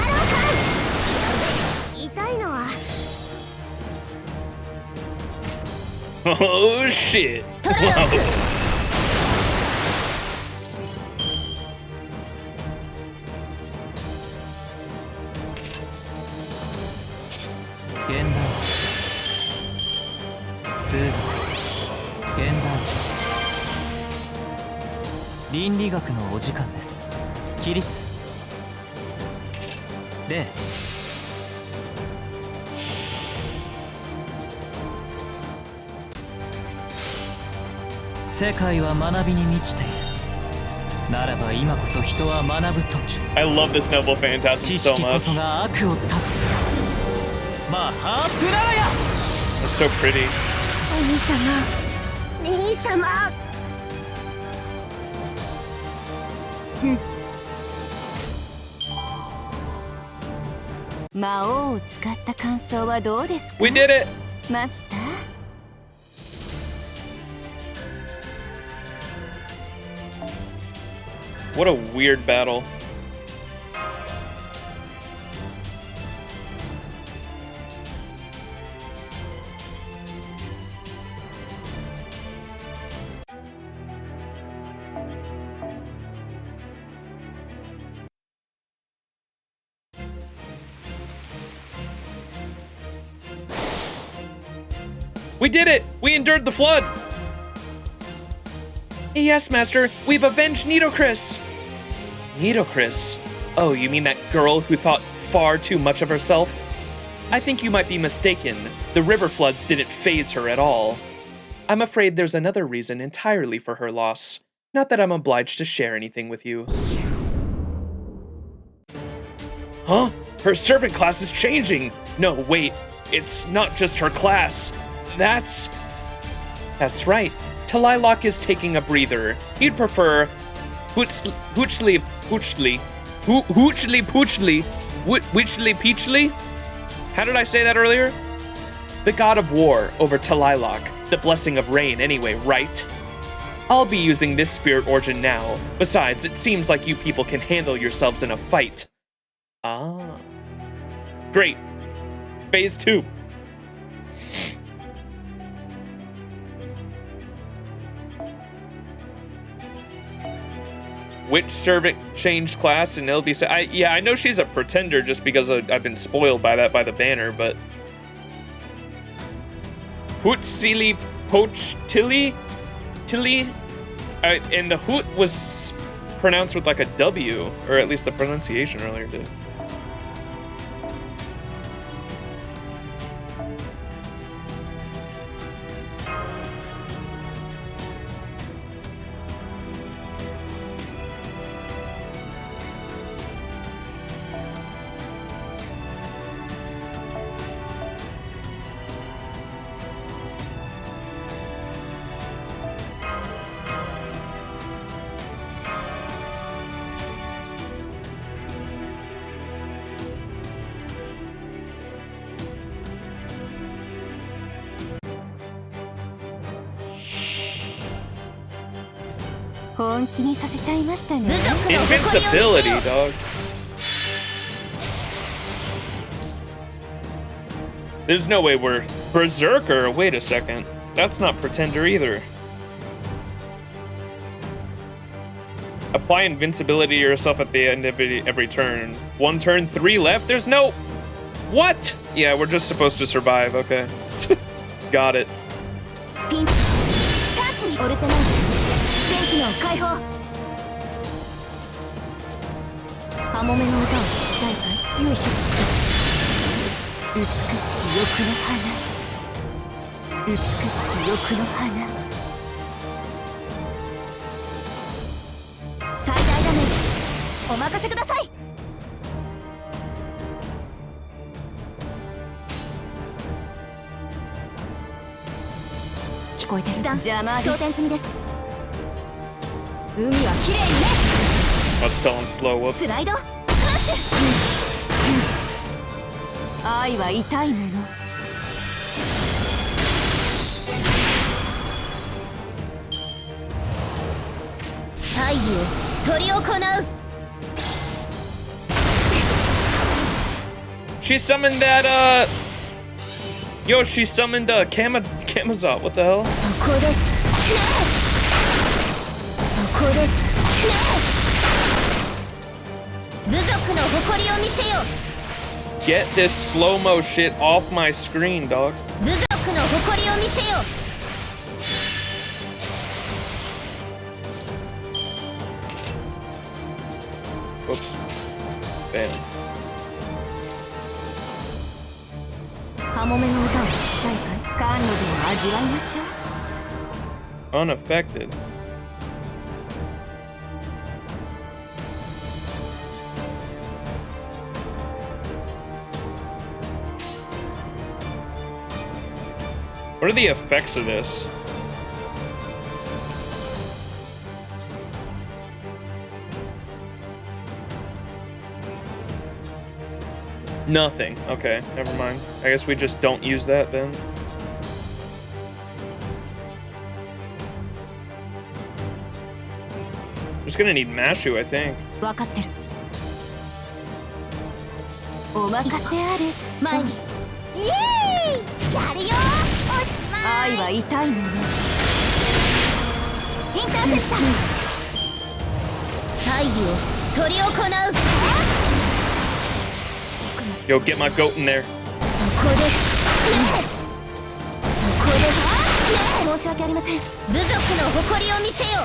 ン痛いのは Oh shit. トラロック 現代すぐ現代倫理学のお時間です。起立礼。世界は学びに満ちている。ならば今こそ人は学ぶ時。 I love this noble phantasm 知 so 識こ much. そが悪を断つ。マハプララヤ。 It's so pretty. お兄様兄様。魔王を使った感想はどうですか？ We did it. マスター。 What a weird battle. We did it! We endured the flood! Yes, Master, we've avenged Nitocris! Nitocris? Oh, you mean that girl who thought far too much of herself? I think you might be mistaken. The river floods didn't faze her at all. I'm afraid there's another reason entirely for her loss. Not that I'm obliged to share anything with you. Huh? Her servant class is changing! No, wait. It's not just her class. That's right. Talilok is taking a breather. He'd prefer Hoochly Peachly? How did I say that earlier? The god of war over Talilok. The blessing of rain anyway, right? I'll be using this spirit origin now. Besides, it seems like you people can handle yourselves in a fight. Ah. Great. Phase 2. Which servant changed class and it'll be yeah, I know she's a pretender just because I've been spoiled by that by the banner, but Hootsili Poach Tilly? And the Hoot was pronounced with like a W, or at least the pronunciation earlier did. Invincibility, dog. There's no way we're Berserker. Wait a second. That's not Pretender either. Apply invincibility to yourself at the end of every turn. 1 turn, 3 left. There's no... What? Yeah, we're just supposed to survive. Okay. Got it. Let's tell him slow. Whoops. She summoned that, Yo, she summoned, Kamazot. What the hell? Get this slow-mo shit off my screen, dog. Whoops. Bam. Unaffected. What are the effects of this? Nothing. Okay, never mind. I guess we just don't use that then. Just gonna need Mashu, I think. 分かってる。お任せあれ。前に。イエーイ。やるよ。おしまい。愛は痛いもの。インターセプター。猜疑を執り行う。Yo, get my goat in there. そこです。そこです。申し訳ありません。部族の誇りを見せよ。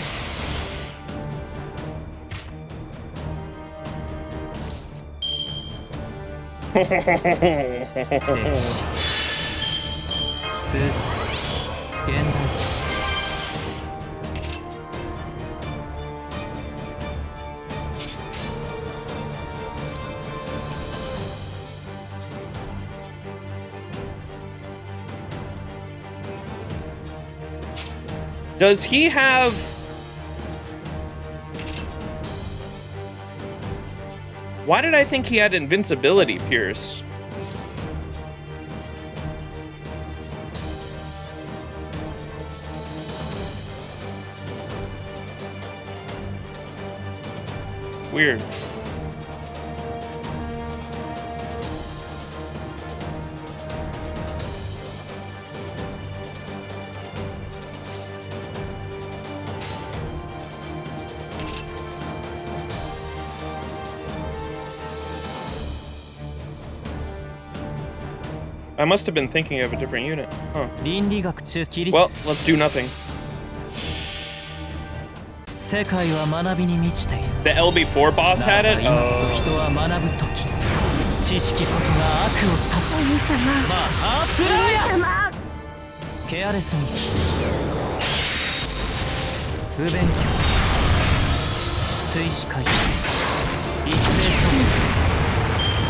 Does he have... Why did I think he had invincibility, Pierce? Weird. I must have been thinking of a different unit. Huh. Well, let's do nothing. The LB4 boss had it?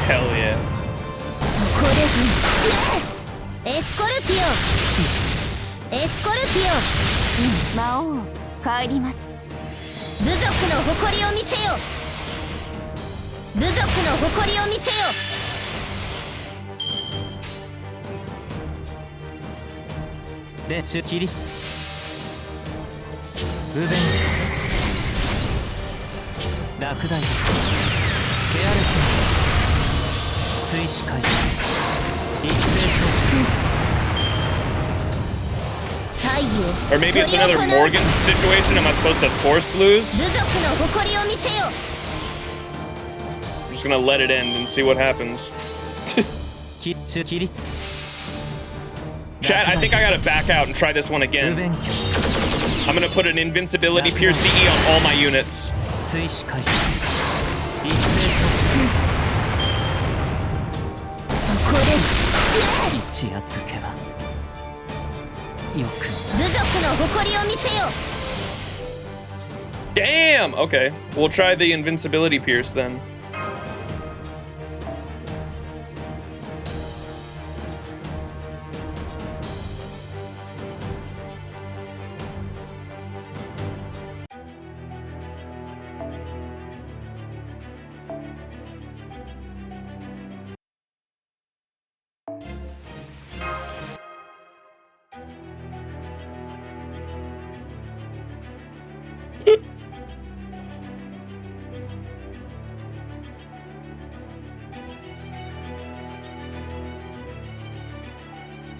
Hell yeah. そこです。エスコルピオ。エスコルピオ。魔王、帰ります。部族の誇りを見せよ。部族の誇りを見せよ。列起立。不便。落第。ケアレス。 Or maybe it's another Morgan situation. Am I supposed to force lose? I'm just gonna let it end and see what happens. Chat, I think I gotta back out and try this one again. I'm gonna put an invincibility Pierce CE on all my units. Damn! Okay, we'll try the invincibility Pierce then.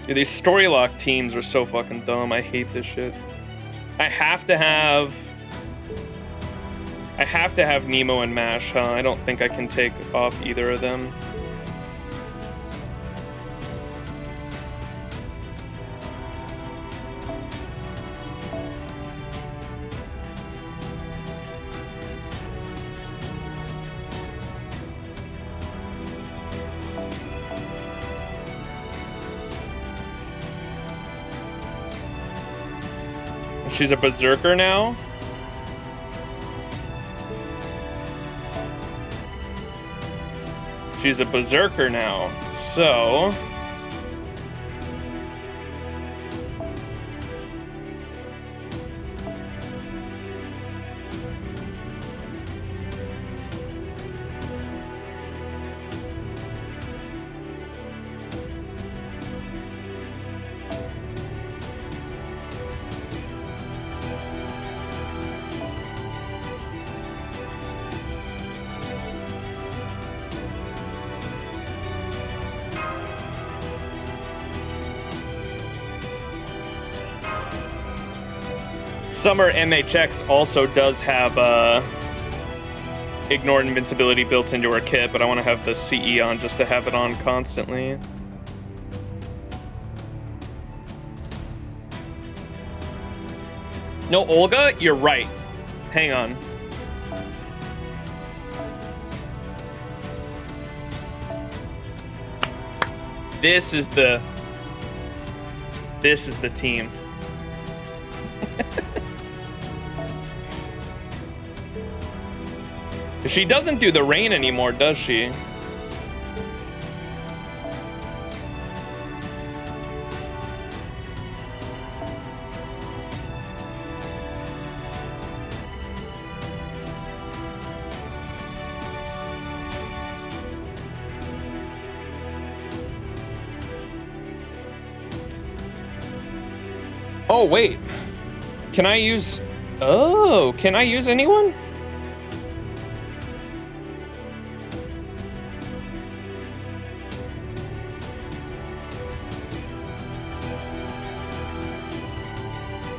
Dude, these story lock teams are so fucking dumb. I hate this shit. I have to have Nemo and Mash, huh? I don't think I can take off either of them. She's a berserker now? She's a berserker now, so... Summer MHX also does have Ignore Invincibility built into her kit, but I want to have the CE on just to have it on constantly. No, Olga, you're right. Hang on. This is the team. She doesn't do the rain anymore, does she? Oh, wait. Can I use... Oh, can I use anyone?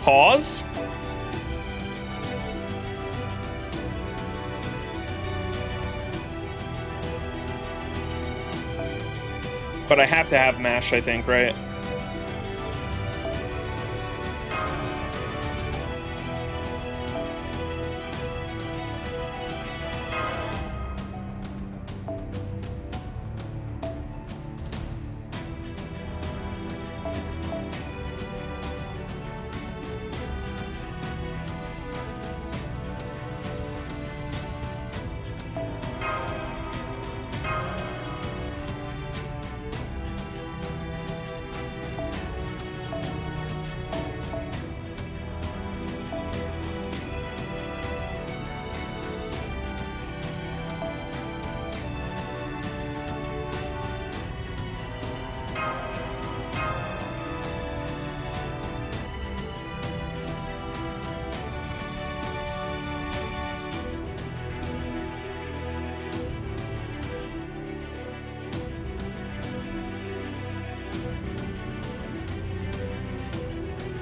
Pause? But I have to have MASH, I think, right?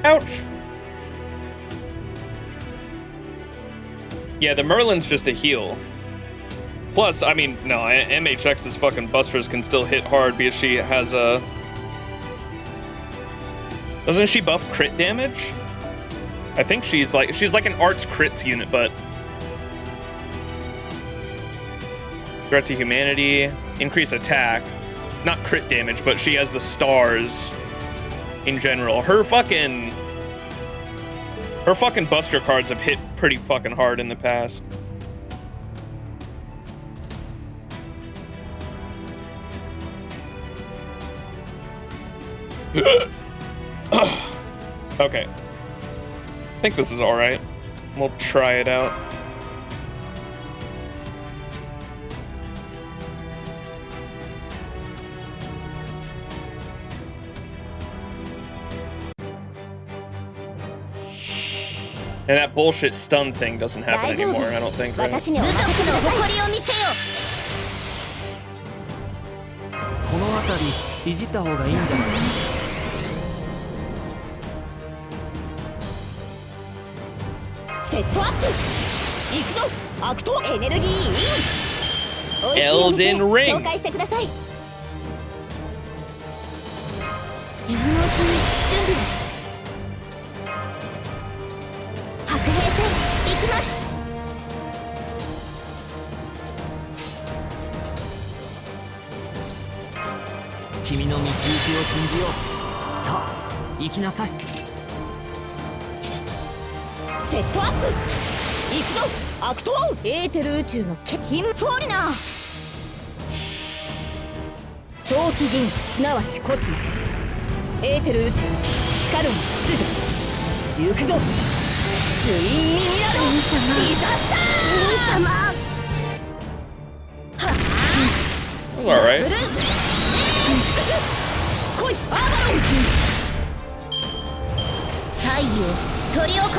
Ouch. Yeah, the Merlin's just a heal. Plus, I mean, no, MHX's fucking busters can still hit hard because she has a... Doesn't she buff crit damage? I think she's like an arts crits unit, but... Threat to humanity, increase attack. Not crit damage, but she has the stars in general. Her fucking buster cards have hit pretty fucking hard in the past. Okay. I think this is alright. We'll try it out. And that bullshit stun thing doesn't happen anymore, I don't think, right? この辺りいじった方がいいんじゃない？セットアップ。行くぞ。アクトエネルギーイン。美味しいお店 Elden Ring 紹介してください。今のうちに準備です。 君の道行きを信じよう。さあ、行きなさい。セットアップ。行くぞ。アクトワン。エーテル宇宙のキンフォーリナー。早期銀河すなわちコスモス。エーテル宇宙しかるの秩序。行くぞ。ツインミニアド。いざったー。兄様。はあ。Alright. 来いアバロン。祭儀を執り行う。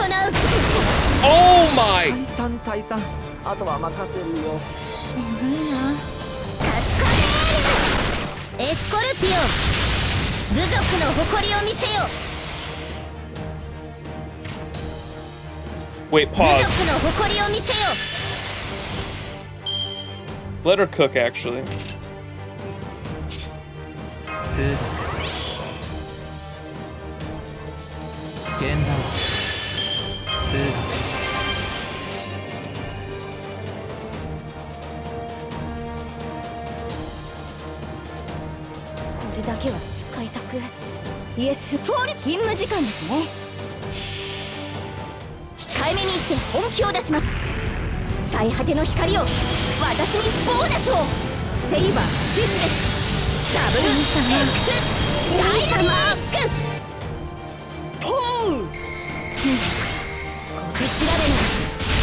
Oh my! 退散退散。あとは任せるよ。眠いな。助かれ。エスコルピオン。部族の誇りを見せよ。Wait, pause. Let her cook, actually.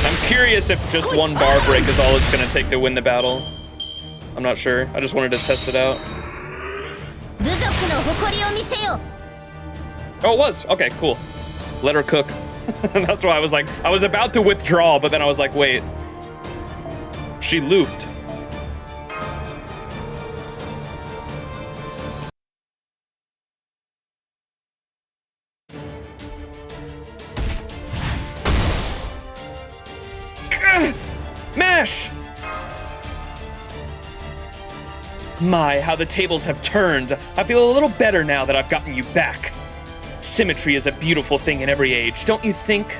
I'm curious if just one bar break is all it's gonna take to win the battle. I'm not sure. I just wanted to test it out. Oh, it was. Okay, cool. Let her cook. That's why I was like, I was about to withdraw, but then I was like, wait. She looped. Mash! My, how the tables have turned. I feel a little better now that I've gotten you back. Symmetry is a beautiful thing in every age, don't you think?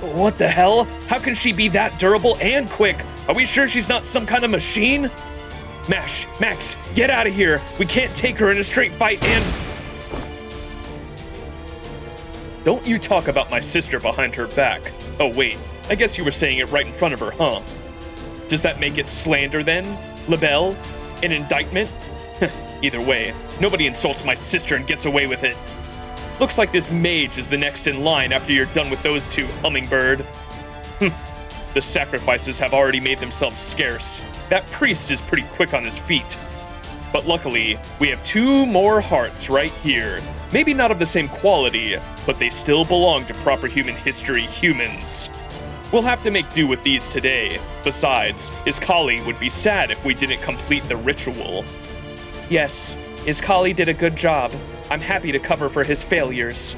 What the hell? How can she be that durable and quick? Are we sure she's not some kind of machine? Max, get out of here. We can't take her in a straight fight and... Don't you talk about my sister behind her back. Oh wait, I guess you were saying it right in front of her, huh? Does that make it slander then? Libel? An indictment? Either way, nobody insults my sister and gets away with it. Looks like this mage is the next in line after you're done with those two, Hummingbird. The sacrifices have already made themselves scarce. That priest is pretty quick on his feet. But luckily, we have 2 more hearts right here. Maybe not of the same quality, but they still belong to proper human history humans. We'll have to make do with these today. Besides, Iskali would be sad if we didn't complete the ritual. Yes, Iskali did a good job. I'm happy to cover for his failures.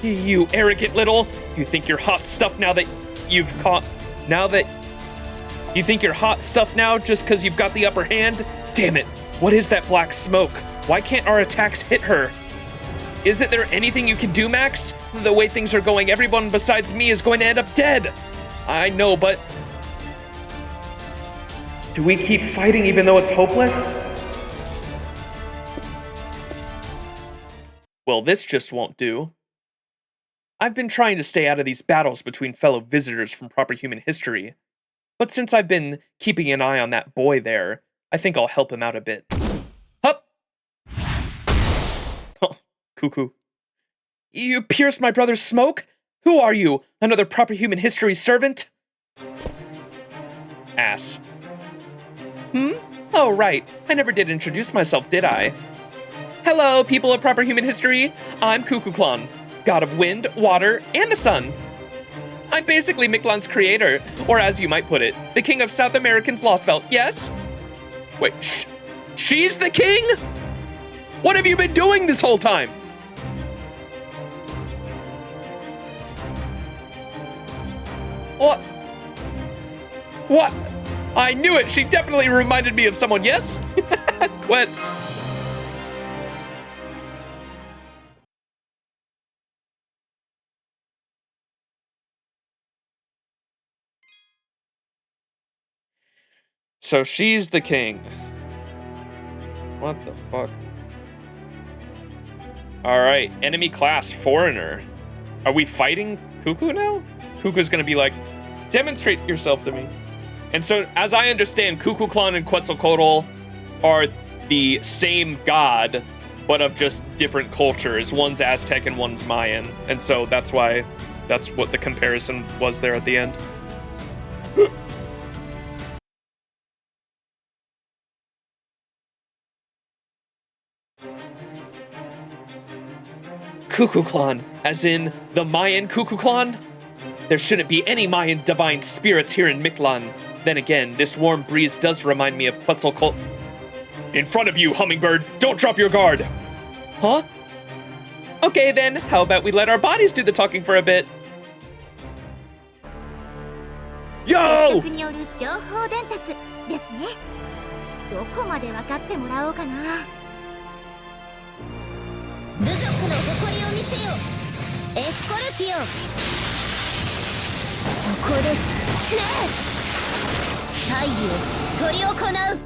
You arrogant little... You think you're hot stuff now that you've caught... You think you're hot stuff now just because you've got the upper hand? Damn it, what is that black smoke? Why can't our attacks hit her? Isn't there anything you can do, Max? The way things are going, everyone besides me is going to end up dead. I know, but... Do we keep fighting even though it's hopeless? Well, this just won't do. I've been trying to stay out of these battles between fellow visitors from proper human history. But since I've been keeping an eye on that boy there, I think I'll help him out a bit. Hup! Oh, cuckoo. You pierced my brother's smoke? Who are you? Another proper human history servant? Ass. Oh, right. I never did introduce myself, did I? Hello, people of proper human history. I'm Mictlān, god of wind, water, and the sun. I'm basically Mictlan's creator, or as you might put it, the king of South American's Lostbelt, yes? Wait, she's the king? What have you been doing this whole time? What? What? I knew it, she definitely reminded me of someone, yes? Quits. So she's the king. What the fuck? Alright, enemy class foreigner. Are we fighting Cuckoo now? Cuckoo's gonna be like, demonstrate yourself to me. And so, as I understand, Mictlān and Quetzalcoatl are the same god, but of just different cultures. One's Aztec and one's Mayan. And so that's why, that's what the comparison was there at the end. Mictlān, as in the Mayan Mictlān? There shouldn't be any Mayan divine spirits here in Mictlān. Then again, this warm breeze does remind me of Quetzalcoatl. In front of you, Hummingbird! Don't drop your guard! Huh? Okay then, how about we let our bodies do the talking for a bit? Yo! 接触による情報伝達ですね。どこまで分かってもらおうかな。部族の誇りを見せよ。エスコルピオン。そこですね。大義を執り行う。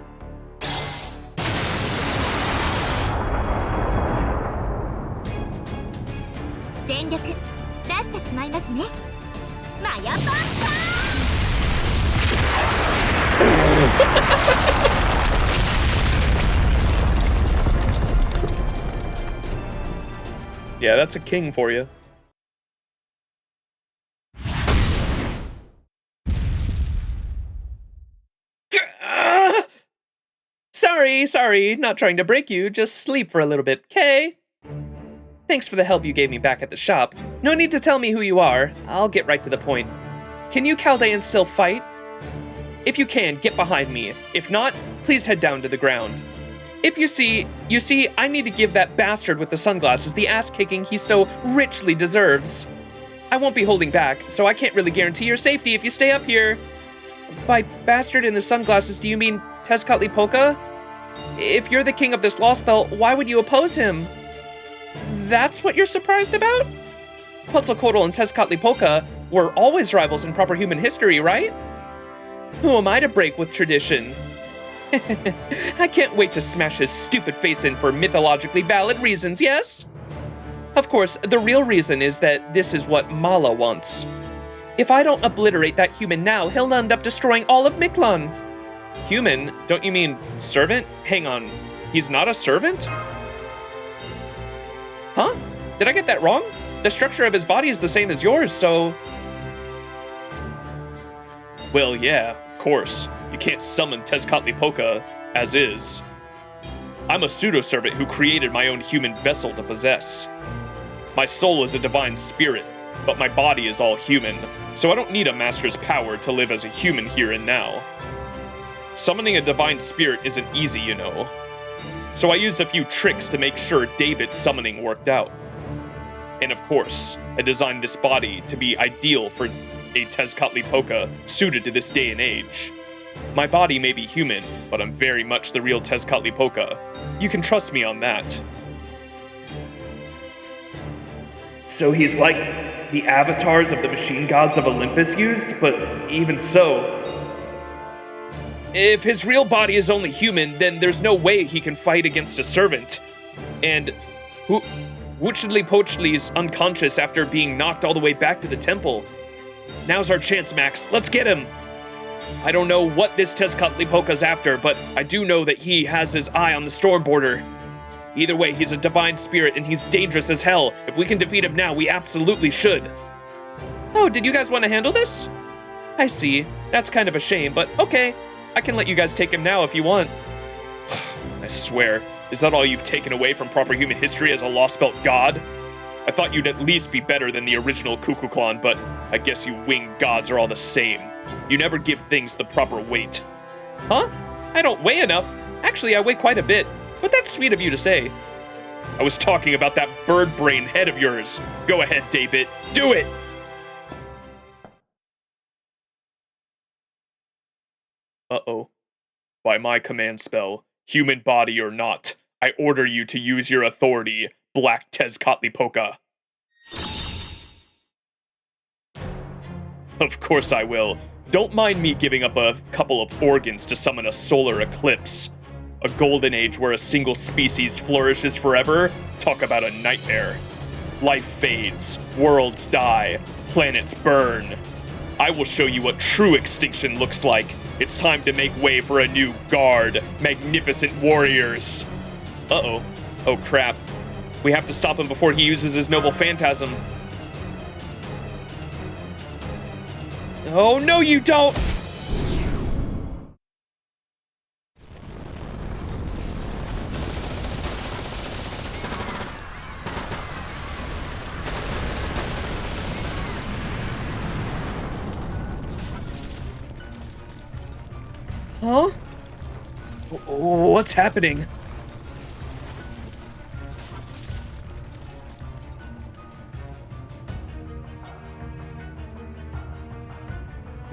全力出してしまいますね。マヤパンサYeah, that's a king for you. Sorry, not trying to break you, just sleep for a little bit, okay? Thanks for the help you gave me back at the shop. No need to tell me who you are, I'll get right to the point. Can you Chaldeans still fight? If you can, get behind me. If not, please head down to the ground. If you see, I need to give that bastard with the sunglasses the ass-kicking he so richly deserves. I won't be holding back, so I can't really guarantee your safety if you stay up here. By bastard in the sunglasses, do you mean Tezcatlipoca? If you're the king of this Lostbelt, why would you oppose him? That's what you're surprised about? Quetzalcoatl and Tezcatlipoca were always rivals in proper human history, right? Who am I to break with tradition? I can't wait to smash his stupid face in for mythologically valid reasons, yes? Of course, the real reason is that this is what Mala wants. If I don't obliterate that human now, he'll end up destroying all of Mictlān. Human? Don't you mean servant? Hang on, he's not a servant? Huh? Did I get that wrong? The structure of his body is the same as yours, so... Well, yeah, of course. You can't summon Tezcatlipoca as is. I'm a pseudo-servant who created my own human vessel to possess. My soul is a divine spirit, but my body is all human, so I don't need a master's power to live as a human here and now. Summoning a divine spirit isn't easy, you know. So I used a few tricks to make sure David's summoning worked out. And of course, I designed this body to be ideal for a Tezcatlipoca suited to this day and age. My body may be human, but I'm very much the real Tezcatlipoca. You can trust me on that. So he's like the avatars of the machine gods of Olympus used, but even so... If his real body is only human, then there's no way he can fight against a servant. And Huitzilopochtli's unconscious after being knocked all the way back to the temple. Now's our chance, Max. Let's get him. I don't know what this Tezcatlipoca's after, but I do know that he has his eye on the storm border. Either way, he's a divine spirit and he's dangerous as hell. If we can defeat him now, we absolutely should. Oh, did you guys want to handle this? I see. That's kind of a shame, but okay. I can let you guys take him now if you want. I swear, is that all you've taken away from proper human history as a Lostbelt god? I thought you'd at least be better than the original Kukulkan, but I guess you winged gods are all the same. You never give things the proper weight. Huh? I don't weigh enough. Actually, I weigh quite a bit, but that's sweet of you to say. I was talking about that bird brain head of yours. Go ahead, David. Do it! Uh-oh. By my command spell, human body or not, I order you to use your authority, Black Tezcatlipoca. Of course I will. Don't mind me giving up a couple of organs to summon a solar eclipse. A golden age where a single species flourishes forever? Talk about a nightmare. Life fades, worlds die, planets burn. I will show you what true extinction looks like. It's time to make way for a new guard, magnificent warriors. Uh-oh. Oh crap. We have to stop him before he uses his noble phantasm. Oh no, you don't! Huh? What's happening?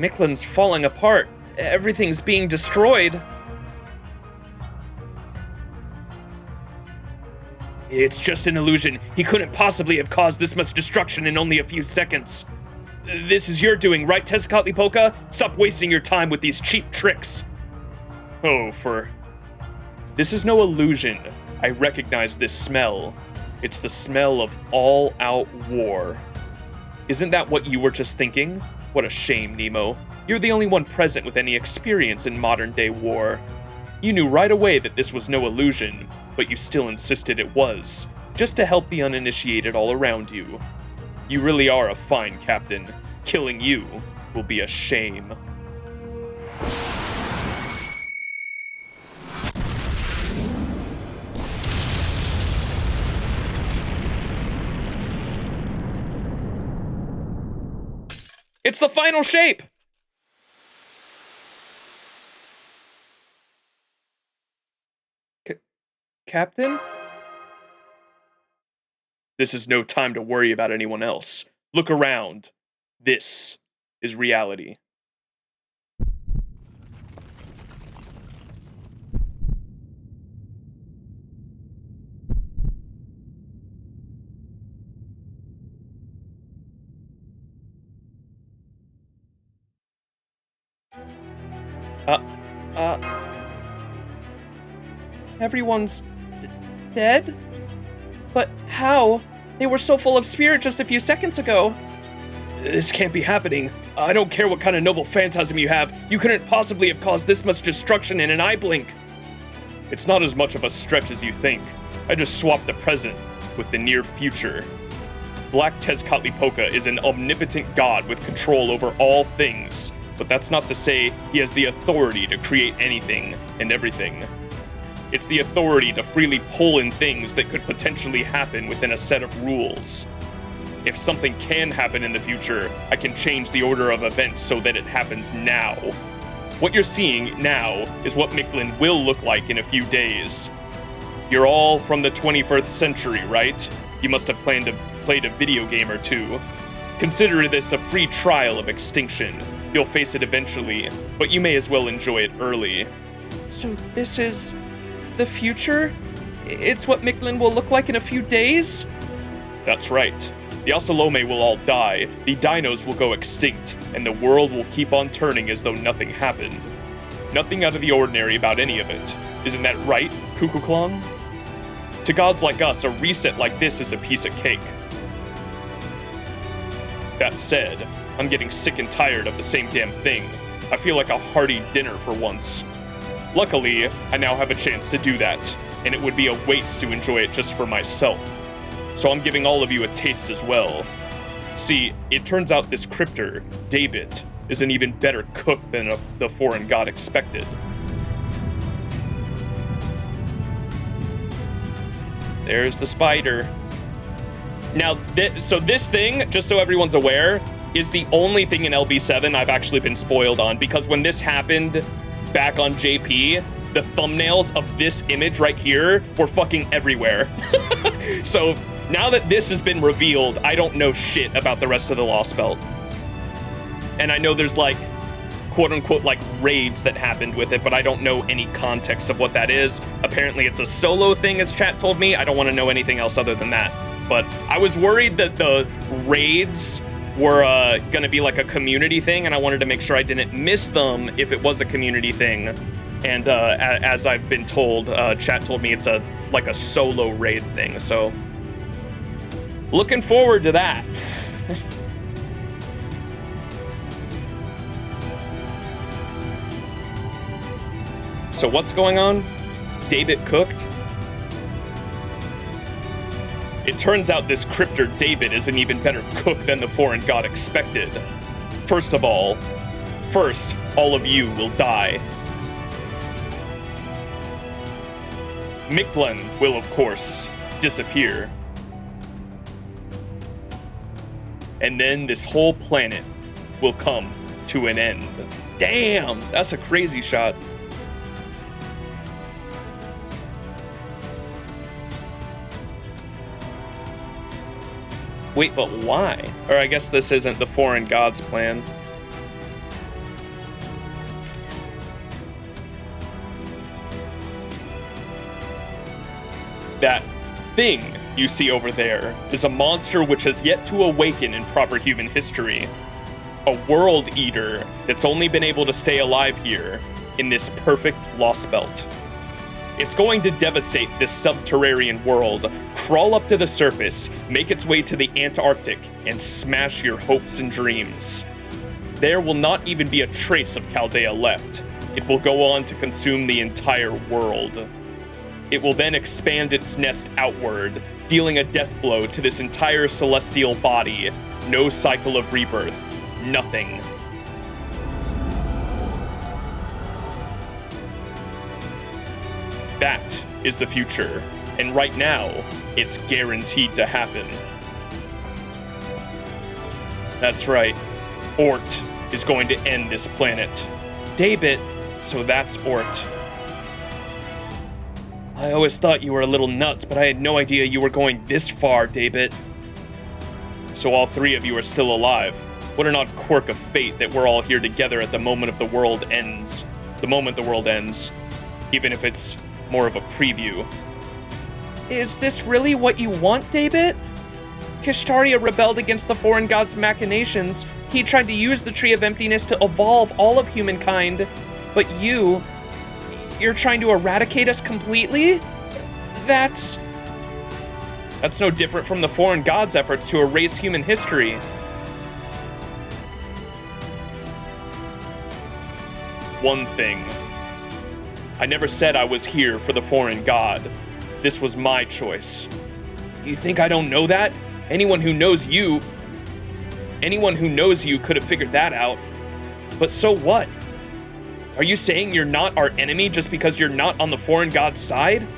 Mictlān's falling apart. Everything's being destroyed. It's just an illusion. He couldn't possibly have caused this much destruction in only a few seconds. This is your doing, right, Tezcatlipoca? Stop wasting your time with these cheap tricks. Oh, This is no illusion. I recognize this smell. It's the smell of all-out war. Isn't that what you were just thinking? What a shame, Nemo. You're the only one present with any experience in modern-day war. You knew right away that this was no illusion, but you still insisted it was, just to help the uninitiated all around you. You really are a fine captain. Killing you will be a shame. It's the final shape! Captain? This is no time to worry about anyone else. Look around. This is reality. Everyone's dead? But how? They were so full of spirit just a few seconds ago. This can't be happening. I don't care what kind of noble phantasm you have. You couldn't possibly have caused this much destruction in an eye blink. It's not as much of a stretch as you think. I just swapped the present with the near future. Black Tezcatlipoca is an omnipotent god with control over all things, but that's not to say he has the authority to create anything and everything. It's the authority to freely pull in things that could potentially happen within a set of rules. If something can happen in the future, I can change the order of events so that it happens now. What you're seeing now is what Mictlān will look like in a few days. You're all from the 21st century, right? You must have played a video game or two. Consider this a free trial of extinction. You'll face it eventually, but you may as well enjoy it early. So this is the future? It's what Mictlān will look like in a few days? That's right. The Ocelome will all die, the dinos will go extinct, and the world will keep on turning as though nothing happened. Nothing out of the ordinary about any of it. Isn't that right, Cucuzclán? To gods like us, a reset like this is a piece of cake. That said, I'm getting sick and tired of the same damn thing. I feel like a hearty dinner for once. Luckily, I now have a chance to do that, and it would be a waste to enjoy it just for myself. So I'm giving all of you a taste as well. See, it turns out this cryptor, David, is an even better cook than the foreign god expected. There's the spider. Now, so this thing, just so everyone's aware, is the only thing in LB7 I've actually been spoiled on, because when this happened back on JP, the thumbnails of this image right here were fucking everywhere. So now that this has been revealed, I don't know shit about the rest of the Lostbelt. And I know there's like, quote unquote, like raids that happened with it, but I don't know any context of what that is. Apparently it's a solo thing, as chat told me. I don't want to know anything else other than that. But I was worried that the raids were gonna be like a community thing, and I wanted to make sure I didn't miss them if it was a community thing. And as I've been told, chat told me it's like a solo raid thing, so looking forward to that. So what's going on? David cooked? It turns out this cryptor David is an even better cook than the foreign god expected. First, all of you will die. Mictlān will, of course, disappear. And then this whole planet will come to an end. Damn, that's a crazy shot. Wait, but why? Or I guess this isn't the foreign god's plan. That thing you see over there is a monster which has yet to awaken in proper human history. A world eater that's only been able to stay alive here in this perfect Lostbelt. It's going to devastate this subterranean world, crawl up to the surface, make its way to the Antarctic, and smash your hopes and dreams. There will not even be a trace of Chaldea left. It will go on to consume the entire world. It will then expand its nest outward, dealing a death blow to this entire celestial body. No cycle of rebirth. Nothing. That is the future, and right now, it's guaranteed to happen. That's right. Ort is going to end this planet. Daybit, so that's Ort. I always thought you were a little nuts, but I had no idea you were going this far, Daybit. So all three of you are still alive. What an odd quirk of fate that we're all here together at the moment the world ends. The moment the world ends. Even if it's more of a preview. Is this really what you want, Daybit? Kishtaria rebelled against the foreign god's machinations. He tried to use the Tree of Emptiness to evolve all of humankind. But you're trying to eradicate us completely? That's no different from the foreign god's efforts to erase human history. One thing. I never said I was here for the foreign god. This was my choice. You think I don't know that? Anyone who knows you could have figured that out. But so what? Are you saying you're not our enemy just because you're not on the foreign god's side?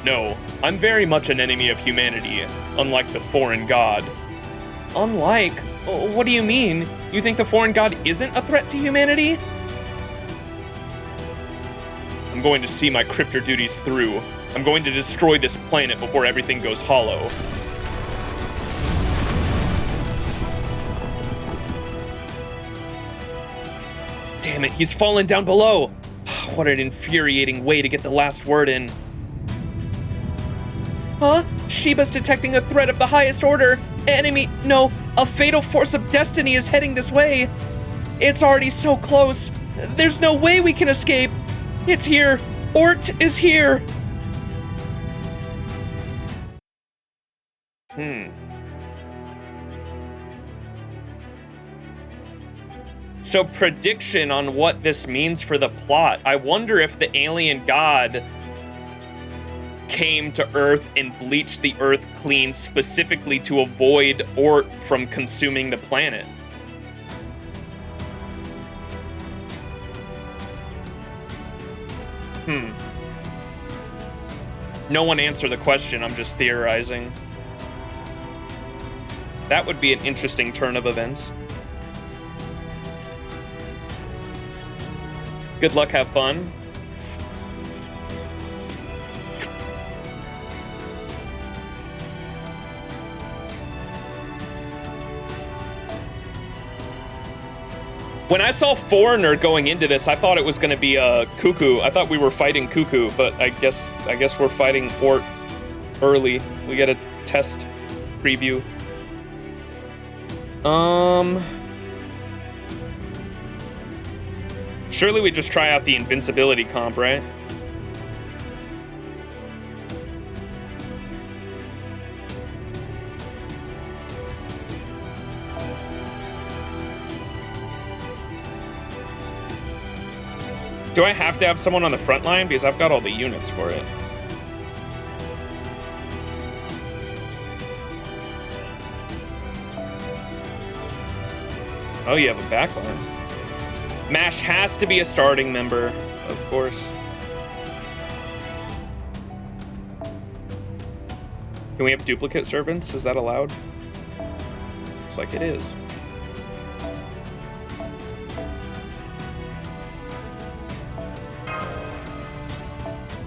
No, I'm very much an enemy of humanity, unlike the foreign god. Unlike? What do you mean? You think the foreign god isn't a threat to humanity? I'm going to see my cryptor duties through. I'm going to destroy this planet before everything goes hollow. Damn it, he's fallen down below. What an infuriating way to get the last word in. Huh? Sheba's detecting a threat of the highest order. A fatal force of destiny is heading this way. It's already so close. There's no way we can escape. It's here. Ort is here. So prediction on what this means for the plot. I wonder if the alien god came to Earth and bleached the Earth clean specifically to avoid Ort from consuming the planet. No one answer the question, I'm just theorizing. That would be an interesting turn of events. Good luck, have fun. When I saw Foreigner going into this, I thought it was going to be a Cuckoo. I thought we were fighting Cuckoo, but I guess we're fighting Ort early. We get a test preview. Surely we just try out the invincibility comp, right? Do I have to have someone on the front line? Because I've got all the units for it. Oh, you have a backline. MASH has to be a starting member, of course. Can we have duplicate servants? Is that allowed? Looks like it is.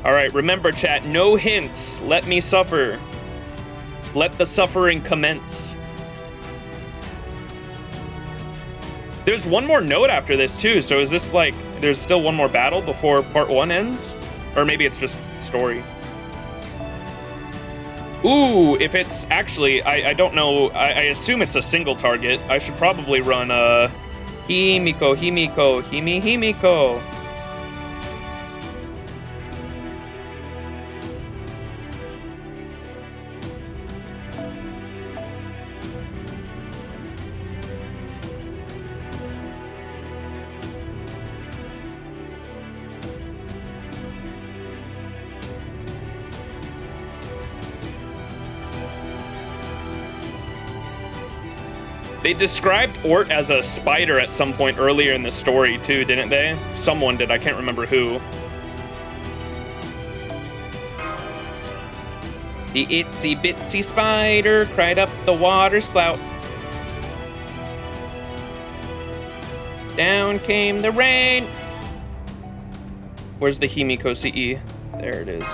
All right, remember, chat, no hints. Let me suffer. Let the suffering commence. There's one more note after this, too. So is this like, there's still one more battle before part 1 ends? Or maybe it's just story. Ooh, if it's actually, I don't know, I assume it's a single target. I should probably run Himiko, Himiko. They described Ort as a spider at some point earlier in the story too, didn't they? Someone did, I can't remember who. The itsy bitsy spider cried up the water spout. Down came the rain. Where's the Himiko CE? There it is.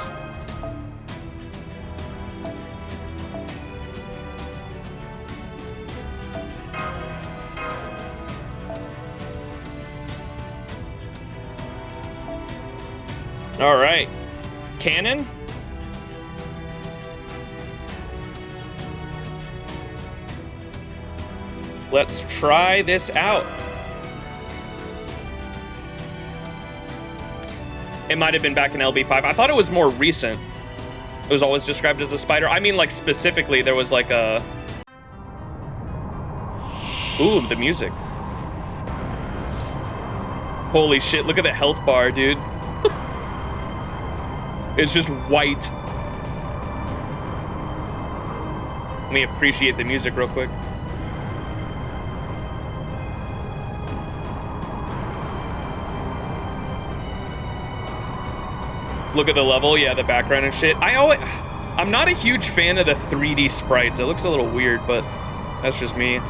All right, cannon. Let's try this out. It might have been back in LB5. I thought it was more recent. It was always described as a spider. I mean, like, specifically, there was like a... Ooh, the music. Holy shit, look at the health bar, dude. It's just white. Let me appreciate the music real quick. Look at the level, yeah, the background and shit. I'm not a huge fan of the 3D sprites. It looks a little weird, but that's just me.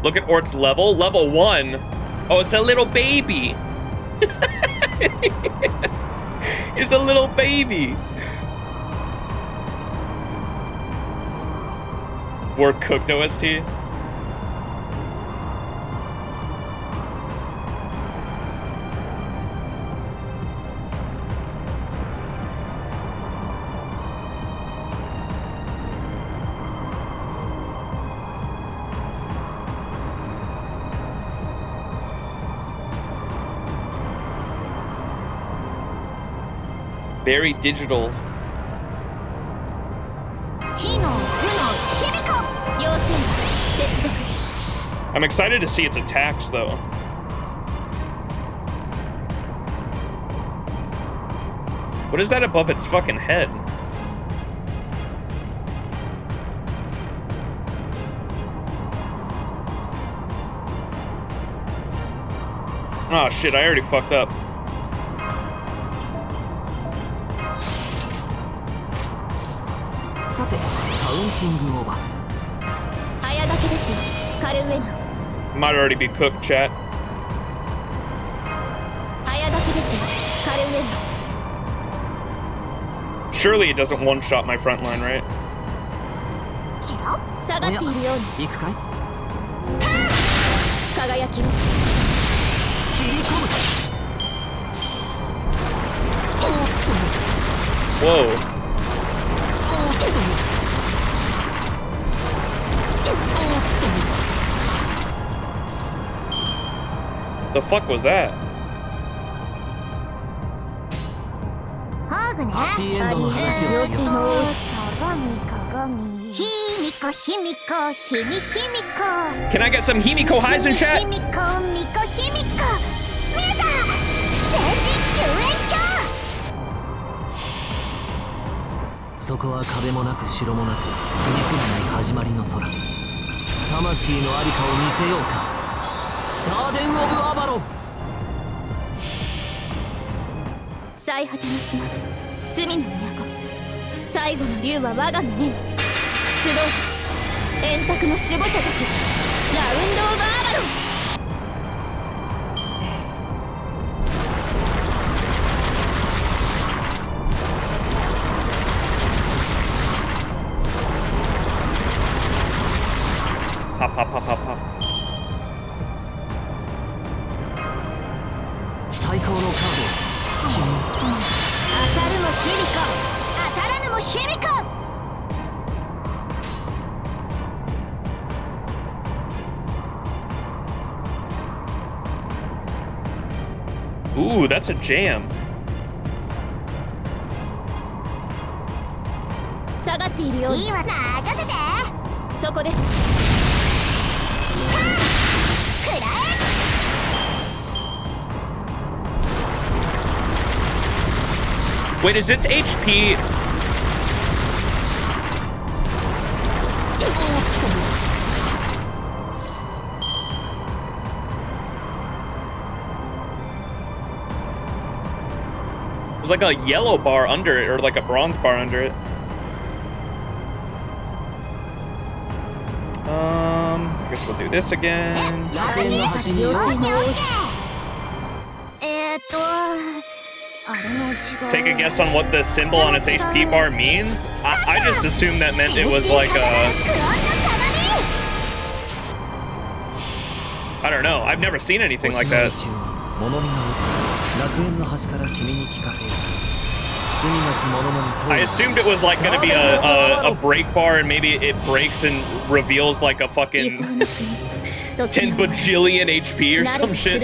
Look at Ort's level. Level 1. Oh, it's a little baby. It's a little baby. We're cooked OST. Very digital. I'm excited to see its attacks, though. What is that above its fucking head? Oh shit, I already fucked up. Might already be cooked, chat. Surely it doesn't one-shot my front line, right? Whoa. The fuck was that? Can I get some Himiko highs in chat? Hop, hop, hop, hop. 最高のカード君当たるも卑弥呼当たらぬも卑弥呼 Ooh, that's a jam. 下がっているようにいいわ任せてそこですくらえ Wait, is its HP? There's like a yellow bar under it, or like a bronze bar under it. I guess we'll do this again. Take a guess on what the symbol on its HP bar means? I just assumed that meant it was like a... I don't know. I've never seen anything like that. I assumed it was like gonna be a break bar and maybe it breaks and reveals like a fucking 10 bajillion HP or some shit.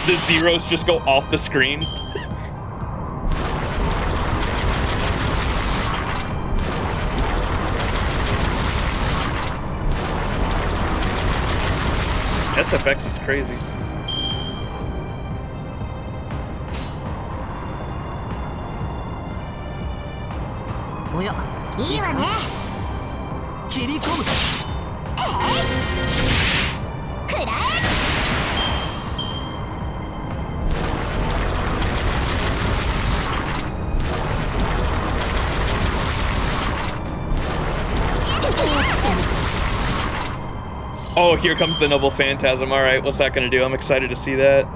The zeros just go off the screen. SFX is crazy. Oh, here comes the Noble Phantasm. All right, what's that gonna do? I'm excited to see that.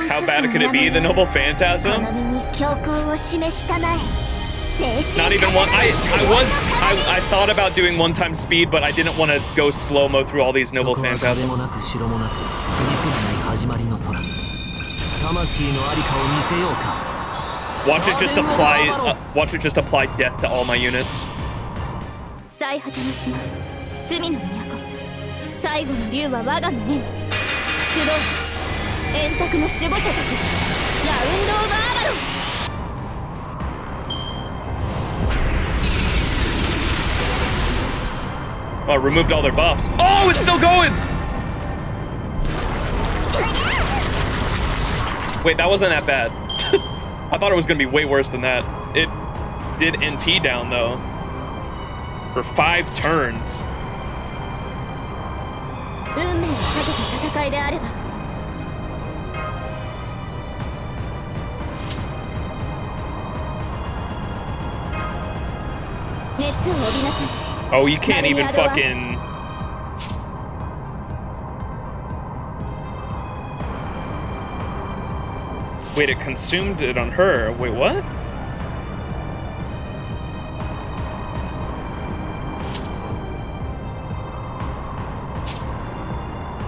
How bad could it be, the Noble Phantasm? Not even one. I thought about doing one-time speed, but I didn't want to go slow-mo through all these Noble Phantasms. Watch it just apply. Watch it just apply death to all my units. Oh, removed all their buffs. Oh, it's still going! Wait, that wasn't that bad. I thought it was gonna be way worse than that. It did NP down, though. For 5 turns. Oh, you can't even fucking... Wait, it consumed it on her. Wait, what?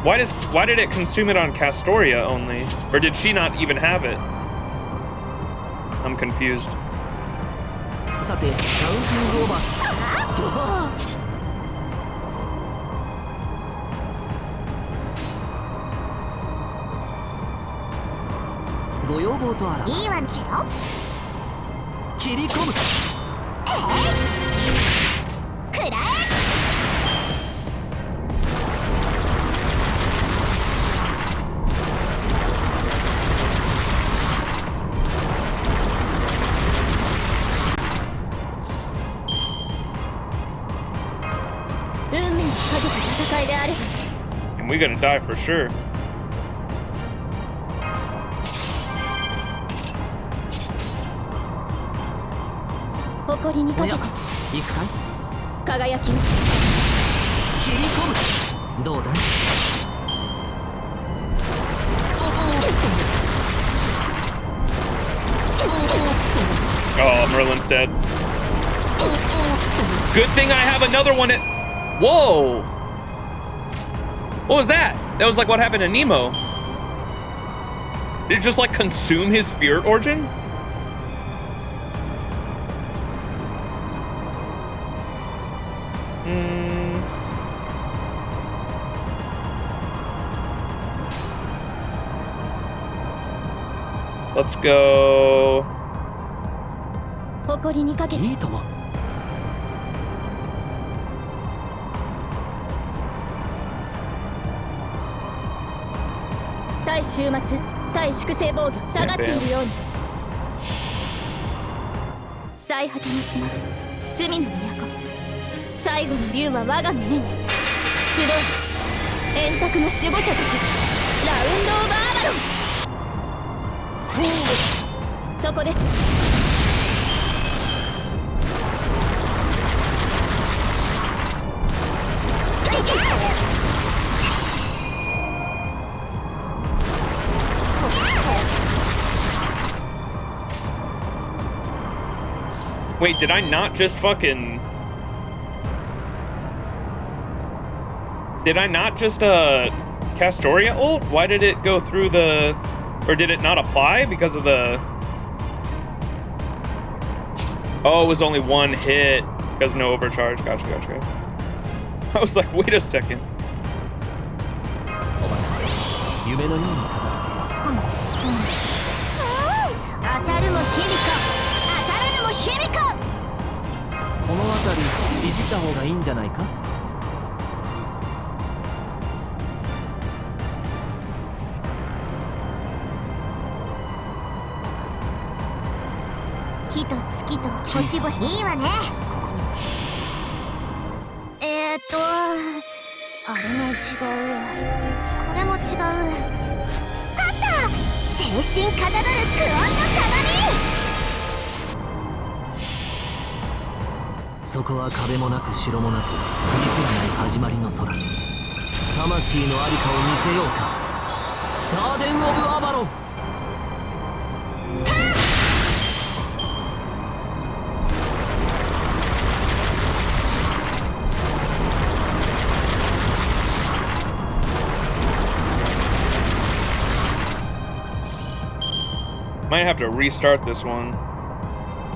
Why did it consume it on Castoria only? Or did she not even have it? I'm confused. And we're gonna die for sure. 誇りにかけて行くかい輝きを切り込むどうだい Oh, Merlin's dead. Good thing I have another one at... Whoa! What was that? That was like what happened to Nemo. Did it just like consume his spirit origin? Let's go. 誇りにかけていいとも対終末対粛清防御下がっているように最果ての島罪の都最後の竜は我が胸に集え円卓の守護者たちラウンド・オブ・アバロンそこです Wait, did I not just fucking... Did I not just, Castoria ult? Why did it go through the... Or did it not apply because of the... Oh, it was only one hit because no overcharge. Gotcha, gotcha. I was like, wait a second. 夢のように片付け当たるも響か当たらぬも響かこの辺りいじった方がいいんじゃないか火と月と星々いいわねあれも違うこれも違うあった精神かたどるクオンの鏡そこは壁もなく城もなく見せない始まりの空魂のありかを見せようかガーデン・オブ・アバロン Might have to restart this one.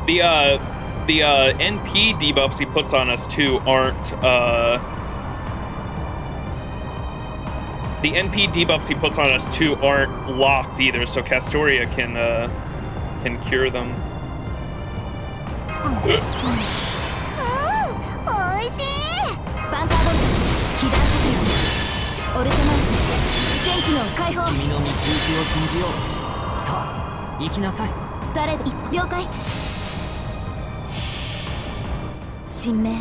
The NP debuffs he puts on us too aren't the NP debuffs he puts on us too aren't locked either, so Castoria can cure them. おいしいバンカーボルト被弾確率オルトマウス全機能解放君の道行きを信じようさあ行きなさい誰了解神明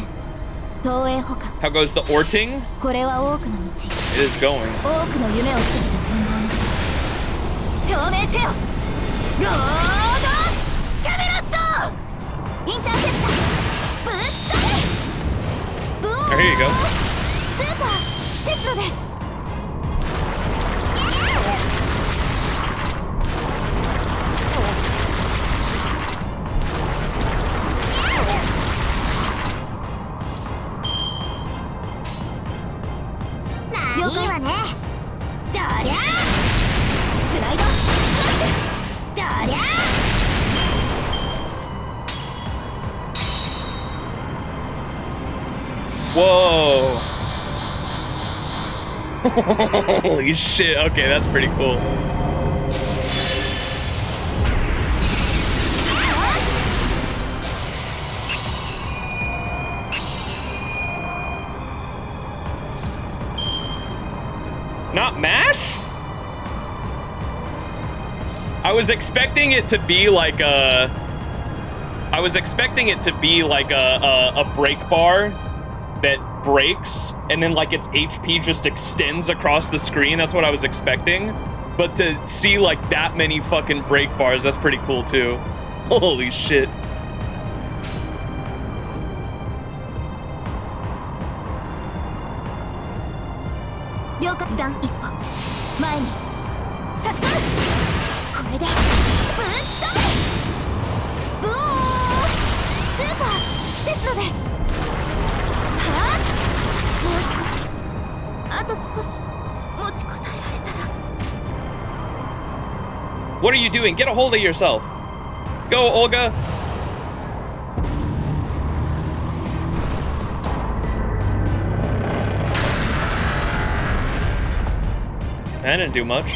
東映保管 How goes the orting? これは多くの道 It is going. 多くの夢を過ぎた運動にし証明せよロードキャメロットインターセプターぶっ飛びブオー Here you go. スーパーですのでいいわねどりゃスライドどりゃ Whoa! Holy shit! Okay, that's pretty cool. Not MASH? I was expecting it to be like a... I was expecting it to be like a break bar that breaks and then like its HP just extends across the screen. That's what I was expecting. But to see like that many fucking break bars, that's pretty cool too. Holy shit. 了解。段一歩前に差し込む。これでぶっ飛べ。ブオースーパーですので。はあ、もう少し、あと少し持ちこたえられたら。 What are you doing? Get a hold of yourself. Go, Olga. That didn't do much.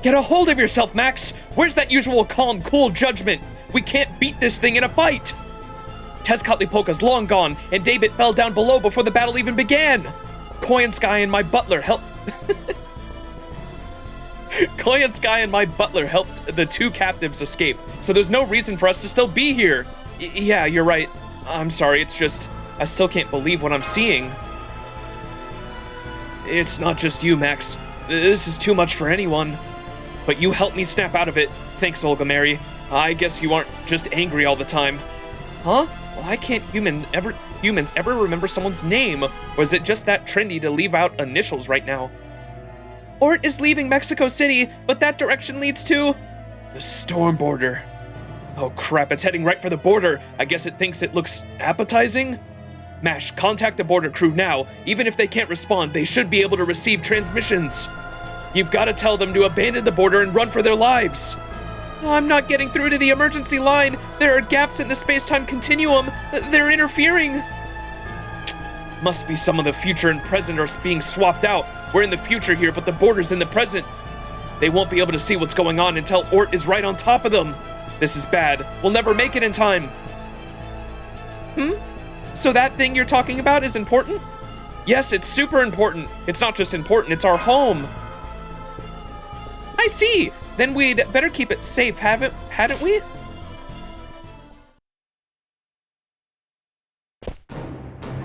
Get a hold of yourself, Max! Where's that usual calm, cool judgment? We can't beat this thing in a fight! Tezcatlipoca's long gone, and David fell down below before the battle even began! Koi and Sky and my butler helped... Koi and Sky and my butler helped the two captives escape, so there's no reason for us to still be here! Yeah, you're right. I'm sorry, it's just... I still can't believe what I'm seeing. It's not just you, Max. This is too much for anyone. But you helped me snap out of it. Thanks, Olga Mary. I guess you aren't just angry all the time. Huh? Why can't humans ever remember someone's name? Or is it just that trendy to leave out initials right now? Ort is leaving Mexico City, but that direction leads to... the storm border. Oh crap, it's heading right for the border. I guess it thinks it looks appetizing? Mash, contact the border crew now. Even if they can't respond, they should be able to receive transmissions. You've got to tell them to abandon the border and run for their lives. Oh, I'm not getting through to the emergency line. There are gaps in the space-time continuum. They're interfering. Must be some of the future and present are being swapped out. We're in the future here, but the border's in the present. They won't be able to see what's going on until Ort is right on top of them. This is bad. We'll never make it in time. So that thing you're talking about is important? Yes, it's super important. It's not just important, it's our home. I see. Then we'd better keep it safe, hadn't we?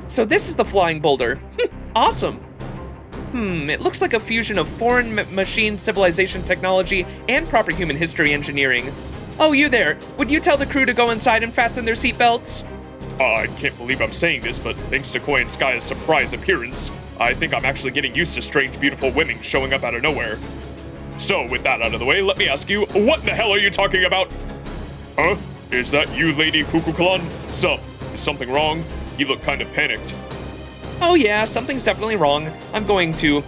So this is the flying boulder. Awesome. It looks like a fusion of foreign machine civilization technology and proper human history engineering. Oh, you there. Would you tell the crew to go inside and fasten their seatbelts? I can't believe I'm saying this, but thanks to Koi and Sky's surprise appearance, I think I'm actually getting used to strange, beautiful women showing up out of nowhere. So, with that out of the way, let me ask you, what the hell are you talking about? Huh? Is that you, Lady Kukulkan? Sup? Is something wrong? You look kind of panicked. Oh yeah, something's definitely wrong. I'm going to...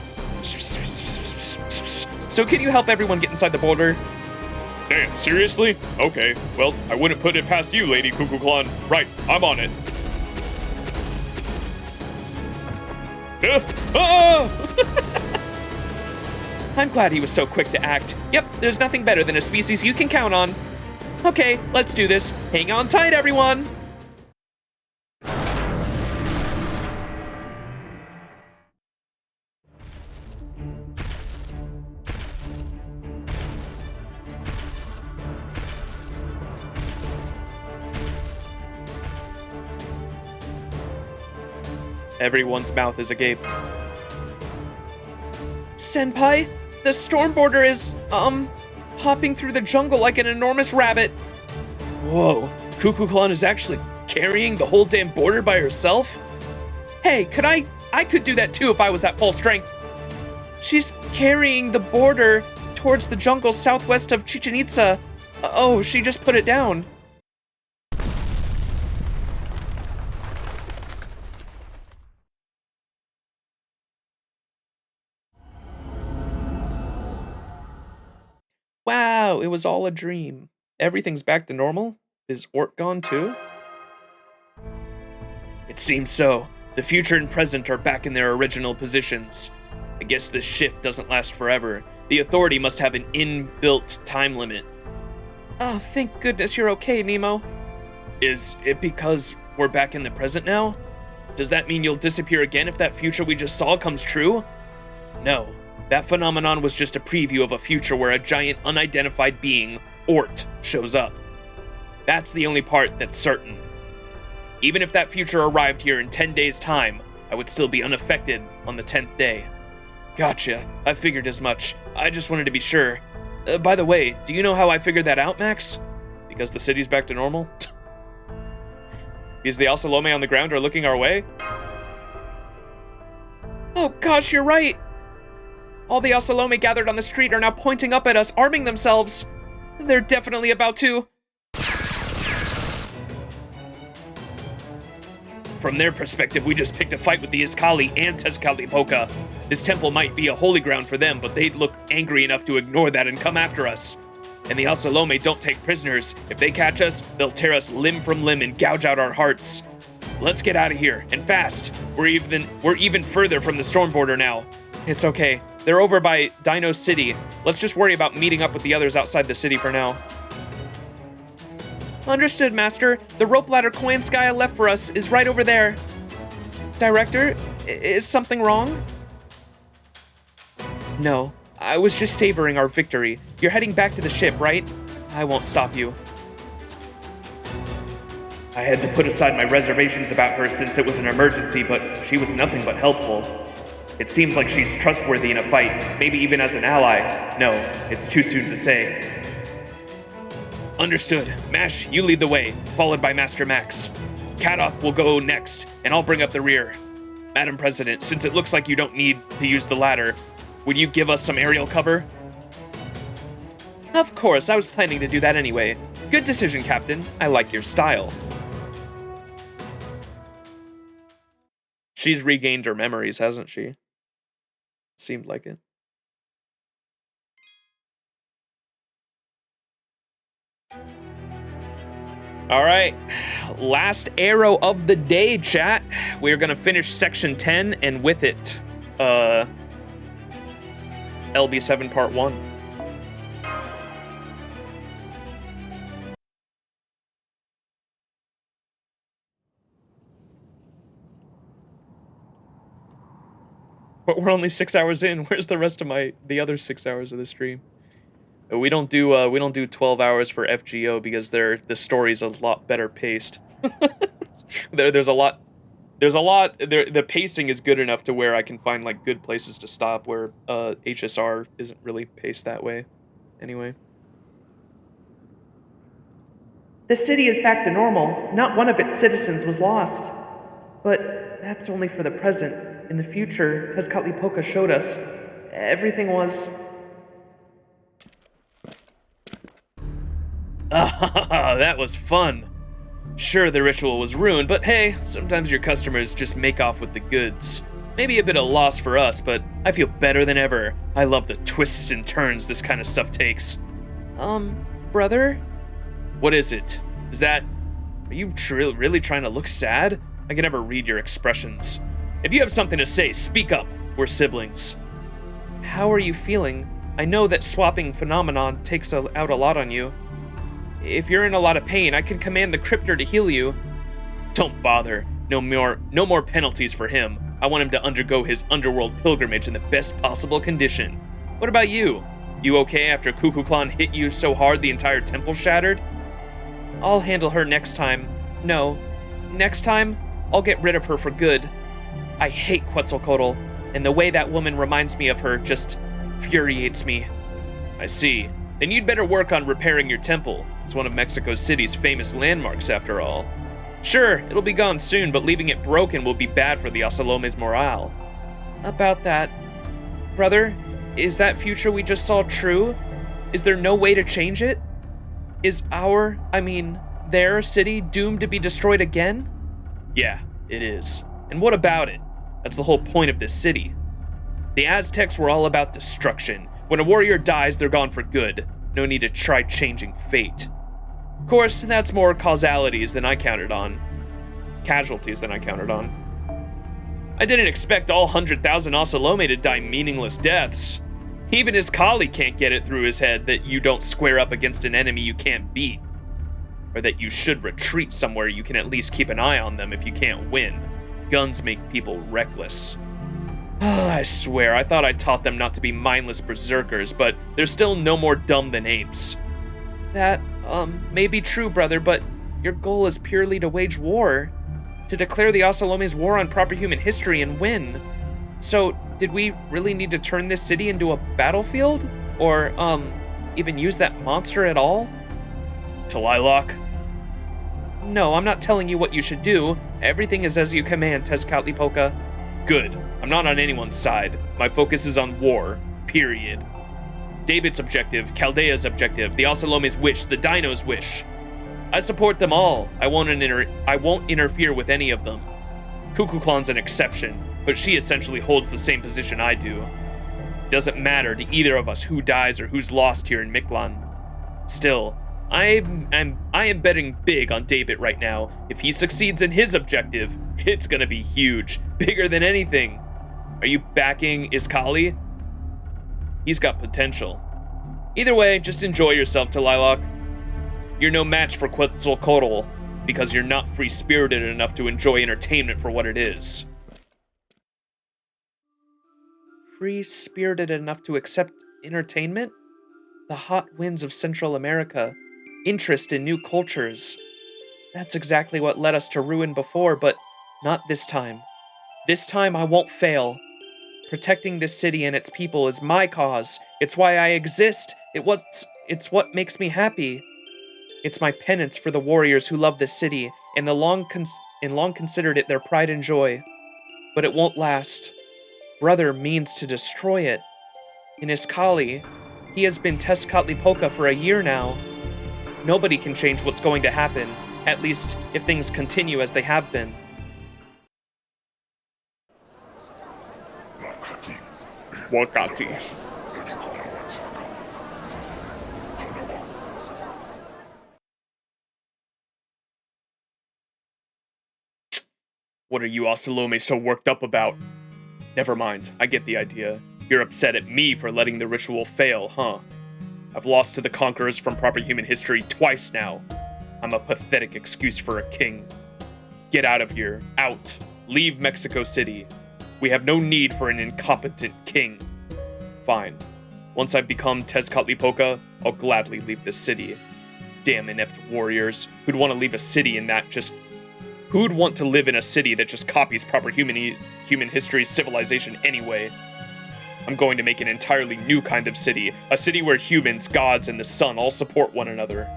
So can you help everyone get inside the border? Damn, seriously? Okay, well, I wouldn't put it past you, Lady Kukulkan. Right, I'm on it. I'm glad he was so quick to act. Yep, there's nothing better than a species you can count on. Okay, let's do this. Hang on tight, everyone! Everyone's mouth is agape. Senpai, the storm border is, hopping through the jungle like an enormous rabbit. Whoa, Kukulkan is actually carrying the whole damn border by herself? Hey, I could do that too if I was at full strength. She's carrying the border towards the jungle southwest of Chichen Itza. Oh, she just put it down. Wow, it was all a dream. Everything's back to normal? Is Ort gone too? It seems so. The future and present are back in their original positions. I guess this shift doesn't last forever. The authority must have an inbuilt time limit. Oh, thank goodness you're okay, Nemo. Is it because we're back in the present now? Does that mean you'll disappear again if that future we just saw comes true? No. That phenomenon was just a preview of a future where a giant unidentified being, Ort, shows up. That's the only part that's certain. Even if that future arrived here in 10 days' time, I would still be unaffected on the 10th day. Gotcha. I figured as much. I just wanted to be sure. By the way, do you know how I figured that out, Max? Because the city's back to normal? Is the Osalome on the ground or looking our way? Oh gosh, you're right! All the Osalome gathered on the street are now pointing up at us, arming themselves. They're definitely about to... From their perspective, we just picked a fight with the Iskali and Tezcatlipoca. This temple might be a holy ground for them, but they'd look angry enough to ignore that and come after us. And the Osalome don't take prisoners. If they catch us, they'll tear us limb from limb and gouge out our hearts. Let's get out of here, and fast. We're even further from the storm border now. It's okay. They're over by Dino City. Let's just worry about meeting up with the others outside the city for now. Understood, Master. The rope ladder Koyanskaya left for us is right over there. Director, is something wrong? No, I was just savoring our victory. You're heading back to the ship, right? I won't stop you. I had to put aside my reservations about her since it was an emergency, but she was nothing but helpful. It seems like she's trustworthy in a fight, maybe even as an ally. No, it's too soon to say. Understood. Mash, you lead the way, followed by Master Max. Kadok will go next, and I'll bring up the rear. Madam President, since it looks like you don't need to use the ladder, would you give us some aerial cover? Of course, I was planning to do that anyway. Good decision, Captain. I like your style. She's regained her memories, hasn't she? Seemed like it. All right, last arrow of the day, chat. We're gonna finish section 10 and with it, LB7 part 1. But we're only 6 hours in. Where's the rest of the other 6 hours of the stream? We don't do 12 hours for FGO because the story's a lot better paced. There's a lot. The pacing is good enough to where I can find like good places to stop. Where HSR isn't really paced that way. Anyway. The city is back to normal. Not one of its citizens was lost. But that's only for the present. In the future, Tezcatlipoca showed us everything was... Ah, that was fun. Sure, the ritual was ruined, but hey, sometimes your customers just make off with the goods. Maybe a bit of loss for us, but I feel better than ever. I love the twists and turns this kind of stuff takes. Brother? What is it? Are you really trying to look sad? I can never read your expressions. If you have something to say, speak up. We're siblings. How are you feeling? I know that swapping phenomenon takes out a lot on you. If you're in a lot of pain, I can command the cryptor to heal you. Don't bother. No more penalties for him. I want him to undergo his underworld pilgrimage in the best possible condition. What about you? You okay after Kukulkan hit you so hard the entire temple shattered? I'll handle her next time. No. Next time, I'll get rid of her for good. I hate Quetzalcoatl, and the way that woman reminds me of her just infuriates me. I see. Then you'd better work on repairing your temple. It's one of Mexico City's famous landmarks, after all. Sure, it'll be gone soon, but leaving it broken will be bad for the Osalome's morale. About that, brother, is that future we just saw true? Is there no way to change it? Is their city doomed to be destroyed again? Yeah, it is. And what about it? That's the whole point of this city. The Aztecs were all about destruction. When a warrior dies, they're gone for good. No need to try changing fate. Of course, that's more casualties than I counted on. I didn't expect all 100,000 Osalome to die meaningless deaths. Even his colleague can't get it through his head that you don't square up against an enemy you can't beat. Or that you should retreat somewhere you can at least keep an eye on them if you can't win. Guns make people reckless. I swear, I thought I taught them not to be mindless berserkers, but they're still no more dumb than apes. That, may be true, brother, but your goal is purely to wage war. to declare the Osalome's war on proper human history and win. So, did we really need to turn this city into a battlefield? Or, even use that monster at all? To Lilac? No, I'm not telling you what you should do. Everything is as you command, Tezcatlipoca. Good. I'm not on anyone's side. My focus is on war. Period. David's objective, Chaldea's objective, the Osalome's wish, the Dino's wish. I support them all. I won't interfere with any of them. Kukulkan's an exception, but she essentially holds the same position I do. It doesn't matter to either of us who dies or who's lost here in Mictlān. Still, I am betting big on David right now. If he succeeds in his objective, it's gonna be huge, bigger than anything. Are you backing Iskali? He's got potential. Either way, just enjoy yourself, Lilac. You're no match for Quetzalcoatl, because you're not free-spirited enough to enjoy entertainment for what it is. Free-spirited enough to accept entertainment? The hot winds of Central America, interest in new cultures. That's exactly what led us to ruin before, but not this time. This time I won't fail. Protecting this city and its people is my cause. It's why I exist. It's what makes me happy. It's my penance for the warriors who love this city and long considered it their pride and joy. But it won't last. Brother means to destroy it. In Iskali, he has been Tezcatlipoca for a year now. Nobody can change what's going to happen, at least if things continue as they have been. Wakati. What are you Osalome so worked up about? Never mind, I get the idea. You're upset at me for letting the ritual fail, huh? I've lost to the conquerors from proper human history twice now. I'm a pathetic excuse for a king. Get out of here. Out. Leave Mexico City. We have no need for an incompetent king. Fine. Once I've become Tezcatlipoca, I'll gladly leave this city. Damn inept warriors. Who'd want to leave a city in that just... Who'd want to live in a city that just copies proper human history's civilization anyway? I'm going to make an entirely new kind of city. A city where humans, gods, and the sun all support one another.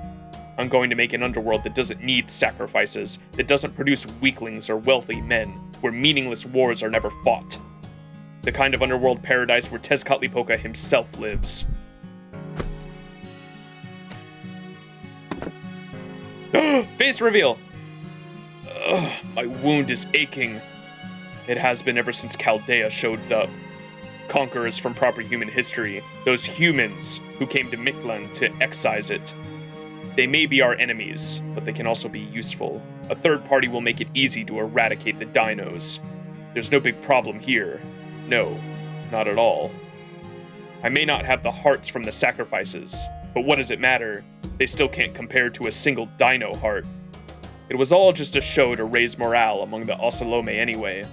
I'm going to make an underworld that doesn't need sacrifices, that doesn't produce weaklings or wealthy men, where meaningless wars are never fought. The kind of underworld paradise where Tezcatlipoca himself lives. Face reveal! Ugh, my wound is aching. It has been ever since Chaldea showed up. Conquerors from proper human history, those humans who came to Mictlān to excise it. They may be our enemies, but they can also be useful. A third party will make it easy to eradicate the dinos. There's no big problem here. No, not at all. I may not have the hearts from the sacrifices, but what does it matter? They still can't compare to a single dino heart. It was all just a show to raise morale among the Osalome anyway.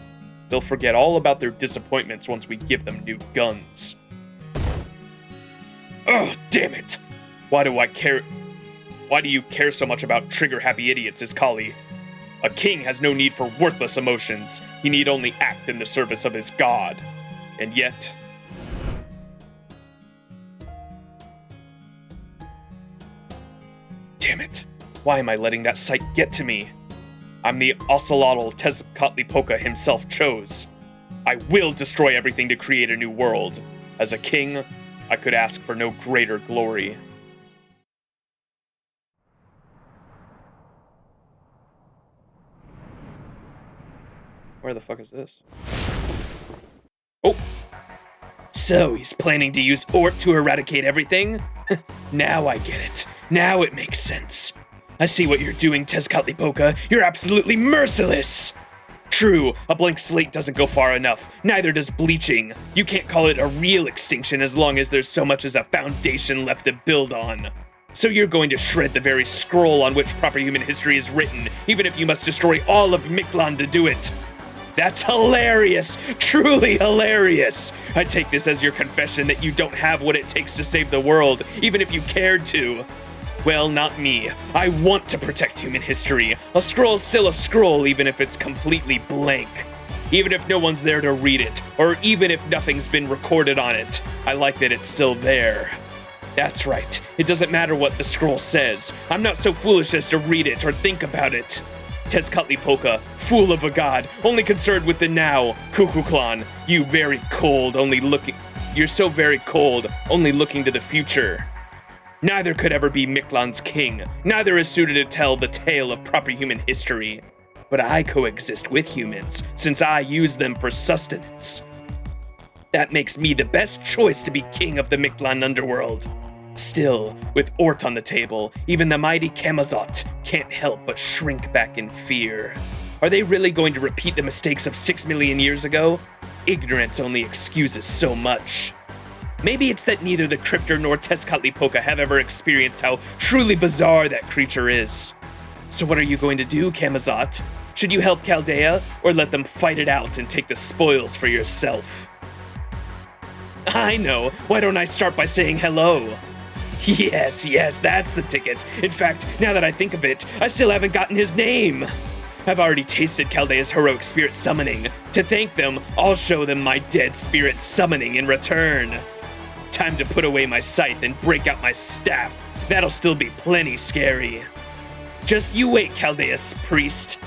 They'll forget all about their disappointments once we give them new guns. Ugh, damn it! Why do you care so much about trigger-happy idiots, Iskali? A king has no need for worthless emotions. He need only act in the service of his god. And yet... Damn it. Why am I letting that sight get to me? I'm the Ocelotl Tezcatlipoca himself chose. I will destroy everything to create a new world. As a king, I could ask for no greater glory. Where the fuck is this? Oh! So he's planning to use Ort to eradicate everything? Now I get it. Now it makes sense. I see what you're doing, Tezcatlipoca. You're absolutely merciless! True, a blank slate doesn't go far enough. Neither does bleaching. You can't call it a real extinction as long as there's so much as a foundation left to build on. So you're going to shred the very scroll on which proper human history is written, even if you must destroy all of Mictlān to do it. That's hilarious! Truly hilarious! I take this as your confession that you don't have what it takes to save the world, even if you cared to. Well, not me. I want to protect human history. A scroll's still a scroll, even if it's completely blank. Even if no one's there to read it, or even if nothing's been recorded on it. I like that it's still there. That's right. It doesn't matter what the scroll says. I'm not so foolish as to read it or think about it. Tezcatlipoca, fool of a god, only concerned with the now. Kukulkan, you're so very cold, only looking to the future. Neither could ever be Mictlan's king. Neither is suited to tell the tale of proper human history. But I coexist with humans, since I use them for sustenance. That makes me the best choice to be king of the Mictlan underworld. Still, with Ort on the table, even the mighty Camazot can't help but shrink back in fear. Are they really going to repeat the mistakes of 6 million years ago? Ignorance only excuses so much. Maybe it's that neither the Cryptor nor Tezcatlipoca have ever experienced how truly bizarre that creature is. So what are you going to do, Camazot? Should you help Chaldea, or let them fight it out and take the spoils for yourself? I know. Why don't I start by saying hello? Yes, that's the ticket. In fact, now that I think of it, I still haven't gotten his name. I've already tasted Chaldea's heroic spirit summoning. To thank them, I'll show them my dead spirit summoning in return. Time to put away my scythe and break out my staff. That'll still be plenty scary. Just you wait, Chaldea's priest.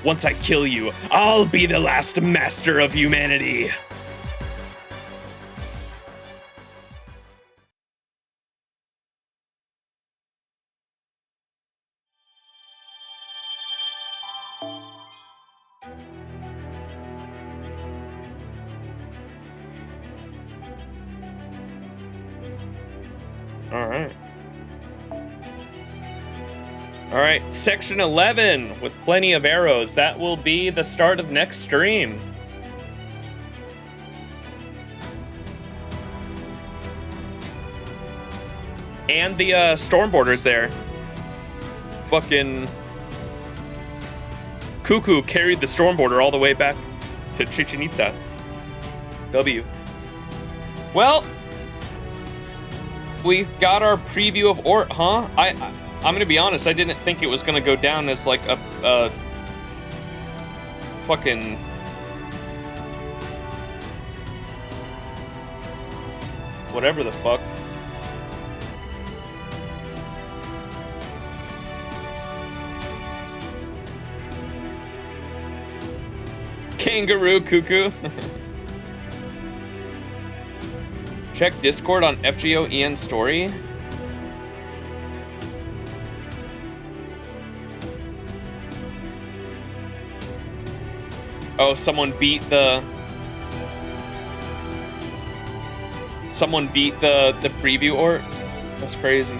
Once I kill you, I'll be the last master of humanity. All right, section 11 with plenty of arrows. That will be the start of next stream. And the storm border's there. Fucking Cuckoo carried the storm border all the way back to Chichen Itza. W. Well, we got our preview of Ort, huh? I'm gonna be honest, I didn't think it was gonna go down as like a fucking whatever the fuck. Kangaroo Cuckoo. Check Discord on FGO EN story. Oh, someone beat the preview Ort? That's crazy.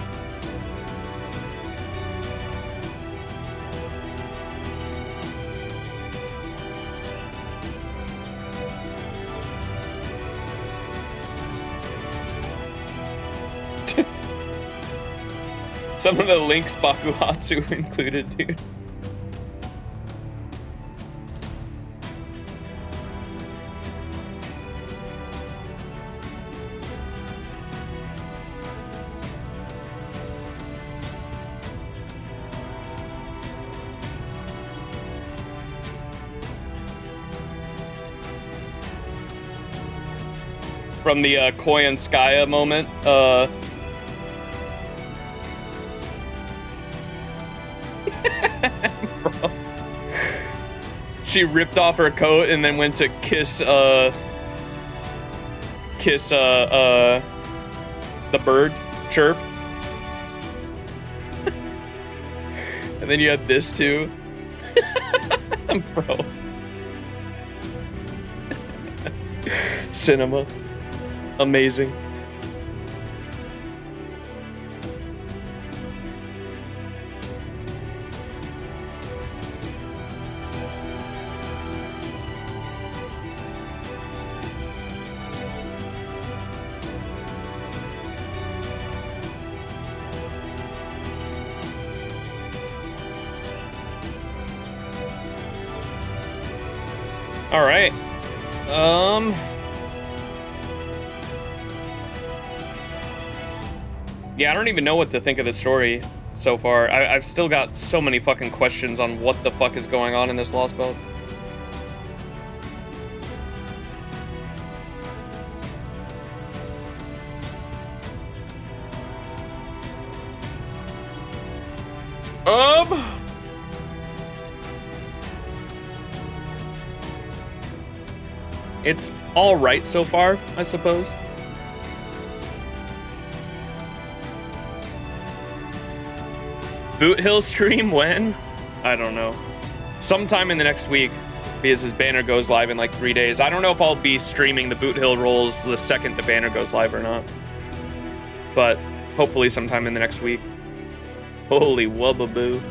Some of the links Bakuhatsu included, dude. From the Koyanskaya moment, bro. She ripped off her coat and then went to kiss the bird chirp. And then you had this too. Bro. Cinema. Amazing. All right. Yeah, I don't even know what to think of the story. so far. I've still got so many fucking questions on what the fuck is going on in this Lostbelt. It's all right so far, I suppose. Boot Hill stream when? I don't know. Sometime in the next week, because his banner goes live in like 3 days. I don't know if I'll be streaming the Boot Hill rolls the second the banner goes live or not. But hopefully sometime in the next week. Holy wubbaboo.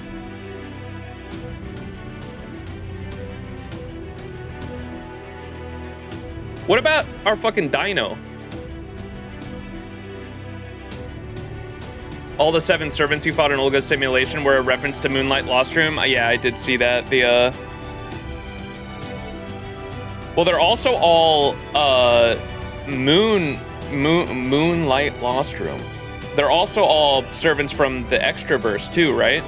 What about our fucking dino? All the 7 servants you fought in Olga's simulation were a reference to Moonlight Lostrum. Yeah, I did see that. Well, they're also all Moonlight Lostrum. They're also all servants from the Extraverse too, right?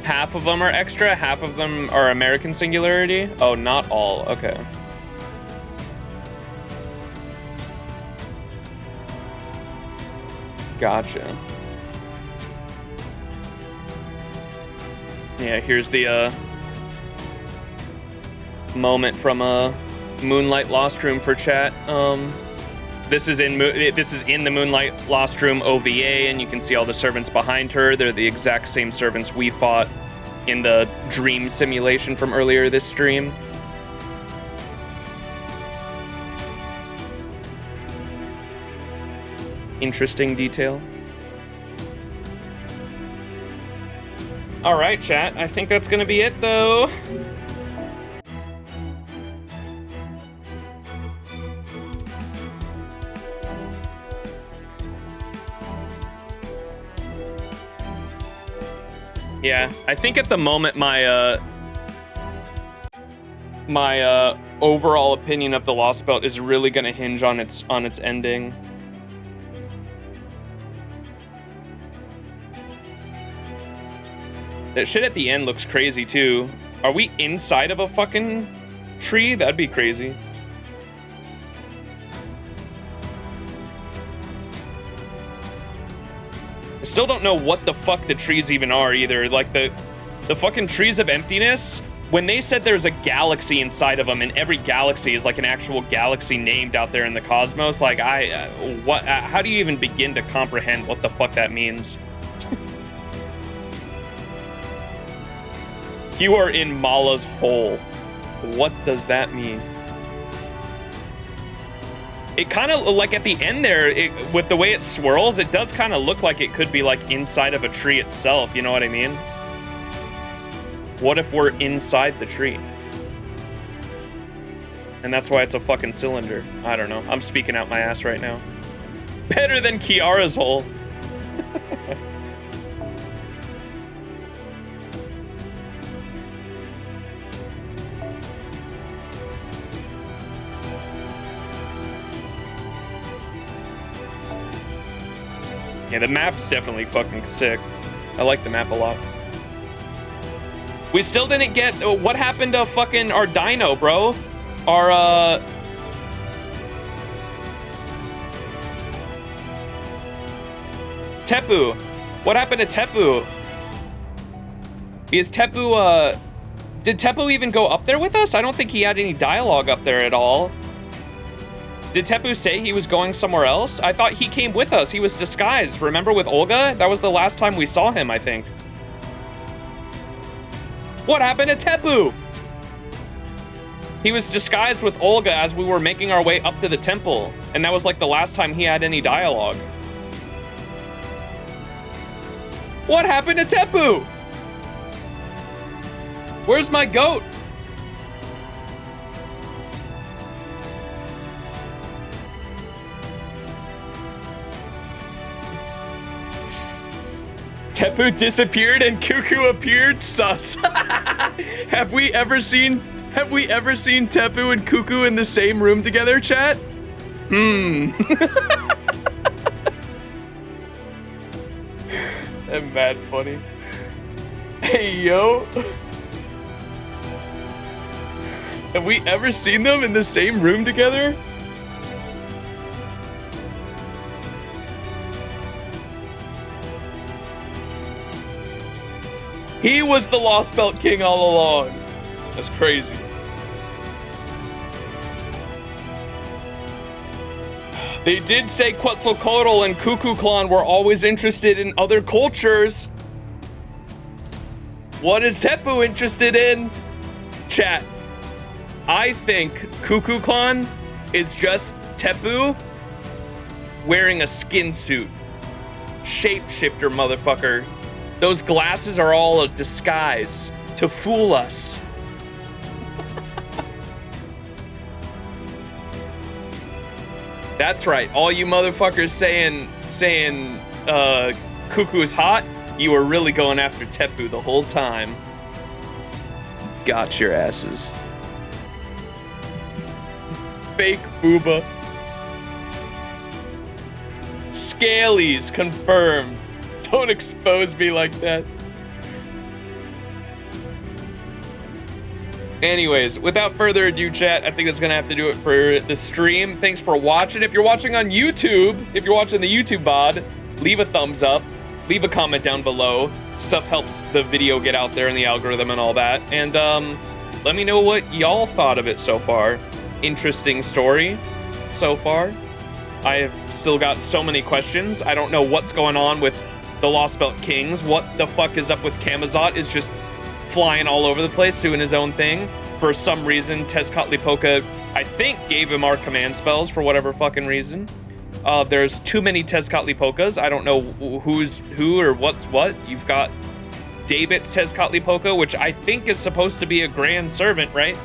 Half of them are extra, half of them are American Singularity. Oh, not all. Okay. Gotcha. Yeah, here's the moment from Moonlight Lostrum for chat. This is in the Moonlight Lostrum OVA, and you can see all the servants behind her. They're the exact same servants we fought in the dream simulation from earlier this stream. Interesting detail. All right, chat. I think that's gonna be it, though. Yeah, I think at the moment my overall opinion of the Lostbelt is really gonna hinge on its ending. That shit at the end looks crazy too. Are we inside of a fucking tree? That'd be crazy. I still don't know what the fuck the trees even are either. Like the fucking trees of emptiness, when they said there's a galaxy inside of them and every galaxy is like an actual galaxy named out there in the cosmos, like how do you even begin to comprehend what the fuck that means? You are in Mala's hole. What does that mean? It kind of, like at the end there, with the way it swirls, it does kind of look like it could be like inside of a tree itself, you know what I mean? What if we're inside the tree? And that's why it's a fucking cylinder. I don't know. I'm speaking out my ass right now. Better than Kiara's hole. Yeah, the map's definitely fucking sick. I like the map a lot. We still didn't get... what happened to fucking our dino, bro? Our, Tepu. What happened to Tepu? Is Tepu, did Tepu even go up there with us? I don't think he had any dialogue up there at all. Did Tepu say he was going somewhere else? I thought he came with us. He was disguised. Remember with Olga? That was the last time we saw him, I think. What happened to Tepu? He was disguised with Olga as we were making our way up to the temple. And that was like the last time he had any dialogue. What happened to Tepu? Where's my goat? Tepu disappeared and Cuckoo appeared? Sus. Have we ever seen Tepu and Cuckoo in the same room together, chat? That's mad funny. Hey, yo. Have we ever seen them in the same room together? He was the Lostbelt king all along. That's crazy. They did say Quetzalcoatl and Cuckoo-Clan were always interested in other cultures. What is Tepu interested in? Chat. I think Cuckoo-Clan is just Tepu wearing a skin suit. Shapeshifter, motherfucker. Those glasses are all a disguise to fool us. That's right. All you motherfuckers saying Cuckoo is hot, you were really going after Tepu the whole time. Got your asses. Fake booba. Scalies confirmed. Don't expose me like that. Anyways, without further ado, chat, I think that's gonna have to do it for the stream. Thanks for watching. If you're watching on YouTube, if you're watching the YouTube VOD, leave a thumbs up, leave a comment down below. Stuff helps the video get out there in the algorithm and all that. And let me know what y'all thought of it so far. Interesting story so far. I have still got so many questions. I don't know what's going on with the Lostbelt Kings. What the fuck is up with Camazot is just flying all over the place, doing his own thing. For some reason, Tezcatlipoca, I think, gave him our command spells for whatever fucking reason. There's too many Tezcatlipocas. I don't know who's who or what's what. You've got David's Tezcatlipoca, which I think is supposed to be a grand servant, right?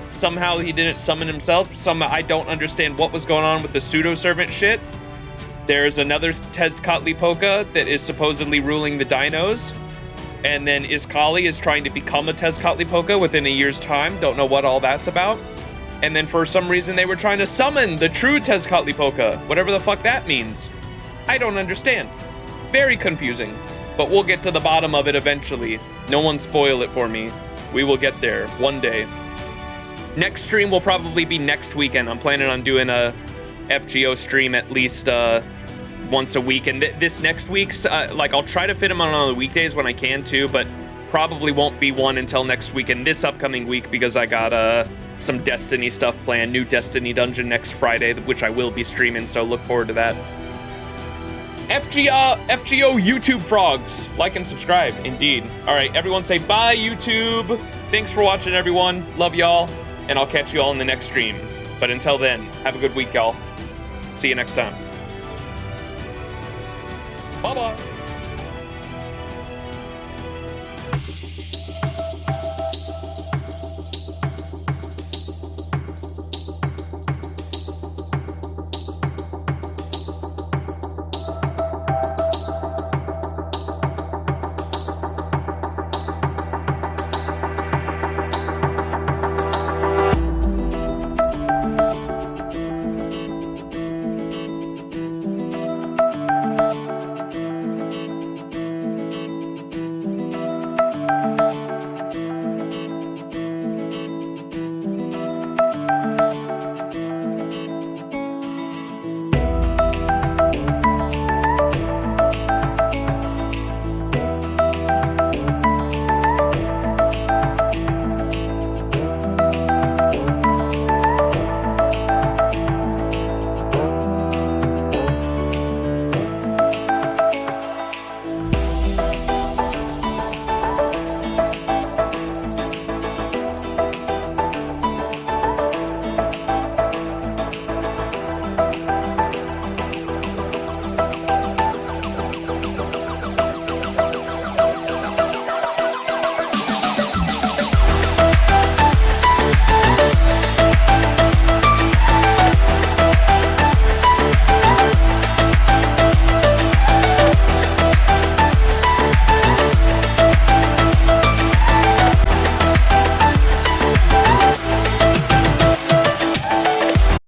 Somehow he didn't summon himself. I don't understand what was going on with the pseudo-servant shit. There's another Tezcatlipoca that is supposedly ruling the dinos. And then Iskali is trying to become a Tezcatlipoca within a year's time. Don't know what all that's about. And then for some reason they were trying to summon the true Tezcatlipoca, whatever the fuck that means. I don't understand. Very confusing. But we'll get to the bottom of it eventually. No one spoil it for me. We will get there one day. Next stream will probably be next weekend. I'm planning on doing a FGO stream at least once a week, and this next week's like I'll try to fit them on the weekdays when I can too, but probably won't be one until next week and this upcoming week because I got some Destiny stuff planned. New Destiny dungeon next Friday, which I will be streaming, so look forward to that. FGO YouTube frogs, like and subscribe, indeed. All right, everyone say bye YouTube. Thanks for watching, everyone. Love y'all, and I'll catch you all in the next stream. But until then, have a good week, y'all. See you next time. Bye-bye.